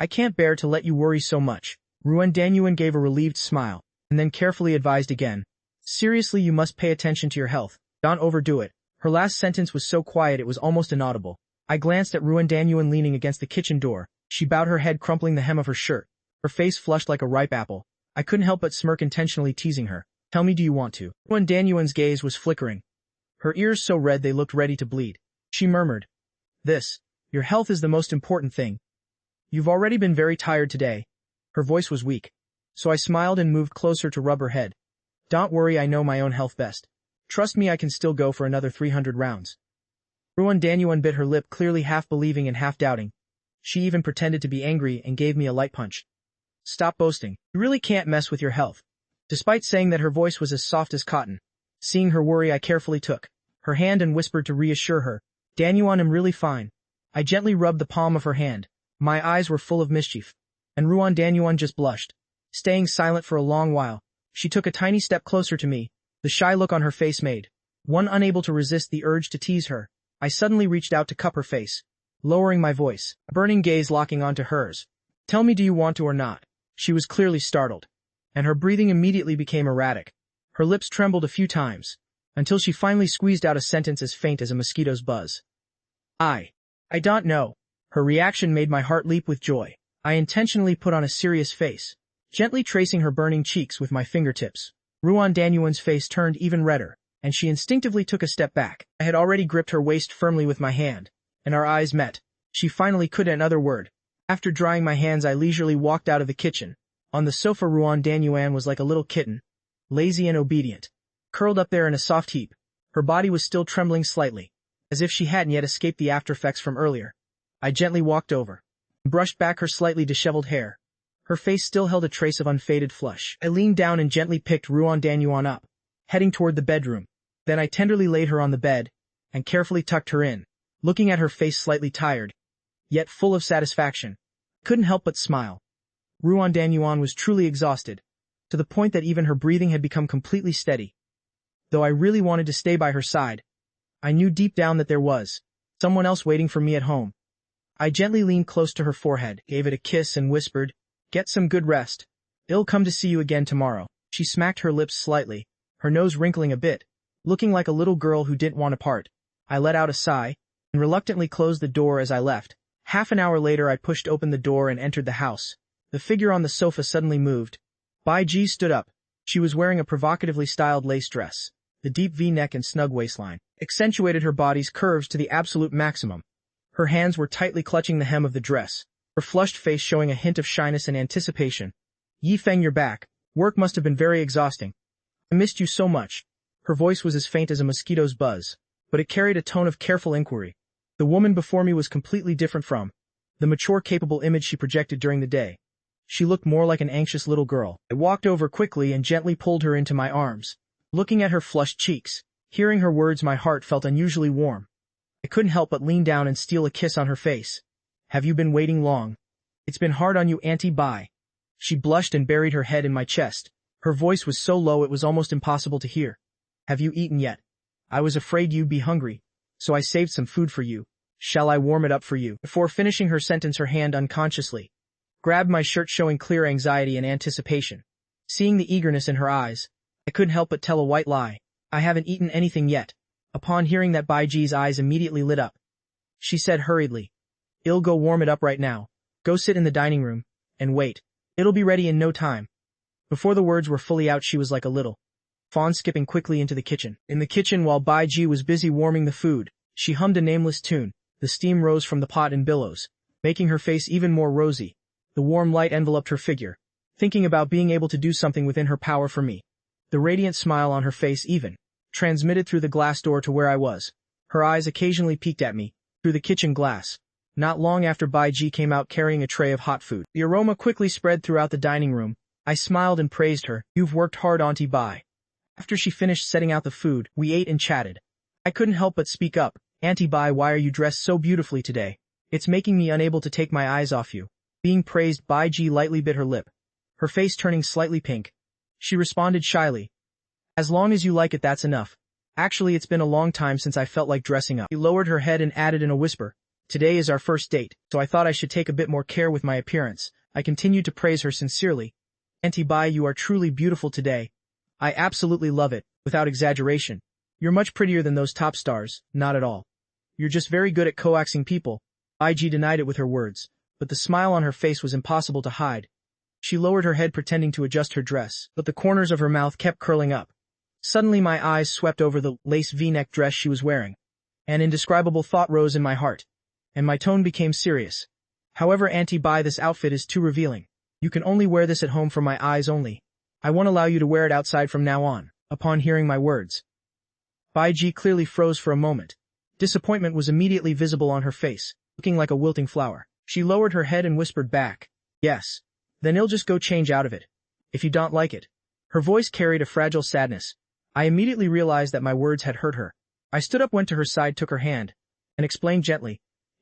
I can't bear to let you worry so much. Ruan Danyuan gave a relieved smile, and then carefully advised again. Seriously, you must pay attention to your health. Don't overdo it. Her last sentence was so quiet it was almost inaudible. I glanced at Ruan Danyuan leaning against the kitchen door. She bowed her head, crumpling the hem of her shirt. Her face flushed like a ripe apple. I couldn't help but smirk, intentionally teasing her. Tell me, do you want to? Ruan Danyuan's gaze was flickering, her ears so red they looked ready to bleed. She murmured, your health is the most important thing. You've already been very tired today. Her voice was weak, so I smiled and moved closer to rub her head. Don't worry, I know my own health best. Trust me, I can still go for another 300 rounds. Ruan Danyuan bit her lip, clearly half believing and half doubting. She even pretended to be angry and gave me a light punch. Stop boasting. You really can't mess with your health. Despite saying that her voice was as soft as cotton. Seeing her worry, I carefully took her hand and whispered to reassure her. Danyuan, I'm really fine. I gently rubbed the palm of her hand. My eyes were full of mischief. And Ruan Danyuan just blushed. Staying silent for a long while, she took a tiny step closer to me. The shy look on her face made one unable to resist the urge to tease her. I suddenly reached out to cup her face, lowering my voice, a burning gaze locking onto hers. Tell me, do you want to or not? She was clearly startled, and her breathing immediately became erratic. Her lips trembled a few times, until she finally squeezed out a sentence as faint as a mosquito's buzz. I don't know. Her reaction made my heart leap with joy. I intentionally put on a serious face, gently tracing her burning cheeks with my fingertips. Ruan Danyuan's face turned even redder, and she instinctively took a step back. I had already gripped her waist firmly with my hand, and our eyes met. She finally couldn't another word. After drying my hands, I leisurely walked out of the kitchen. On the sofa, Ruan Danyuan was like a little kitten, lazy and obedient, curled up there in a soft heap. Her body was still trembling slightly, as if she hadn't yet escaped the aftereffects from earlier. I gently walked over, brushed back her slightly disheveled hair. Her face still held a trace of unfaded flush. I leaned down and gently picked Ruan Danyuan up, heading toward the bedroom. Then I tenderly laid her on the bed, and carefully tucked her in, looking at her face slightly tired, yet full of satisfaction. Couldn't help but smile. Ruan Danyuan was truly exhausted, to the point that even her breathing had become completely steady. Though I really wanted to stay by her side, I knew deep down that there was someone else waiting for me at home. I gently leaned close to her forehead, gave it a kiss and whispered, "Get some good rest. I'll come to see you again tomorrow." She smacked her lips slightly, her nose wrinkling a bit, looking like a little girl who didn't want to part. I let out a sigh, and reluctantly closed the door as I left. Half an hour later, I pushed open the door and entered the house. The figure on the sofa suddenly moved. Bai Ji stood up. She was wearing a provocatively styled lace dress. The deep V-neck and snug waistline accentuated her body's curves to the absolute maximum. Her hands were tightly clutching the hem of the dress, her flushed face showing a hint of shyness and anticipation. "Yi Feng, you're back. Work must have been very exhausting. I missed you so much." Her voice was as faint as a mosquito's buzz, but it carried a tone of careful inquiry. The woman before me was completely different from the mature, capable image she projected during the day. She looked more like an anxious little girl. I walked over quickly and gently pulled her into my arms. Looking at her flushed cheeks, hearing her words, my heart felt unusually warm. I couldn't help but lean down and steal a kiss on her face. "Have you been waiting long? It's been hard on you, Auntie Bai." She blushed and buried her head in my chest. Her voice was so low it was almost impossible to hear. "Have you eaten yet? I was afraid you'd be hungry, so I saved some food for you. Shall I warm it up for you?" Before finishing her sentence, her hand unconsciously grabbed my shirt, showing clear anxiety and anticipation. Seeing the eagerness in her eyes, I couldn't help but tell a white lie. "I haven't eaten anything yet." Upon hearing that, Bai Ji's eyes immediately lit up. She said hurriedly, "I'll go warm it up right now. Go sit in the dining room, and wait. It'll be ready in no time." Before the words were fully out, she was like a little fawn skipping quickly into the kitchen. In the kitchen, while Bai Ji was busy warming the food, she hummed a nameless tune. The steam rose from the pot in billows, making her face even more rosy. The warm light enveloped her figure, thinking about being able to do something within her power for me. The radiant smile on her face even transmitted through the glass door to where I was. Her eyes occasionally peeked at me through the kitchen glass. Not long after, Bai Ji came out carrying a tray of hot food. The aroma quickly spread throughout the dining room. I smiled and praised her. "You've worked hard, Auntie Bai." After she finished setting out the food, we ate and chatted. I couldn't help but speak up. "Auntie Bai, why are you dressed so beautifully today? It's making me unable to take my eyes off you." Being praised, Bai Ji lightly bit her lip, her face turning slightly pink. She responded shyly, "As long as you like it, that's enough. Actually, it's been a long time since I felt like dressing up." She lowered her head and added in a whisper, "Today is our first date, so I thought I should take a bit more care with my appearance." I continued to praise her sincerely. "Auntie Bai, you are truly beautiful today. I absolutely love it, without exaggeration. You're much prettier than those top stars." "Not at all. You're just very good at coaxing people." Bai Ji denied it with her words, but the smile on her face was impossible to hide. She lowered her head, pretending to adjust her dress, but the corners of her mouth kept curling up. Suddenly my eyes swept over the lace V-neck dress she was wearing. An indescribable thought rose in my heart, and my tone became serious. "However, Auntie Bai, this outfit is too revealing. You can only wear this at home for my eyes only." I won't allow you to wear it outside from now on. Upon hearing my words, Bai Ji clearly froze for a moment. Disappointment was immediately visible on her face, looking like a wilting flower. She lowered her head and whispered back, yes. Then I'll just go change out of it. If you don't like it. Her voice carried a fragile sadness. I immediately realized that my words had hurt her. I stood up, went to her side, took her hand, and explained gently,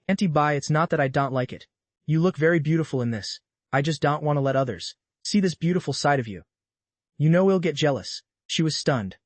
Auntie Bai, it's not that I don't like it. You look very beautiful in this. I just don't want to let others see this beautiful side of you. You know I'll get jealous. She was stunned.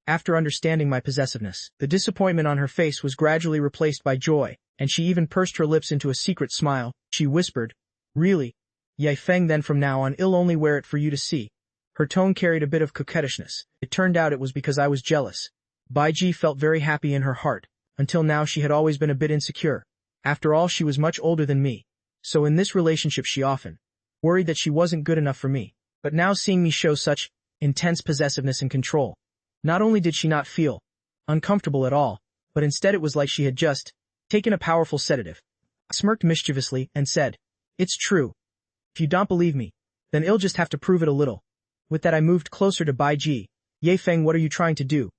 After understanding my possessiveness, the disappointment on her face was gradually replaced by joy, and she even pursed her lips into a secret smile. She whispered, really? Ye Feng, then from now on I'll only wear it for you to see. Her tone carried a bit of coquettishness. It turned out it was because I was jealous. Bai Ji felt very happy in her heart. Until now she had always been a bit insecure. After all, she was much older than me. So in this relationship she often worried that she wasn't good enough for me. But now seeing me show such intense possessiveness and control, not only did she not feel uncomfortable at all, but instead it was like she had just taken a powerful sedative. I smirked mischievously and said, it's true. If you don't believe me, then I'll just have to prove it a little. With that I moved closer to Bai Ji. Ye Feng, what are you trying to do?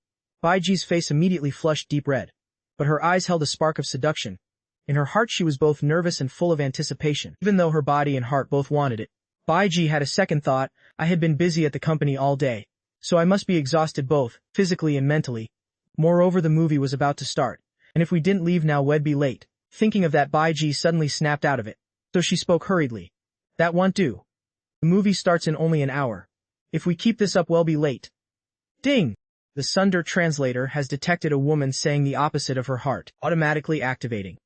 Bai Ji's face immediately flushed deep red, but her eyes held a spark of seduction. In her heart she was both nervous and full of anticipation, even though her body and heart both wanted it. Bai Ji had a second thought. I had been busy at the company all day, so I must be exhausted both physically and mentally. Moreover, the movie was about to start, and if we didn't leave now we'd be late. Thinking of that, Bai Ji suddenly snapped out of it, so she spoke hurriedly. That won't do. The movie starts in only an hour. If we keep this up we'll be late. Ding! The Sunder translator has detected a woman saying the opposite of her heart, automatically activating.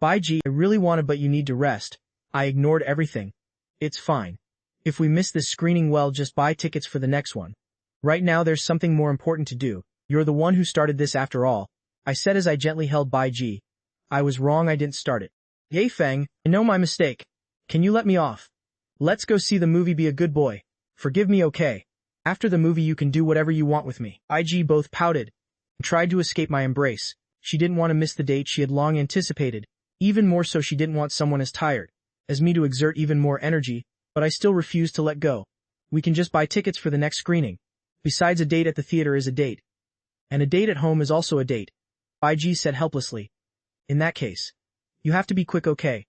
Bai Ji, I really wanted, but you need to rest. I ignored everything. It's fine. If we miss this screening, well, just buy tickets for the next one. Right now there's something more important to do. You're the one who started this after all. I said as I gently held Bai Ji. I was wrong, I didn't start it. Ye Feng, I know my mistake. Can you let me off? Let's go see the movie, be a good boy. Forgive me, okay? After the movie you can do whatever you want with me. Bai Ji both pouted and tried to escape my embrace. She didn't want to miss the date she had long anticipated. Even more so, she didn't want someone as tired as me to exert even more energy, but I still refused to let go. We can just buy tickets for the next screening. Besides, a date at the theater is a date. And a date at home is also a date. Bai Ji said helplessly. In that case, you have to be quick, okay?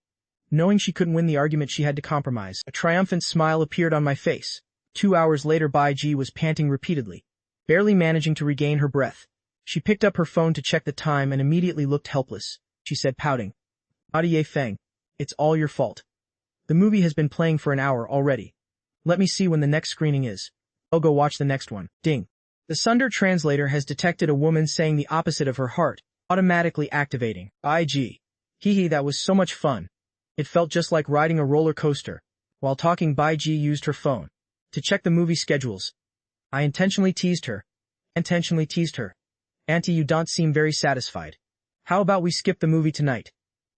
Knowing she couldn't win the argument, she had to compromise. A triumphant smile appeared on my face. 2 hours later, Bai Ji was panting repeatedly, barely managing to regain her breath. She picked up her phone to check the time and immediately looked helpless. She said, pouting, Ye Feng, it's all your fault. The movie has been playing for an hour already. Let me see when the next screening is. I'll go watch the next one. Ding. The Sunder translator has detected a woman saying the opposite of her heart, automatically activating. Bai Ji. Hee, that was so much fun. It felt just like riding a roller coaster. While talking, Bai Ji used her phone to check the movie schedules. I intentionally teased her. Auntie, you don't seem very satisfied. How about we skip the movie tonight?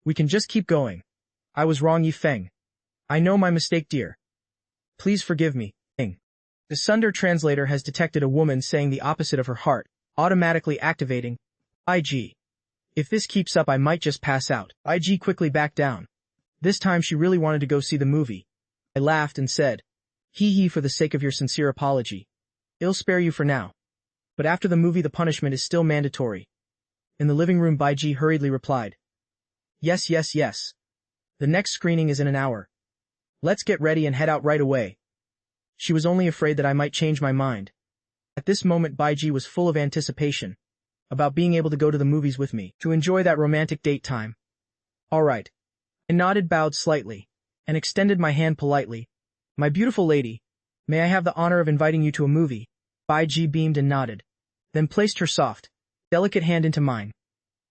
We can just keep going. I was wrong, Ye Feng. I know my mistake, dear. Please forgive me. Ding. The Sunder translator has detected a woman saying the opposite of her heart, automatically activating. Bai Ji. If this keeps up I might just pass out. Bai Ji quickly backed down. This time she really wanted to go see the movie. I laughed and said, hee, for the sake of your sincere apology. I'll spare you for now. But after the movie the punishment is still mandatory. In the living room, Bai Ji hurriedly replied. Yes. The next screening is in an hour. Let's get ready and head out right away. She was only afraid that I might change my mind. At this moment Bai Ji was full of anticipation about being able to go to the movies with me, to enjoy that romantic date time. All right. I nodded, bowed slightly, and extended my hand politely. My beautiful lady, may I have the honor of inviting you to a movie? Bai Ji beamed and nodded, then placed her soft, delicate hand into mine.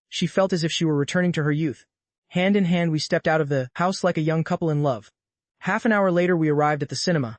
She felt as if she were returning to her youth. Hand in hand we stepped out of the house like a young couple in love. Half an hour later we arrived at the cinema,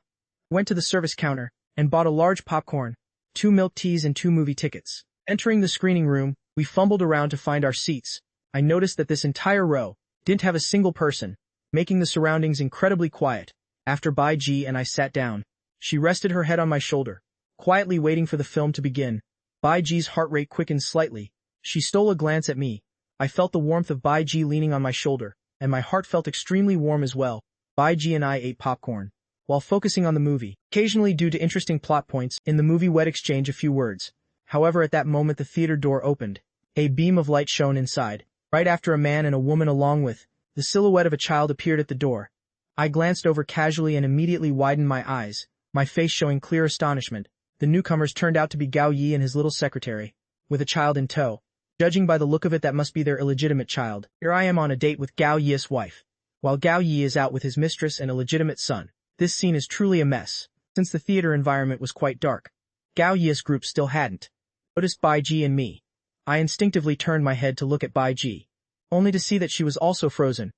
went to the service counter, and bought a large popcorn, 2 milk teas and 2 movie tickets. Entering the screening room, we fumbled around to find our seats. I noticed that this entire row didn't have a single person, making the surroundings incredibly quiet. After Bai Ji and I sat down, she rested her head on my shoulder, quietly waiting for the film to begin. Bai Ji's heart rate quickened slightly. She stole a glance at me. I felt the warmth of Bai Ji leaning on my shoulder, and my heart felt extremely warm as well. Bai Ji and I ate popcorn, while focusing on the movie. Occasionally, due to interesting plot points in the movie, would exchange a few words. However, at that moment the theater door opened. A beam of light shone inside. Right after, a man and a woman along with the silhouette of a child appeared at the door. I glanced over casually and immediately widened my eyes, my face showing clear astonishment. The newcomers turned out to be Gao Yi and his little secretary, with a child in tow. Judging by the look of it, that must be their illegitimate child. Here I am on a date with Gao Yi's wife, while Gao Yi is out with his mistress and illegitimate son. This scene is truly a mess. Since the theater environment was quite dark, Gao Yi's group still hadn't noticed Bai Ji and me. I instinctively turned my head to look at Bai Ji, only to see that she was also frozen,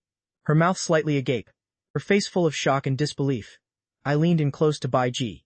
her mouth slightly agape, her face full of shock and disbelief. I leaned in close to Bai Ji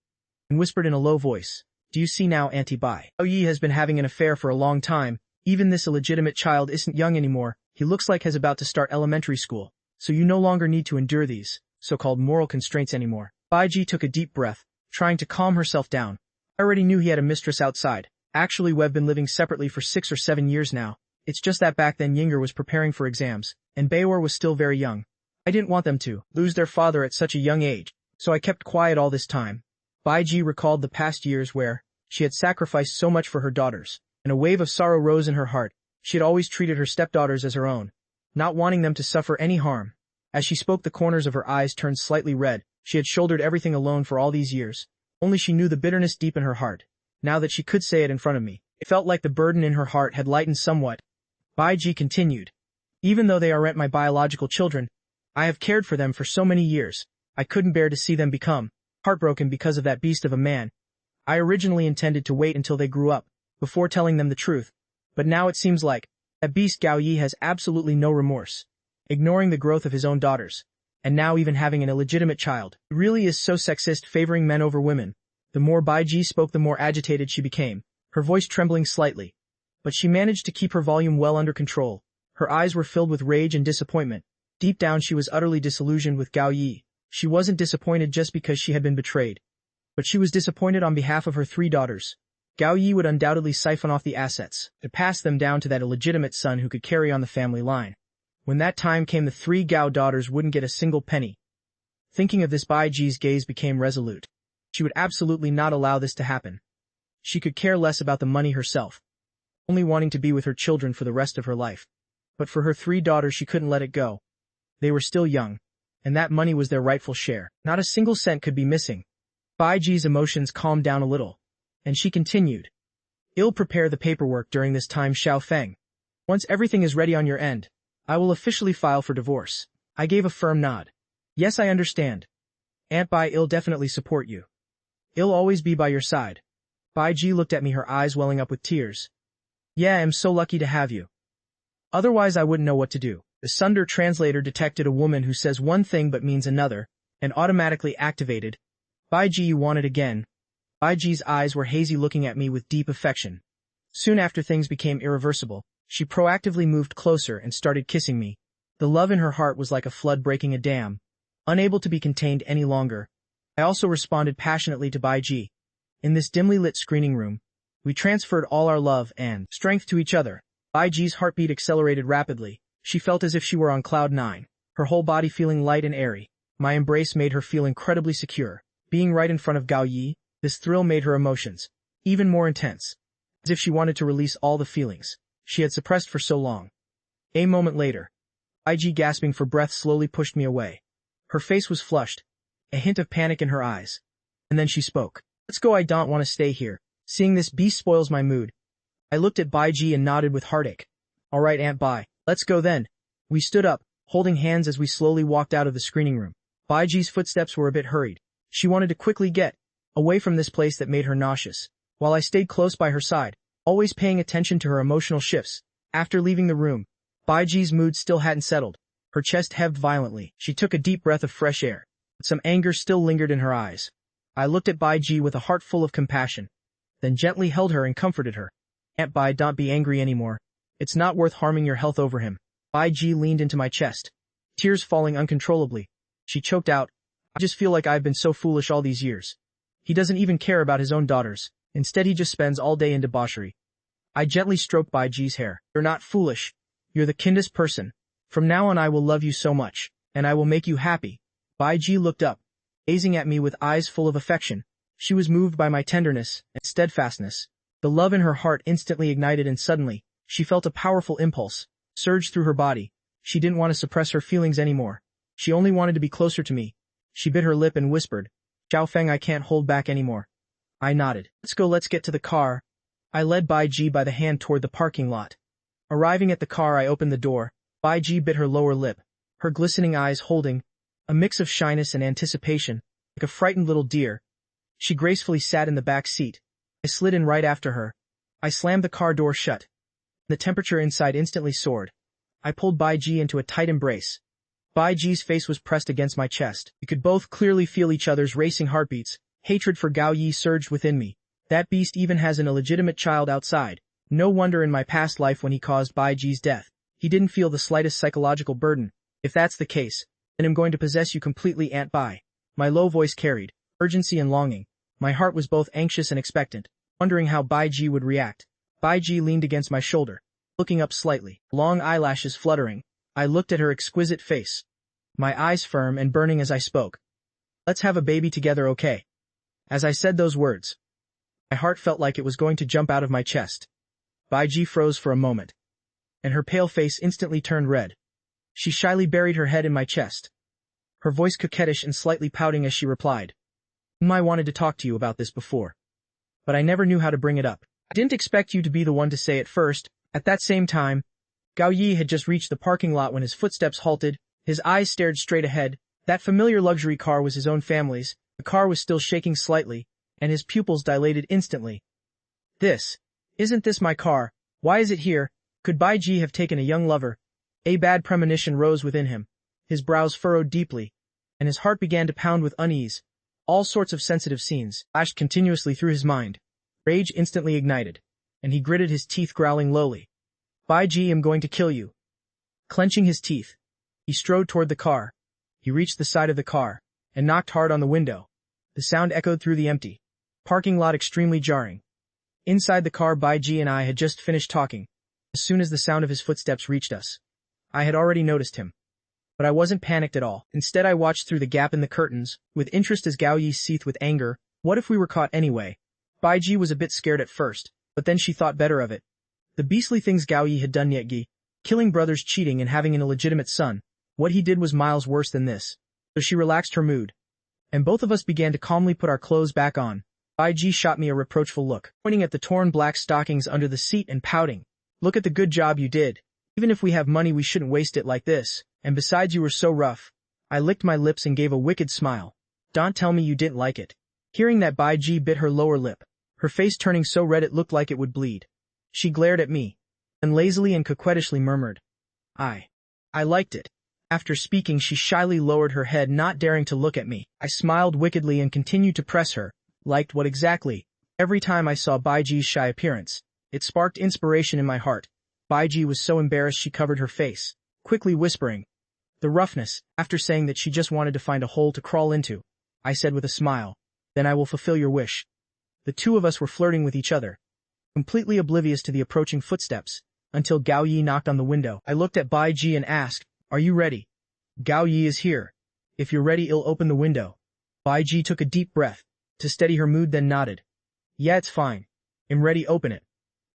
and whispered in a low voice, "Do you see now, Auntie Bai? Gao Yi has been having an affair for a long time. Even this illegitimate child isn't young anymore. He looks like he's about to start elementary school, so you no longer need to endure these so-called moral constraints anymore." Bai Ji took a deep breath, trying to calm herself down. I already knew he had a mistress outside. Actually, we've been living separately for 6 or 7 years now. It's just that back then Yinger was preparing for exams, and Bayor was still very young. I didn't want them to lose their father at such a young age, so I kept quiet all this time. Bai Ji recalled the past years where she had sacrificed so much for her daughters, and a wave of sorrow rose in her heart. She had always treated her stepdaughters as her own, not wanting them to suffer any harm. As she spoke, the corners of her eyes turned slightly red. She had shouldered everything alone for all these years. Only she knew the bitterness deep in her heart. Now that she could say it in front of me, it felt like the burden in her heart had lightened somewhat. Bai Ji continued, "Even though they aren't my biological children, I have cared for them for so many years. I couldn't bear to see them become heartbroken because of that beast of a man. I originally intended to wait until they grew up before telling them the truth, but now it seems like that beast Gao Yi has absolutely no remorse, ignoring the growth of his own daughters, and now even having an illegitimate child. It really is so sexist, favoring men over women." The more Bai Ji spoke, the more agitated she became, her voice trembling slightly. But she managed to keep her volume well under control. Her eyes were filled with rage and disappointment. Deep down she was utterly disillusioned with Gao Yi. She wasn't disappointed just because she had been betrayed, but she was disappointed on behalf of her 3 daughters. Gao Yi would undoubtedly siphon off the assets and pass them down to that illegitimate son who could carry on the family line. When that time came, the 3 Gao daughters wouldn't get a single penny. Thinking of this, Bai Ji's gaze became resolute. She would absolutely not allow this to happen. She could care less about the money herself, only wanting to be with her children for the rest of her life. But for her 3 daughters she couldn't let it go. They were still young, and that money was their rightful share. Not a single cent could be missing. Bai Ji's emotions calmed down a little, and she continued, "I'll prepare the paperwork during this time, Xiao Feng. Once everything is ready on your end, I will officially file for divorce." I gave a firm nod. "Yes, I understand. Aunt Bai, I'll definitely support you. I'll always be by your side." Bai Ji looked at me, her eyes welling up with tears. "Yeah, I'm so lucky to have you. Otherwise I wouldn't know what to do." The Sunder translator detected a woman who says one thing but means another, and automatically activated. "Bai Ji, you want it again?" Bai Ji's eyes were hazy, looking at me with deep affection. Soon after things became irreversible, she proactively moved closer and started kissing me. The love in her heart was like a flood breaking a dam, unable to be contained any longer. I also responded passionately to Bai Ji. In this dimly lit screening room, we transferred all our love and strength to each other. Bai Ji's heartbeat accelerated rapidly. She felt as if she were on cloud 9, her whole body feeling light and airy. My embrace made her feel incredibly secure. Being right in front of Gao Yi, this thrill made her emotions even more intense, as if she wanted to release all the feelings she had suppressed for so long. A moment later, Bai Ji, gasping for breath, slowly pushed me away. Her face was flushed, a hint of panic in her eyes. And then she spoke. "Let's go, I don't want to stay here. Seeing this beast spoils my mood." I looked at Bai Ji and nodded with heartache. "All right, Aunt Bai, let's go then." We stood up, holding hands as we slowly walked out of the screening room. Bai Ji's footsteps were a bit hurried. She wanted to quickly get away from this place that made her nauseous, while I stayed close by her side, always paying attention to her emotional shifts. After leaving the room, Bai Ji's mood still hadn't settled. Her chest heaved violently. She took a deep breath of fresh air, but some anger still lingered in her eyes. I looked at Bai Ji with a heart full of compassion, then gently held her and comforted her. "Aunt Bai, don't be angry anymore. It's not worth harming your health over him." Bai Ji leaned into my chest, tears falling uncontrollably. She choked out, "I just feel like I've been so foolish all these years. He doesn't even care about his own daughters. Instead he just spends all day in debauchery." I gently stroked Bai Ji's hair. "You're not foolish. You're the kindest person. From now on I will love you so much, and I will make you happy." Bai Ji looked up. gazing at me with eyes full of affection. She was moved by my tenderness and steadfastness. The love in her heart instantly ignited, and suddenly, she felt a powerful impulse surge through her body. She didn't want to suppress her feelings anymore. She only wanted to be closer to me. She bit her lip and whispered, "Xiao Feng, I can't hold back anymore." I nodded. "Let's go, let's get to the car." I led Bai Ji by the hand toward the parking lot. Arriving at the car, I opened the door. Bai Ji bit her lower lip, her glistening eyes holding a mix of shyness and anticipation, like a frightened little deer. She gracefully sat in the back seat. I slid in right after her. I slammed the car door shut. The temperature inside instantly soared. I pulled Bai Ji into a tight embrace. Bai Ji's face was pressed against my chest. We could both clearly feel each other's racing heartbeats. Hatred for Gao Yi surged within me. That beast even has an illegitimate child outside. No wonder in my past life when he caused Bai Ji's death, he didn't feel the slightest psychological burden. If that's the case, then I'm going to possess you completely, Aunt Bai. My low voice carried urgency and longing. My heart was both anxious and expectant, wondering how Bai Ji would react. Bai Ji leaned against my shoulder, looking up slightly, long eyelashes fluttering. I looked at her exquisite face, my eyes firm and burning as I spoke. "Let's have a baby together, okay?" As I said those words, my heart felt like it was going to jump out of my chest. Bai Ji froze for a moment, and her pale face instantly turned red. She shyly buried her head in my chest, her voice coquettish and slightly pouting as she replied, "I wanted to talk to you about this before, but I never knew how to bring it up. I didn't expect you to be the one to say it first." At that same time, Gao Yi had just reached the parking lot when his footsteps halted. His eyes stared straight ahead. That familiar luxury car was his own family's. The car was still shaking slightly, and his pupils dilated instantly. Isn't this my car? Why is it here? Could Bai Ji have taken a young lover? A bad premonition rose within him. His brows furrowed deeply, and his heart began to pound with unease. All sorts of sensitive scenes flashed continuously through his mind. Rage instantly ignited, and he gritted his teeth, growling lowly, "Bai Ji, I'm going to kill you." Clenching his teeth, he strode toward the car. He reached the side of the car and knocked hard on the window. The sound echoed through the empty parking lot, extremely jarring. Inside the car, Bai Ji and I had just finished talking. As soon as the sound of his footsteps reached us, I had already noticed him. But I wasn't panicked at all. Instead, I watched through the gap in the curtains, with interest as Gao Yi seethed with anger. What if we were caught anyway? Bai Ji was a bit scared at first, but then she thought better of it. The beastly things Gao Yi had done, Yetgi, killing brothers, cheating, and having an illegitimate son, what he did was miles worse than this. So she relaxed her mood, and both of us began to calmly put our clothes back on. Bai Ji shot me a reproachful look, pointing at the torn black stockings under the seat and pouting, "Look at the good job you did. Even if we have money, we shouldn't waste it like this. And besides, you were so rough." I licked my lips and gave a wicked smile. "Don't tell me you didn't like it." Hearing that, Bai Ji bit her lower lip, her face turning so red it looked like it would bleed. She glared at me, and lazily and coquettishly murmured, I liked it." After speaking, she shyly lowered her head, not daring to look at me. I smiled wickedly and continued to press her. Liked what exactly? Every time I saw Bai Ji's shy appearance, it sparked inspiration in my heart. Bai Ji was so embarrassed she covered her face, quickly whispering, "The roughness." After saying that she just wanted to find a hole to crawl into, I said with a smile, "Then I will fulfill your wish." The two of us were flirting with each other, completely oblivious to the approaching footsteps, until Gao Yi knocked on the window. I looked at Bai Ji and asked, "Are you ready?" "Gao Yi is here. If you're ready, I'll open the window." Bai Ji took a deep breath to steady her mood, then nodded. "Yeah, it's fine. I'm ready, open it."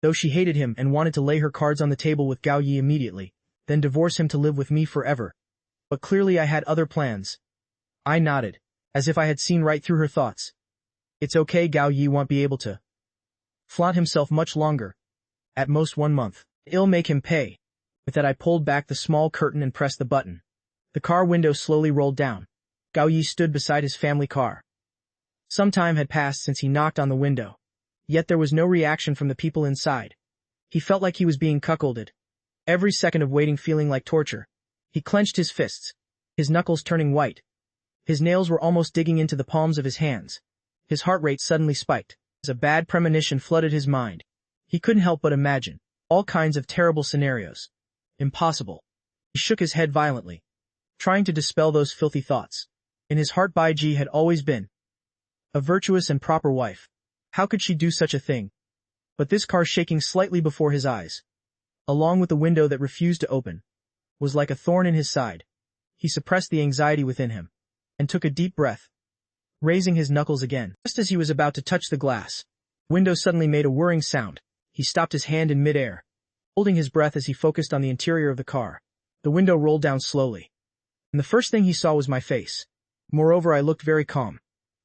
Though she hated him and wanted to lay her cards on the table with Gao Yi immediately, then divorce him to live with me forever. But clearly I had other plans. I nodded, as if I had seen right through her thoughts. "It's okay, Gao Yi won't be able to flaunt himself much longer. At most 1 month. I'll make him pay." With that, I pulled back the small curtain and pressed the button. The car window slowly rolled down. Gao Yi stood beside his family car. Some time had passed since he knocked on the window, yet there was no reaction from the people inside. He felt like he was being cuckolded, every second of waiting feeling like torture. He clenched his fists, his knuckles turning white. His nails were almost digging into the palms of his hands. His heart rate suddenly spiked, as a bad premonition flooded his mind. He couldn't help but imagine all kinds of terrible scenarios. Impossible. He shook his head violently, trying to dispel those filthy thoughts. In his heart, Bai Ji had always been a virtuous and proper wife. How could she do such a thing? But this car shaking slightly before his eyes, along with the window that refused to open, was like a thorn in his side. He suppressed the anxiety within him, and took a deep breath. raising his knuckles again. Just as he was about to touch the glass, the window suddenly made a whirring sound. He stopped his hand in midair, holding his breath as he focused on the interior of the car. The window rolled down slowly, and the first thing he saw was my face. Moreover, I looked very calm,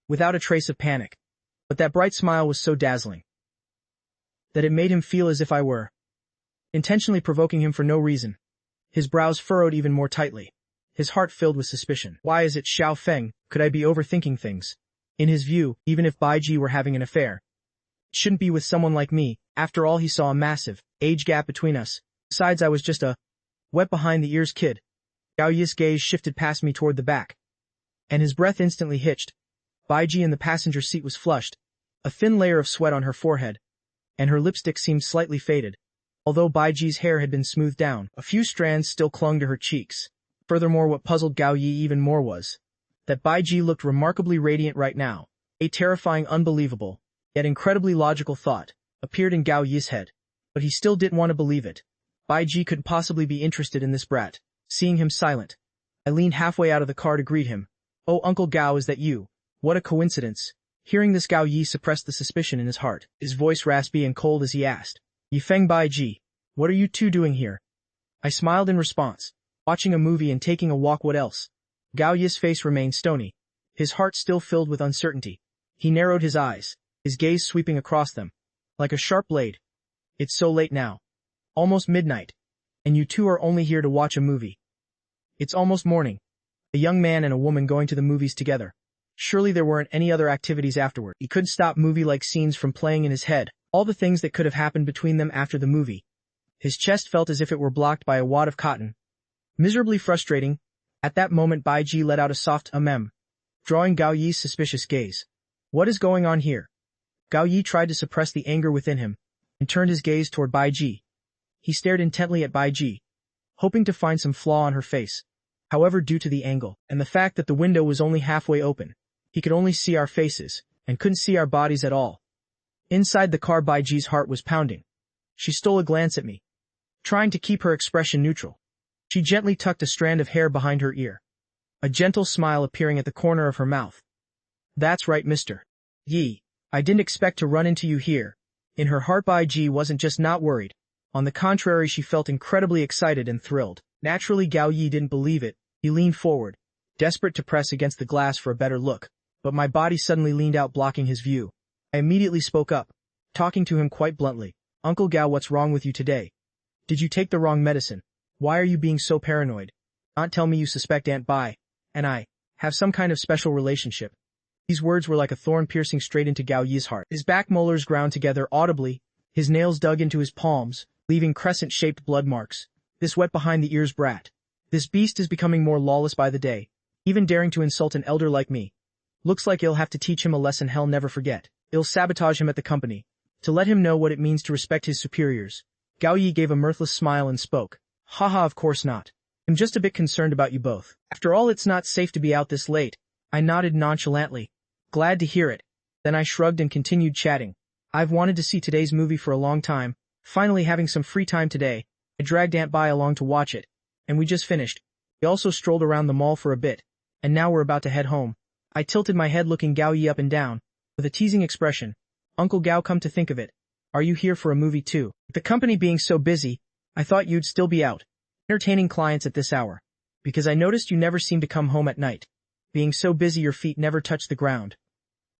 without a trace of panic. But that bright smile was so dazzling that it made him feel as if I were intentionally provoking him for no reason. His brows furrowed even more tightly, his heart filled with suspicion. Why is it Xiao Feng? Could I be overthinking things? In his view, even if Bai Ji were having an affair, it shouldn't be with someone like me. After all, he saw a massive age gap between us. Besides, I was just a wet behind the ears kid. Gao Yi's gaze shifted past me toward the back, and his breath instantly hitched. Bai Ji in the passenger seat was flushed, a thin layer of sweat on her forehead, and her lipstick seemed slightly faded. Although Bai Ji's hair had been smoothed down, a few strands still clung to her cheeks. Furthermore, what puzzled Gao Yi even more was that Bai Ji looked remarkably radiant right now. A terrifying, unbelievable, yet incredibly logical thought appeared in Gao Yi's head, but he still didn't want to believe it. Bai Ji couldn't possibly be interested in this brat. Seeing him silent, I leaned halfway out of the car to greet him. "Oh, Uncle Gao, is that you? What a coincidence." Hearing this, Gao Yi suppressed the suspicion in his heart, his voice raspy and cold as he asked, "Yifeng Bai Ji, what are you two doing here?" I smiled in response. "Watching a movie and taking a walk, what else?" Gao Yi's face remained stony, his heart still filled with uncertainty. He narrowed his eyes, his gaze sweeping across them like a sharp blade. "It's so late now. Almost midnight. And you two are only here to watch a movie. It's almost morning. A young man and a woman going to the movies together. Surely there weren't any other activities afterward." He couldn't stop movie-like scenes from playing in his head, all the things that could have happened between them after the movie. His chest felt as if it were blocked by a wad of cotton. Miserably frustrating. At that moment, Bai Ji let out a soft ahem, drawing Gao Yi's suspicious gaze. "What is going on here?" Gao Yi tried to suppress the anger within him and turned his gaze toward Bai Ji. He stared intently at Bai Ji, hoping to find some flaw on her face. However, due to the angle and the fact that the window was only halfway open, he could only see our faces and couldn't see our bodies at all. Inside the car, Bai Ji's heart was pounding. She stole a glance at me, trying to keep her expression neutral. She gently tucked a strand of hair behind her ear, a gentle smile appearing at the corner of her mouth. "That's right, Mr. Yi. I didn't expect to run into you here." In her heart, Bai Ji wasn't just not worried. On the contrary, she felt incredibly excited and thrilled. Naturally, Gao Yi didn't believe it. He leaned forward, desperate to press against the glass for a better look. But my body suddenly leaned out, blocking his view. I immediately spoke up, talking to him quite bluntly. "Uncle Gao, what's wrong with you today? Did you take the wrong medicine? Why are you being so paranoid? Don't tell me you suspect Aunt Bai and I have some kind of special relationship." These words were like a thorn piercing straight into Gao Yi's heart. His back molars ground together audibly, his nails dug into his palms, leaving crescent-shaped blood marks. This wet behind the ears brat. This beast is becoming more lawless by the day, even daring to insult an elder like me. Looks like I'll have to teach him a lesson he'll never forget. I'll sabotage him at the company, to let him know what it means to respect his superiors. Gao Yi gave a mirthless smile and spoke. "Haha, of course not. I'm just a bit concerned about you both. After all, it's not safe to be out this late." I nodded nonchalantly, glad to hear it. Then I shrugged and continued chatting. "I've wanted to see today's movie for a long time. Finally having some free time today. I dragged Aunt Bai along to watch it, and we just finished. We also strolled around the mall for a bit, and now we're about to head home." I tilted my head, looking Gao Yi up and down, with a teasing expression. "Uncle Gao, come to think of it, are you here for a movie too? The company being so busy, I thought you'd still be out, entertaining clients at this hour. Because I noticed you never seem to come home at night. Being so busy your feet never touch the ground."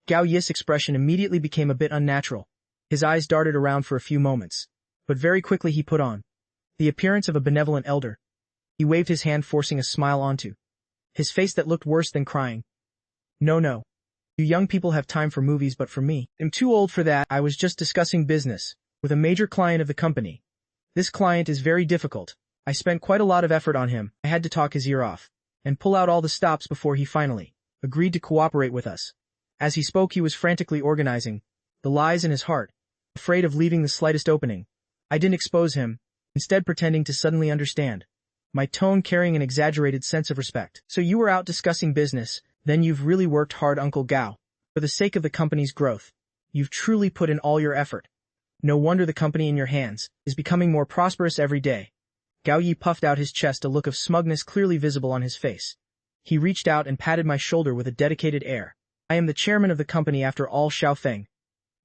Gao Yi's expression immediately became a bit unnatural. His eyes darted around for a few moments, but very quickly he put on the appearance of a benevolent elder. He waved his hand, forcing a smile onto his face that looked worse than crying. No. You young people have time for movies, but for me, I'm too old for that. I was just discussing business with a major client of the company. This client is very difficult. I spent quite a lot of effort on him. I had to talk his ear off and pull out all the stops before he finally agreed to cooperate with us." As he spoke, he was frantically organizing the lies in his heart, afraid of leaving the slightest opening. I didn't expose him, instead pretending to suddenly understand, my tone carrying an exaggerated sense of respect. "So you were out discussing business, then you've really worked hard, Uncle Gao. For the sake of the company's growth, you've truly put in all your effort. No wonder the company in your hands is becoming more prosperous every day." Gao Yi puffed out his chest, a look of smugness clearly visible on his face. He reached out and patted my shoulder with a dedicated air. I am the chairman of the company after all, Xiaofeng.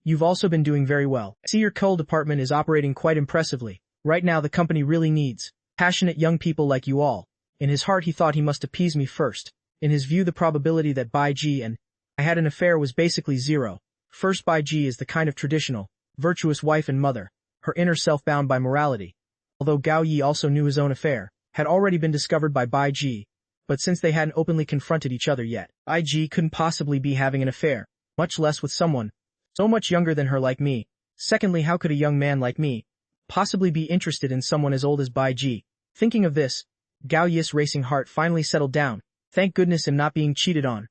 You've also been doing very well. I see your coal department is operating quite impressively. Right now the company really needs passionate young people like you all. In his heart he thought he must appease me first. In his view the probability that Bai Ji and I had an affair was basically zero. First, Bai Ji is the kind of traditional, virtuous wife and mother, her inner self bound by morality. Although Gao Yi also knew his own affair, had already been discovered by Bai Ji, but since they hadn't openly confronted each other yet, Bai Ji couldn't possibly be having an affair, much less with someone so much younger than her like me. Secondly, how could a young man like me possibly be interested in someone as old as Bai Ji? Thinking of this, Gao Yi's racing heart finally settled down. Thank goodness I'm not being cheated on.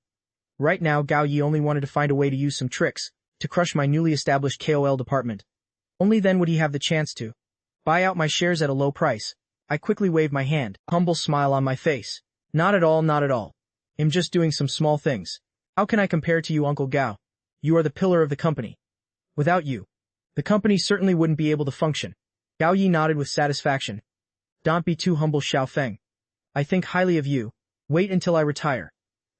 Right now Gao Yi only wanted to find a way to use some tricks to crush my newly established KOL department. Only then would he have the chance to buy out my shares at a low price. I quickly waved my hand, humble smile on my face. Not at all, not at all. I'm just doing some small things. How can I compare to you, Uncle Gao? You are the pillar of the company. Without you, the company certainly wouldn't be able to function. Gao Yi nodded with satisfaction. Don't be too humble, Xiaofeng. I think highly of you. Wait until I retire,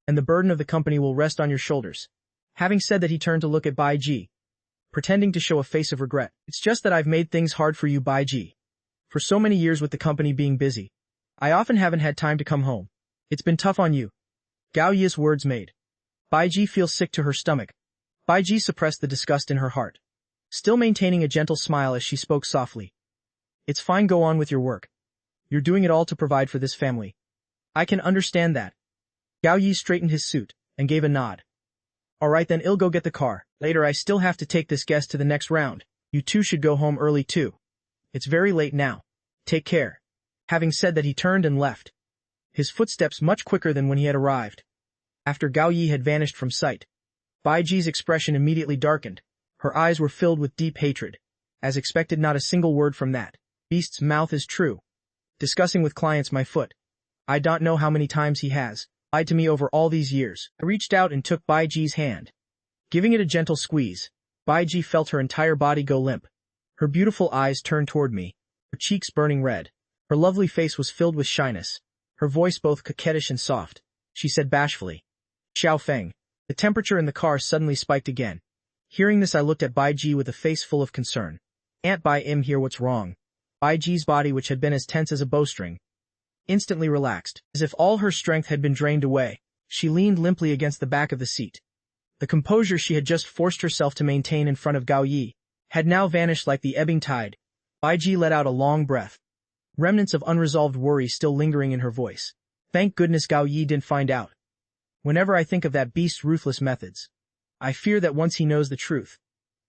and the burden of the company will rest on your shoulders. Having said that, he turned to look at Bai Ji, pretending to show a face of regret. It's just that I've made things hard for you, Bai Ji. For so many years with the company being busy, I often haven't had time to come home. It's been tough on you. Gao Yi's words made Bai Ji feel sick to her stomach. Bai Ji suppressed the disgust in her heart, still maintaining a gentle smile as she spoke softly. It's fine, go on with your work. You're doing it all to provide for this family. I can understand that. Gao Yi straightened his suit and gave a nod. All right then, I'll go get the car. Later I still have to take this guest to the next round. You two should go home early too. It's very late now. Take care. Having said that, he turned and left, his footsteps much quicker than when he had arrived. After Gao Yi had vanished from sight, Bai Ji's expression immediately darkened. Her eyes were filled with deep hatred. As expected, not a single word from that beast's mouth is true. Discussing with clients my foot. I don't know how many times he has lied to me over all these years. I reached out and took Bai Ji's hand. Giving it a gentle squeeze, Bai Ji felt her entire body go limp. Her beautiful eyes turned toward me, her cheeks burning red. Her lovely face was filled with shyness, her voice both coquettish and soft. She said bashfully, Xiaofeng. The temperature in the car suddenly spiked again. Hearing this, I looked at Bai Ji with a face full of concern. Aunt Bai, here, what's wrong? Bai Ji's body, which had been as tense as a bowstring, instantly relaxed, as if all her strength had been drained away. She leaned limply against the back of the seat. The composure she had just forced herself to maintain in front of Gao Yi had now vanished like the ebbing tide. Bai Ji let out a long breath, remnants of unresolved worry still lingering in her voice. Thank goodness Gao Yi didn't find out. Whenever I think of that beast's ruthless methods, I fear that once he knows the truth,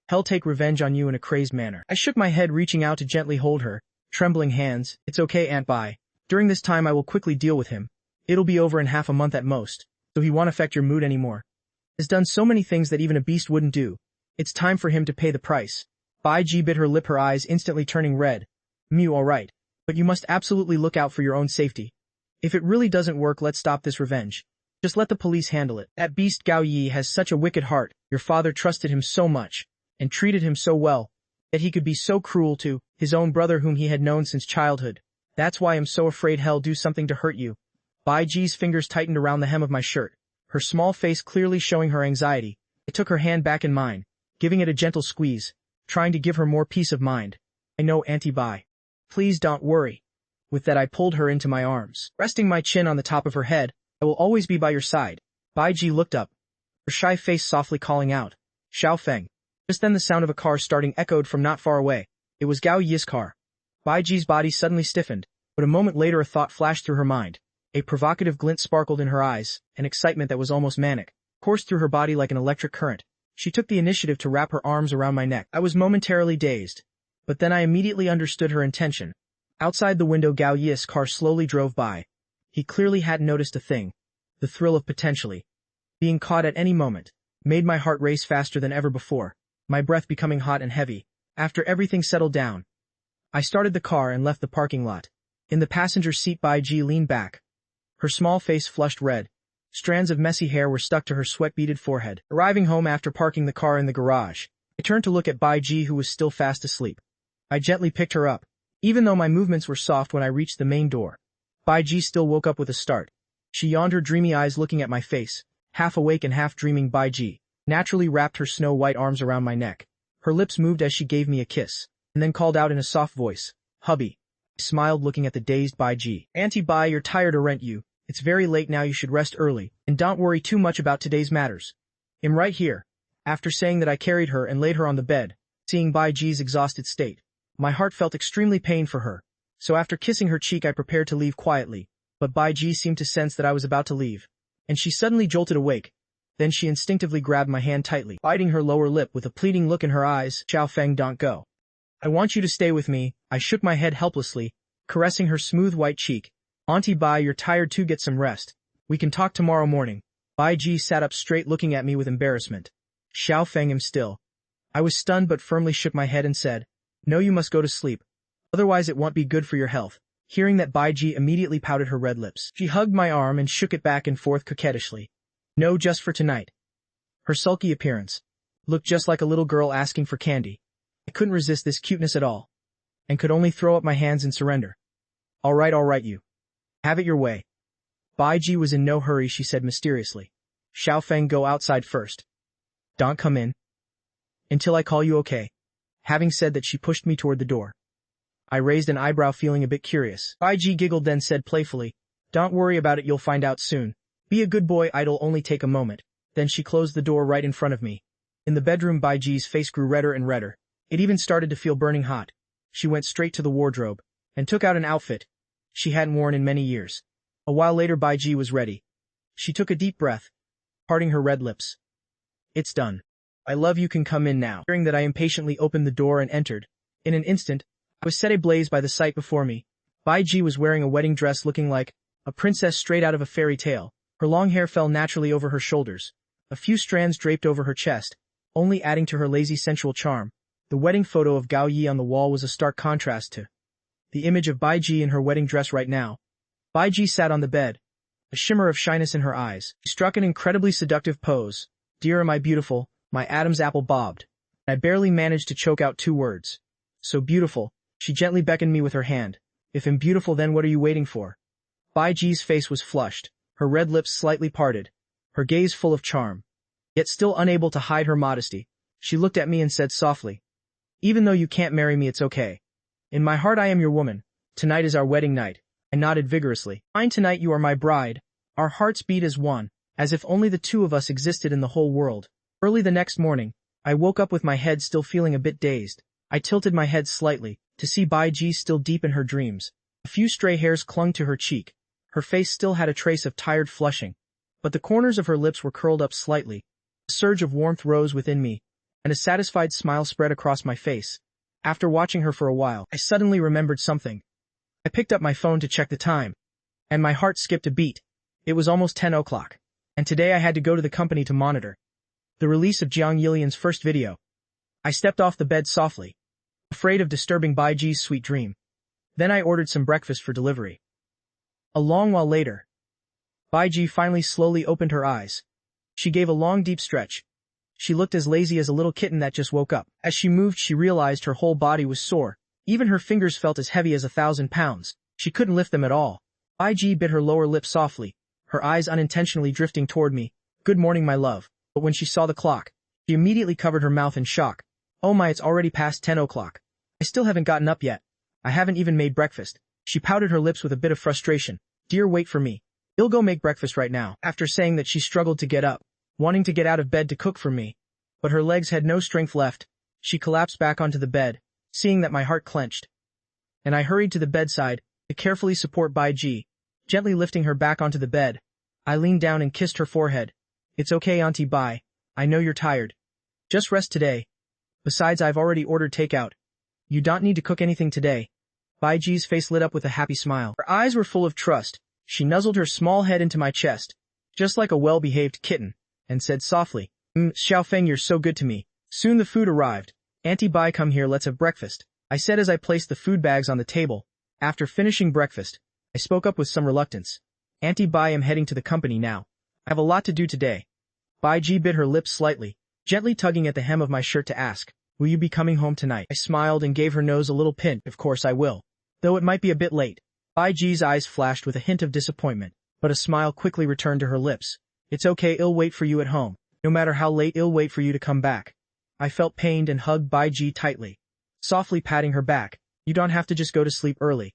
he'll take revenge on you in a crazed manner. I shook my head, reaching out to gently hold her trembling hands. It's okay, Aunt Bai. During this time I will quickly deal with him. It'll be over in half a month at most, so he won't affect your mood anymore. He's done so many things that even a beast wouldn't do. It's time for him to pay the price. Bai Ji bit her lip, her eyes instantly turning red. Mew, all right. But you must absolutely look out for your own safety. If it really doesn't work, let's stop this revenge. Just let the police handle it. That beast Gao Yi has such a wicked heart. Your father trusted him so much, and treated him so well, that he could be so cruel to his own brother whom he had known since childhood. That's why I'm so afraid he'll do something to hurt you. Bai Ji's fingers tightened around the hem of my shirt, her small face clearly showing her anxiety. I took her hand back in mine, giving it a gentle squeeze, trying to give her more peace of mind. I know, Auntie Bai. Please don't worry. With that I pulled her into my arms. Resting my chin on the top of her head, I will always be by your side. Bai Ji looked up, her shy face softly calling out, Xiaofeng. Just then the sound of a car starting echoed from not far away. It was Gao Yi's car. Bai Ji's body suddenly stiffened, but a moment later a thought flashed through her mind. A provocative glint sparkled in her eyes, an excitement that was almost manic coursed through her body like an electric current. She took the initiative to wrap her arms around my neck. I was momentarily dazed, but then I immediately understood her intention. Outside the window, Gao Yi's car slowly drove by. He clearly hadn't noticed a thing. The thrill of potentially being caught at any moment made my heart race faster than ever before, my breath becoming hot and heavy. After everything settled down, I started the car and left the parking lot. In the passenger seat, Bai Ji leaned back, her small face flushed red. Strands of messy hair were stuck to her sweat-beaded forehead. Arriving home after parking the car in the garage, I turned to look at Bai Ji, who was still fast asleep. I gently picked her up, even though my movements were soft. When I reached the main door, Bai Ji still woke up with a start. She yawned, her dreamy eyes looking at my face, Half awake and half dreaming, Bai Ji naturally wrapped her snow-white arms around my neck. Her lips moved as she gave me a kiss, and then called out in a soft voice, "Hubby." I smiled looking at the dazed Bai Ji. "Auntie Bai, you're tired, aren't you? It's very late now, you should rest early, and don't worry too much about today's matters. I'm right here." After saying that, I carried her and laid her on the bed. Seeing Bai Ji's exhausted state, my heart felt extremely pained for her. So after kissing her cheek, I prepared to leave quietly, but Bai Ji seemed to sense that I was about to leave, and she suddenly jolted awake. Then she instinctively grabbed my hand tightly, biting her lower lip with a pleading look in her eyes. "Xiao Feng, don't go. I want you to stay with me." I shook my head helplessly, caressing her smooth white cheek. "Auntie Bai, you're tired too, get some rest. We can talk tomorrow morning." Bai Ji sat up straight looking at me with embarrassment. "Xiao Feng, I'm still." I was stunned but firmly shook my head and said, "No, you must go to sleep. Otherwise it won't be good for your health." Hearing that, Bai Ji immediately pouted her red lips. She hugged my arm and shook it back and forth coquettishly. "No, just for tonight." Her sulky appearance looked just like a little girl asking for candy. I couldn't resist this cuteness at all, and could only throw up my hands in surrender. All right, you. Have it your way." Bai Ji was in no hurry, she said mysteriously. "Xiao Feng, go outside first. Don't come in until I call you, okay?" Having said that, she pushed me toward the door. I raised an eyebrow, feeling a bit curious. Bai Ji giggled, then said playfully, "Don't worry about it, you'll find out soon. Be a good boy, it'll only take a moment." Then she closed the door right in front of me. In the bedroom, Bai Ji's face grew redder and redder. It even started to feel burning hot. She went straight to the wardrobe and took out an outfit she hadn't worn in many years. A while later, Bai Ji was ready. She took a deep breath, parting her red lips. "It's done. I love you, can come in now." Hearing that, I impatiently opened the door and entered. In an instant, I was set ablaze by the sight before me. Bai Ji was wearing a wedding dress looking like a princess straight out of a fairy tale. Her long hair fell naturally over her shoulders. A few strands draped over her chest, only adding to her lazy sensual charm. The wedding photo of Gao Yi on the wall was a stark contrast to the image of Bai Ji in her wedding dress right now. Bai Ji sat on the bed, a shimmer of shyness in her eyes. She struck an incredibly seductive pose. "Dear, am I beautiful?" My Adam's apple bobbed. I barely managed to choke out 2 words. "So beautiful." She gently beckoned me with her hand. "If I'm beautiful, then what are you waiting for?" Bai Ji's face was flushed, her red lips slightly parted, her gaze full of charm. Yet still unable to hide her modesty, she looked at me and said softly, "Even though you can't marry me, it's okay. In my heart, I am your woman. Tonight is our wedding night." I nodded vigorously. "Fine, tonight you are my bride." Our hearts beat as one, as if only the two of us existed in the whole world. Early the next morning, I woke up with my head still feeling a bit dazed. I tilted my head slightly, to see Bai Ji still deep in her dreams. A few stray hairs clung to her cheek. Her face still had a trace of tired flushing, but the corners of her lips were curled up slightly. A surge of warmth rose within me, and a satisfied smile spread across my face. After watching her for a while, I suddenly remembered something. I picked up my phone to check the time, and my heart skipped a beat. It was almost 10 o'clock, and today I had to go to the company to monitor the release of Jiang Yilian's first video. I stepped off the bed softly, afraid of disturbing Bai Ji's sweet dream. Then I ordered some breakfast for delivery. A long while later, Bai Ji finally slowly opened her eyes. She gave a long deep stretch. She looked as lazy as a little kitten that just woke up. As she moved, she realized her whole body was sore. Even her fingers felt as heavy as 1,000 pounds. She couldn't lift them at all. Bai Ji bit her lower lip softly, her eyes unintentionally drifting toward me. "Good morning, my love." But when she saw the clock, she immediately covered her mouth in shock. "Oh my, it's already past 10 o'clock. I still haven't gotten up yet. I haven't even made breakfast." She pouted her lips with a bit of frustration. "Dear, wait for me. You'll go make breakfast right now." After saying that, she struggled to get up, wanting to get out of bed to cook for me. But her legs had no strength left. She collapsed back onto the bed, seeing that my heart clenched. And I hurried to the bedside, to carefully support Bai Ji, gently lifting her back onto the bed. I leaned down and kissed her forehead. "It's okay, Auntie Bai. I know you're tired. Just rest today. Besides, I've already ordered takeout. You don't need to cook anything today." Bai Ji's face lit up with a happy smile. Her eyes were full of trust. She nuzzled her small head into my chest, just like a well-behaved kitten, and said softly, "Xiao Feng, you're so good to me." Soon the food arrived. "Auntie Bai, come here, let's have breakfast," I said as I placed the food bags on the table. After finishing breakfast, I spoke up with some reluctance. "Auntie Bai, I'm heading to the company now. I have a lot to do today." Bai Ji bit her lips slightly, gently tugging at the hem of my shirt to ask, "Will you be coming home tonight?" I smiled and gave her nose a little pinch. "Of course I will, though it might be a bit late." Bai Ji's eyes flashed with a hint of disappointment, but a smile quickly returned to her lips. It's okay, I'll wait for you at home. No matter how late, I'll wait for you to come back. I felt pained and hugged Baiji tightly, softly patting her back. You don't have to just go to sleep early.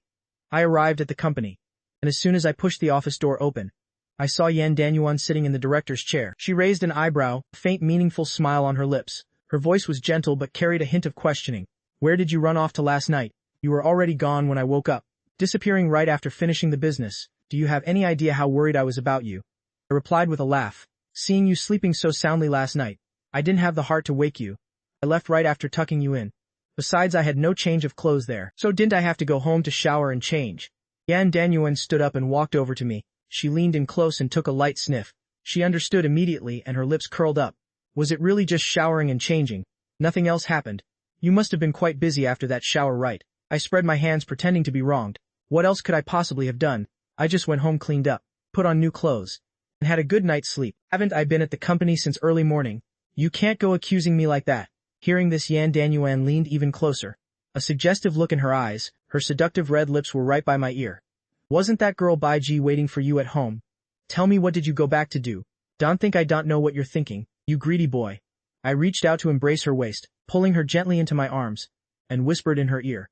I arrived at the company, and as soon as I pushed the office door open, I saw Yan Danyuan sitting in the director's chair. She raised an eyebrow, a faint meaningful smile on her lips. Her voice was gentle but carried a hint of questioning. Where did you run off to last night? You were already gone when I woke up, disappearing right after finishing the business. Do you have any idea how worried I was about you? I replied with a laugh. Seeing you sleeping so soundly last night, I didn't have the heart to wake you. I left right after tucking you in. Besides, I had no change of clothes there, so didn't I have to go home to shower and change? Yan Danyuan stood up and walked over to me. She leaned in close and took a light sniff. She understood immediately and her lips curled up. Was it really just showering and changing? Nothing else happened. You must have been quite busy after that shower, right? I spread my hands pretending to be wronged. What else could I possibly have done? I just went home, cleaned up, put on new clothes, and had a good night's sleep. Haven't I been at the company since early morning? You can't go accusing me like that. Hearing this, Yan Danyuan leaned even closer. A suggestive look in her eyes, her seductive red lips were right by my ear. Wasn't that girl Baiji waiting for you at home? Tell me, what did you go back to do? Don't think I don't know what you're thinking, you greedy boy. I reached out to embrace her waist, pulling her gently into my arms, and whispered in her ear.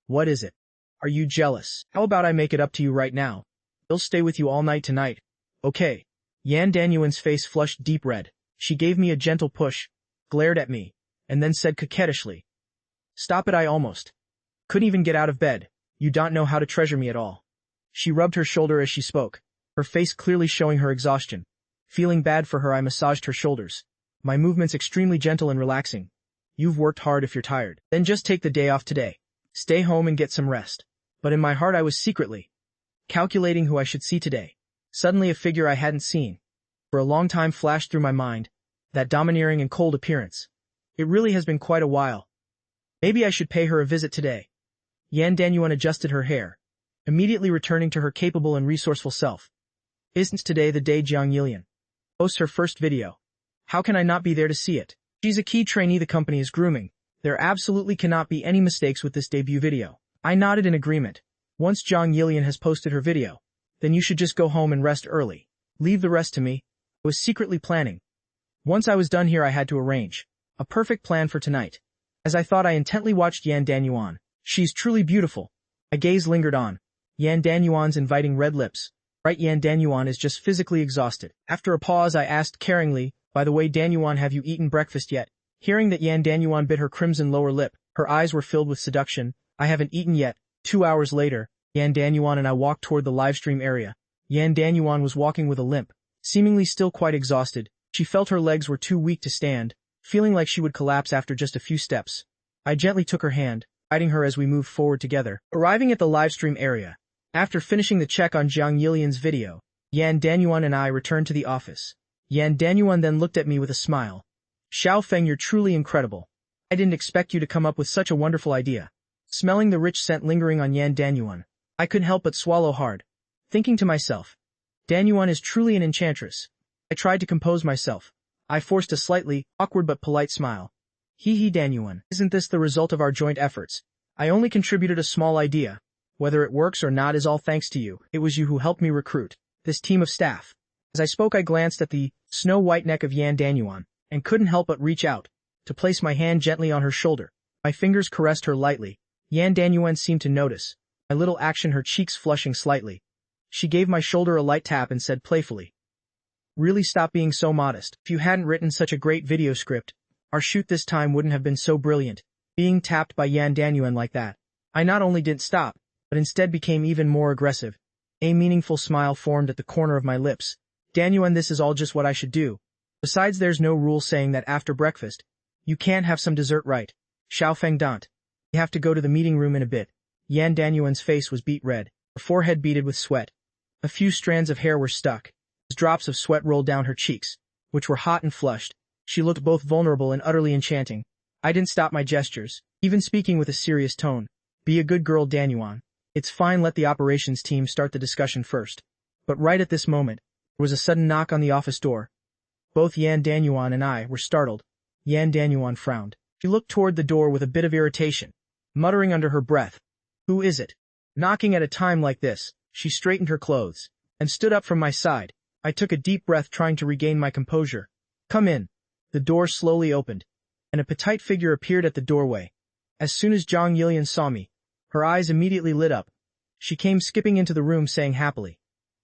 What is it? Are you jealous? How about I make it up to you right now? I'll stay with you all night tonight. Okay. Yan Danyuan's face flushed deep red. She gave me a gentle push, glared at me, and then said coquettishly, Stop it, I almost couldn't even get out of bed. You don't know how to treasure me at all. She rubbed her shoulder as she spoke, her face clearly showing her exhaustion. Feeling bad for her, I massaged her shoulders, my movements extremely gentle and relaxing. You've worked hard. If you're tired, then just take the day off today. Stay home and get some rest. But in my heart I was secretly calculating who I should see today. Suddenly a figure I hadn't seen for a long time flashed through my mind, that domineering and cold appearance. It really has been quite a while. Maybe I should pay her a visit today. Yan Danyuan adjusted her hair, immediately returning to her capable and resourceful self. Isn't today the day Jiang Yilian posts her first video? How can I not be there to see it? She's a key trainee the company is grooming. There absolutely cannot be any mistakes with this debut video. I nodded in agreement. Once Jiang Yilian has posted her video, then you should just go home and rest early. Leave the rest to me. I was secretly planning. Once I was done here, I had to arrange a perfect plan for tonight. As I thought, I intently watched Yan Danyuan. She's truly beautiful. My gaze lingered on Yan Danyuan's inviting red lips. Right, Yan Danyuan is just physically exhausted. After a pause, I asked caringly, By the way, Danyuan, have you eaten breakfast yet? Hearing that Yan Danyuan bit her crimson lower lip, her eyes were filled with seduction. I haven't eaten yet. 2 hours later, Yan Danyuan and I walked toward the livestream area. Yan Danyuan was walking with a limp, seemingly still quite exhausted. She felt her legs were too weak to stand, feeling like she would collapse after just a few steps. I gently took her hand, guiding her as we moved forward together. Arriving at the livestream area, after finishing the check on Jiang Yilian's video, Yan Danyuan and I returned to the office. Yan Danyuan then looked at me with a smile. Xiao Feng, you're truly incredible. I didn't expect you to come up with such a wonderful idea. Smelling the rich scent lingering on Yan Danyuan, I couldn't help but swallow hard, thinking to myself, Danyuan is truly an enchantress. I tried to compose myself. I forced a slightly awkward but polite smile. Hee Danyuan, isn't this the result of our joint efforts? I only contributed a small idea. Whether it works or not is all thanks to you. It was you who helped me recruit this team of staff. As I spoke, I glanced at the snow-white neck of Yan Danyuan, and couldn't help but reach out to place my hand gently on her shoulder. My fingers caressed her lightly. Yan Danyuan seemed to notice my little action, her cheeks flushing slightly. She gave my shoulder a light tap and said playfully, Really, stop being so modest. If you hadn't written such a great video script, our shoot this time wouldn't have been so brilliant. Being tapped by Yan Danyuan like that, I not only didn't stop, but instead became even more aggressive. A meaningful smile formed at the corner of my lips. Danyuan, this is all just what I should do. Besides, there's no rule saying that after breakfast, you can't have some dessert, right? Xiao Feng don't. You have to go to the meeting room in a bit. Yan Danyuan's face was beet red, her forehead beaded with sweat. A few strands of hair were stuck, as drops of sweat rolled down her cheeks, which were hot and flushed. She looked both vulnerable and utterly enchanting. I didn't stop my gestures, even speaking with a serious tone. Be a good girl, Danyuan. It's fine, let the operations team start the discussion first. But right at this moment, there was a sudden knock on the office door. Both Yan Danyuan and I were startled. Yan Danyuan frowned. She looked toward the door with a bit of irritation, muttering under her breath, Who is it? Knocking at a time like this? She straightened her clothes and stood up from my side. I took a deep breath trying to regain my composure. Come in. The door slowly opened, and a petite figure appeared at the doorway. As soon as Zhang Yilian saw me, her eyes immediately lit up. She came skipping into the room saying happily,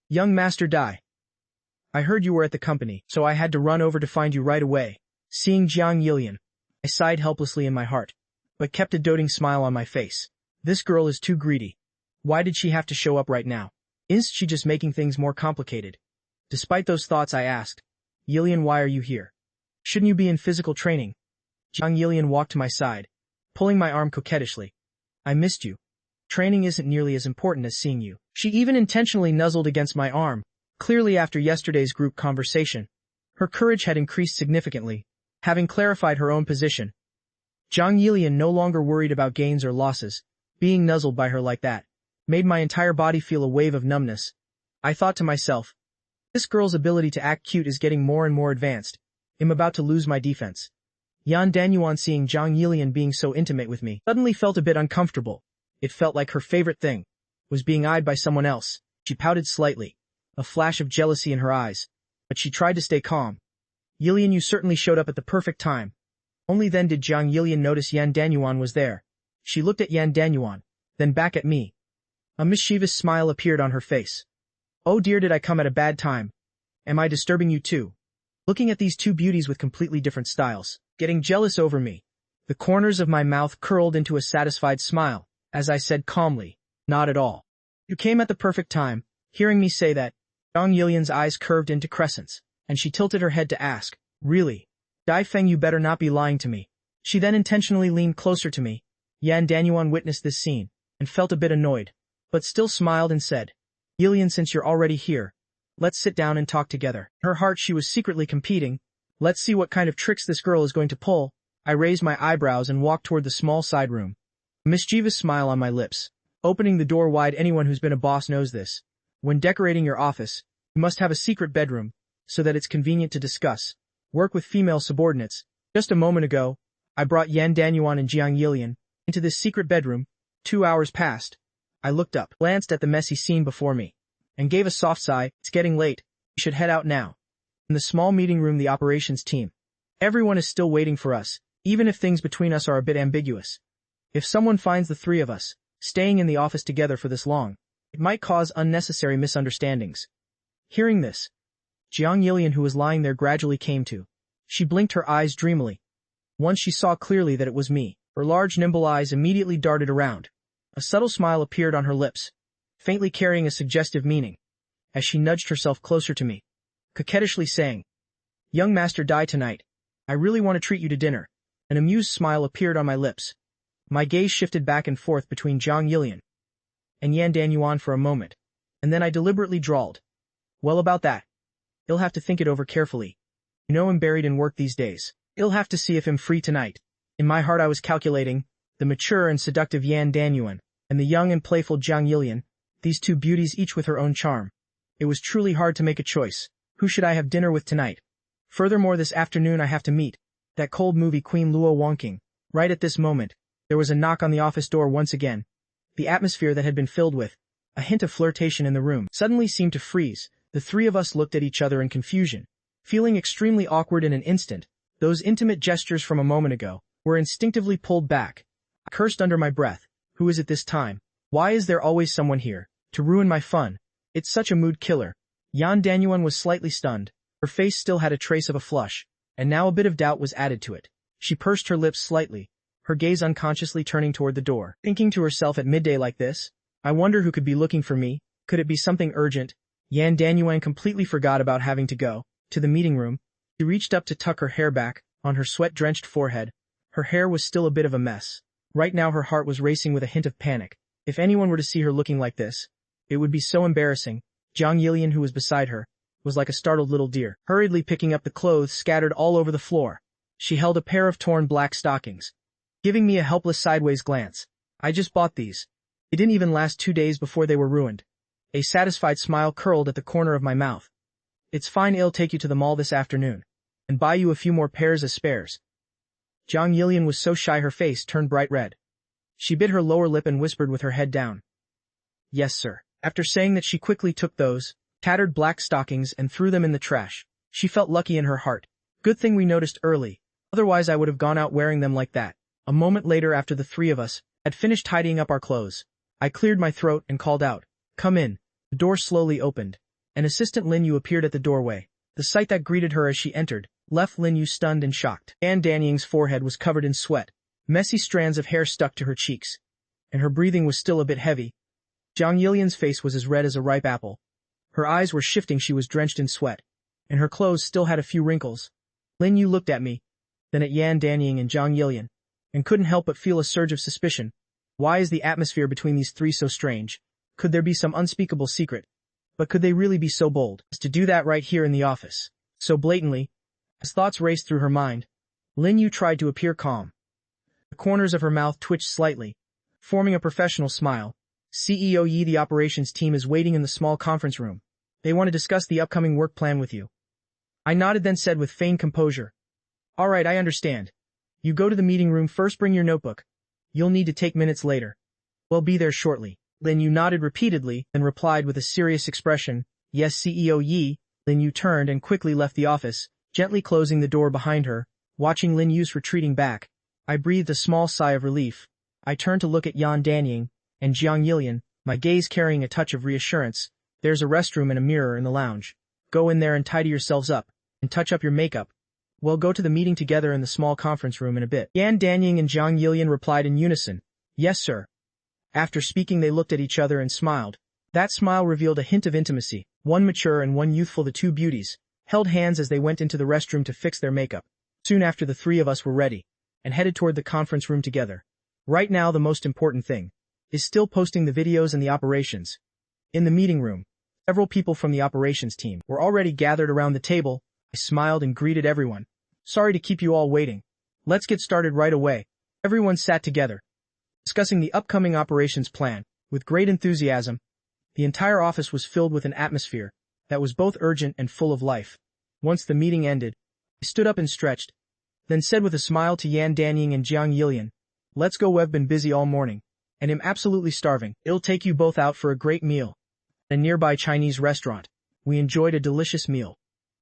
"Young Master Dai. I heard you were at the company, so I had to run over to find you right away." Seeing Zhang Yilian, I sighed helplessly in my heart, but kept a doting smile on my face. This girl is too greedy. Why did she have to show up right now? Isn't she just making things more complicated? Despite those thoughts, I asked, "Yilian, why are you here? Shouldn't you be in physical training?" Zhang Yilian walked to my side, pulling my arm coquettishly. "I missed you. Training isn't nearly as important as seeing you." She even intentionally nuzzled against my arm, clearly after yesterday's group conversation. Her courage had increased significantly, having clarified her own position. Zhang Yilian, no longer worried about gains or losses, being nuzzled by her like that, made my entire body feel a wave of numbness. I thought to myself, this girl's ability to act cute is getting more and more advanced. I'm about to lose my defense. Yan Danyuan, seeing Zhang Yilian being so intimate with me, suddenly felt a bit uncomfortable. It felt like her favorite thing was being eyed by someone else. She pouted slightly, a flash of jealousy in her eyes, but she tried to stay calm. "Yilian, you certainly showed up at the perfect time." Only then did Zhang Yilian notice Yan Danyuan was there. She looked at Yan Danyuan, then back at me. A mischievous smile appeared on her face. "Oh dear, did I come at a bad time? Am I disturbing you too?" Looking at these two beauties with completely different styles, getting jealous over me, the corners of my mouth curled into a satisfied smile, as I said calmly, "Not at all. You came at the perfect time." Hearing me say that, Zhang Yilian's eyes curved into crescents, and she tilted her head to ask, "Really? Dai Feng, you better not be lying to me." She then intentionally leaned closer to me. Yan Danyuan witnessed this scene, and felt a bit annoyed, but still smiled and said, "Yilian, since you're already here, let's sit down and talk together." In her heart she was secretly competing. Let's see what kind of tricks this girl is going to pull. I raised my eyebrows and walked toward the small side room, a mischievous smile on my lips, opening the door wide. Anyone who's been a boss knows this. When decorating your office, you must have a secret bedroom, so that it's convenient to discuss work with female subordinates. Just a moment ago, I brought Yan Danyuan and Zhang Yilian into this secret bedroom. 2 hours passed. I looked up, glanced at the messy scene before me, and gave a soft sigh. It's getting late. We should head out now. In the small meeting room, the operations team. Everyone is still waiting for us, even if things between us are a bit ambiguous. If someone finds the three of us staying in the office together for this long, it might cause unnecessary misunderstandings. Hearing this, Zhang Yilian, who was lying there, gradually came to. She blinked her eyes dreamily. Once she saw clearly that it was me, her large nimble eyes immediately darted around. A subtle smile appeared on her lips, faintly carrying a suggestive meaning, as she nudged herself closer to me, coquettishly saying, "Young Master Dai, tonight, I really want to treat you to dinner." An amused smile appeared on my lips. My gaze shifted back and forth between Zhang Yilian and Yan Danyuan for a moment, and then I deliberately drawled, "Well, about that, you'll have to think it over carefully. You know I'm buried in work these days. You'll have to see if I'm free tonight." In my heart I was calculating, the mature and seductive Yan Danyuan, and the young and playful Zhang Yilian, these two beauties each with her own charm. It was truly hard to make a choice. Who should I have dinner with tonight? Furthermore, this afternoon I have to meet that cold movie queen Luo Wangqing. Right at this moment, there was a knock on the office door once again. The atmosphere that had been filled with a hint of flirtation in the room suddenly seemed to freeze. The three of us looked at each other in confusion, feeling extremely awkward in an instant. Those intimate gestures from a moment ago were instinctively pulled back. I cursed under my breath. Who is it this time? Why is there always someone here to ruin my fun? It's such a mood killer. Yan Danyuan was slightly stunned. Her face still had a trace of a flush, and now a bit of doubt was added to it. She pursed her lips slightly, her gaze unconsciously turning toward the door, thinking to herself, at midday like this, I wonder who could be looking for me. Could it be something urgent? Yan Danyuan completely forgot about having to go to the meeting room. She reached up to tuck her hair back on her sweat-drenched forehead. Her hair was still a bit of a mess. Right now her heart was racing with a hint of panic. If anyone were to see her looking like this, it would be so embarrassing. Zhang Yilian, who was beside her, was like a startled little deer, hurriedly picking up the clothes scattered all over the floor. She held a pair of torn black stockings, giving me a helpless sideways glance. I just bought these. They didn't even last 2 days before they were ruined. A satisfied smile curled at the corner of my mouth. It's fine, I'll take you to the mall this afternoon, and buy you a few more pairs as spares. Zhang Yilian was so shy her face turned bright red. She bit her lower lip and whispered with her head down, "Yes, sir." After saying that, she quickly took those tattered black stockings and threw them in the trash. She felt lucky in her heart. Good thing we noticed early. Otherwise I would have gone out wearing them like that. A moment later, after the three of us had finished tidying up our clothes, I cleared my throat and called out, "Come in." The door slowly opened. An assistant Lin Yu appeared at the doorway. The sight that greeted her as she entered left Lin Yu stunned and shocked. Yan Danying's forehead was covered in sweat. Messy strands of hair stuck to her cheeks, and her breathing was still a bit heavy. Jiang Yilian's face was as red as a ripe apple. Her eyes were shifting, she was drenched in sweat, and her clothes still had a few wrinkles. Lin Yu looked at me, then at Yan Danying and Jiang Yilian, and couldn't help but feel a surge of suspicion. Why is the atmosphere between these three so strange? Could there be some unspeakable secret? But could they really be so bold as to do that right here in the office? So blatantly? As thoughts raced through her mind, Lin Yu tried to appear calm. The corners of her mouth twitched slightly, forming a professional smile. CEO Yi, the operations team is waiting in the small conference room. They want to discuss the upcoming work plan with you. I nodded, then said with feigned composure, "All right, I understand. You go to the meeting room first, bring your notebook. You'll need to take minutes later. We'll be there shortly." Lin Yu nodded repeatedly, then replied with a serious expression, "Yes, CEO Yi." Lin Yu turned and quickly left the office, gently closing the door behind her. Watching Lin Yu's retreating back, I breathed a small sigh of relief. I turned to look at Yan Danying and Jiang Yilian, my gaze carrying a touch of reassurance. "There's a restroom and a mirror in the lounge. Go in there and tidy yourselves up, and touch up your makeup. We'll go to the meeting together in the small conference room in a bit." Yan Danying and Jiang Yilian replied in unison, "Yes, sir." After speaking, they looked at each other and smiled. That smile revealed a hint of intimacy. One mature and one youthful, the two beauties held hands as they went into the restroom to fix their makeup. Soon after, the three of us were ready and headed toward the conference room together. Right now, the most important thing is still posting the videos and the operations. In the meeting room, several people from the operations team were already gathered around the table. I smiled and greeted everyone. "Sorry to keep you all waiting. Let's get started right away." Everyone sat together, discussing the upcoming operations plan. With great enthusiasm, the entire office was filled with an atmosphere that was both urgent and full of life. Once the meeting ended, I stood up and stretched, then said with a smile to Yan Danying and Jiang Yilian, "Let's go, we've been busy all morning, and am absolutely starving. It'll take you both out for a great meal." At a nearby Chinese restaurant, we enjoyed a delicious meal,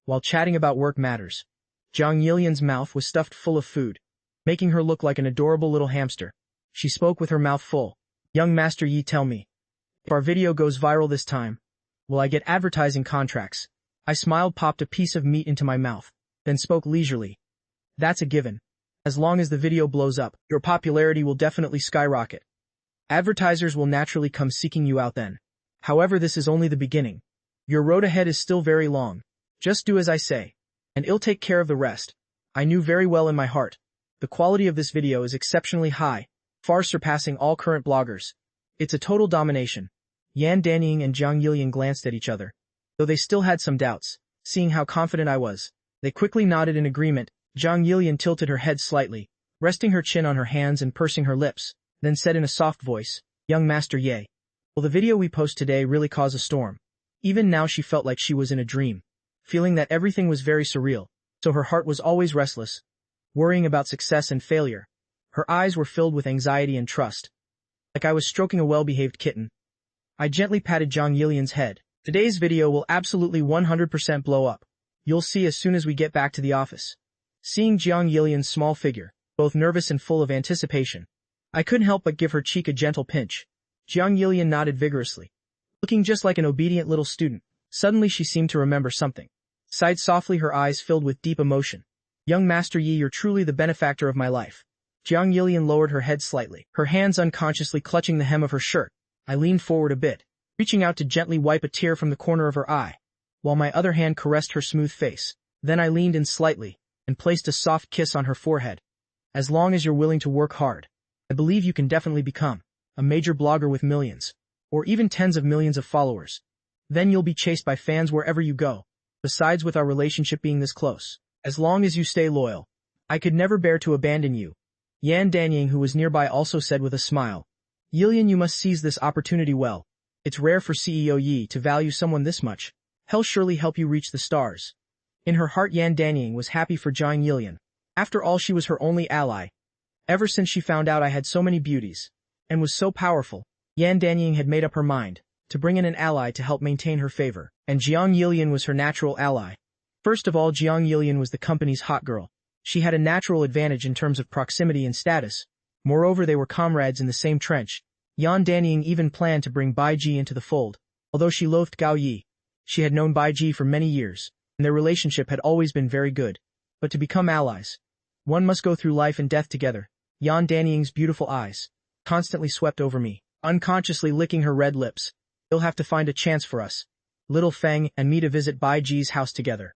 while chatting about work matters. Jiang Yilian's mouth was stuffed full of food, making her look like an adorable little hamster. She spoke with her mouth full. "Young Master Yi, tell me, if our video goes viral this time, will I get advertising contracts?" I smiled, popped a piece of meat into my mouth, then spoke leisurely. "That's a given. As long as the video blows up, your popularity will definitely skyrocket. Advertisers will naturally come seeking you out then. However, this is only the beginning. Your road ahead is still very long. Just do as I say, and I'll take care of the rest." I knew very well in my heart, the quality of this video is exceptionally high, far surpassing all current bloggers. It's a total domination. Yan Danying and Jiang Yilian glanced at each other, though they still had some doubts. Seeing how confident I was, they quickly nodded in agreement. Jiang Yilian tilted her head slightly, resting her chin on her hands and pursing her lips, then said in a soft voice, "Young Master Ye, will the video we post today really cause a storm?" Even now she felt like she was in a dream, feeling that everything was very surreal, so her heart was always restless, worrying about success and failure. Her eyes were filled with anxiety and trust, like I was stroking a well-behaved kitten. I gently patted Jiang Yilian's head. "Today's video will absolutely 100% blow up. You'll see as soon as we get back to the office." Seeing Jiang Yilian's small figure, both nervous and full of anticipation, I couldn't help but give her cheek a gentle pinch. Jiang Yilian nodded vigorously, looking just like an obedient little student. Suddenly she seemed to remember something. Sighed softly, her eyes filled with deep emotion. "Young Master Yi, you're truly the benefactor of my life." Jiang Yilian lowered her head slightly, her hands unconsciously clutching the hem of her shirt. I leaned forward a bit, reaching out to gently wipe a tear from the corner of her eye, while my other hand caressed her smooth face. Then I leaned in slightly and placed a soft kiss on her forehead. "As long as you're willing to work hard, I believe you can definitely become a major blogger with millions, or even tens of millions of followers. Then you'll be chased by fans wherever you go. Besides, with our relationship being this close, as long as you stay loyal, I could never bear to abandon you." Yan Danying, who was nearby, also said with a smile, "Yilian, you must seize this opportunity well. It's rare for CEO Yi to value someone this much. He'll surely help you reach the stars." In her heart, Yan Danying was happy for Jiang Yilian. After all, she was her only ally. Ever since she found out I had so many beauties and was so powerful, Yan Danying had made up her mind. to bring in an ally to help maintain her favor, and Jiang Yilian was her natural ally. First of all, Jiang Yilian was the company's hot girl. She had a natural advantage in terms of proximity and status. Moreover, they were comrades in the same trench. Yan Danying even planned to bring Bai Ji into the fold. Although she loathed Gao Yi, she had known Bai Ji for many years, and their relationship had always been very good. But to become allies, one must go through life and death together. Yan Danying's beautiful eyes constantly swept over me, unconsciously licking her red lips. You'll have to find a chance for us, Little Feng and me, to visit Bai Ji's house together.